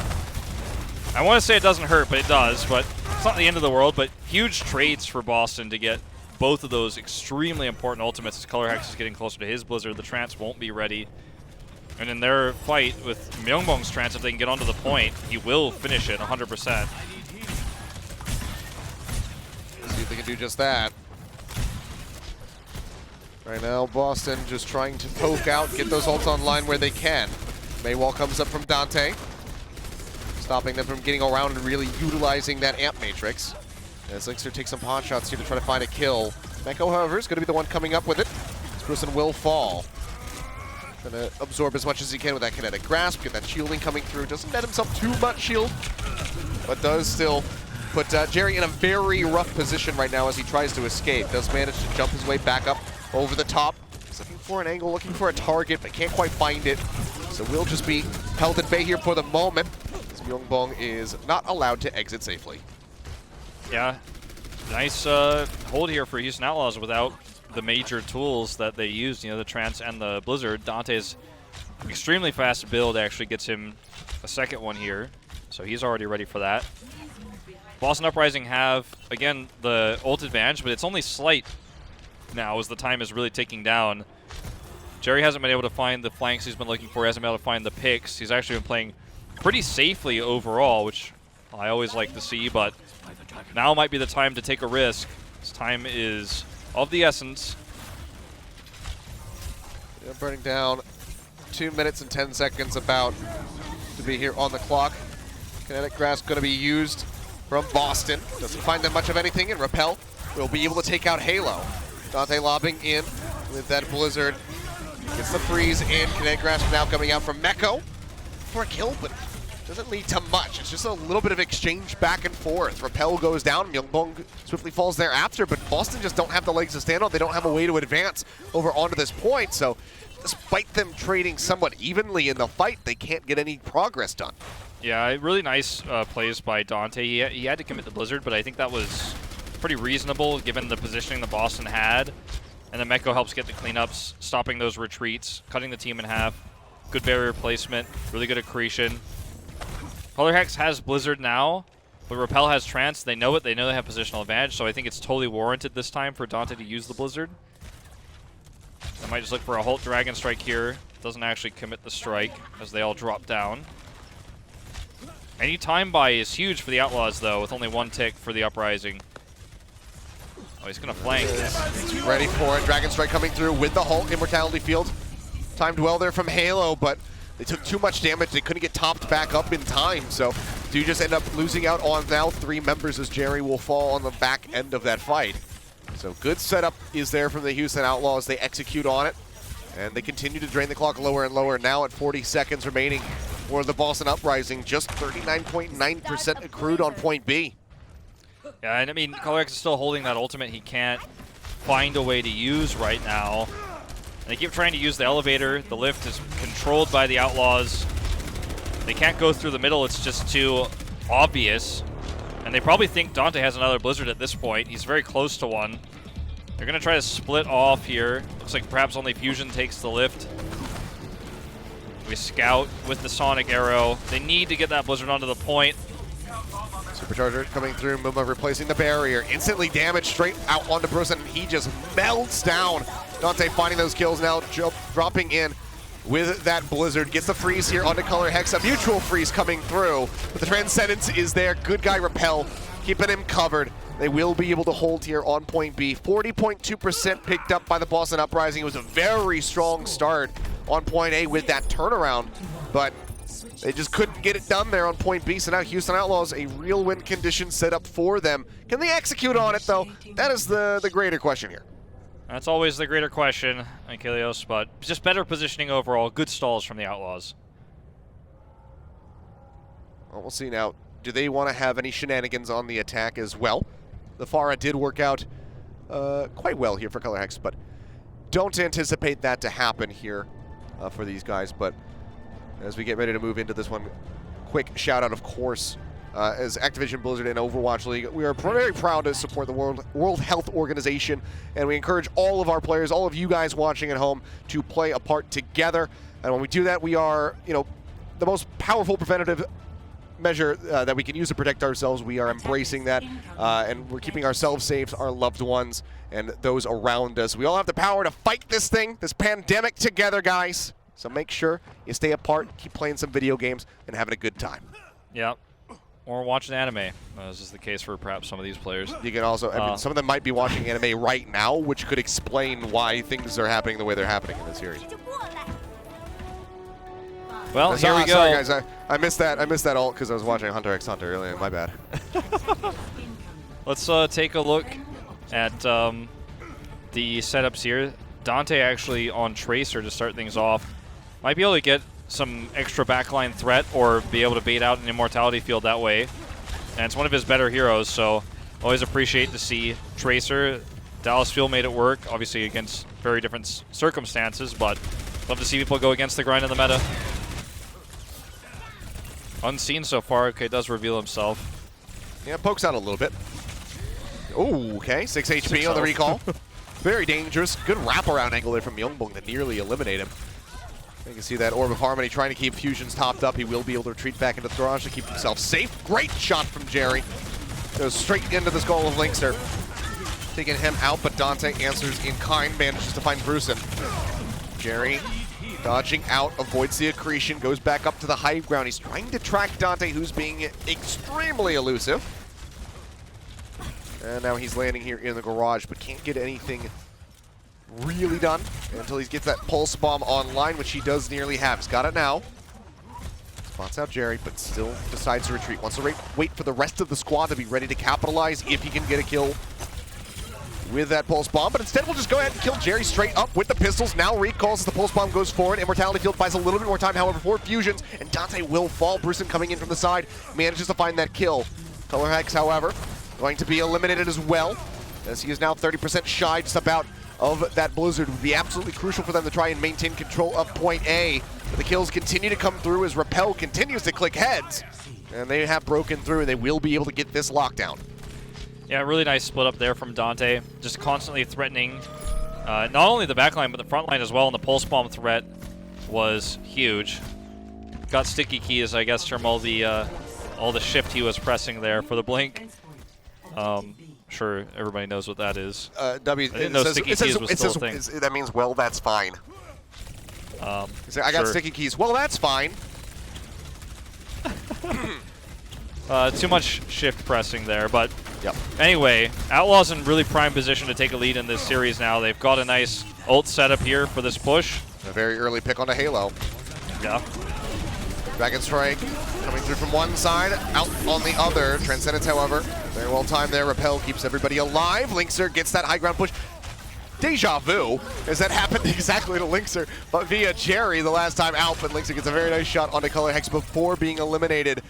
I want to say it doesn't hurt, but it does. But it's not the end of the world. But huge trades for Boston to get both of those extremely important ultimates as Color Hex is getting closer to his Blizzard. The Trance won't be ready. And in their fight with Myungbong's Trance, if they can get onto the point, he will finish it 100%. See if they can do just that. Right now, Boston just trying to poke out, get those ults online where they can. Maywall comes up from Dante, stopping them from getting around and really utilizing that amp matrix. As Linkster takes some pot shots here to try to find a kill. Meko, however, is going to be the one coming up with it. Sprucin will fall. Going to absorb as much as he can with that kinetic grasp, get that shielding coming through. Doesn't net himself too much shield, but does still put Jerry in a very rough position right now as he tries to escape. Does manage to jump his way back up over the top. He's looking for an angle, looking for a target, but can't quite find it. So we'll just be held at bay here for the moment, as Myungbong is not allowed to exit safely. Yeah, nice hold here for Houston Outlaws without the major tools that they used, you know, the Trance and the Blizzard. Dante's extremely fast build actually gets him a second one here, so he's already ready for that. Boston Uprising have, again, the ult advantage, but it's only slight now as the time is really ticking down. Jerry hasn't been able to find the flanks he's been looking for, hasn't been able to find the picks. He's actually been playing pretty safely overall, which I always like to see, but now might be the time to take a risk. This time is of the essence. Yeah, burning down 2 minutes and 10 seconds about to be here on the clock. Kinetic Grasp going to be used from Boston. Doesn't find them much of anything, and Repel will be able to take out Halo. Dante lobbing in with that Blizzard. Gets the freeze in. Kinetic Grasp now coming out from Meko for a kill, but doesn't lead to much. It's just a little bit of exchange back and forth. Repel goes down, Myungbong swiftly falls thereafter, but Boston just don't have the legs to stand on. They don't have a way to advance over onto this point, so despite them trading somewhat evenly in the fight, they can't get any progress done. Yeah, really nice plays by Dante. He had to commit the Blizzard, but I think that was pretty reasonable given the positioning that Boston had. And then Meko helps get the cleanups, stopping those retreats, cutting the team in half. Good barrier placement, really good accretion. Color Hex has Blizzard now, but Repel has Trance. They know it. They know they have positional advantage, so I think it's totally warranted this time for Dante to use the Blizzard. They might just look for a Holt Dragon Strike here. Doesn't actually commit the strike as they all drop down. Any time buy is huge for the Outlaws, though, with only one tick for the Uprising. Oh, he's going to flank. Ready for it. Dragon Strike coming through with the Hulk Immortality Field. Timed well there from Halo, but they took too much damage. They couldn't get topped back up in time, so do just end up losing out on now 3 members as Jerry will fall on the back end of that fight. So good setup is there from the Houston Outlaws. They execute on it, and they continue to drain the clock lower and lower. Now at 40 seconds remaining for the Boston Uprising, just 39.9% accrued on point B. Yeah, and I mean, Color Hex is still holding that ultimate he can't find a way to use right now. And they keep trying to use the elevator. The lift is controlled by the Outlaws. They can't go through the middle. It's just too obvious. And they probably think Dante has another Blizzard at this point. He's very close to one. They're going to try to split off here. Looks like perhaps only Fusion takes the lift. We scout with the Sonic Arrow. They need to get that Blizzard onto the point. Supercharger coming through, Muma replacing the barrier. Instantly damaged straight out onto Bruce, and he just melts down. Dante finding those kills now, dropping in with that Blizzard. Gets the freeze here onto Color Hex. A mutual freeze coming through, but the Transcendence is there. Good guy Repel, keeping him covered. They will be able to hold here on point B. 40.2% picked up by the Boston Uprising. It was a very strong start on point A with that turnaround, but they just couldn't get it done there on point B. So now Houston Outlaws, a real win condition set up for them. Can they execute on it, though? That is the greater question here. That's always the greater question, Ilios, but just better positioning overall. Good stalls from the Outlaws. Well, we'll see now. Do they want to have any shenanigans on the attack as well? The Pharah did work out quite well here for Color Hex, but don't anticipate that to happen here for these guys. But as we get ready to move into this one, quick shout out, of course, as Activision Blizzard and Overwatch League, we are very proud to support the World Health Organization, and we encourage all of our players, all of you guys watching at home, to play a part together. And when we do that, we are, the most powerful preventative measure that we can use to protect ourselves, we are embracing that, and we're keeping ourselves safe, our loved ones, and those around us. We all have the power to fight this thing, this pandemic together, guys. So make sure you stay apart, keep playing some video games, and having a good time. Yeah. Or watching anime, as is the case for perhaps some of these players. You can also, I mean, some of them might be watching anime right now, which could explain why things are happening the way they're happening in the series. Well, here we go. Sorry, guys. I missed that. I missed that ult because I was watching Hunter x Hunter earlier. My bad. Let's take a look at the setups here. Dante actually on Tracer to start things off. Might be able to get some extra backline threat or be able to bait out an immortality field that way. And it's one of his better heroes, so always appreciate to see Tracer. Dallas Fuel made it work, obviously against very different circumstances, but love to see people go against the grind in the meta. Unseen so far. Okay, does reveal himself. Yeah, pokes out a little bit. Oh, okay. 6 HP on the recall. Very dangerous. Good wraparound angle there from Myungbong to nearly eliminate him. You can see that Orb of Harmony trying to keep Fusions topped up. He will be able to retreat back into Thorage to keep himself safe. Great shot from Jerry. Goes straight into the skull of Linkster. Taking him out, but Dante answers in kind, manages to find Brucin. Jerry dodging out, avoids the accretion, goes back up to the high ground. He's trying to track Dante, who's being extremely elusive. And now he's landing here in the garage, but can't get anything really done until he gets that pulse bomb online, which he does nearly have. He's got it now. Spots out Jerry, but still decides to retreat. Wants to wait for the rest of the squad to be ready to capitalize if he can get a kill with that pulse bomb, but instead we'll just go ahead and kill Jerry straight up with the pistols. Now recalls as the pulse bomb goes forward. Immortality Field buys a little bit more time, however, for Fusions, and Dante will fall. Brucin coming in from the side, manages to find that kill. Color Hex, however, going to be eliminated as well, as he is now 30% shy just about of that Blizzard. Would be absolutely crucial for them to try and maintain control of point A. But the kills continue to come through as Repel continues to click heads, and they have broken through, and they will be able to get this lockdown. Yeah, really nice split up there from Dante. Just constantly threatening not only the backline, but the front line as well, and the pulse bomb threat was huge. Got sticky keys, I guess, from all the shift he was pressing there for the blink. Sure, everybody knows what that is. W. I didn't know sticky keys was still a thing. That means, well, that's fine. I got sticky keys. Well, that's fine. Too much shift pressing there, but yep. Anyway, Outlaws in really prime position to take a lead in this series now. They've got a nice ult setup here for this push. A very early pick on a Halo. Yeah. Dragon Strike coming through from one side, out on the other. Transcendence, however, very well timed there. Repel keeps everybody alive. Linkster gets that high ground push. Deja vu, as that happened exactly to Linkster, but via Jerry the last time out. But Linkster gets a very nice shot onto Color Hex before being eliminated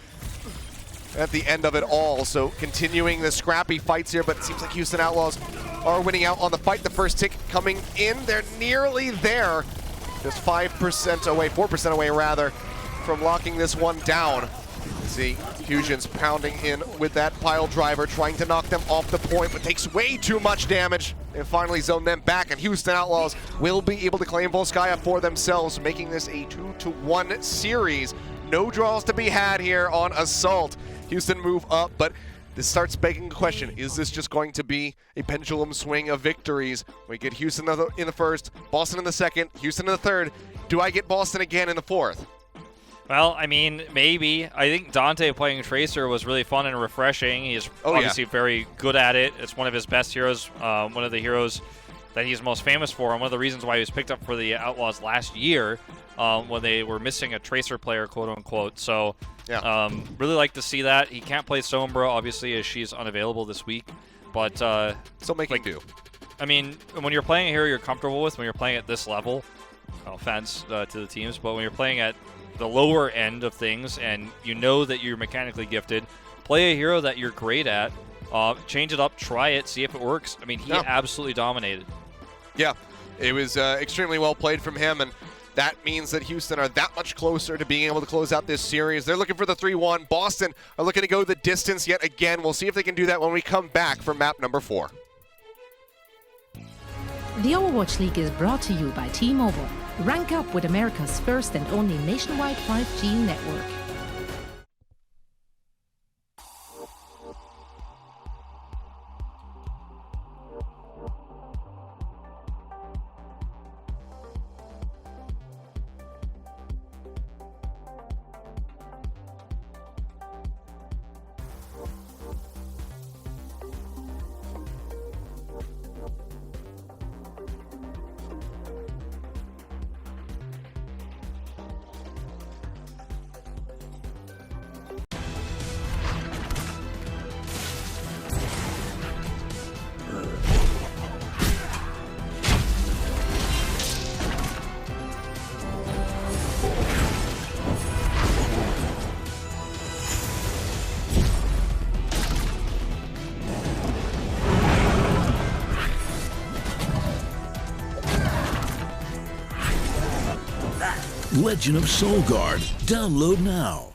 at the end of it all. So continuing the scrappy fights here, but it seems like Houston Outlaws are winning out on the fight. The first tick coming in. They're nearly there. Just 5% away, 4% away rather, from locking this one down. You see Fusions pounding in with that pile driver, trying to knock them off the point, but takes way too much damage and finally zone them back. And Houston Outlaws will be able to claim Volskaya for themselves, making this a 2-1 series. No draws to be had here on Assault. Houston move up, but this starts begging the question, is this just going to be a pendulum swing of victories? We get Houston in the first, Boston in the second, Houston in the third. Do I get Boston again in the fourth? Well, I mean, maybe. I think Dante playing Tracer was really fun and refreshing. He's obviously very good at it. It's one of his best heroes, one of the heroes that he's most famous for, and one of the reasons why he was picked up for the Outlaws last year when they were missing a Tracer player, quote-unquote. So, yeah. Really like to see that. He can't play Sombra, obviously, as she's unavailable this week. But still making do. I mean, when you're playing a hero you're comfortable with, when you're playing at this level, no offense to the teams, but when you're playing at the lower end of things and you know that you're mechanically gifted, play a hero that you're great at, change it up, try it, see if it works. I mean, he absolutely dominated. Yeah, it was extremely well played from him, and that means that Houston are that much closer to being able to close out this series. They're looking for the 3-1. Boston are looking to go the distance yet again. We'll see if they can do that when we come back for map number 4. The Overwatch League is brought to you by T-Mobile. Rank up with America's first and only nationwide 5G network. Legend of Soul Guard. Download now.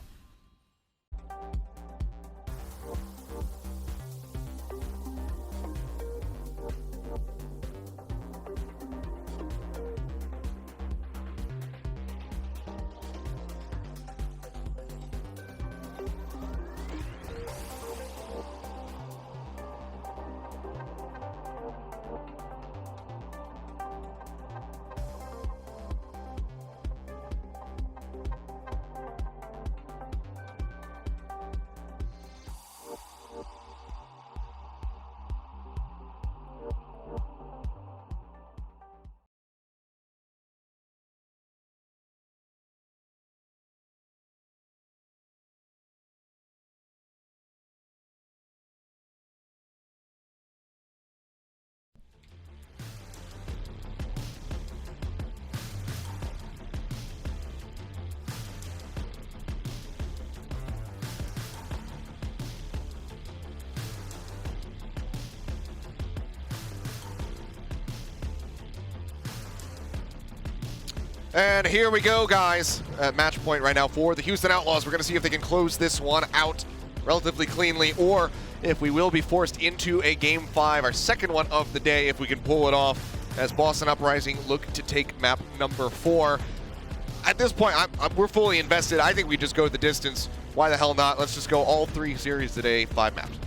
And here we go, guys, at match point right now for the Houston Outlaws. We're going to see if they can close this one out relatively cleanly, or if we will be forced into a Game 5, our second one of the day, if we can pull it off, as Boston Uprising look to take map number 4. At this point, we're fully invested. I think we just go the distance. Why the hell not? Let's just go all 3 series today, 5 maps.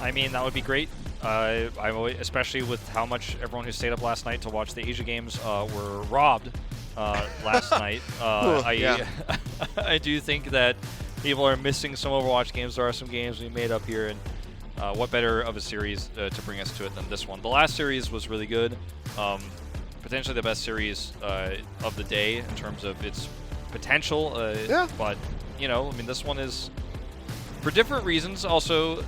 I mean, that would be great. Especially with how much everyone who stayed up last night to watch the Asia games were robbed last night. I do think that people are missing some Overwatch games. There are some games we made up here, and what better of a series to bring us to it than this one. The last series was really good. Potentially the best series of the day in terms of its potential. But, you know, I mean, this one is, for different reasons, also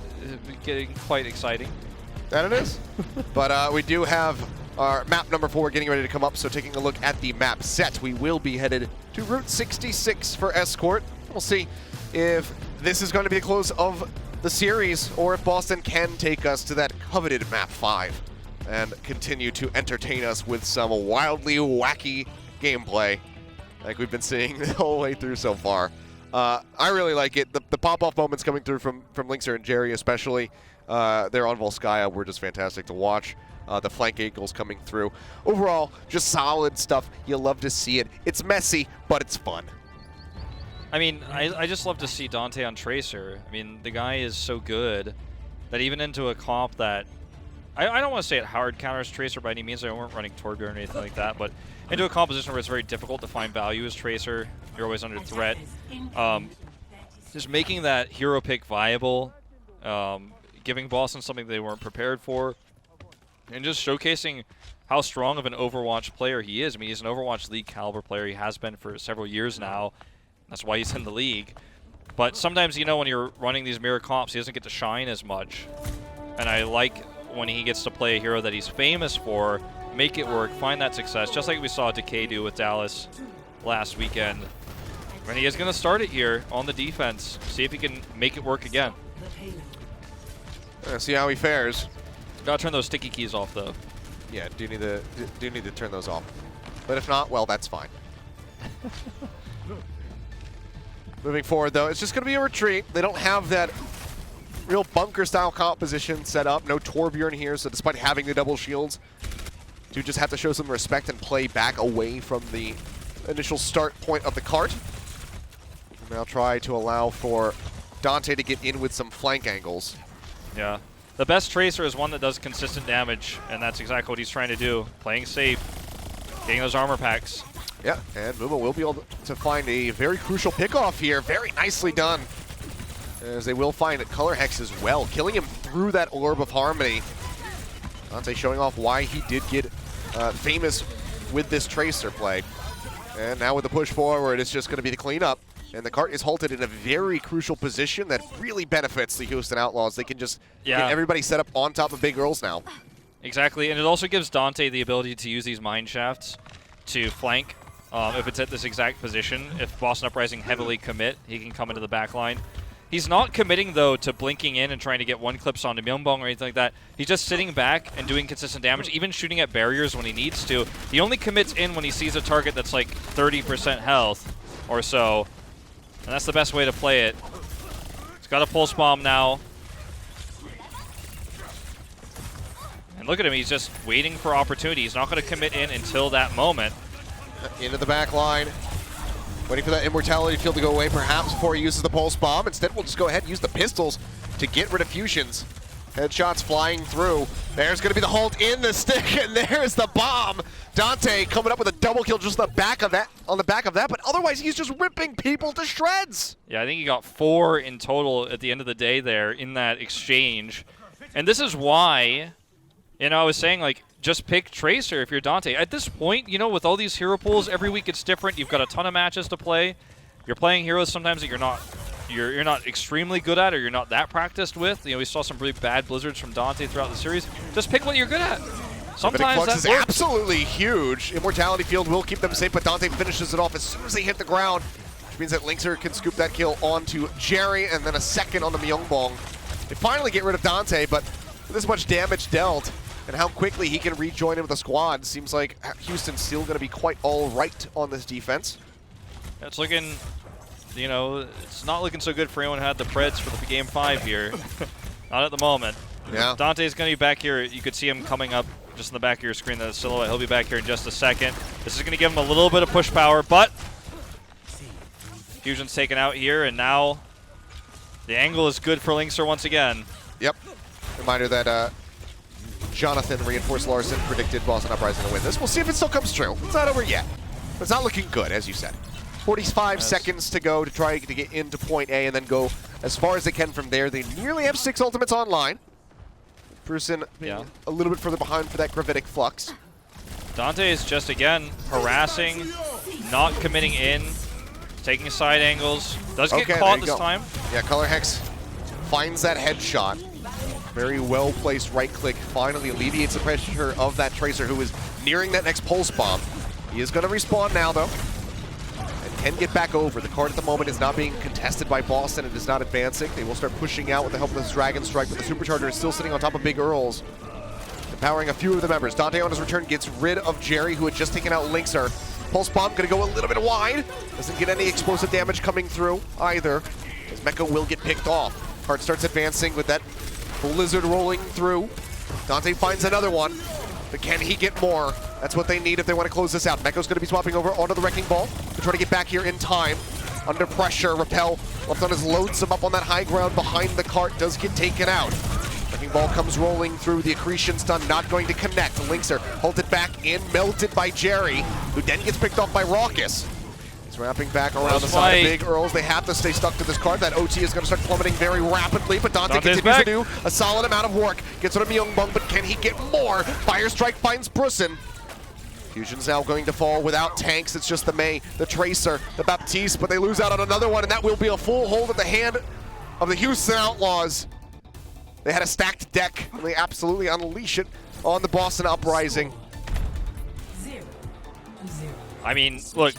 getting quite exciting. That it is. But we do have our map number 4 getting ready to come up, so taking a look at the map set, we will be headed to Route 66 for Escort. We'll see if this is going to be the close of the series, or if Boston can take us to that coveted map 5 and continue to entertain us with some wildly wacky gameplay like we've been seeing the whole way through so far. I really like it. The pop-off moments coming through from Linkser and Jerry especially, they're on Volskaya, were just fantastic to watch. The flank angles coming through. Overall, just solid stuff. You love to see it. It's messy, but it's fun. I mean, I just love to see Dante on Tracer. I mean, the guy is so good that even into a comp that, I don't want to say it hard counters Tracer by any means. I weren't running Torbjorn or anything like that, but into a composition where it's very difficult to find value as Tracer, you're always under threat. Just making that hero pick viable, giving Boston something they weren't prepared for, and just showcasing how strong of an Overwatch player he is. I mean, he's an Overwatch League caliber player. He has been for several years now. That's why he's in the league. But sometimes, you know, when you're running these mirror comps, he doesn't get to shine as much. And I like when he gets to play a hero that he's famous for, make it work, find that success, just like we saw Decay do with Dallas last weekend. And he is going to start it here on the defense, see if he can make it work again. See how he fares. Gotta turn those sticky keys off, though. Yeah, do need to turn those off. But if not, well, that's fine. Moving forward, though, it's just going to be a retreat. They don't have that real bunker-style composition set up. No Torbjorn here, so despite having the double shields, do just have to show some respect and play back away from the initial start point of the cart. Now try to allow for Dante to get in with some flank angles. Yeah. The best Tracer is one that does consistent damage, and that's exactly what he's trying to do. Playing safe, getting those armor packs. Yeah, and Muma will be able to find a very crucial pickoff here. Very nicely done. As they will find Color Hex as well, killing him through that Orb of Harmony. Dante showing off why he did get famous with this Tracer play. And now with the push forward, it's just going to be the cleanup. And the cart is halted in a very crucial position that really benefits the Houston Outlaws. They can just get everybody set up on top of Big Girls now. Exactly, and it also gives Dante the ability to use these mine shafts to flank. If it's at this exact position, if Boston Uprising heavily commit, he can come into the back line. He's not committing, though, to blinking in and trying to get one clips onto Myungbong or anything like that. He's just sitting back and doing consistent damage, even shooting at barriers when he needs to. He only commits in when he sees a target that's like 30% health or so, and that's the best way to play it. He's got a pulse bomb now. And look at him, he's just waiting for opportunity. He's not going to commit in until that moment. Into the back line. Waiting for that immortality field to go away, perhaps, before he uses the pulse bomb. Instead, we'll just go ahead and use the pistols to get rid of fusions. Headshots flying through. There's going to be the hold in the stick, and there's the bomb. Dante coming up with a double kill just on the back of that, but otherwise he's just ripping people to shreds. Yeah, I think he got 4 in total at the end of the day there in that exchange. And this is why, you know, I was saying, like, just pick Tracer if you're Dante. At this point, you know, with all these hero pools, every week it's different. You've got a ton of matches to play. You're playing heroes sometimes that you're not extremely good at or you're not that practiced with. You know, we saw some really bad blizzards from Dante throughout the series. Just pick what you're good at. Sometimes Flux is absolutely huge. Immortality field will keep them safe, but Dante finishes it off as soon as they hit the ground, which means that Linkser can scoop that kill onto Jerry and then a second on the Myungbong. They finally get rid of Dante, but with this much damage dealt, and how quickly he can rejoin in with the squad, seems like Houston's still going to be quite all right on this defense. It's looking, you know, it's not looking so good for anyone who had the Preds for the Game 5 here. Not at the moment. Yeah. Dante's going to be back here. You could see him coming up just in the back of your screen, the silhouette. He'll be back here in just a second. This is going to give him a little bit of push power, but Fusion's taken out here, and now the angle is good for Linkser once again. Yep. Reminder that Jonathan Reinforced Larson predicted Boston Uprising to win this. We'll see if it still comes true. It's not over yet. But it's not looking good, as you said. 45 seconds to go to try to get into point A and then go as far as they can from there. They nearly have 6 ultimates online. Prusen being a little bit further behind for that gravitic flux. Dante is just, again, harassing, not committing in, taking side angles. Does get caught this time. Yeah, Color Hex finds that headshot. Very well-placed right-click finally alleviates the pressure of that Tracer, who is nearing that next pulse bomb. He is going to respawn now, though, and can get back over. The card at the moment is not being contested by Boston. It is not advancing. They will start pushing out with the help of this Dragon Strike, but the Supercharger is still sitting on top of Big Earls, empowering a few of the members. Dante on his return gets rid of Jerry, who had just taken out Linkser. Pulse bomb going to go a little bit wide. Doesn't get any explosive damage coming through either, as Mecha will get picked off. Card starts advancing with that Blizzard rolling through. Dante finds another one, but can he get more? That's what they need if they want to close this out. Mecho's going to be swapping over onto the Wrecking Ball to try to get back here in time. Under pressure, Rappel left on his lonesome up on that high ground behind the cart, does get taken out. Wrecking Ball comes rolling through, the accretion stun not going to connect. Linkser halted back in, melted by Jerry, who then gets picked off by Raucus. Wrapping back around the side of Big Earls. They have to stay stuck to this card. That OT is going to start plummeting very rapidly, but Dante continues to do a solid amount of work. Gets rid of Myungbong, but can he get more? Fire Strike finds Prusen. Fusion's now going to fall without tanks. It's just the May, the Tracer, the Baptiste, but they lose out on another one, and that will be a full hold at the hand of the Houston Outlaws. They had a stacked deck, and they absolutely unleash it on the Boston Uprising. I mean, look,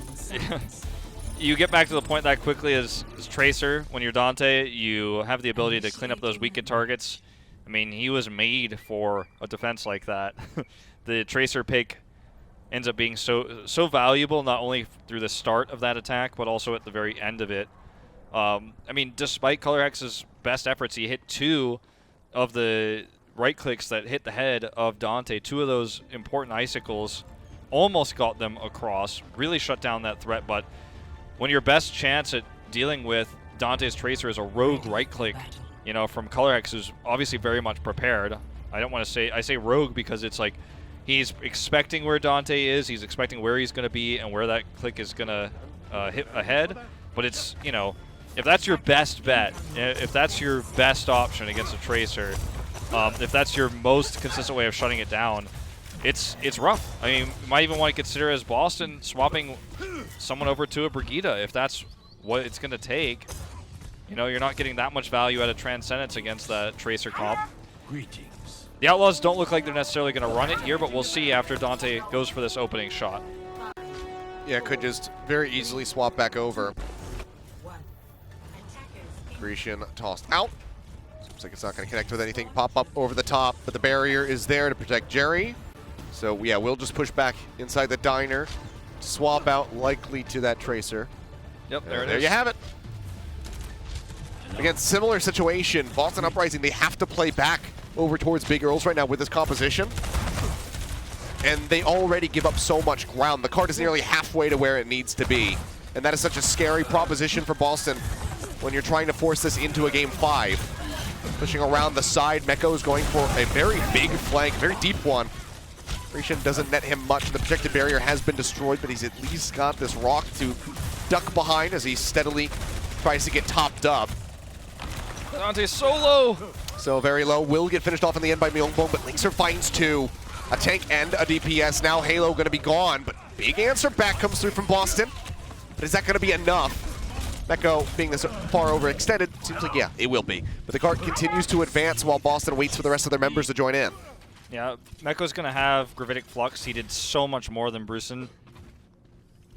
you get back to the point that quickly as Tracer. When you're Dante, you have the ability to clean up those weakened targets. I mean, he was made for a defense like that. The Tracer pick ends up being so valuable, not only through the start of that attack, but also at the very end of it. I mean, despite Color Hex's best efforts, he hit 2 of the right clicks that hit the head of Dante. 2 of those important icicles almost got them across, really shut down that threat, but when your best chance at dealing with Dante's Tracer is a rogue right-click, you know, from Color Hex, who's obviously very much prepared. I don't want to say, I say rogue because it's like he's expecting where Dante is, he's expecting where he's going to be and where that click is going to hit ahead. But it's, you know, if that's your best bet, if that's your best option against a Tracer, if that's your most consistent way of shutting it down, it's rough. I mean, you might even want to consider as Boston swapping someone over to a Brigida if that's what it's going to take. You know, you're not getting that much value out of Transcendence against that Tracer comp. The Outlaws don't look like they're necessarily going to run it here, but we'll see after Dante goes for this opening shot. Yeah, could just very easily swap back over. Grecian tossed out. Looks like it's not going to connect with anything. Pop up over the top, but the barrier is there to protect Jerry. So yeah, we'll just push back inside the diner. Swap out likely to that Tracer. Yep, there it is. There you have it. Again, similar situation. Boston Uprising, they have to play back over towards Big Earls right now with this composition. And they already give up so much ground. The card is nearly halfway to where it needs to be. And that is such a scary proposition for Boston when you're trying to force this into a game 5. Pushing around the side, Meko is going for a very big flank, very deep one. Grecian doesn't net him much. The protected barrier has been destroyed, but he's at least got this rock to duck behind as he steadily tries to get topped up. Dante's so low. So very low. Will get finished off in the end by Myungbong, but Linkser finds 2. A tank and a DPS. Now Halo going to be gone, but big answer back comes through from Boston. But is that going to be enough? Meko being this far overextended, seems like, yeah, it will be. But the card continues to advance while Boston waits for the rest of their members to join in. Yeah, Meko's going to have Gravitic Flux. He did so much more than Brucin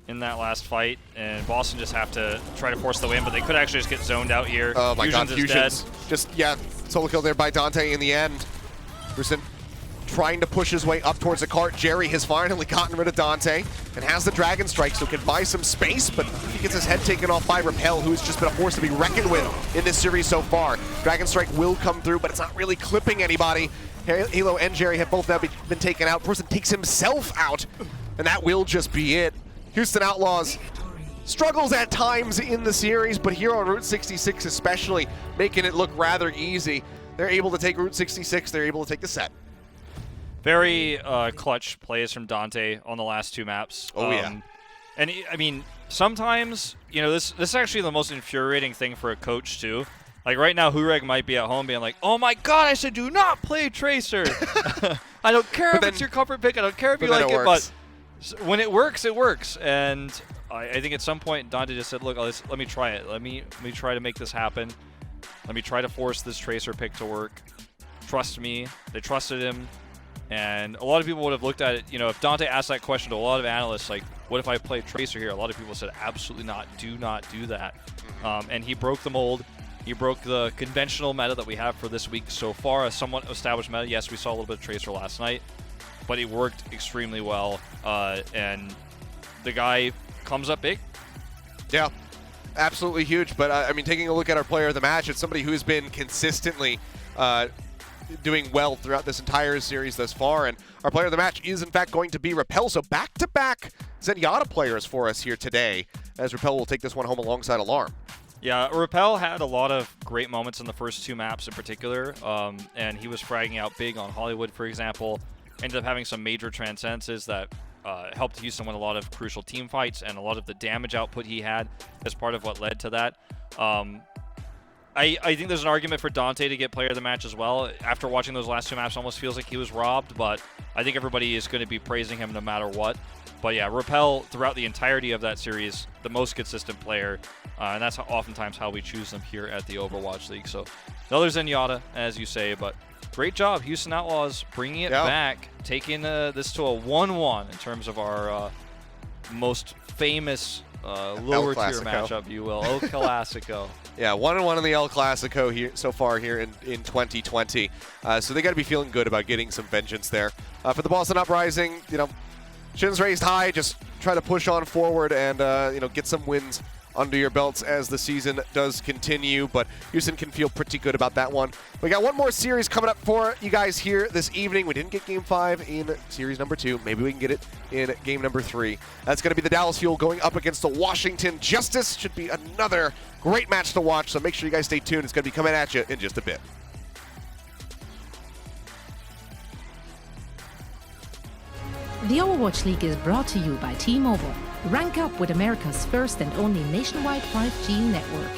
in that last fight, and Boston just have to try to force the win, but they could actually just get zoned out here. Oh my god, Fusion's Fusions. Just, yeah, solo kill there by Dante in the end. Brucin trying to push his way up towards the cart. Jerry has finally gotten rid of Dante and has the Dragon Strike, so can buy some space, but he gets his head taken off by Repel, who's just been a force to be reckoned with in this series so far. Dragon Strike will come through, but it's not really clipping anybody. Halo and Jerry have both now been taken out. Person takes himself out, and that will just be it. Houston Outlaws struggles at times in the series, but here on Route 66 especially, making it look rather easy. They're able to take Route 66, they're able to take the set. Very clutch plays from Dante on the last 2 maps. Oh, yeah. And, I mean, sometimes, you know, this is actually the most infuriating thing for a coach, too. Like, right now, Hureg might be at home being like, oh my god, I said do not play Tracer. I don't care if it's your comfort pick, I don't care if you like it, but when it works, it works. And I think at some point, Dante just said, look, let me try it. Let me try to make this happen. Let me try to force this Tracer pick to work. Trust me. They trusted him. And a lot of people would have looked at it, you know, if Dante asked that question to a lot of analysts, like, what if I play Tracer here? A lot of people said, absolutely not. Do not do that. And he broke the mold. He broke the conventional meta that we have for this week so far, a somewhat established meta. Yes, we saw a little bit of Tracer last night, but it worked extremely well. And the guy comes up big. Yeah, absolutely huge. But, I mean, taking a look at our player of the match, it's somebody who's been consistently doing well throughout this entire series thus far, and our player of the match is in fact going to be Repel. So back-to-back Zenyatta players for us here today, as Repel will take this one home alongside Alarm. Yeah, Repel had a lot of great moments in the first 2 maps in particular, and he was fragging out big on Hollywood, for example. Ended up having some major transcendences that helped Houston win a lot of crucial team fights, and a lot of the damage output he had as part of what led to that. I think there's an argument for Dante to get player of the match as well. After watching those last 2 maps, almost feels like he was robbed, but I think everybody is going to be praising him no matter what. But yeah, Repel, throughout the entirety of that series, the most consistent player, and that's oftentimes how we choose them here at the Overwatch League. So another Zenyatta, as you say, but great job, Houston Outlaws, bringing it back, taking this to a 1-1 in terms of our most famous lower tier matchup, you will. El Clasico. Yeah, 1-1 in the El Clasico here so far here in 2020. So they got to be feeling good about getting some vengeance there. For the Boston Uprising, you know, shins raised high, just try to push on forward and you know, get some wins under your belts as the season does continue, but Houston can feel pretty good about that one. We got one more series coming up for you guys here this evening. We didn't get Game 5 in Series number 2. Maybe we can get it in Game number 3. That's going to be the Dallas Fuel going up against the Washington Justice. Should be another great match to watch, so make sure you guys stay tuned. It's going to be coming at you in just a bit. The Overwatch League is brought to you by T-Mobile. Rank up with America's first and only nationwide 5G network.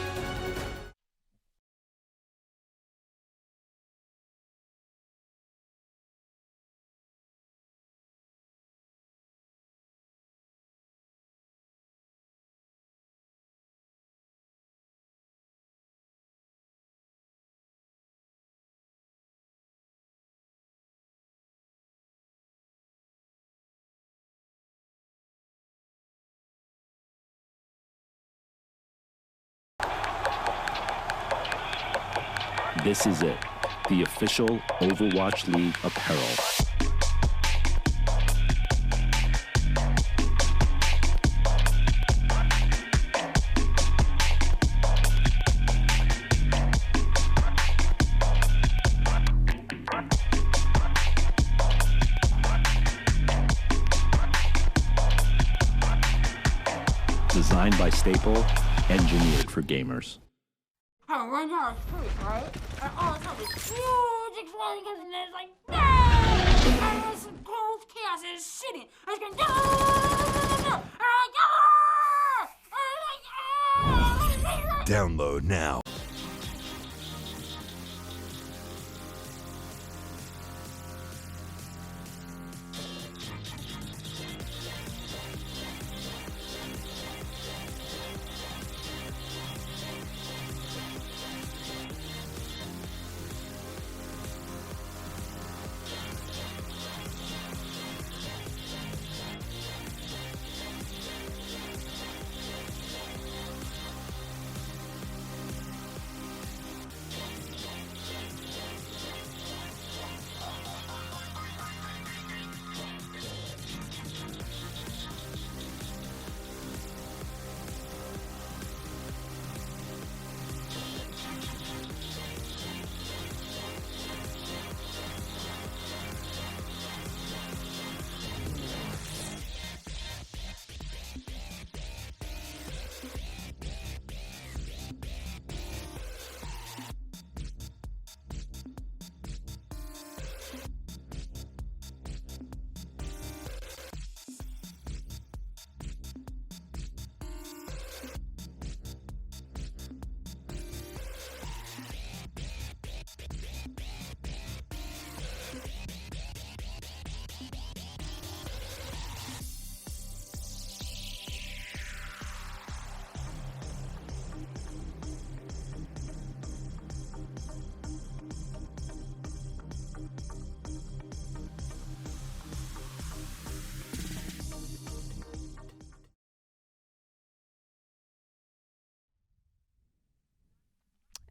This is it, the official Overwatch League apparel. Designed by Staple, engineered for gamers. Oh, right now it's free, right? And all of a sudden, this huge explosion comes in, and it's like, no! And this cold chaos is shitting. I was going, no! And I'm like, Download now.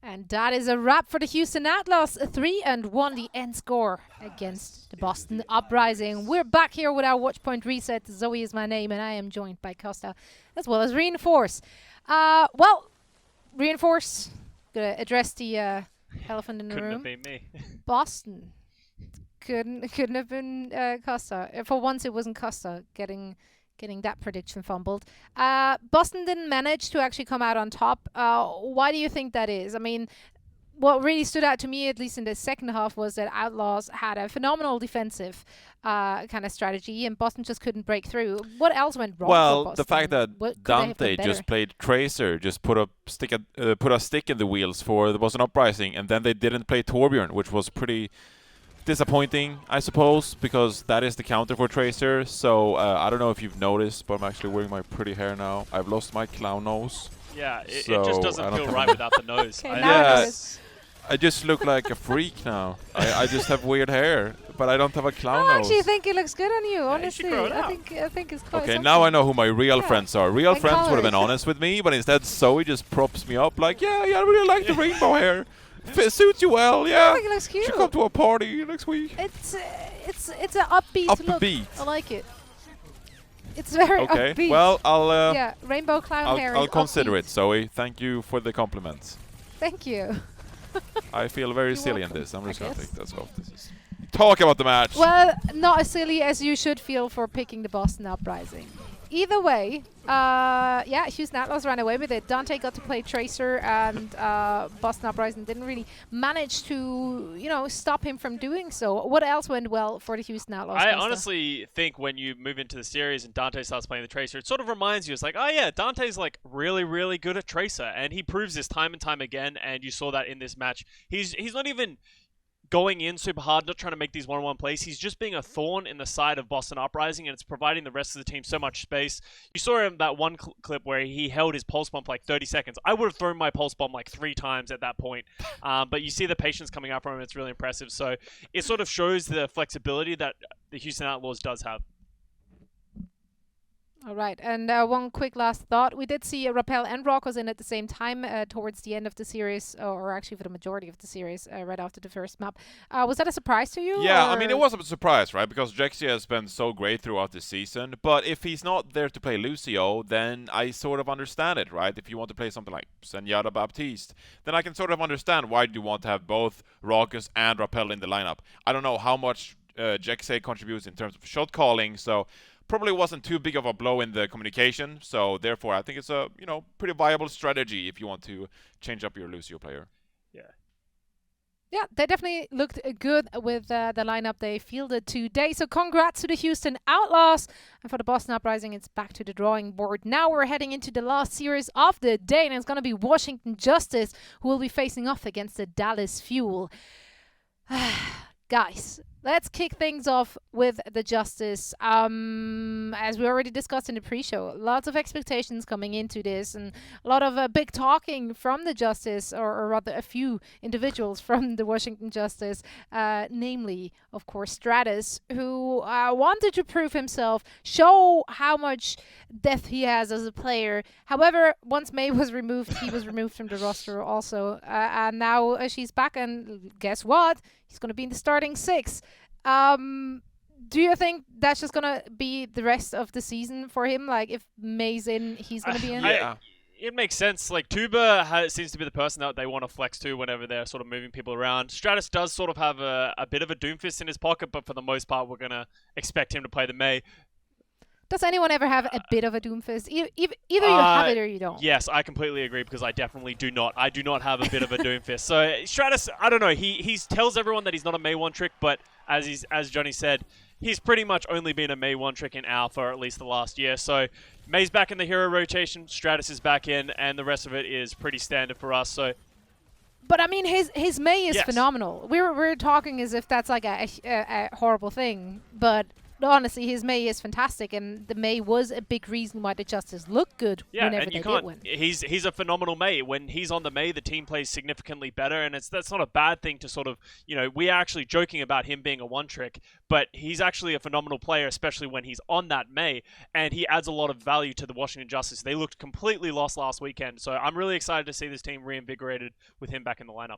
And that is a wrap for the Houston Outlaws. 3-1 the end score against the Boston Uprising. We're back here with our Watchpoint Reset. Zoe is my name, and I am joined by Costa as well as Reinforce. Well, Reinforce, gonna address the elephant in the room. Couldn't have been me. Boston. Couldn't have been Costa. For once, it wasn't Costa getting that prediction fumbled. Boston didn't manage to actually come out on top. Why do you think that is? I mean, what really stood out to me, at least in the second half, was that Outlaws had a phenomenal defensive kind of strategy, and Boston just couldn't break through. What else went wrong? Well, the fact that Dante just played Tracer, just put a stick in the wheels for the Boston Uprising, and then they didn't play Torbjorn, which was pretty disappointing, I suppose, because that is the counter for Tracer. So I don't know if you've noticed, but I'm actually wearing my pretty hair now. I've lost my clown nose. Yeah, it just doesn't feel right without the nose. I just look like a freak now. I just have weird hair, but I don't have a clown nose. I actually think it looks good on you, honestly. I think it's quite okay, now I know who my real friends are. Real friends would have been honest with me, but instead Zoe just props me up like, yeah, I really like the rainbow hair. It suits you well, yeah. I think it looks cute. Should come to a party next week. It's an upbeat look. I like it. It's very upbeat. Okay, well, I'll yeah, rainbow clown hair. I'll consider it, Zoe. Thank you for the compliments. Thank you. I feel very silly in this. I'm just gonna take this off. Talk about the match. Well, not as silly as you should feel for picking the Boston Uprising. Either way, yeah, Houston Outlaws ran away with it. Dante got to play Tracer, and Boston Uprising didn't really manage to, stop him from doing so. What else went well for the Houston Outlaws? I honestly think when you move into the series and Dante starts playing the Tracer, it sort of reminds you, it's like, oh yeah, Dante's like really, really good at Tracer, and he proves this time and time again, and you saw that in this match. He's not even going in super hard, not trying to make these one-on-one plays. He's just being a thorn in the side of Boston Uprising, and it's providing the rest of the team so much space. You saw him that one clip where he held his pulse bomb for like 30 seconds. I would have thrown my pulse bomb like 3 times at that point. But you see the patience coming out from him. It's really impressive. So it sort of shows the flexibility that the Houston Outlaws does have. All right, and one quick last thought. We did see Rappel and Rockos in at the same time towards the end of the series, or actually for the majority of the series, right after the first map. Was that a surprise to you? Yeah, or? I mean, it was a surprise, right? Because Jexy has been so great throughout the season. But if he's not there to play Lucio, then I sort of understand it, right? If you want to play something like Zenyatta Baptiste, then I can sort of understand why you want to have both Rockos and Rappel in the lineup. I don't know how much Jexy contributes in terms of shot calling, so probably wasn't too big of a blow in the communication, so therefore I think it's a pretty viable strategy if you want to change up your Lucio player. Yeah, they definitely looked good with the lineup they fielded today. So congrats to the Houston Outlaws. And for the Boston Uprising, it's back to the drawing board. Now we're heading into the last series of the day, and it's going to be Washington Justice who will be facing off against the Dallas Fuel. Guys, let's kick things off with the Justice. As we already discussed in the pre-show, lots of expectations coming into this, and a lot of big talking from the Justice, or rather a few individuals from the Washington Justice, namely, of course, Stratus, who wanted to prove himself, show how much depth he has as a player. However, once May was removed, he was removed from the roster also, and now she's back, and guess what? He's going to be in the starting 6. Do you think that's just going to be the rest of the season for him? Like, if May's in, he's going to be in? Yeah. It makes sense. Like, Tuba seems to be the person that they want to flex to whenever they're sort of moving people around. Stratus does sort of have a bit of a Doomfist in his pocket, but for the most part, we're going to expect him to play the May. Does anyone ever have a bit of a Doomfist? Either you have it or you don't. Yes, I completely agree, because I definitely do not. I do not have a bit of a Doomfist. So Stratus, I don't know. He tells everyone that he's not a May one trick, but as Johnny said, he's pretty much only been a May one trick in AL for at least the last year. So May's back in the hero rotation, Stratus is back in, and the rest of it is pretty standard for us. So. But I mean, his May is phenomenal. We're talking as if that's like a horrible thing, but. Honestly, his May is fantastic, and the May was a big reason why the Justice looked good whenever they did win. He's a phenomenal May. When he's on the May, the team plays significantly better, and that's not a bad thing to sort of, we are actually joking about him being a one-trick, but he's actually a phenomenal player, especially when he's on that May, and he adds a lot of value to the Washington Justice. They looked completely lost last weekend, so I'm really excited to see this team reinvigorated with him back in the lineup.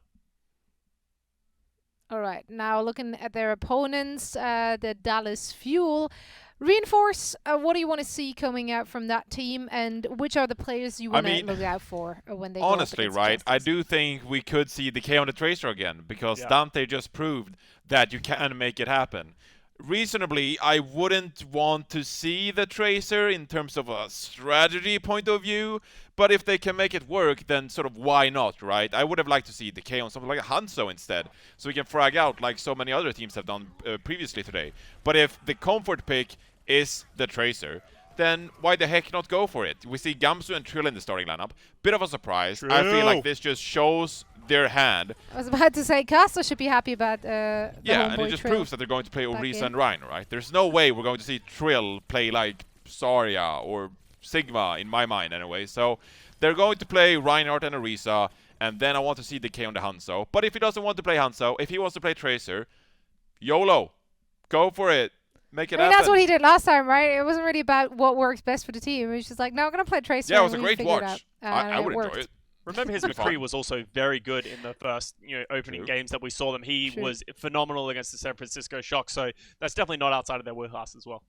All right, now looking at their opponents, the Dallas Fuel. Reinforce, what do you want to see coming out from that team, and which are the players you want to look out for when they honestly, right? I do think we could see the K on the Tracer again, because Dante just proved that you can make it happen. Reasonably, I wouldn't want to see the Tracer in terms of a strategy point of view, but if they can make it work, then sort of why not, right? I would have liked to see the K on something like Hangzhou instead, so we can frag out like so many other teams have done previously today. But if the comfort pick is the Tracer, then why the heck not go for it? We see Gamsu and Trill in the starting lineup. Bit of a surprise. True. I feel like this just shows their hand. I was about to say, Casta should be happy about the and it just proves that they're going to play Orisa and Rhine, right? There's no way we're going to see Trill play like Zarya or Sigma, in my mind anyway. So they're going to play Reinhardt and Orisa, and then I want to see the K on the Hangzhou. But if he doesn't want to play Hangzhou, if he wants to play Tracer, YOLO. Go for it. Make it happen. That's what he did last time, right? It wasn't really about what works best for the team. It was just like, no, I'm going to play Tracer. Yeah, it was a great watch. I would enjoy it. Remember, his McCree was also very good in the first opening games that we saw them. He was phenomenal against the San Francisco Shock, so that's definitely not outside of their wheelhouse as well.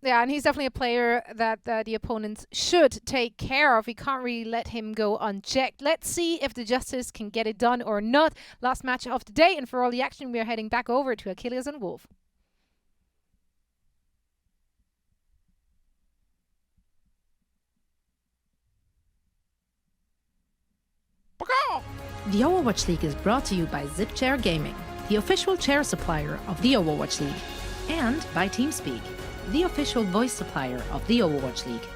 Yeah, and he's definitely a player that the opponents should take care of. We can't really let him go unchecked. Let's see if the Justice can get it done or not. Last match of the day, and for all the action, we are heading back over to Achilles and Wolf. The Overwatch League is brought to you by ZipChair Gaming, the official chair supplier of the Overwatch League, and by TeamSpeak, the official voice supplier of the Overwatch League.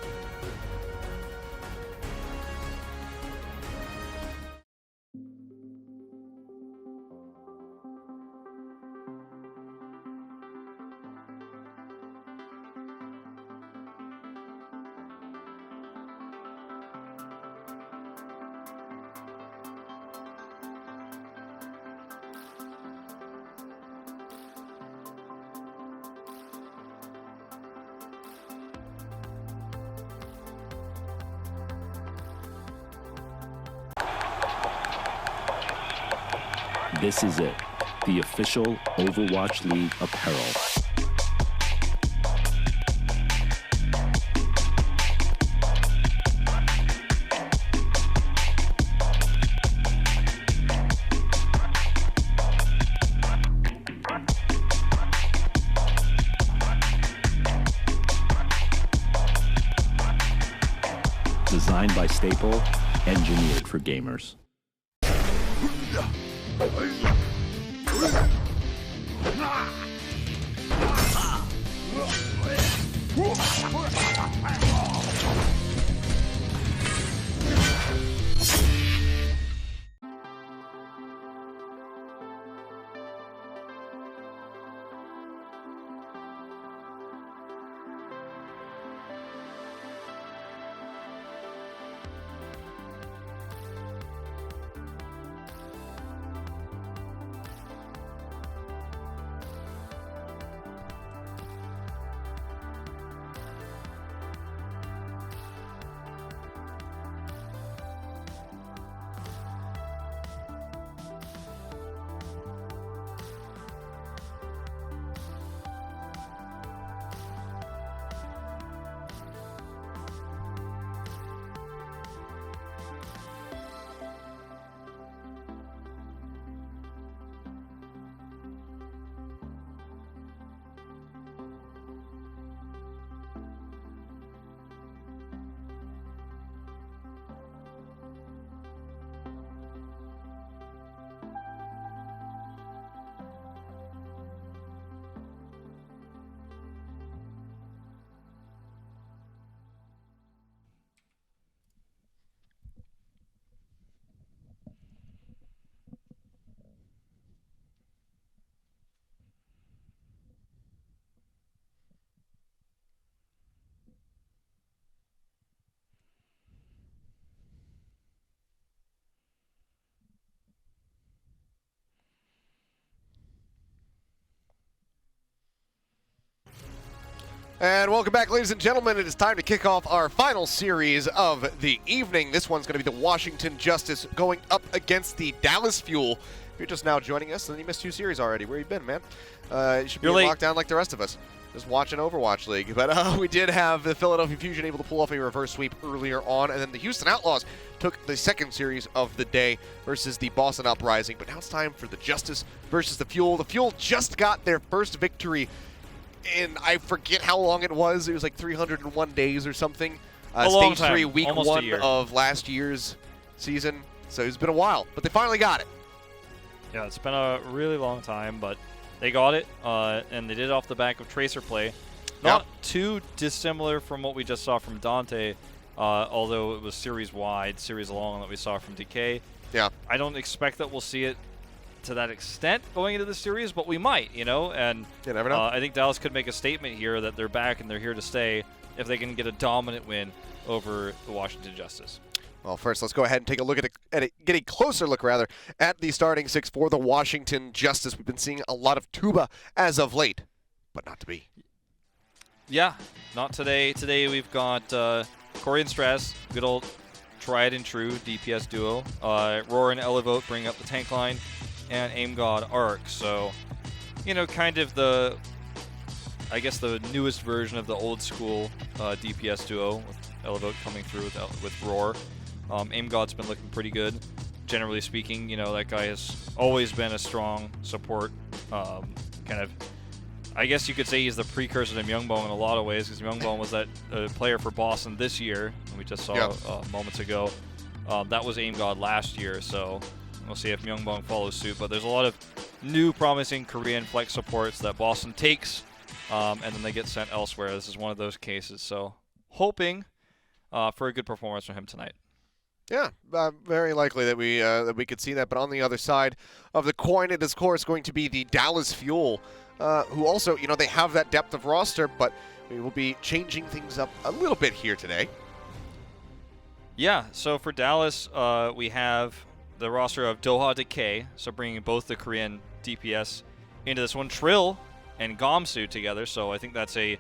This is it, the official Overwatch League apparel. Designed by Staple, engineered for gamers. And welcome back, ladies and gentlemen. It is time to kick off our final series of the evening. This one's going to be the Washington Justice going up against the Dallas Fuel. If you're just now joining us, then you missed 2 series already. Where you been, man? You should be in lockdown like the rest of us, just watching Overwatch League. But we did have the Philadelphia Fusion able to pull off a reverse sweep earlier on, and then the Houston Outlaws took the second series of the day versus the Boston Uprising. But now it's time for the Justice versus the Fuel. The Fuel just got their first victory in, I forget how long it was. It was like 301 days or something. Stage 3, week Almost 1 of last year's season. So it's been a while, but they finally got it. Yeah, it's been a really long time, but they got it, and they did it off the back of Tracer play. Not too dissimilar from what we just saw from Dante, although it was series-wide, series-long that we saw from DK. Yeah. I don't expect that we'll see it to that extent going into the series, but we might, you know, and you never know. I think Dallas could make a statement here that they're back and they're here to stay if they can get a dominant win over the Washington Justice. Well, first, let's go ahead and take a look at it, get a closer look, rather, at the starting 6 for the Washington Justice. We've been seeing a lot of Tuba as of late, but not to be. Yeah, not today. Today we've got Corey and Stress, good old tried and true DPS duo. Roar and Elevote bring up the tank line, and Aim God Arc. So, you know, kind of the, I guess, the newest version of the old school DPS duo, with Elevote coming through with Roar. Aim God's been looking pretty good. Generally speaking, you know, that guy has always been a strong support. Kind of, I guess you could say he's the precursor to Myungbong in a lot of ways, because Myungbong was that player for Boston this year, and we just saw moments ago. That was Aim God last year, so we'll see if Myungbong follows suit. But there's a lot of new promising Korean flex supports that Boston takes, and then they get sent elsewhere. This is one of those cases, so hoping for a good performance from him tonight. Yeah, very likely that we could see that. But on the other side of the coin, it is, of course, going to be the Dallas Fuel, who also, you know, they have that depth of roster, but we will be changing things up a little bit here today. Yeah, so for Dallas, we have the roster of Doha Decay, so bringing both the Korean DPS into this one. Trill and Gomsu together, so I think that's a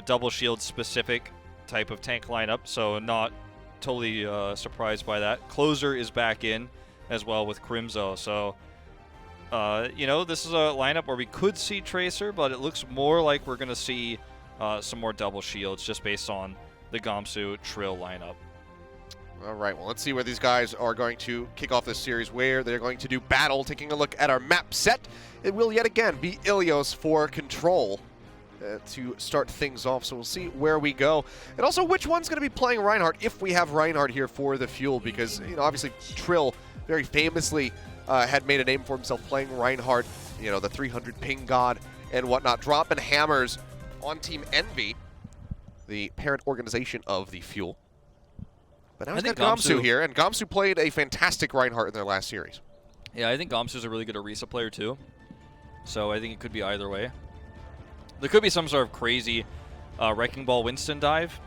double shield specific type of tank lineup, so not totally surprised by that. Closer is back in as well with Crimzo, so you know, this is a lineup where we could see Tracer, but it looks more like we're going to see some more double shields just based on the Guangzhou Trill lineup. All right, well, let's see where these guys are going to kick off this series, where they're going to do battle. Taking a look at our map set, it will yet again be Ilios for control to start things off. So we'll see where we go. And also which one's going to be playing Reinhardt if we have Reinhardt here for the fuel, because, you know, obviously Trill very famously had made a name for himself playing Reinhardt, you know, the 300 ping god and whatnot, dropping hammers on Team Envy, the parent organization of the fuel. But now he's got Guangzhou here, and Guangzhou played a fantastic Reinhardt in their last series. Yeah, I think Guangzhou's a really good Orisa player too. So I think it could be either way. There could be some sort of crazy Wrecking Ball Winston dive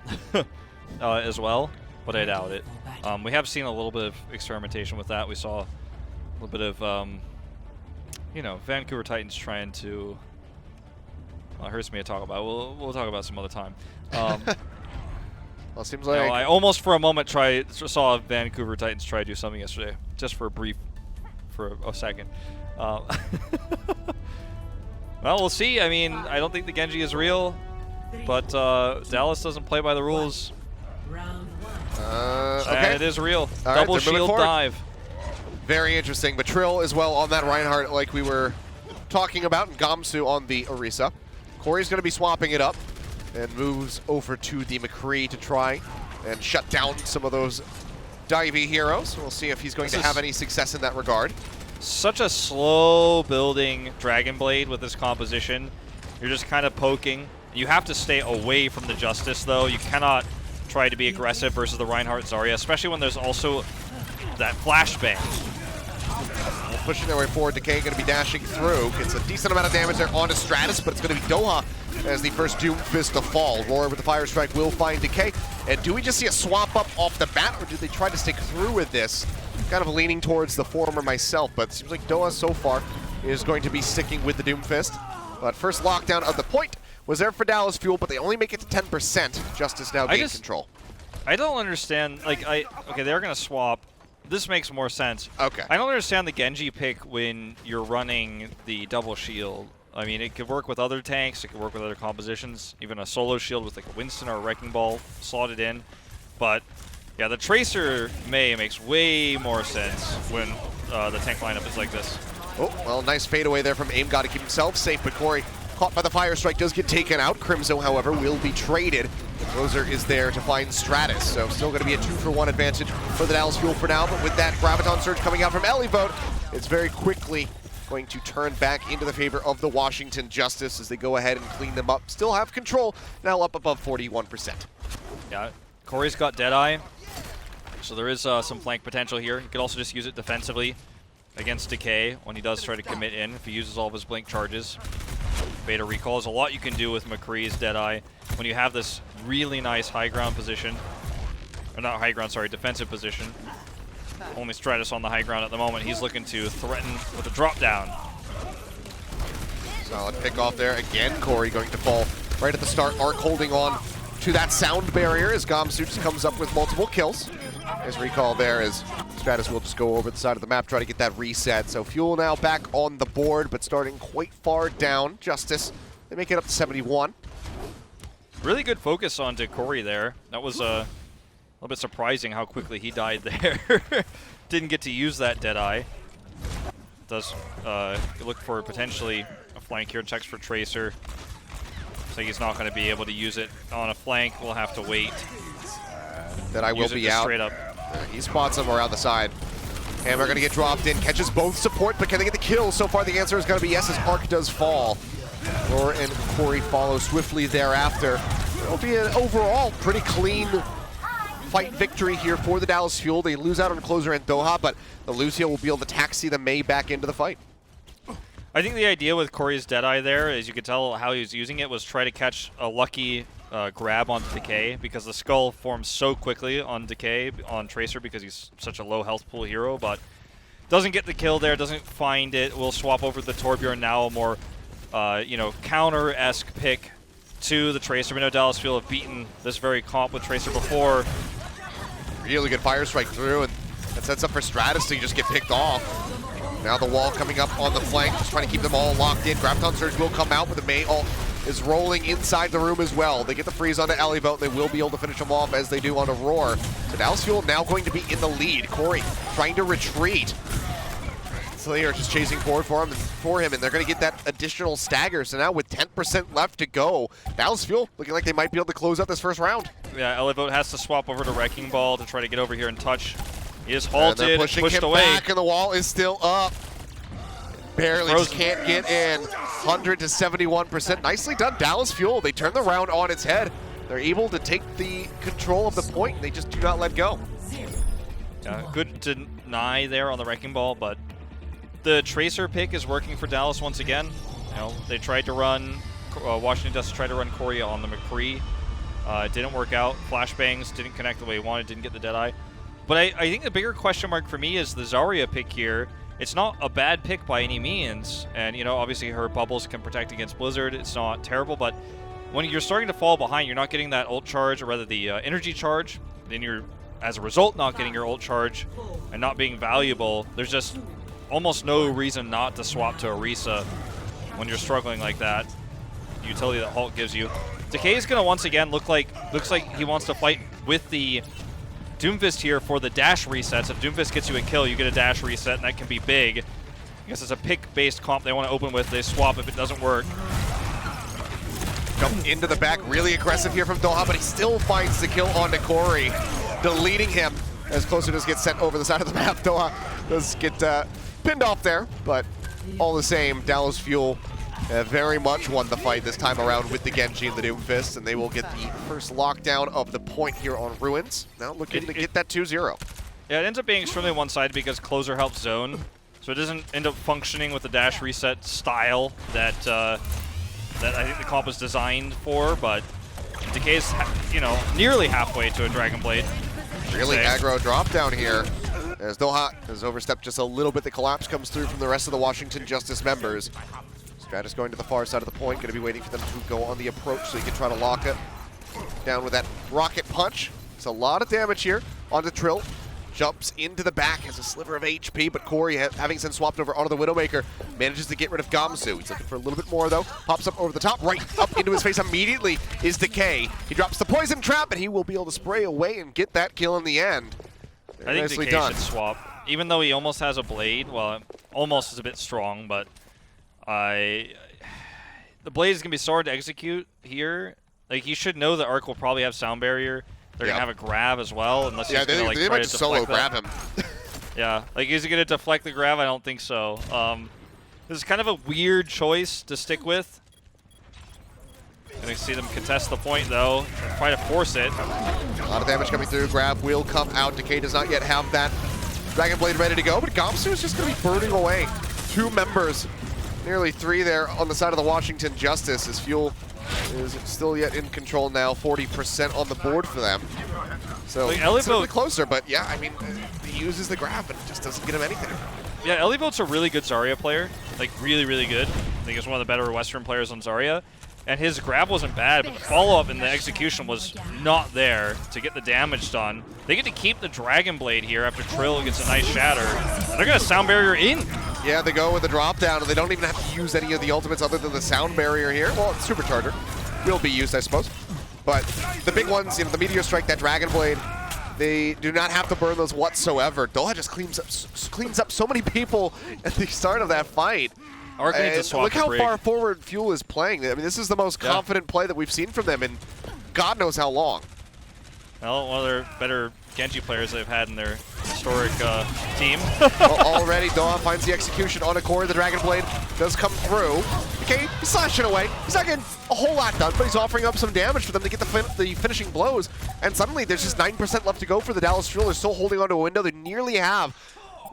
as well, but I doubt it. We have seen a little bit of experimentation with that. We saw a little bit of, you know, Vancouver Titans trying to... Well, it hurts me to talk about. We'll talk about some other time. Well, it seems like... You know, I almost for a moment saw Vancouver Titans try to do something yesterday, just for a second. Well, we'll see. I mean, I don't think the Genji is real, but Dallas doesn't play by the rules. Okay. And it is real. All Double right, shield dive. Very interesting. But Trill as well on that Reinhardt, like we were talking about, and Guangzhou on the Orisa. Corey's going to be swapping it up and moves over to the McCree to try and shut down some of those divey heroes. We'll see if he's going to have any success in that regard. Such a slow building Dragon Blade with this composition. You're just kind of poking. You have to stay away from the Justice, though. You cannot try to be aggressive versus the Reinhardt Zarya, especially when there's also that flashbang. Pushing their way forward, Decay going to be dashing through. Gets a decent amount of damage there onto Stratus, but it's going to be Doha as the first Doomfist to fall. Roar with the Fire Strike will find Decay. And do we just see a swap up off the bat, or do they try to stick through with this? Kind of leaning towards the former myself, but it seems like Doha so far is going to be sticking with the Doomfist. But first lockdown of the point was there for Dallas Fuel, but they only make it to 10%. Justice now gains control. I don't understand, like, okay, they're going to swap. This makes more sense. Okay. I don't understand the Genji pick when you're running the double shield. I mean, it could work with other tanks, it could work with other compositions, even a solo shield with like a Winston or a Wrecking Ball slotted in. But yeah, the Tracer Mei makes way more sense when the tank lineup is like this. Oh, well, nice fadeaway there from Aim God to keep himself safe, but Corey, caught by the Fire Strike, does get taken out. Crimzo, however, will be traded. The closer is there to find Stratus, so still going to be a 2-for-1 advantage for the Dallas Fuel for now, but with that Graviton Surge coming out from Elivote, it's very quickly going to turn back into the favor of the Washington Justice as they go ahead and clean them up. Still have control, now up above 41%. Yeah, Corey's got Deadeye, so there is some flank potential here. He could also just use it defensively against Decay when he does try to commit in, if he uses all of his blink charges. Beta recall is a lot you can do with McCree's Deadeye when you have this really nice high ground position. Or not high ground, sorry, defensive position. Only Stratus on the high ground at the moment. He's looking to threaten with a drop down. Solid pick off there. Again, Corey going to fall right at the start. Arc holding on to that sound barrier as Guangzhou just comes up with multiple kills. Nice recall there as Stratus will just go over the side of the map, try to get that reset. So Fuel now back on the board, but starting quite far down. Justice, they make it up to 71. Really good focus onto Corey there. That was a little bit surprising how quickly he died there. Didn't get to use that Deadeye. Does look for potentially a flank here. Checks for Tracer. Looks like he's not going to be able to use it on a flank. We'll have to wait. Deadeye will be out. Straight up. He spots him around the side. Hammer going to get dropped in. Catches both support, but can they get the kill? So far, the answer is going to be yes, as Arc does fall. Roar and Corey follow swiftly thereafter. It'll be an overall pretty clean fight victory here for the Dallas Fuel. They lose out on closer and Doha, but the Lucio will be able to taxi the Mei back into the fight. I think the idea with Corey's Deadeye there, as you could tell how he was using it, was try to catch a lucky grab onto Decay, because the skull forms so quickly on Decay, on Tracer, because he's such a low health pool hero, but doesn't get the kill there, doesn't find it. We'll swap over to the Torbjorn now, a more you know, counter-esque pick to the Tracer. We know Dallas Fuel have beaten this very comp with Tracer before. Really good Fire Strike through, and that sets up for Stratus to just get picked off. Now the wall coming up on the flank, just trying to keep them all locked in. Graviton Surge will come out, but the Mei ult is rolling inside the room as well. They get the freeze onto Ilios, and they will be able to finish him off as they do on Aurora. So Dallas Fuel now going to be in the lead. Corey trying to retreat. Slayer just chasing forward for him, and they're going to get that additional stagger. So now with 10% left to go, Dallas Fuel looking like they might be able to close out this first round. Yeah, Ilios has to swap over to Wrecking Ball to try to get over here and touch. He is halted, pushing pushed him away. back, and the wall is still up. Barely just can't get in. 100 to 71%. Nicely done, Dallas Fuel. They turn the round on its head. They're able to take the control of the point. They just do not let go. Yeah, good deny there on the Wrecking Ball, but the Tracer pick is working for Dallas once again. You know, they tried to run, Washington Dust tried to run Corey on the McCree. It didn't work out. Flashbangs didn't connect the way he wanted, didn't get the Deadeye. But I think the bigger question mark for me is the Zarya pick here. It's not a bad pick by any means, and you know, obviously her bubbles can protect against Blizzard. It's not terrible, but when you're starting to fall behind, you're not getting that ult charge, or rather the energy charge, then you're, as a result, not getting your ult charge and not being valuable. There's just almost no reason not to swap to Orisa when you're struggling like that. The utility that Hulk gives you. Decay is going to once again looks like he wants to fight with the Doomfist here for the dash resets. If Doomfist gets you a kill, you get a dash reset, and that can be big. I guess it's a pick-based comp they want to open with. They swap if it doesn't work. Jump into the back, really aggressive here from Doha, but he still finds the kill onto Corey, deleting him as Closer does get sent over the side of the map. Doha does get pinned off there, but all the same, Dallas Fuel very much won the fight this time around with the Genji and the Doomfist, and they will get the first lockdown of the point here on Ruins. Now looking to get that 2-0. Yeah, it ends up being extremely one-sided because Closer helps zone, so it doesn't end up functioning with the dash reset style that that I think the comp was designed for, but Decay's, you know, nearly halfway to a Dragon Blade. Really aggro drop down here as Doha has overstepped just a little bit. The collapse comes through from the rest of the Washington Justice members. Stratus going to the far side of the point, going to be waiting for them to go on the approach so he can try to lock it down with that rocket punch. It's a lot of damage here onto Trill. Jumps into the back, has a sliver of HP, but Corey, having since swapped over onto the Widowmaker, manages to get rid of Gamsu. He's looking for a little bit more, though. Pops up over the top, right up into his face immediately is Decay. He drops the poison trap, and he will be able to spray away and get that kill in the end. I think Decay should swap. Even though he almost has a blade, well, almost is a bit strong, but the blade is going to be so hard to execute here. Like, he should know that Arc will probably have sound barrier. They're going to have a grab as well, unless he's going to like, try to solo grab him. Yeah, like, is he going to deflect the grab? I don't think so. This is kind of a weird choice to stick with. Going to see them contest the point, though. Try to force it. A lot of damage coming through. Grab will come out. Decay does not yet have that Dragon Blade ready to go, but Gamsu is just going to be burning away. 2 members, nearly 3 there on the side of the Washington Justice as Fuel is still yet in control now. 40% on the board for them. So like, it's a little bit closer, but yeah, I mean, he uses the grab, but it just doesn't get him anything. Yeah, Ilios a really good Zarya player. Like, really, really good. I think he's one of the better Western players on Zarya. And his grab wasn't bad, but the follow-up and the execution was not there to get the damage done. They get to keep the Dragon Blade here after Trill gets a nice shatter. And they're going to sound barrier in. Yeah, they go with the drop down, and they don't even have to use any of the ultimates other than the sound barrier here. Well, Supercharger will be used, I suppose. But the big ones, you know, the Meteor Strike, that Dragon Blade, they do not have to burn those whatsoever. Doha just cleans up so many people at the start of that fight. Look how far forward Fuel is playing. I mean, this is the most confident play that we've seen from them in God knows how long. Well, one of their better Genji players they've had in their historic team. Already, Doha finds the execution on a core. The Dragon Blade does come through. Okay, he's slashing away. He's not getting a whole lot done, but he's offering up some damage for them to get the finishing blows. And suddenly, there's just 9% left to go for the Dallas Fuel. They're still holding onto a window. They nearly have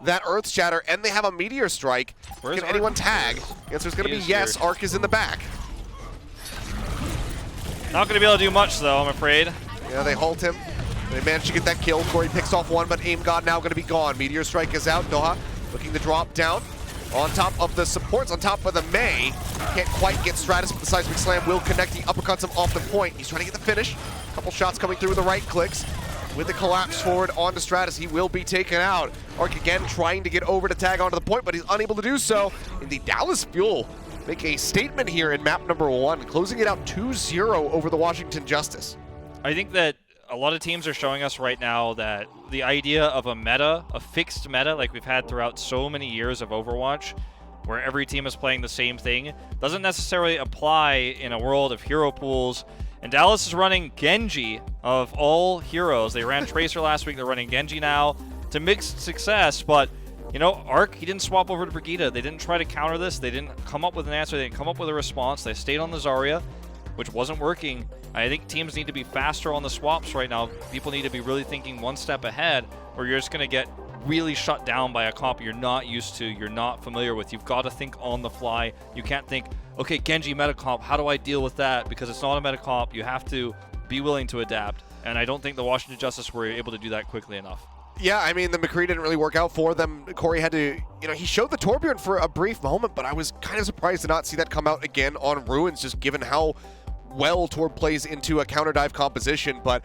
that Earth Shatter, and they have a Meteor Strike. Can anyone tag? The answer is going to be yes. Here. Arc is in the back. Not going to be able to do much, though, I'm afraid. Yeah, they halt him. They manage to get that kill. Corey picks off one, but Aim God now going to be gone. Meteor Strike is out. Doha looking to drop down on top of the supports, on top of the Mei. Can't quite get Stratus, but the Seismic Slam will connect. He uppercuts him off the point. He's trying to get the finish. A couple shots coming through with the right clicks. with the collapse forward onto Stratus. He will be taken out. Arc again trying to get over to tag onto the point, but he's unable to do so. In the Dallas Fuel make a statement here in map number 1, closing it out 2-0 over the Washington Justice. I think that a lot of teams are showing us right now that the idea of a meta, a fixed meta like we've had throughout so many years of Overwatch, where every team is playing the same thing, doesn't necessarily apply in a world of hero pools. And Dallas is running Genji of all heroes. They ran Tracer last week, they're running Genji now to mixed success, but you know, Arc, he didn't swap over to Brigitte. They didn't try to counter this. They didn't come up with an answer. They didn't come up with a response. They stayed on the Zarya, which wasn't working. I think teams need to be faster on the swaps right now. People need to be really thinking one step ahead, or you're just going to get really shut down by a comp you're not used to, you're not familiar with. You've got to think on the fly. You can't think, okay, Genji meta comp, how do I deal with that? Because it's not a meta comp. You have to be willing to adapt. And I don't think the Washington Justice were able to do that quickly enough. Yeah, I mean, the McCree didn't really work out for them. Corey had to, you know, he showed the Torbjorn for a brief moment, but I was kind of surprised to not see that come out again on Ruins, just given how well Torb plays into a counter dive composition. But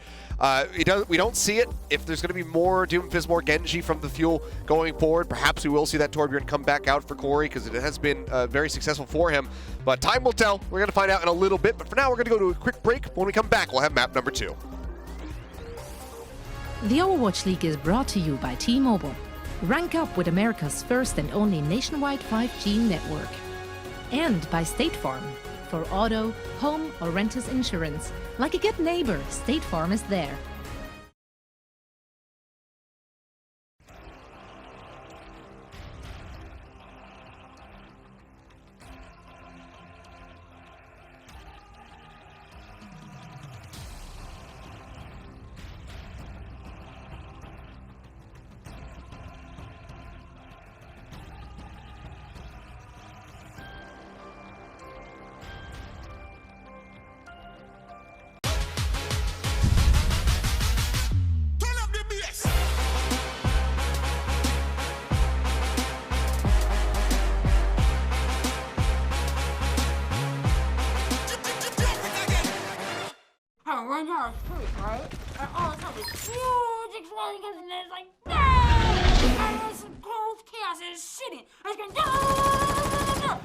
we don't see it. If there's going to be more Doomfist, more Genji from the Fuel going forward, perhaps we will see that Torbjorn come back out for Corey, because it has been very successful for him. But time will tell. We're going to find out in a little bit. But for now, we're going to go to a quick break. When we come back, we'll have map number 2. The Overwatch League is brought to you by T-Mobile. Rank up with America's first and only nationwide 5G network. And by State Farm. For auto, home, or renters insurance, like a good neighbor, State Farm is there. Right now it's free, right? And all of a sudden, this huge explosion comes in, and it's like, bang! And this growth chaos is shitting. And it's going, and I'm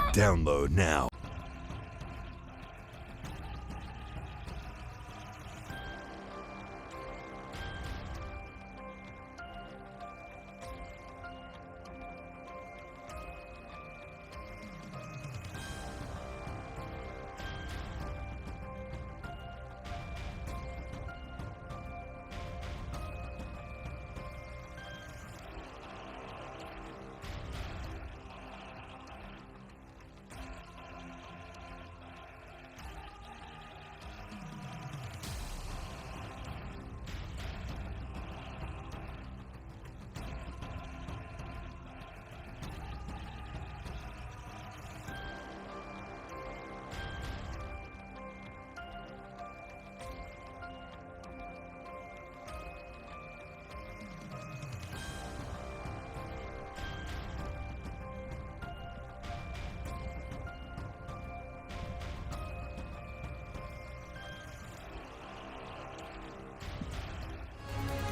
like, Download now.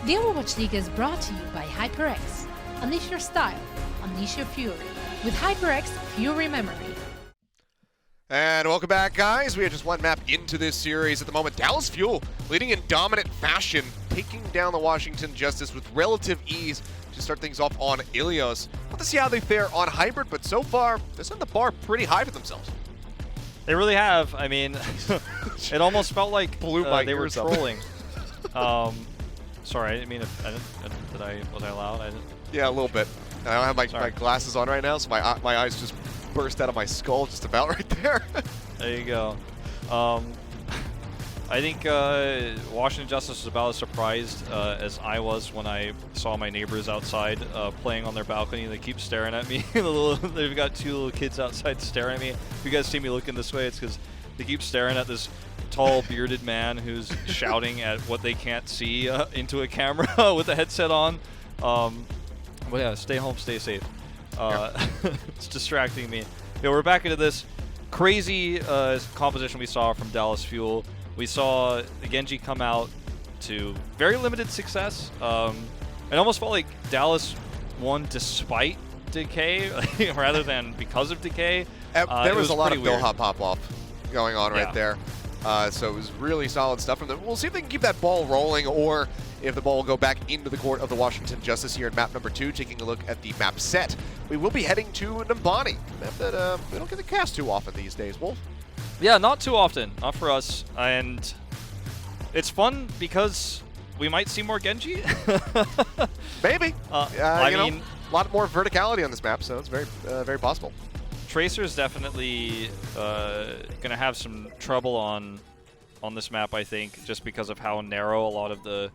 The Overwatch League is brought to you by HyperX. Unleash your style, unleash your fury. With HyperX Fury Memory. And welcome back, guys. We have just one map into this series at the moment. Dallas Fuel leading in dominant fashion, taking down the Washington Justice with relative ease to start things off on Ilios. We'll have to see how they fare on Hybrid, but so far, they're setting the bar pretty high for themselves. They really have. I mean, it almost felt like they were trolling. Sorry, I didn't mean to. Was I loud? I didn't. Yeah, a little bit. I don't have my glasses on right now, so my eyes just burst out of my skull just about right there. There you go. I think Washington Justice was about as surprised as I was when I saw my neighbors outside playing on their balcony. They keep staring at me. They've got 2 little kids outside staring at me. If you guys see me looking this way, it's because they keep staring at this tall, bearded man who's shouting at what they can't see into a camera with a headset on. But yeah, stay home, stay safe. It's distracting me. Yeah, we're back into this. crazy composition we saw from Dallas Fuel. We saw the Genji come out to very limited success. It almost felt like Dallas won despite Decay rather than because of Decay. There was a lot of weird. Doha pop-off going on right there. So it was really solid stuff from them. We'll see if they can keep that ball rolling, or if the ball will go back into the court of the Washington Justice here in map number 2. Taking a look at the map set, we will be heading to Nambani, a map that we don't get to cast too often these days, Wolf. Yeah, not too often, not for us. And it's fun because we might see more Genji. Maybe. I mean, a lot more verticality on this map, so it's very, very possible. Tracer's definitely going to have some trouble on this map, I think, just because of how narrow a lot of the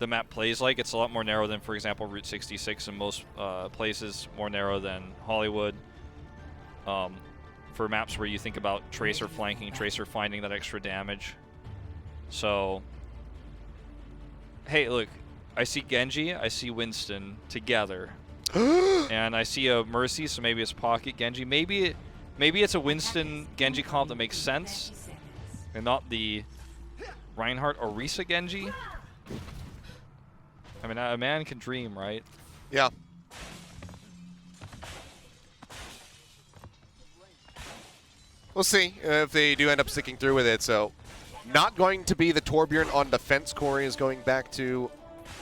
map plays like. It's a lot more narrow than, for example, Route 66 in most places, more narrow than Hollywood. For maps where you think about Tracer flanking, Tracer finding that extra damage. So, hey, look, I see Genji, I see Winston together. And I see a Mercy, so maybe it's Pocket Genji. Maybe it's a Winston Genji comp that makes sense, and not the Reinhardt Orisa Genji. I mean, a man can dream, right? Yeah. We'll see if they do end up sticking through with it. So, not going to be the Torbjorn on defense. Corey is going back to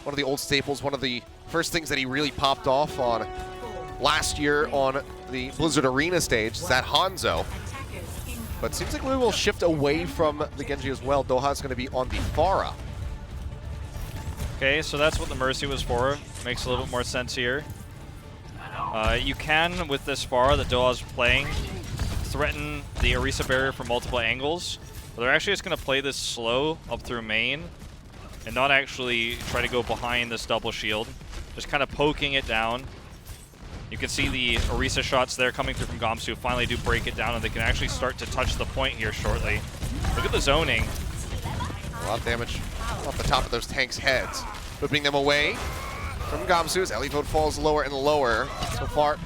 one of the old staples, one of the first things that he really popped off on last year on the Blizzard Arena stage. Is that Hangzhou. But it seems like we will shift away from the Genji as well. Doha is going to be on the Pharah. Okay, so that's what the Mercy was for. Makes a little bit more sense here. You can, with this Pharah that Doha's playing, threaten the Orisa barrier from multiple angles. But they're actually just going to play this slow up through main and not actually try to go behind this double shield. Just kind of poking it down. You can see the Orisa shots there coming through from Guangzhou finally do break it down, and they can actually start to touch the point here shortly. Look at the zoning. A lot of damage off the top of those tanks' heads. Whipping them away from Guangzhou as Elifode falls lower and lower. So far,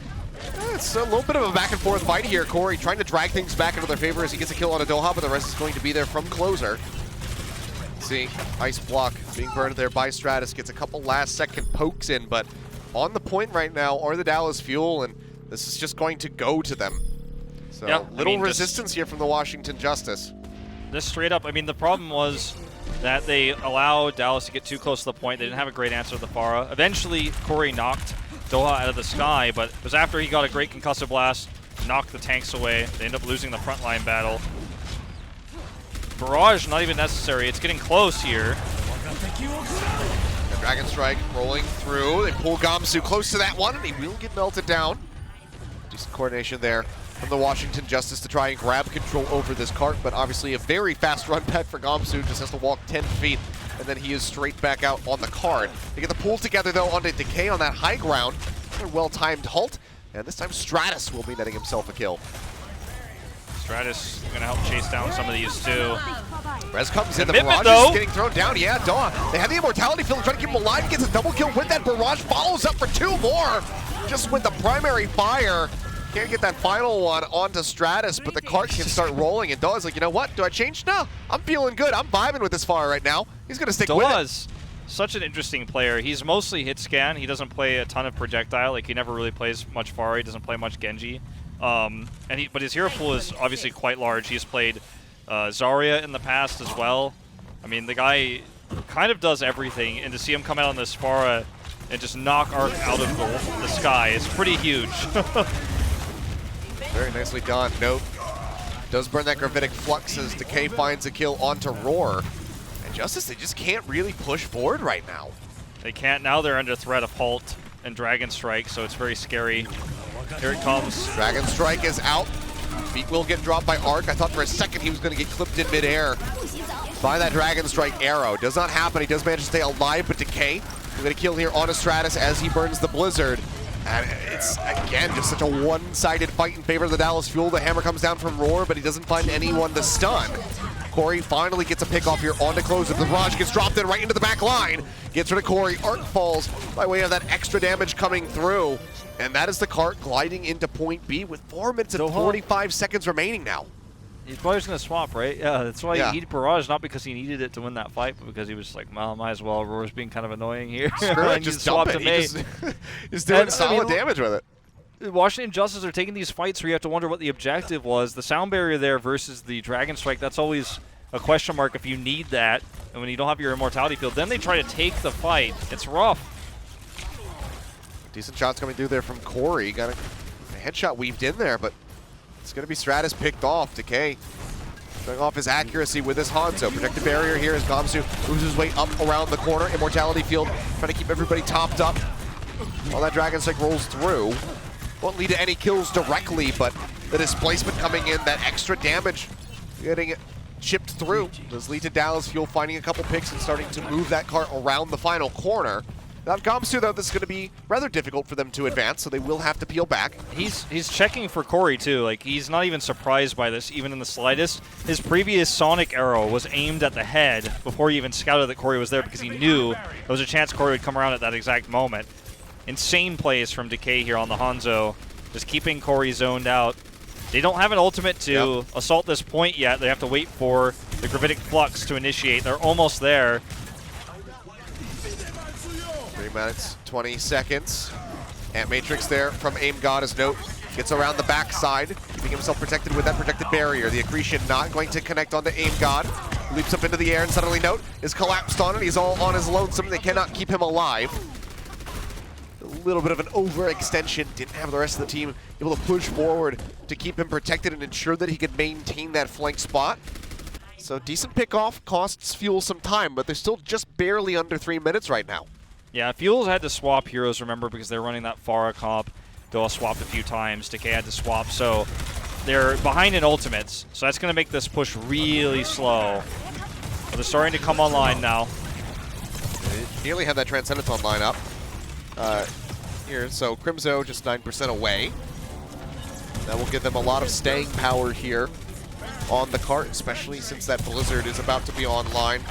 it's a little bit of a back and forth fight here. Corey trying to drag things back into their favor as he gets a kill on a Doha, but the rest is going to be there from closer. See, ice block being burned there by Stratus, gets a couple last second pokes in, but on the point right now are the Dallas Fuel, and this is just going to go to them. So yeah, little resistance here from the Washington Justice. This straight up, I mean, the problem was that they allowed Dallas to get too close to the point. They didn't have a great answer to the Pharah. Eventually, Corey knocked Doha out of the sky, but it was after he got a great concussive blast, knocked the tanks away. They end up losing the frontline battle. Barrage not even necessary. It's getting close here. The Dragon Strike rolling through. They pull Guangzhou close to that one, and he will get melted down. Decent coordination there from the Washington Justice to try and grab control over this cart, but obviously a very fast run back for Guangzhou. Just has to walk 10 feet, and then he is straight back out on the cart. They get the pull together, though, onto Decay on that high ground. A well-timed halt, and this time Stratus will be netting himself a kill. Stratus going to help chase down some of these, too. Rez comes in, the barrage is getting thrown down. Yeah, Doha, they have the immortality field, trying to keep him alive. He gets a double kill with that barrage, follows up for 2 more. Just with the primary fire. Can't get that final one onto Stratus, but the cart can start rolling, and Doha's like, you know what, do I change? No, I'm feeling good. I'm vibing with this fire right now. He's going to stick with it. Such an interesting player. He's mostly hit scan. He doesn't play a ton of projectile. Like, he never really plays much Pharah. He doesn't play much Genji. But his hero pool is obviously quite large. He's played Zarya in the past as well. I mean, the guy kind of does everything, and to see him come out on this Pharah and just knock Arc out of the sky is pretty huge. Very nicely done. Note does burn that Gravitic Flux as Decay finds a kill onto Roar. And Justice, they just can't really push forward right now. They can't. Now they're under threat of Halt and Dragon Strike, so it's very scary. Here it comes. Dragon Strike is out. Feet will get dropped by Arc. I thought for a second he was going to get clipped in midair by that Dragon Strike arrow. Does not happen. He does manage to stay alive, but Decay will get a kill here on a Stratus as he burns the Blizzard. And it's, again, just such a one-sided fight in favor of the Dallas Fuel. The hammer comes down from Roar, but he doesn't find anyone to stun. Corey finally gets a pick off here on to close it. The barrage gets dropped in right into the back line. Gets rid of Corey. Arc falls by way of that extra damage coming through. And that is the cart gliding into point B with 4 minutes and 45 seconds remaining now. He's probably just going to swap, right? Yeah, that's why he needed barrage, not because he needed it to win that fight, but because he was just like, well, might as well. Roar's being kind of annoying here. Screw it, just dump it. He's doing solid damage with it. Washington Justice are taking these fights where you have to wonder what the objective was. The sound barrier there versus the Dragon Strike, that's always a question mark if you need that. And when you don't have your immortality field, then they try to take the fight. It's rough. Decent shots coming through there from Corey. Got a headshot weaved in there, but it's going to be Stratus picked off. Decay showing off his accuracy with his Hangzhou. Protected barrier here as Guangzhou moves his way up around the corner. Immortality field trying to keep everybody topped up while that Dragon Strike rolls through. Won't lead to any kills directly, but the displacement coming in, that extra damage getting chipped through does lead to Dallas Fuel finding a couple picks and starting to move that cart around the final corner. Now, Guangzhou, though, this is going to be rather difficult for them to advance, so they will have to peel back. He's checking for Corey, too. Like, he's not even surprised by this, even in the slightest. His previous Sonic arrow was aimed at the head before he even scouted that Corey was there because he knew there was a chance Corey would come around at that exact moment. Insane plays from Decay here on the Hangzhou, just keeping Corey zoned out. They don't have an ultimate to assault this point yet. They have to wait for the Gravitic Flux to initiate. They're almost there. 3 minutes, 20 seconds. Ant Matrix there from Aim God as Note gets around the backside, keeping himself protected with that protected barrier. The Accretion not going to connect onto Aim God. Leaps up into the air and suddenly Note is collapsed on it. He's all on his lonesome. They cannot keep him alive. A little bit of an overextension. Didn't have the rest of the team able to push forward to keep him protected and ensure that he could maintain that flank spot. So decent pick-off, costs Fuel some time, but they're still just barely under 3 minutes right now. Yeah, Fuel's had to swap heroes, remember, because they're running that Pharah comp. They all swapped a few times. Decay had to swap, so they're behind in ultimates. So that's going to make this push really slow. But they're starting to come online now. They nearly had that Transcendence online up here. So Crimzo just 9% away. That will give them a lot of staying power here on the cart, especially since that Blizzard is about to be online.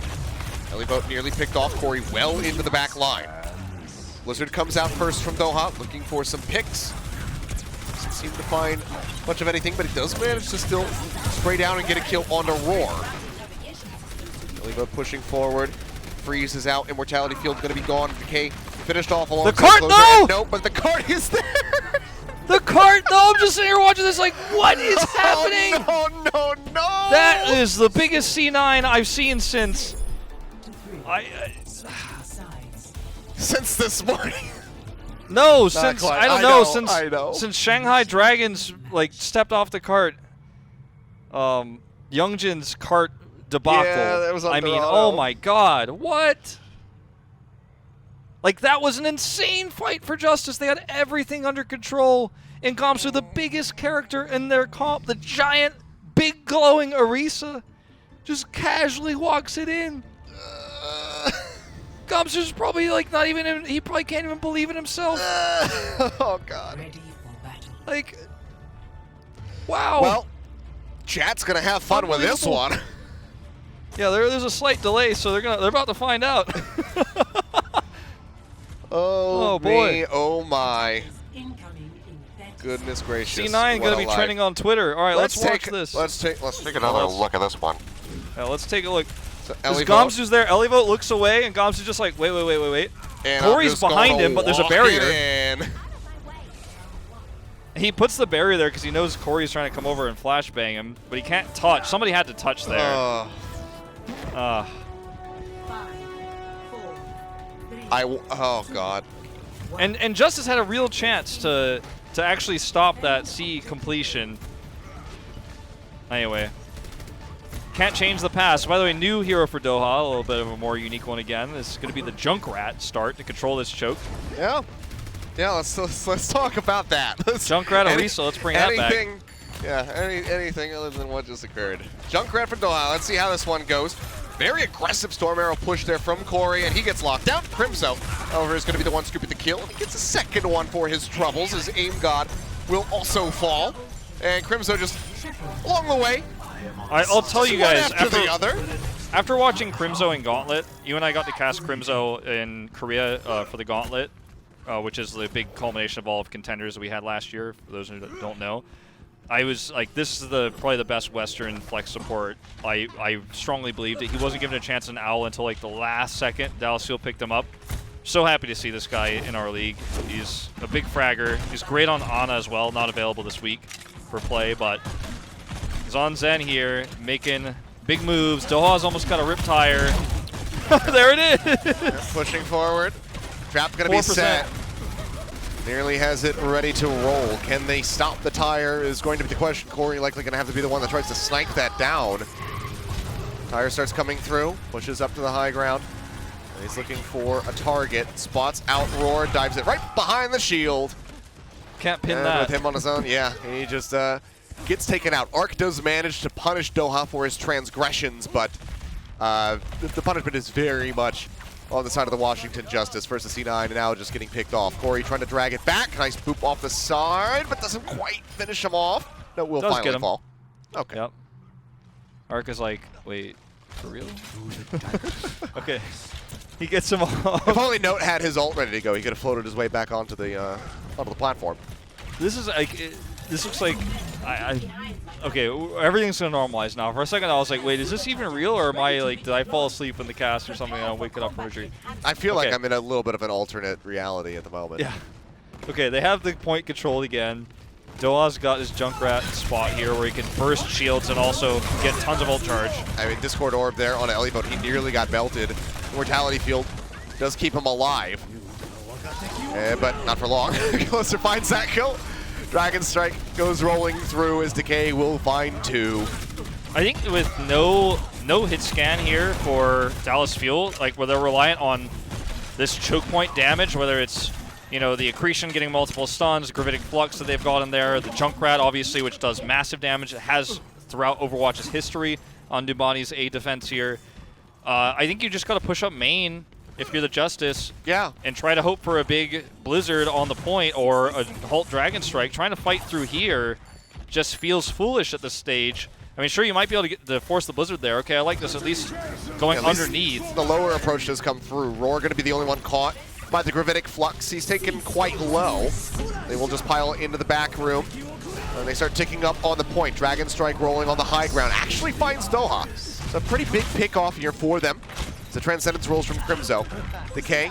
Ilios nearly picked off Corey well into the back line. Blizzard comes out first from Doha, looking for some picks. Doesn't seem to find much of anything, but he does manage to still spray down and get a kill on a Roar. Ilios pushing forward, freezes out. Immortality Field's going to be gone. Decay finished off along the cart, no! No, but the cart is there! The cart, no! I'm just sitting here watching this like, what is happening? No! That is the biggest C9 I've seen since... Since this morning. No, since I don't know, since Shanghai Dragons like stepped off the cart. Youngjin's cart debacle. Yeah, that was on Dorado. Oh my god, what? Like that was an insane fight for Justice. They had everything under control. And Guangzhou, the biggest character in their comp, the giant, big glowing Orisa, just casually walks it in. Guangzhou's probably like not even, he probably can't even believe it himself. Oh god. Like, wow. Well, chat's gonna have fun with this one. Yeah, there's a slight delay, so they're about to find out. Oh boy. Oh my. Goodness gracious. C9 gonna be trending on Twitter. All right, let's watch this. Let's take another look at this one. Yeah, let's take a look. So Guangzhou's there. Ilios looks away, and Guangzhou's just like, wait. And Corey's behind him, but there's a barrier. He puts the barrier there because he knows Corey's trying to come over and flashbang him, but he can't touch. Somebody had to touch there. Oh god. And Justice had a real chance to actually stop that C completion. Anyway. Can't change the past. By the way, new hero for Doha, a little bit of a more unique one again. This is going to be the Junkrat start to control this choke. Yeah. Yeah, let's talk about that. Junkrat Orisa, let's bring that back. Yeah, anything other than what just occurred. Junkrat for Doha, let's see how this one goes. Very aggressive Storm Arrow push there from Corey, and he gets locked down. Crimzo, however, is going to be the one scooping the kill. He gets a second one for his troubles, as Aim God will also fall. And Crimzo just, along the way, I'll tell you guys, after after watching Crimzo and Gauntlet, you and I got to cast Crimzo in Korea for the Gauntlet, which is the big culmination of all of contenders that we had last year, for those who don't know. I was like, this is probably the best Western flex support. I strongly believed it. He wasn't given a chance in Owl until like the last second. Dallas Fuel picked him up. So happy to see this guy in our league. He's a big fragger. He's great on Ana as well, not available this week for play, but he's on Zen here, making big moves. Doha's almost got a rip tire. There it is! Pushing forward. Trap gonna be set. Nearly has it ready to roll. Can they stop the tire is going to be the question. Corey likely gonna have to be the one that tries to snipe that down. Tire starts coming through, pushes up to the high ground. And he's looking for a target. Spots out Roar, dives it right behind the shield. Can't pin and that. with him on his own, yeah, he just gets taken out. Arc does manage to punish Doha for his transgressions, but the punishment is very much on the side of the Washington Justice. First the C9 and now just getting picked off. Corey trying to drag it back. Nice boop off the side, but doesn't quite finish him off. No, will Does finally get him. fall. Okay. Yep. Arc is like, wait, for real? Okay. He gets him off. If only Note had his ult ready to go, he could have floated his way back onto the platform. This is like, this looks like, okay, everything's gonna normalize now. For a second, I was like, wait, is this even real, or am I like, did I fall asleep in the cast or something? And I'll wake it up from a dream. I feel like I'm in a little bit of an alternate reality at the moment. Yeah. Okay, they have the point controlled again. Doha's got his Junkrat spot here where he can burst shields and also get tons of ult charge. I mean, Discord Orb there on Ellie, but he nearly got belted. Mortality Field does keep him alive, but not for long. Closer finds that kill. Dragon Strike goes rolling through as Decay will find 2. I think with no hit scan here for Dallas Fuel, like where they're reliant on this choke point damage, whether it's the accretion getting multiple stuns, gravitic flux that they've got in there, the Junkrat obviously, which does massive damage. It has throughout Overwatch's history on Dubani's A defense here. I think you just got to push up main if you're the Justice. Yeah. And try to hope for a big Blizzard on the point or a Halt Dragon Strike. Trying to fight through here just feels foolish at this stage. I mean, sure, you might be able to get to force the Blizzard there. Okay, I like this, at least going underneath. The lower approach does come through. Roar going to be the only one caught by the gravitic flux. He's taken quite low. They will just pile into the back room. And they start ticking up on the point. Dragon Strike rolling on the high ground. Actually finds Doha. It's a pretty big pick off here for them. The Transcendence rolls from Crimzo. Decay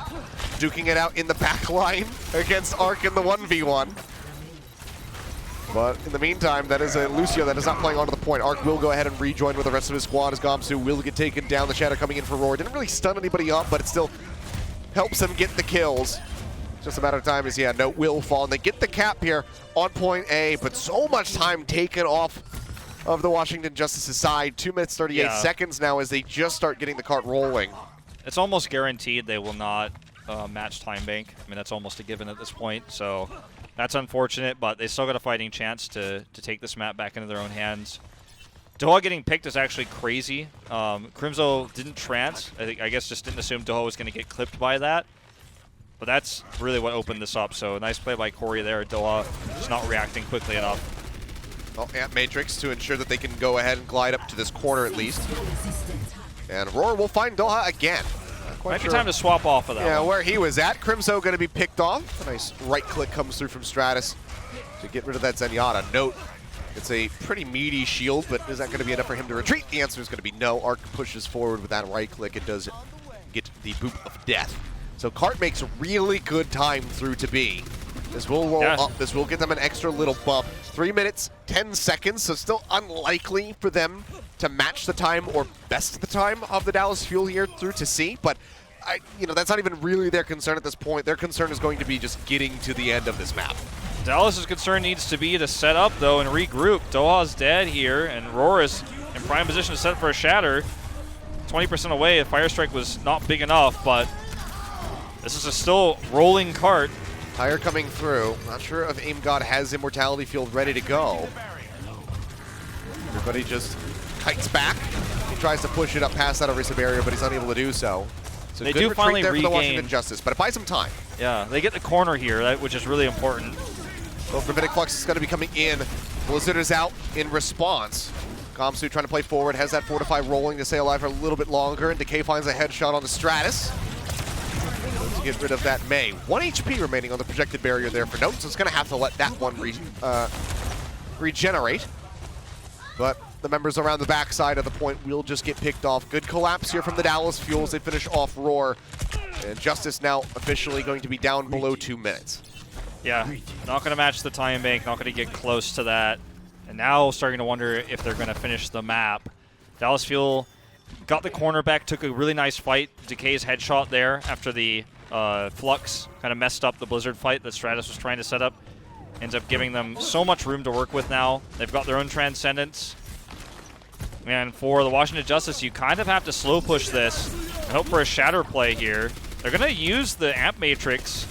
duking it out in the back line against Arc in the 1v1. But in the meantime, that is a Lucio that is not playing onto the point. Arc will go ahead and rejoin with the rest of his squad as Gamsu will get taken down. The Shadow coming in for Roar. Didn't really stun anybody up, but it still helps him get the kills. Just a matter of time as, yeah, Note will fall. And they get the cap here on point A, but so much time taken off of the Washington Justice's side. 2 minutes, 38 seconds now as they just start getting the cart rolling. It's almost guaranteed they will not match Time Bank. I mean, that's almost a given at this point, so that's unfortunate, but they still got a fighting chance to take this map back into their own hands. Doha getting picked is actually crazy. Crimzo didn't trance. I guess just didn't assume Doha was going to get clipped by that. But that's really what opened this up, so nice play by Corey there. Doha just not reacting quickly enough. Well, yeah, Matrix to ensure that they can go ahead and glide up to this corner at least. And Roar will find Doha again. Might be time to swap off of that Yeah, one. where he was at. Crimzo going to be picked off. A nice right click comes through from Stratus to get rid of that Zenyatta. Note, it's a pretty meaty shield, but is that going to be enough for him to retreat? The answer is going to be no. Arc pushes forward with that right click. It does get the boop of death. So Cart makes really good time through to B. This will roll up. This will get them an extra little bump. 3 minutes, 10 seconds, so still unlikely for them to match the time or best the time of the Dallas Fuel here through to C. But, that's not even really their concern at this point. Their concern is going to be just getting to the end of this map. Dallas's concern needs to be to set up, though, and regroup. Doha's dead here, and Roar is in prime position to set for a shatter. 20% away. Fire Strike was not big enough, but this is a still rolling cart. Tire coming through. Not sure if Aim God has Immortality Field ready to go. Everybody just kites back. He tries to push it up past that Orisa barrier, but he's unable to do so. So They good do retreat finally there for the regain. Washington Justice, but it buys some time. Yeah, they get the corner here, which is really important. So Gravitic Flux is going to be coming in. Blizzard is out in response. Gamsu trying to play forward, has that fortify rolling to stay alive for a little bit longer, and Decay finds a headshot on the Stratus. To get rid of that Mei. 1 HP remaining on the projected barrier there for Note, so it's going to have to let that one regenerate. But the members around the backside of the point will just get picked off. Good collapse here from the Dallas Fuels. They finish off Roar. And Justice now officially going to be down below 2 minutes. Yeah, not going to match the time bank, not going to get close to that. And now starting to wonder if they're going to finish the map. Dallas Fuel got the corner back, took a really nice fight. Decay's headshot there after the Flux kind of messed up the Blizzard fight that Stratus was trying to set up. Ends up giving them so much room to work with now. They've got their own Transcendence. And for the Washington Justice, you kind of have to slow push this and hope for a Shatter play here. They're going to use the Amp Matrix.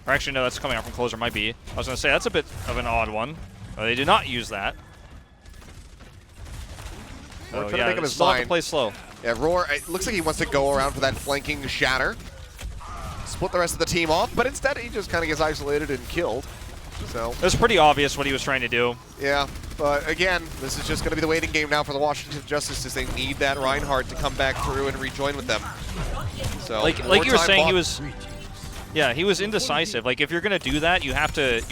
Or actually, no, that's coming out from Closer, might be. I was going to say, that's a bit of an odd one. They do not use that. So, yeah, make him still have to play slow. Yeah, Roar, it looks like he wants to go around for that flanking Shatter. Split the rest of the team off, but instead he just kind of gets isolated and killed. So it was pretty obvious what he was trying to do. Yeah, but again, this is just going to be the waiting game now for the Washington Justice, as they need that Reinhardt to come back through and rejoin with them. So like you were saying, he was indecisive. Like if you're going to do that, you have to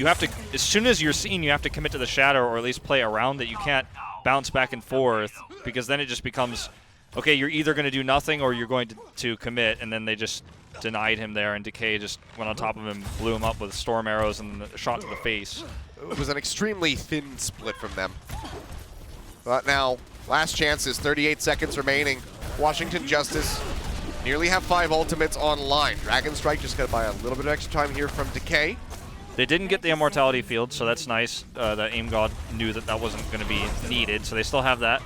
as soon as you're seen, you have to commit to the Shatter or at least play around it. You can't bounce back and forth, because then it just becomes, okay, you're either going to do nothing or you're going to commit, and then they just denied him there, and Decay just went on top of him, blew him up with storm arrows and a shot to the face. It was an extremely thin split from them. But now, last chances, 38 seconds remaining. Washington Justice nearly have 5 ultimates online. Dragon Strike just going to buy a little bit of extra time here from Decay. They didn't get the Immortality Field, so that's nice. The Aim God knew that that wasn't going to be needed, so they still have that.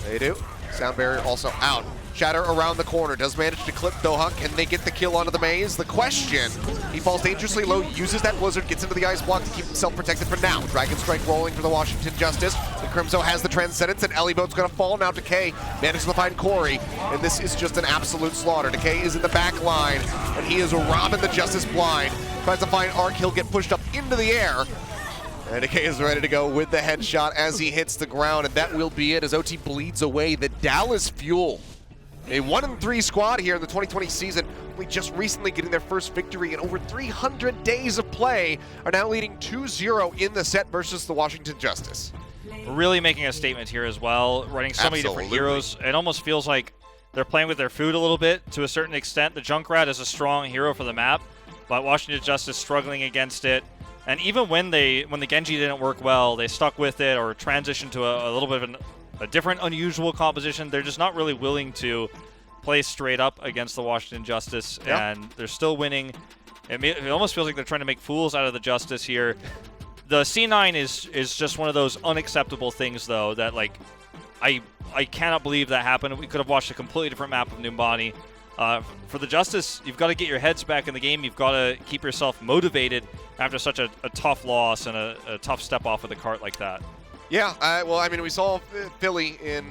They do. Sound Barrier also out. Shatter around the corner, does manage to clip Doha. Can they get the kill onto the maze? The question, he falls dangerously low, uses that Blizzard, gets into the ice block to keep himself protected for now. Dragon Strike rolling for the Washington Justice. The Crimzo has the Transcendence, and Elliboat's gonna fall now. Decay manages to find Corey, and this is just an absolute slaughter. Decay is in the back line, and he is robbing the Justice blind. Tries to find Arc, he'll get pushed up into the air. And Decay is ready to go with the headshot as he hits the ground, and that will be it as OT bleeds away the Dallas Fuel. A 1-3 squad here in the 2020 season, only just recently getting their first victory in over 300 days of play, are now leading 2-0 in the set versus the Washington Justice. Really making a statement here as well, running so many different heroes. It almost feels like they're playing with their food a little bit to a certain extent. The Junkrat is a strong hero for the map, but Washington Justice struggling against it. And even when the Genji didn't work well, they stuck with it or transitioned to a little bit of a different, unusual composition. They're just not really willing to play straight up against the Washington Justice, and they're still winning. It almost feels like they're trying to make fools out of the Justice here. The C9 is just one of those unacceptable things, though, that like I cannot believe that happened. We could have watched a completely different map of Numbani. For the Justice, you've got to get your heads back in the game. You've got to keep yourself motivated after such a tough loss and a tough step off of the cart like that. Yeah, well, I mean, we saw Philly in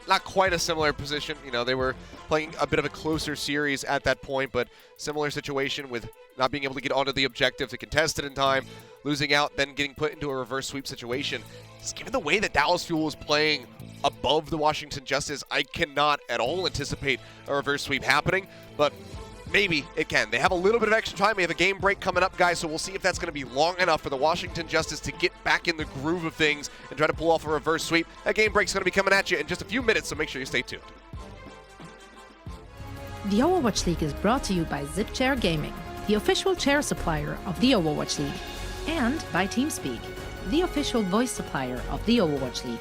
not quite a similar position. You know, they were playing a bit of a closer series at that point, but similar situation with not being able to get onto the objective to contest it in time, losing out, then getting put into a reverse sweep situation. Just given the way that Dallas Fuel is playing above the Washington Justice, I cannot at all anticipate a reverse sweep happening, but maybe it can. They have a little bit of extra time. We have a game break coming up, guys, so we'll see if that's going to be long enough for the Washington Justice to get back in the groove of things and try to pull off a reverse sweep. That game break's going to be coming at you in just a few minutes, so make sure you stay tuned. The Overwatch League is brought to you by ZipChair Gaming, the official chair supplier of the Overwatch League, and by TeamSpeak, the official voice supplier of the Overwatch League.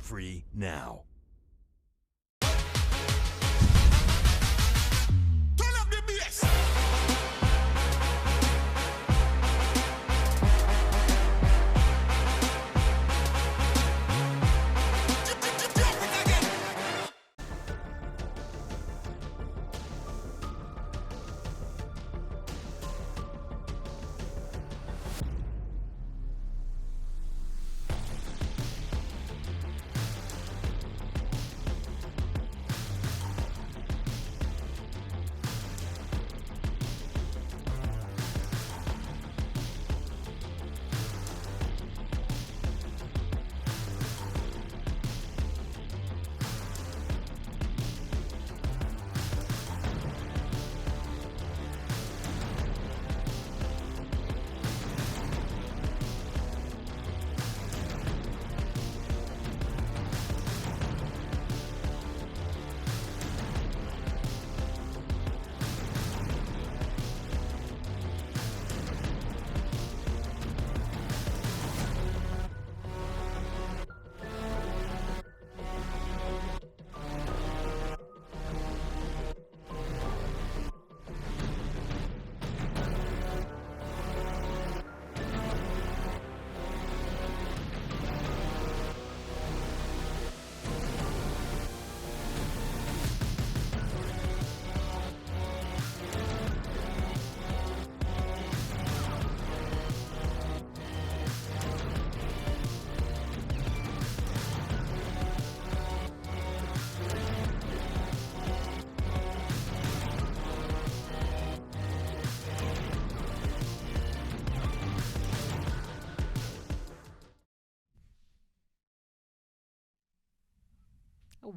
free now.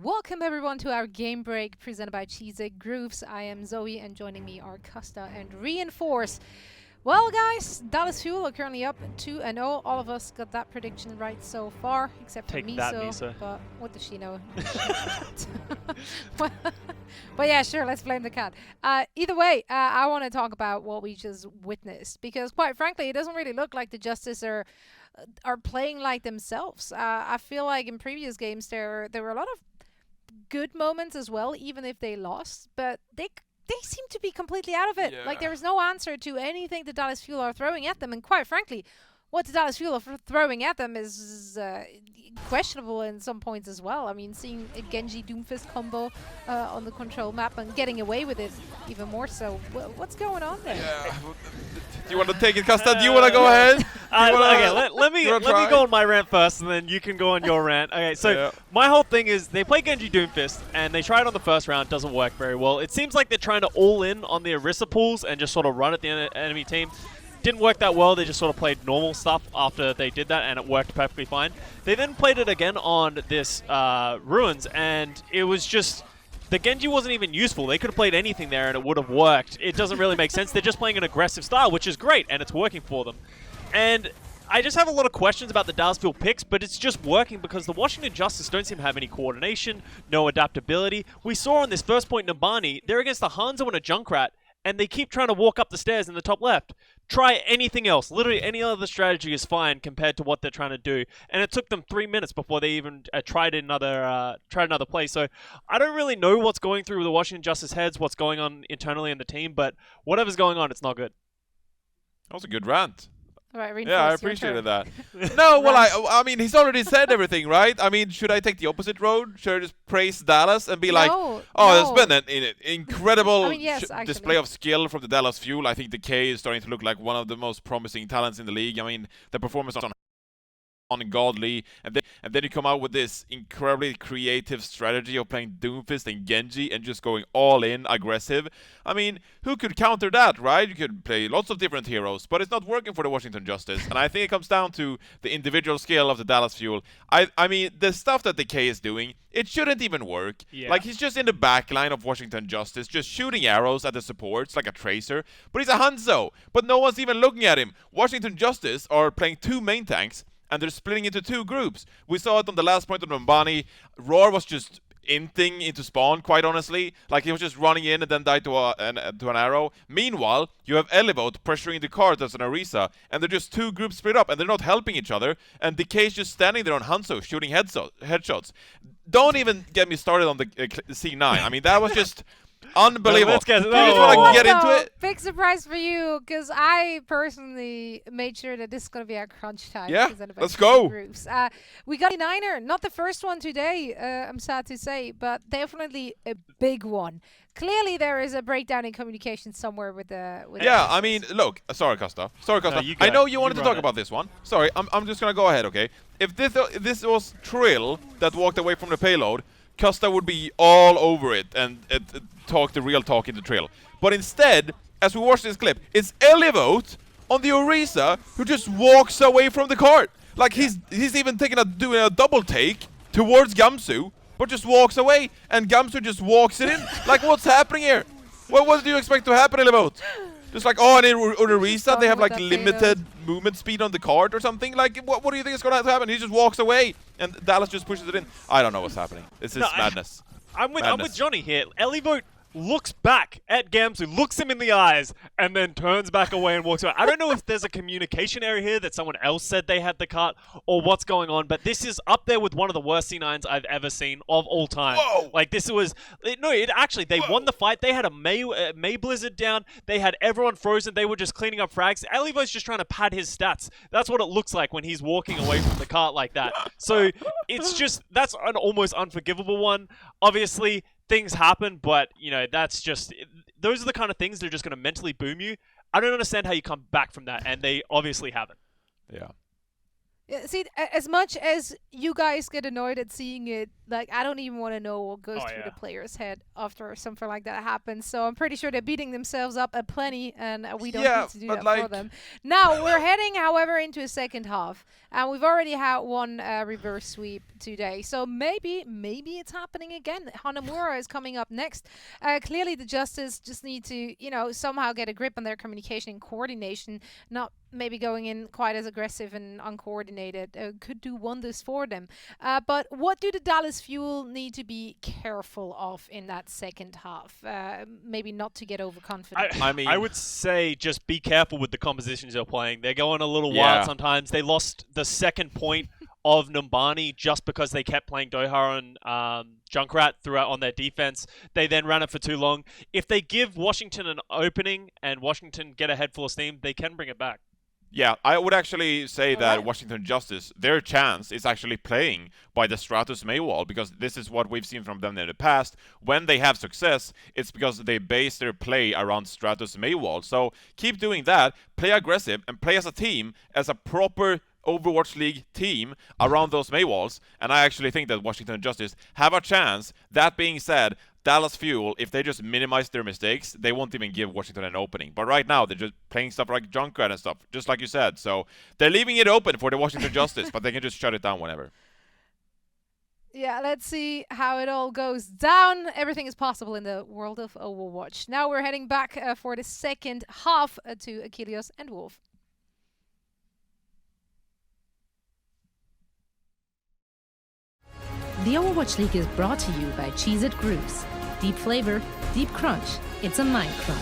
Welcome everyone to our game break presented by Cheesy Grooves. I am Zoe and joining me are Costa and Reinforce. Well guys, Dallas Fuel are currently up 2-0. All of us got that prediction right so far, except for Miso. But what does she know? But yeah, sure, let's blame the cat. Either way, I want to talk about what we just witnessed, because quite frankly, it doesn't really look like the Justice are playing like themselves. I feel like in previous games there were a lot of good moments as well, even if they lost, but they seem to be completely out of it. Yeah. Like there is no answer to anything the Dallas Fuel are throwing at them, and quite frankly, what the Dallas Fuel are throwing at them is questionable in some points as well. I mean, seeing a Genji Doomfist combo on the control map and getting away with it even more so. What's going on there? Yeah. Do you want to take it, Costa? Do you want to go ahead? Okay, let me go on my rant first, and then you can go on your rant. Okay, so my whole thing is they play Genji Doomfist, and they try it on the first round. Doesn't work very well. It seems like they're trying to all in on the Orisa pools and just sort of run at the enemy team. Didn't work that well. They just sort of played normal stuff after they did that, and it worked perfectly fine. They then played it again on this Ruins, and it was just... The Genji wasn't even useful. They could have played anything there and it would have worked. It doesn't really make sense. They're just playing an aggressive style, which is great, and it's working for them. And I just have a lot of questions about the Dallas Fuel picks, but it's just working because the Washington Justice don't seem to have any coordination, no adaptability. We saw on this first point Nabani, they're against a Hangzhou and a Junkrat, and they keep trying to walk up the stairs in the top left. Try anything else. Literally any other strategy is fine compared to what they're trying to do. And it took them 3 minutes before they even tried another play. So I don't really know what's going through the Washington Justice heads, what's going on internally in the team, but whatever's going on, it's not good. That was a good rant. All right, yeah, I appreciated that. No, well, I mean, he's already said everything, right? I mean, should I take the opposite road? Should I just praise Dallas and be like, oh, there's been an incredible display of skill from the Dallas Fuel. I think the K is starting to look like one of the most promising talents in the league. I mean, the performance on ungodly, and then you come out with this incredibly creative strategy of playing Doomfist and Genji and just going all in aggressive. I mean, who could counter that, right? You could play lots of different heroes, but it's not working for the Washington Justice, and I think it comes down to the individual skill of the Dallas Fuel. I mean, the stuff that the K is doing, it shouldn't even work. Yeah. Like, he's just in the back line of Washington Justice, just shooting arrows at the supports like a tracer, but he's a Hangzhou, but no one's even looking at him. Washington Justice are playing 2 main tanks, and they're splitting into 2 groups. We saw it on the last point of Mbani. Roar was just inting into spawn, quite honestly. Like, he was just running in and then died to an arrow. Meanwhile, you have Elevote pressuring the cart as an Orisa, and they're just two groups split up, and they're not helping each other, and Decay's just standing there on Hangzhou shooting headshots. Don't even get me started on the C9. I mean, that was just unbelievable. Let's get, you just want to get into it? Big surprise for you, because I personally made sure that this is going to be our crunch time. Yeah, let's go. Groups. We got a niner, not the first one today, I'm sad to say, but definitely a big one. Clearly, there is a breakdown in communication somewhere with the. I mean, look. Sorry, Costa. No, I know you wanted to talk about this one. Sorry, I'm just gonna go ahead, okay? If this was Trill that walked away from the payload, Costa would be all over it and talk the real talk into Trill. But instead, as we watch this clip, it's Elevote on the Orisa who just walks away from the cart. Like he's even doing a double take towards Gamsu, but just walks away, and Gamsu just walks it in. Like, what's happening here? What do you expect to happen, Elevote? Just like, oh, and in Orisa, they have like limited movement speed on the cart or something. Like, what do you think is going to happen? He just walks away, and Dallas just pushes it in. I don't know what's happening. It's just madness. I'm with Johnny here. Elevote looks back at Gamsu, looks him in the eyes, and then turns back away and walks away. I don't know if there's a communication error here that someone else said they had the cart or what's going on, but this is up there with one of the worst C9s I've ever seen of all time. Whoa! Like, this was... they won the fight. They had a May Blizzard down. They had everyone frozen. They were just cleaning up frags. Elevote's just trying to pad his stats. That's what it looks like when he's walking away from the cart like that. So, it's just... That's an almost unforgivable one. Obviously... Things happen, but, that's just... Those are the kind of things that are just going to mentally boom you. I don't understand how you come back from that, and they obviously haven't. Yeah. Yeah, see, as much as you guys get annoyed at seeing it, like, I don't even want to know what goes through the player's head after something like that happens. So I'm pretty sure they're beating themselves up a plenty, and we don't need to do that for them. Now, we're heading, however, into a second half, and we've already had one reverse sweep today. So maybe it's happening again. Hanamura is coming up next. Clearly, the Justice just need to, somehow get a grip on their communication and coordination, not maybe going in quite as aggressive and uncoordinated. Could do wonders for them. But what do the Dallas Fuel need to be careful of in that second half? Maybe not to get overconfident. I would say just be careful with the compositions you're playing. They're going a little wild sometimes. They lost the second point of Numbani just because they kept playing Doha and Junkrat throughout on their defense. They then ran it for too long. If they give Washington an opening and Washington get a head full of steam, they can bring it back. Yeah, I would actually say that Washington Justice, their chance is actually playing by the Stratus Maywall, because this is what we've seen from them in the past. When they have success, it's because they base their play around Stratus Maywall. So keep doing that, play aggressive, and play as a team, as a proper Overwatch League team around those Maywalls, and I actually think that Washington Justice have a chance. That being said, Dallas Fuel, if they just minimize their mistakes, they won't even give Washington an opening. But right now, they're just playing stuff like Junkrat and stuff, just like you said. So they're leaving it open for the Washington Justice, but they can just shut it down whenever. Yeah, let's see how it all goes down. Everything is possible in the world of Overwatch. Now we're heading back for the second half to Ilios and Wolf. The Overwatch League is brought to you by Cheez-It Groups. Deep flavor, deep crunch. It's a mind crunch.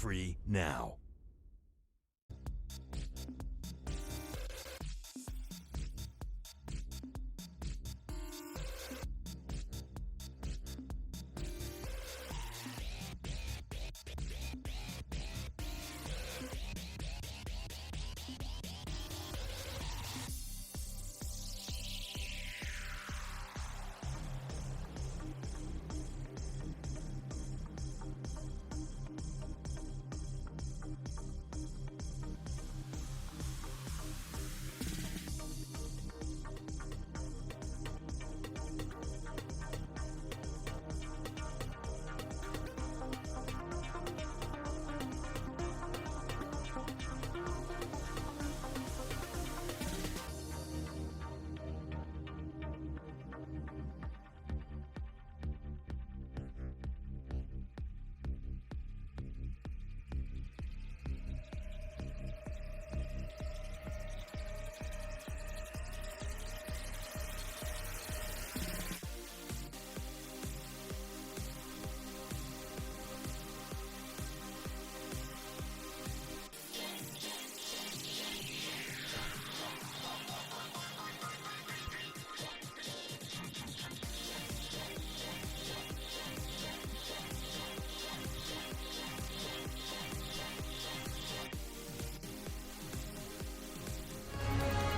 free now.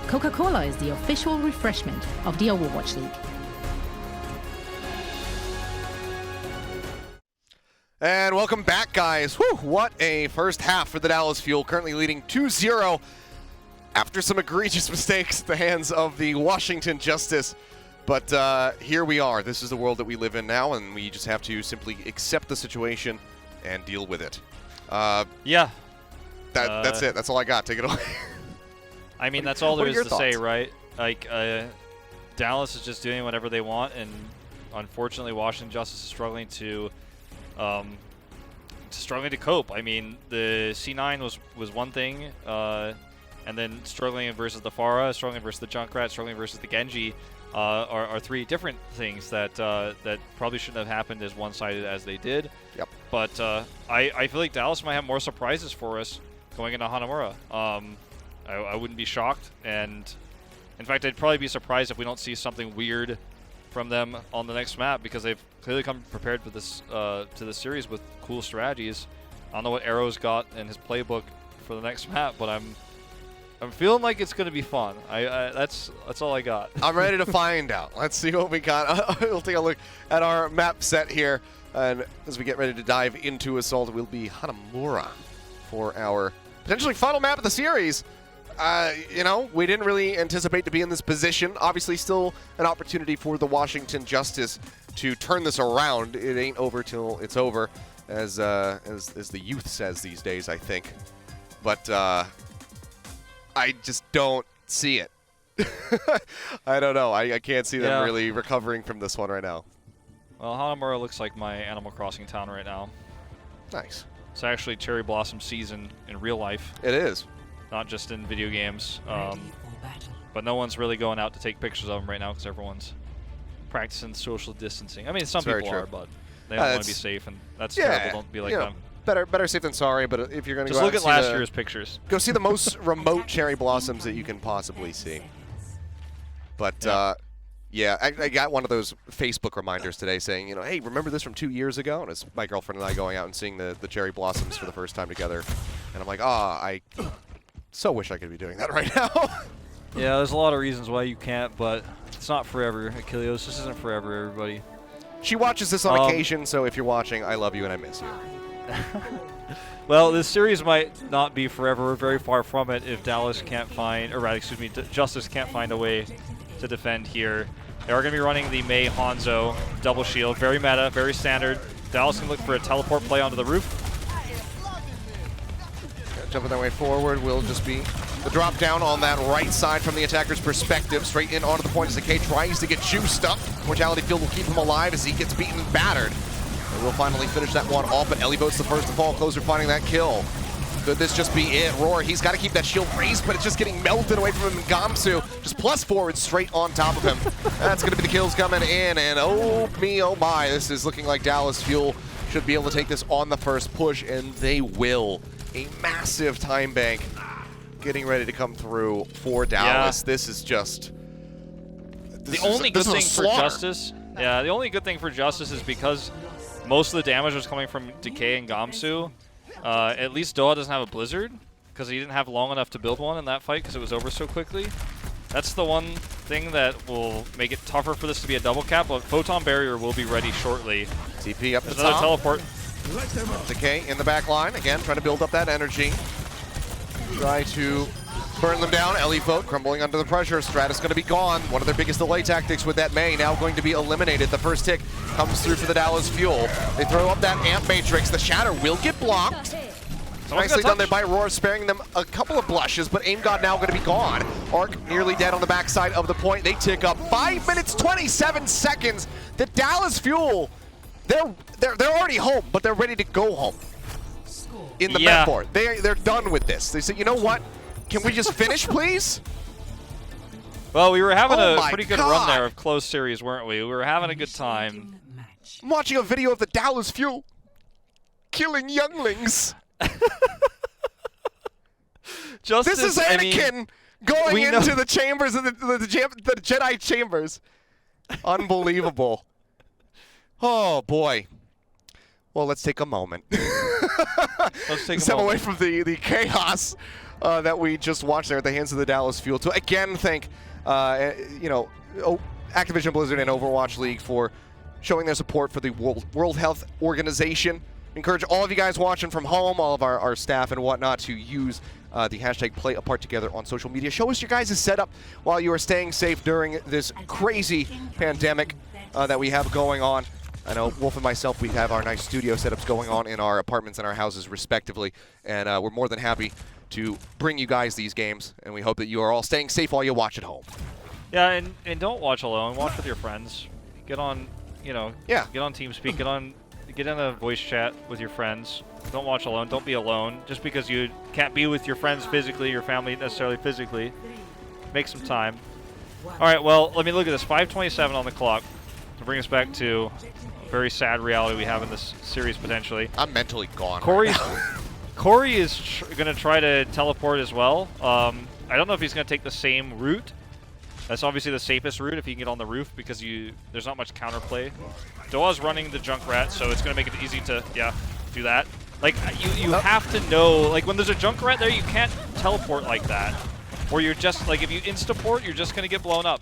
Coca-Cola is the official refreshment of the Overwatch League. And welcome back, guys. Whew, what a first half for the Dallas Fuel, currently leading 2-0 after some egregious mistakes at the hands of the Washington Justice. But here we are. This is the world that we live in now, and we just have to simply accept the situation and deal with it. Yeah. That's it. That's all I got. Take it away. I mean, that's all there is to say, thoughts? right? Like, Dallas is just doing whatever they want, and unfortunately, Washington Justice is struggling to cope. I mean, the C9 was one thing, and then struggling versus the Pharah, struggling versus the Junkrat, struggling versus the Genji are three different things that that probably shouldn't have happened as one-sided as they did. Yep. But I feel like Dallas might have more surprises for us going into Hanamura. I wouldn't be shocked, and in fact, I'd probably be surprised if we don't see something weird from them on the next map, because they've clearly come prepared for this to this series with cool strategies. I don't know what Arrow's got in his playbook for the next map, but I'm feeling like it's going to be fun. That's all I got. I'm ready to find out. Let's see what we got. We'll take a look at our map set here, and as we get ready to dive into Assault, we'll be Hanamura for our potentially final map of the series. You know, we didn't really anticipate to be in this position. Obviously, still an opportunity for the Washington Justice to turn this around. It ain't over till it's over, as the youth says these days, I think. But I just don't see it. I don't know. I can't see them really recovering from this one right now. Well, Hanamura looks like my Animal Crossing town right now. Nice. It's actually cherry blossom season in real life. It is. Not just in video games. But no one's really going out to take pictures of them right now because everyone's practicing social distancing. I mean, some people are, but they don't want to be safe, and that's terrible. Don't be like them. Better safe than sorry, but if you're going to just go look at last year's pictures. Go see the most remote cherry blossoms that you can possibly see. But yeah, I got one of those Facebook reminders today saying, you know, hey, remember this from 2 years ago? And it's my girlfriend and I going out and seeing the cherry blossoms for the first time together. And I'm like, I so wish I could be doing that right now. Yeah, there's a lot of reasons why you can't, but it's not forever. Ilios, this isn't forever, everybody. She watches this on occasion, so if you're watching, I love you and I miss you. Well, this series might not be forever. We're very far from it if Dallas can't find, or rather, excuse me, Justice can't find a way to defend here. They are going to be running the Mei Hanzo double shield. Very meta, very standard. Dallas can look for a teleport play onto the roof. Jumping their way forward will just be the drop down on that right side from the attacker's perspective. Straight in onto the point as the K tries to get juiced up. Mortality Field will keep him alive as he gets beaten and battered. And we'll finally finish that one off, but Ilios the first to fall closer, finding that kill. Could this just be it? Roar, he's got to keep that shield raised, but it's just getting melted away from him. And Gamsu just plus forward straight on top of him. That's going to be the kills coming in, and oh me, oh my, this is looking like Dallas Fuel should be able to take this on the first push, and they will. A massive time bank getting ready to come through for Dallas. This is just... The only good thing for Justice... Yeah, the only good thing for Justice is because most of the damage was coming from Decay and Gamsu. At least Doa doesn't have a Blizzard, because he didn't have long enough to build one in that fight because it was over so quickly. That's the one thing that will make it tougher for this to be a double cap, but Photon Barrier will be ready shortly. TP up to another top. teleport. Decay in the back line, again, trying to build up that energy. Try to burn them down. Ellie Vote crumbling under the pressure. Stratus going to be gone. One of their biggest delay tactics with that Mei now going to be eliminated. The first tick comes through for the Dallas Fuel. They throw up that Amp Matrix. The Shatter will get blocked. Nicely done there by Roar, sparing them a couple of blushes, but Aim God now going to be gone. Arc nearly dead on the backside of the point. They tick up 5 minutes, 27 seconds. The Dallas Fuel, they're already home, but they're ready to go home in the map board. They're done with this. They said, you know what? Can we just finish, please? Well, we were having a pretty good run there of close series, weren't we? We were having a good time. I'm watching a video of the Dallas Fuel killing younglings. Justice, this is Anakin going into the chambers of the Jedi chambers. Unbelievable. Oh boy. Well, let's take a moment. Let's take Step away from the chaos that we just watched there at the hands of the Dallas Fuel. To again thank Activision Blizzard and Overwatch League for showing their support for the World Health Organization. Encourage all of you guys watching from home, all of our staff and whatnot, to use the hashtag #PlayApartTogether on social media. Show us your guys' setup while you are staying safe during this crazy pandemic that we have going on. I know Wolf and myself, we have our nice studio setups going on in our apartments and our houses respectively, and we're more than happy to bring you guys these games, and we hope that you are all staying safe while you watch at home. Yeah, and don't watch alone. Watch with your friends. Get on, get on TeamSpeak. Get in a voice chat with your friends. Don't watch alone. Don't be alone. Just because you can't be with your friends physically, your family necessarily physically, make some time. All right, well, let me look at this. 5:27 on the clock to bring us back to a very sad reality we have in this series potentially. I'm mentally gone. Corey is going to try to teleport as well. I don't know if he's going to take the same route. That's obviously the safest route if you can get on the roof because there's not much counterplay. Doa's running the Junkrat, so it's going to make it easy to, do that. Like, you have to know, like, when there's a Junkrat there, you can't teleport like that. Or you're just, like, if you instaport, you're just going to get blown up.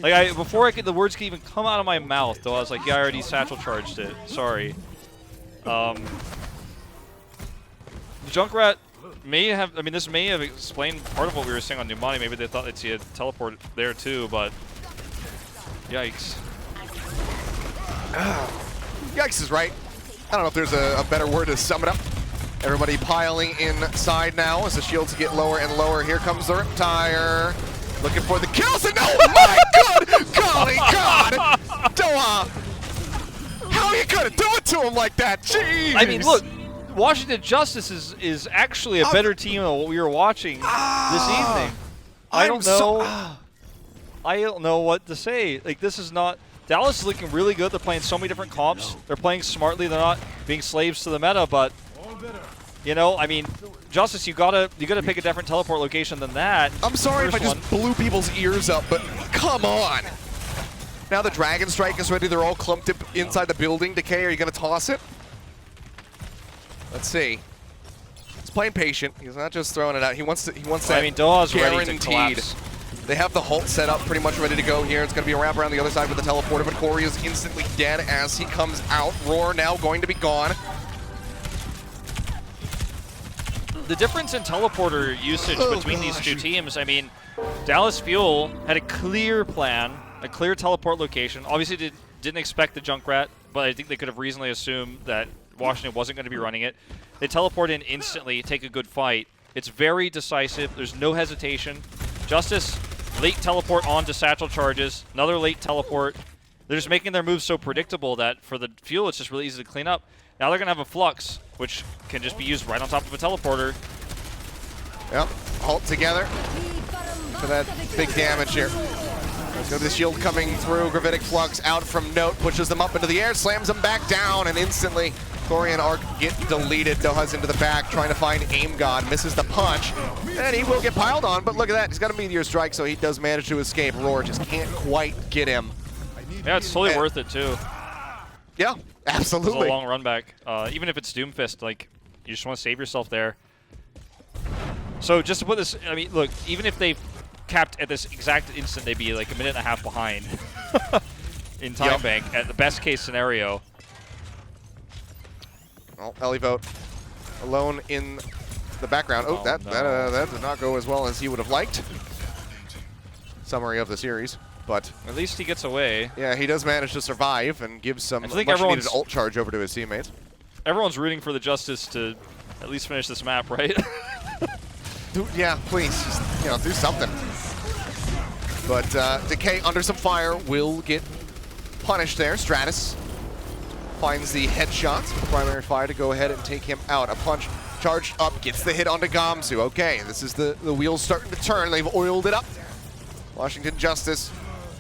Like, before the words can even come out of my mouth, though, I was like, yeah, I already satchel charged it. Sorry. The Junkrat may have, this may have explained part of what we were saying on Numani. Maybe they thought they'd see a teleport there too, but yikes. Yikes is right. I don't know if there's a better word to sum it up. Everybody piling inside now as the shields get lower and lower. Here comes the Riptire. Looking for the kills, and oh my good golly god! Doa! How are you gonna do it to him like that? Jeez! I mean, look, Washington Justice is actually a better team than what we were watching this evening. I don't know what to say. Like, this is not... Dallas is looking really good. They're playing so many different comps. They're playing smartly. They're not being slaves to the meta, but... Justice, you gotta pick a different teleport location than that. I'm sorry if I just blew people's ears up, but come on! Now the Dragon Strike is ready. They're all clumped up inside the building. Decay, are you gonna toss it? Let's see. He's playing patient. He's not just throwing it out. He wants that Doa's guaranteed. ready to collapse. They have the Halt set up, pretty much ready to go here. It's going to be a wrap around the other side with the teleporter, but Corey is instantly dead as he comes out. Roar now going to be gone. The difference in teleporter usage between these two teams, Dallas Fuel had a clear plan, a clear teleport location. Obviously didn't expect the Junkrat, but I think they could have reasonably assumed that Washington wasn't going to be running it. They teleport in instantly, take a good fight. It's very decisive. There's no hesitation. Justice, late teleport onto satchel charges. Another late teleport. They're just making their moves so predictable that for the Fuel, it's just really easy to clean up. Now they're going to have a Flux, which can just be used right on top of a teleporter. Yep, Halt together for that big damage here. So the shield coming through. Gravitic Flux out from Note, pushes them up into the air, slams them back down, and instantly Corey and Arc get deleted. Doha's into the back, trying to find Aim God, misses the punch, and he will get piled on, but look at that. He's got a Meteor Strike, so he does manage to escape. Roar just can't quite get him. Yeah, it's totally worth it, too. Yeah, absolutely. It's a long run back. Even if it's Doomfist, like, you just want to save yourself there. So just to put this, I mean, look, even if they capped at this exact instant, they'd be like a minute and a half behind in time bank at the best case scenario. Well, Elivote alone in the background. Oh, that did not go as well as he would have liked. Summary of the series, but at least he gets away. Yeah, he does manage to survive and gives some much needed ult charge over to his teammates. Everyone's rooting for the Justice to at least finish this map, right? Yeah, please, just, do something. But Decay under some fire will get punished there. Stratus finds the headshot, primary fire to go ahead and take him out. A punch charged up, gets the hit onto Gamsu. Okay, this is the wheels starting to turn. They've oiled it up. Washington Justice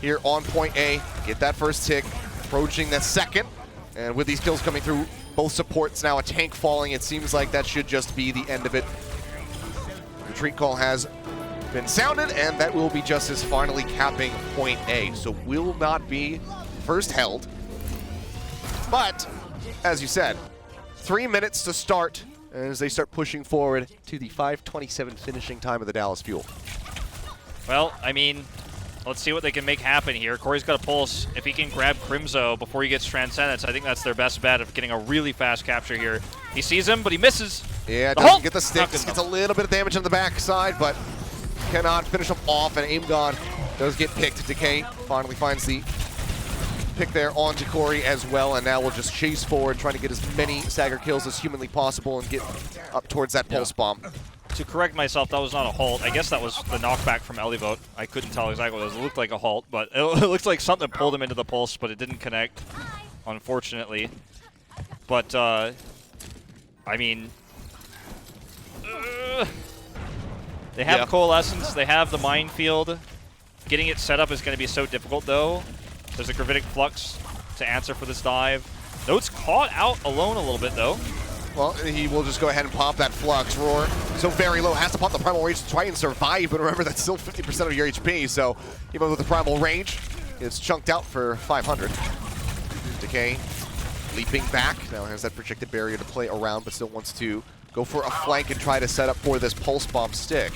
here on point A. Get that first tick, approaching the second. And with these kills coming through, both supports now, a tank falling, it seems like that should just be the end of it. Retreat call has been sounded, and that will be Justice finally capping point A. So will not be first held. But, as you said, 3 minutes to start as they start pushing forward to the 5:27 finishing time of the Dallas Fuel. Well, I mean, let's see what they can make happen here. Corey's got a pulse. If he can grab Crimzo before he gets Transcendence, I think that's their best bet of getting a really fast capture here. He sees him, but he misses. Yeah, doesn't get the sticks. Gets a little bit of damage on the backside, but cannot finish him off, and Aim God does get picked. Decay finally finds the pick there onto Corey as well, and now we'll just chase forward, trying to get as many Stagger kills as humanly possible and get up towards that Pulse Bomb. To correct myself, that was not a halt. I guess that was the knockback from Elivote. I couldn't tell exactly what it was. It looked like a halt, but it looked like something pulled him into the Pulse, but it didn't connect, unfortunately. But, I mean, they have Coalescence, they have the Minefield. Getting it set up is going to be so difficult, though. There's a Gravitic Flux to answer for this dive. Note's caught out alone a little bit, though. Well, he will just go ahead and pop that Flux. Roar, so very low, has to pop the Primal Rage to try and survive, but remember, that's still 50% of your HP, so even with the Primal Rage, it's chunked out for 500. Decay leaping back, now has that projected barrier to play around, but still wants to go for a flank and try to set up for this Pulse Bomb stick.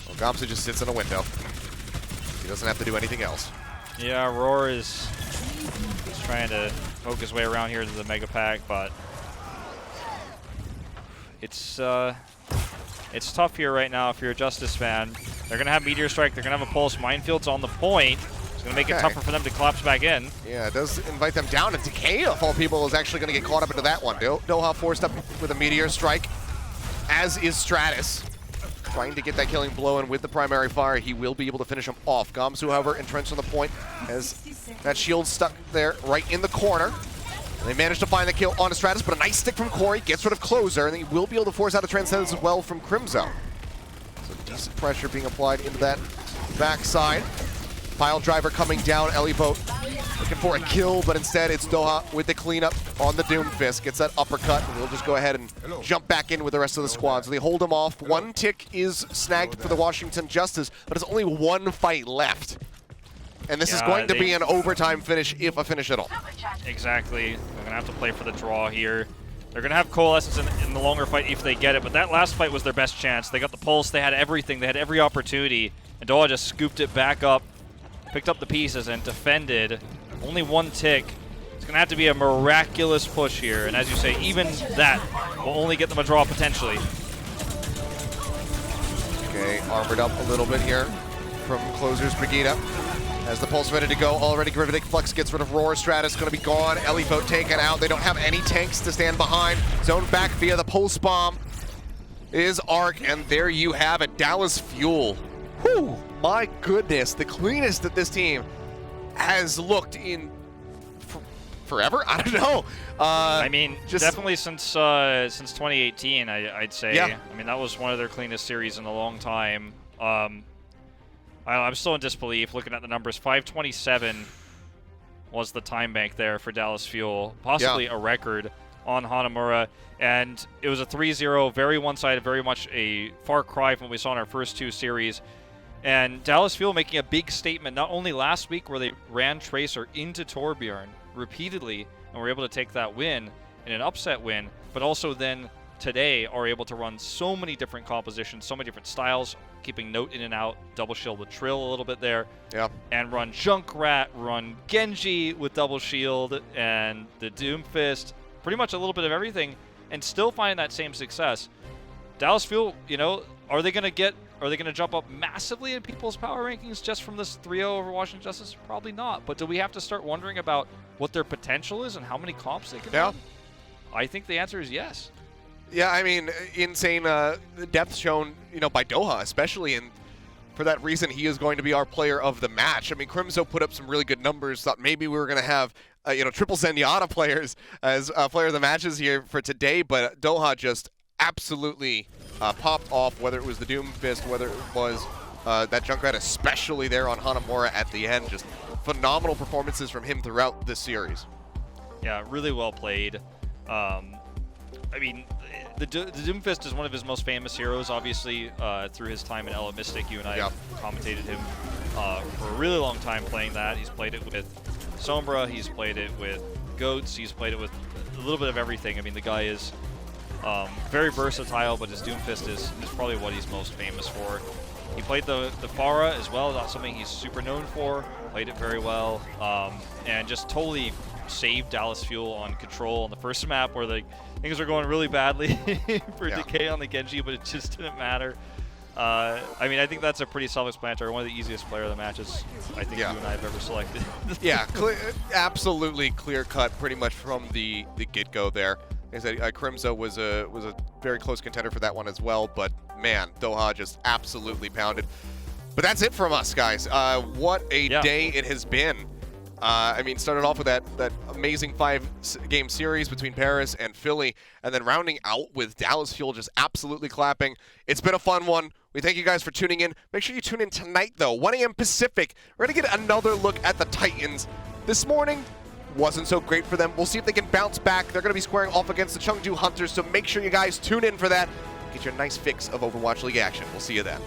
Well, Gamsu just sits in a window. He doesn't have to do anything else. Yeah, Roar is trying to poke his way around here to the Mega Pack, but it's tough here right now if you're a Justice fan. They're going to have Meteor Strike, they're going to have a Pulse. Minefield's on the point. It's going to make it tougher for them to collapse back in. Yeah, it does invite them down, and Decay, of all people, is actually going to get caught up into that one. Doha forced up with a Meteor Strike, as is Stratus. Trying to get that killing blow, and with the primary fire, he will be able to finish him off. Gamsu, however, entrenched on the point, as that shield stuck there right in the corner. And they managed to find the kill on Stratus, but a nice stick from Corey, gets rid of Closer, and he will be able to force out a Transcendence as well from Crimzo. So decent pressure being applied into that backside. Pile driver coming down, Elivote looking for a kill, but instead it's Doha with the cleanup on the Doomfist. Gets that uppercut, and we'll just go ahead and jump back in with the rest of the squad. So they hold him off. One tick is snagged for the Washington Justice, but it's only one fight left. And this is going to be an overtime finish, if a finish at all. Exactly. They're going to have to play for the draw here. They're going to have Coalescence in the longer fight if they get it, but that last fight was their best chance. They got the Pulse, they had everything, they had every opportunity, and Doha just scooped it back up, picked up the pieces, and defended. Only one tick. It's going to have to be a miraculous push here, and as you say, even that will only get them a draw potentially. Okay, armored up a little bit here from Closer's Brigida. As the Pulse ready to go, already Gravitic Flux gets rid of Roar. Stratus going to be gone. Elivote taken out. They don't have any tanks to stand behind. Zoned back via the Pulse Bomb is Arc, and there you have it. Dallas Fuel. Whew, my goodness, the cleanest that this team has looked in forever? I don't know. I mean, definitely since 2018, I'd say. Yeah. I mean, that was one of their cleanest series in a long time. I'm still in disbelief looking at the numbers. 5:27 was the time bank there for Dallas Fuel, possibly a record on Hanamura. And it was a 3-0, very one-sided, very much a far cry from what we saw in our first 2 series. And Dallas Fuel making a big statement, not only last week where they ran Tracer into Torbjorn repeatedly and were able to take that win in an upset win, but also then today are able to run so many different compositions, so many different styles, keeping Note in and out, double shield with Trill a little bit there, and run Junkrat, run Genji with double shield, and the Doomfist, pretty much a little bit of everything, and still find that same success. Dallas Fuel, you know, are they going to jump up massively in people's power rankings just from this 3-0 over Washington Justice? Probably not. But do we have to start wondering about what their potential is and how many comps they can run? I think the answer is yes. Yeah, I mean, insane depth shown, you know, by Doha especially, and for that reason, he is going to be our player of the match. I mean, Crimzo put up some really good numbers. Thought maybe we were going to have, you know, triple Zenyatta players as player of the matches here for today, but Doha just absolutely popped off, whether it was the Doomfist, whether it was that Junkrat, especially there on Hanamura at the end. Just phenomenal performances from him throughout this series. Yeah, really well played. I mean, the Doomfist is one of his most famous heroes, obviously, through his time in Ela Mystic. You and I commentated him for a really long time playing that. He's played it with Sombra, he's played it with Goats, he's played it with a little bit of everything. I mean, the guy is very versatile, but his Doomfist is probably what he's most famous for. He played the Pharah as well, not something he's super known for, played it very well, and just totally saved Dallas Fuel on Control on the first map where things were going really badly for Decay on the Genji, but it just didn't matter. I mean, I think that's a pretty self-explanatory. One of the easiest player of the matches I think you and I have ever selected. Absolutely clear-cut pretty much from the get-go there. Like I said, Crimzo was a very close contender for that one as well, but man, Doha just absolutely pounded. But that's it from us, guys. What a day it has been. I mean, started off with that amazing 5-game series between Paris and Philly, and then rounding out with Dallas Fuel just absolutely clapping. It's been a fun one. We thank you guys for tuning in. Make sure you tune in tonight, though, 1 a.m. Pacific. We're going to get another look at the Titans. This morning wasn't so great for them. We'll see if they can bounce back. They're going to be squaring off against the Chengdu Hunters, so make sure you guys tune in for that. Get your nice fix of Overwatch League action. We'll see you then.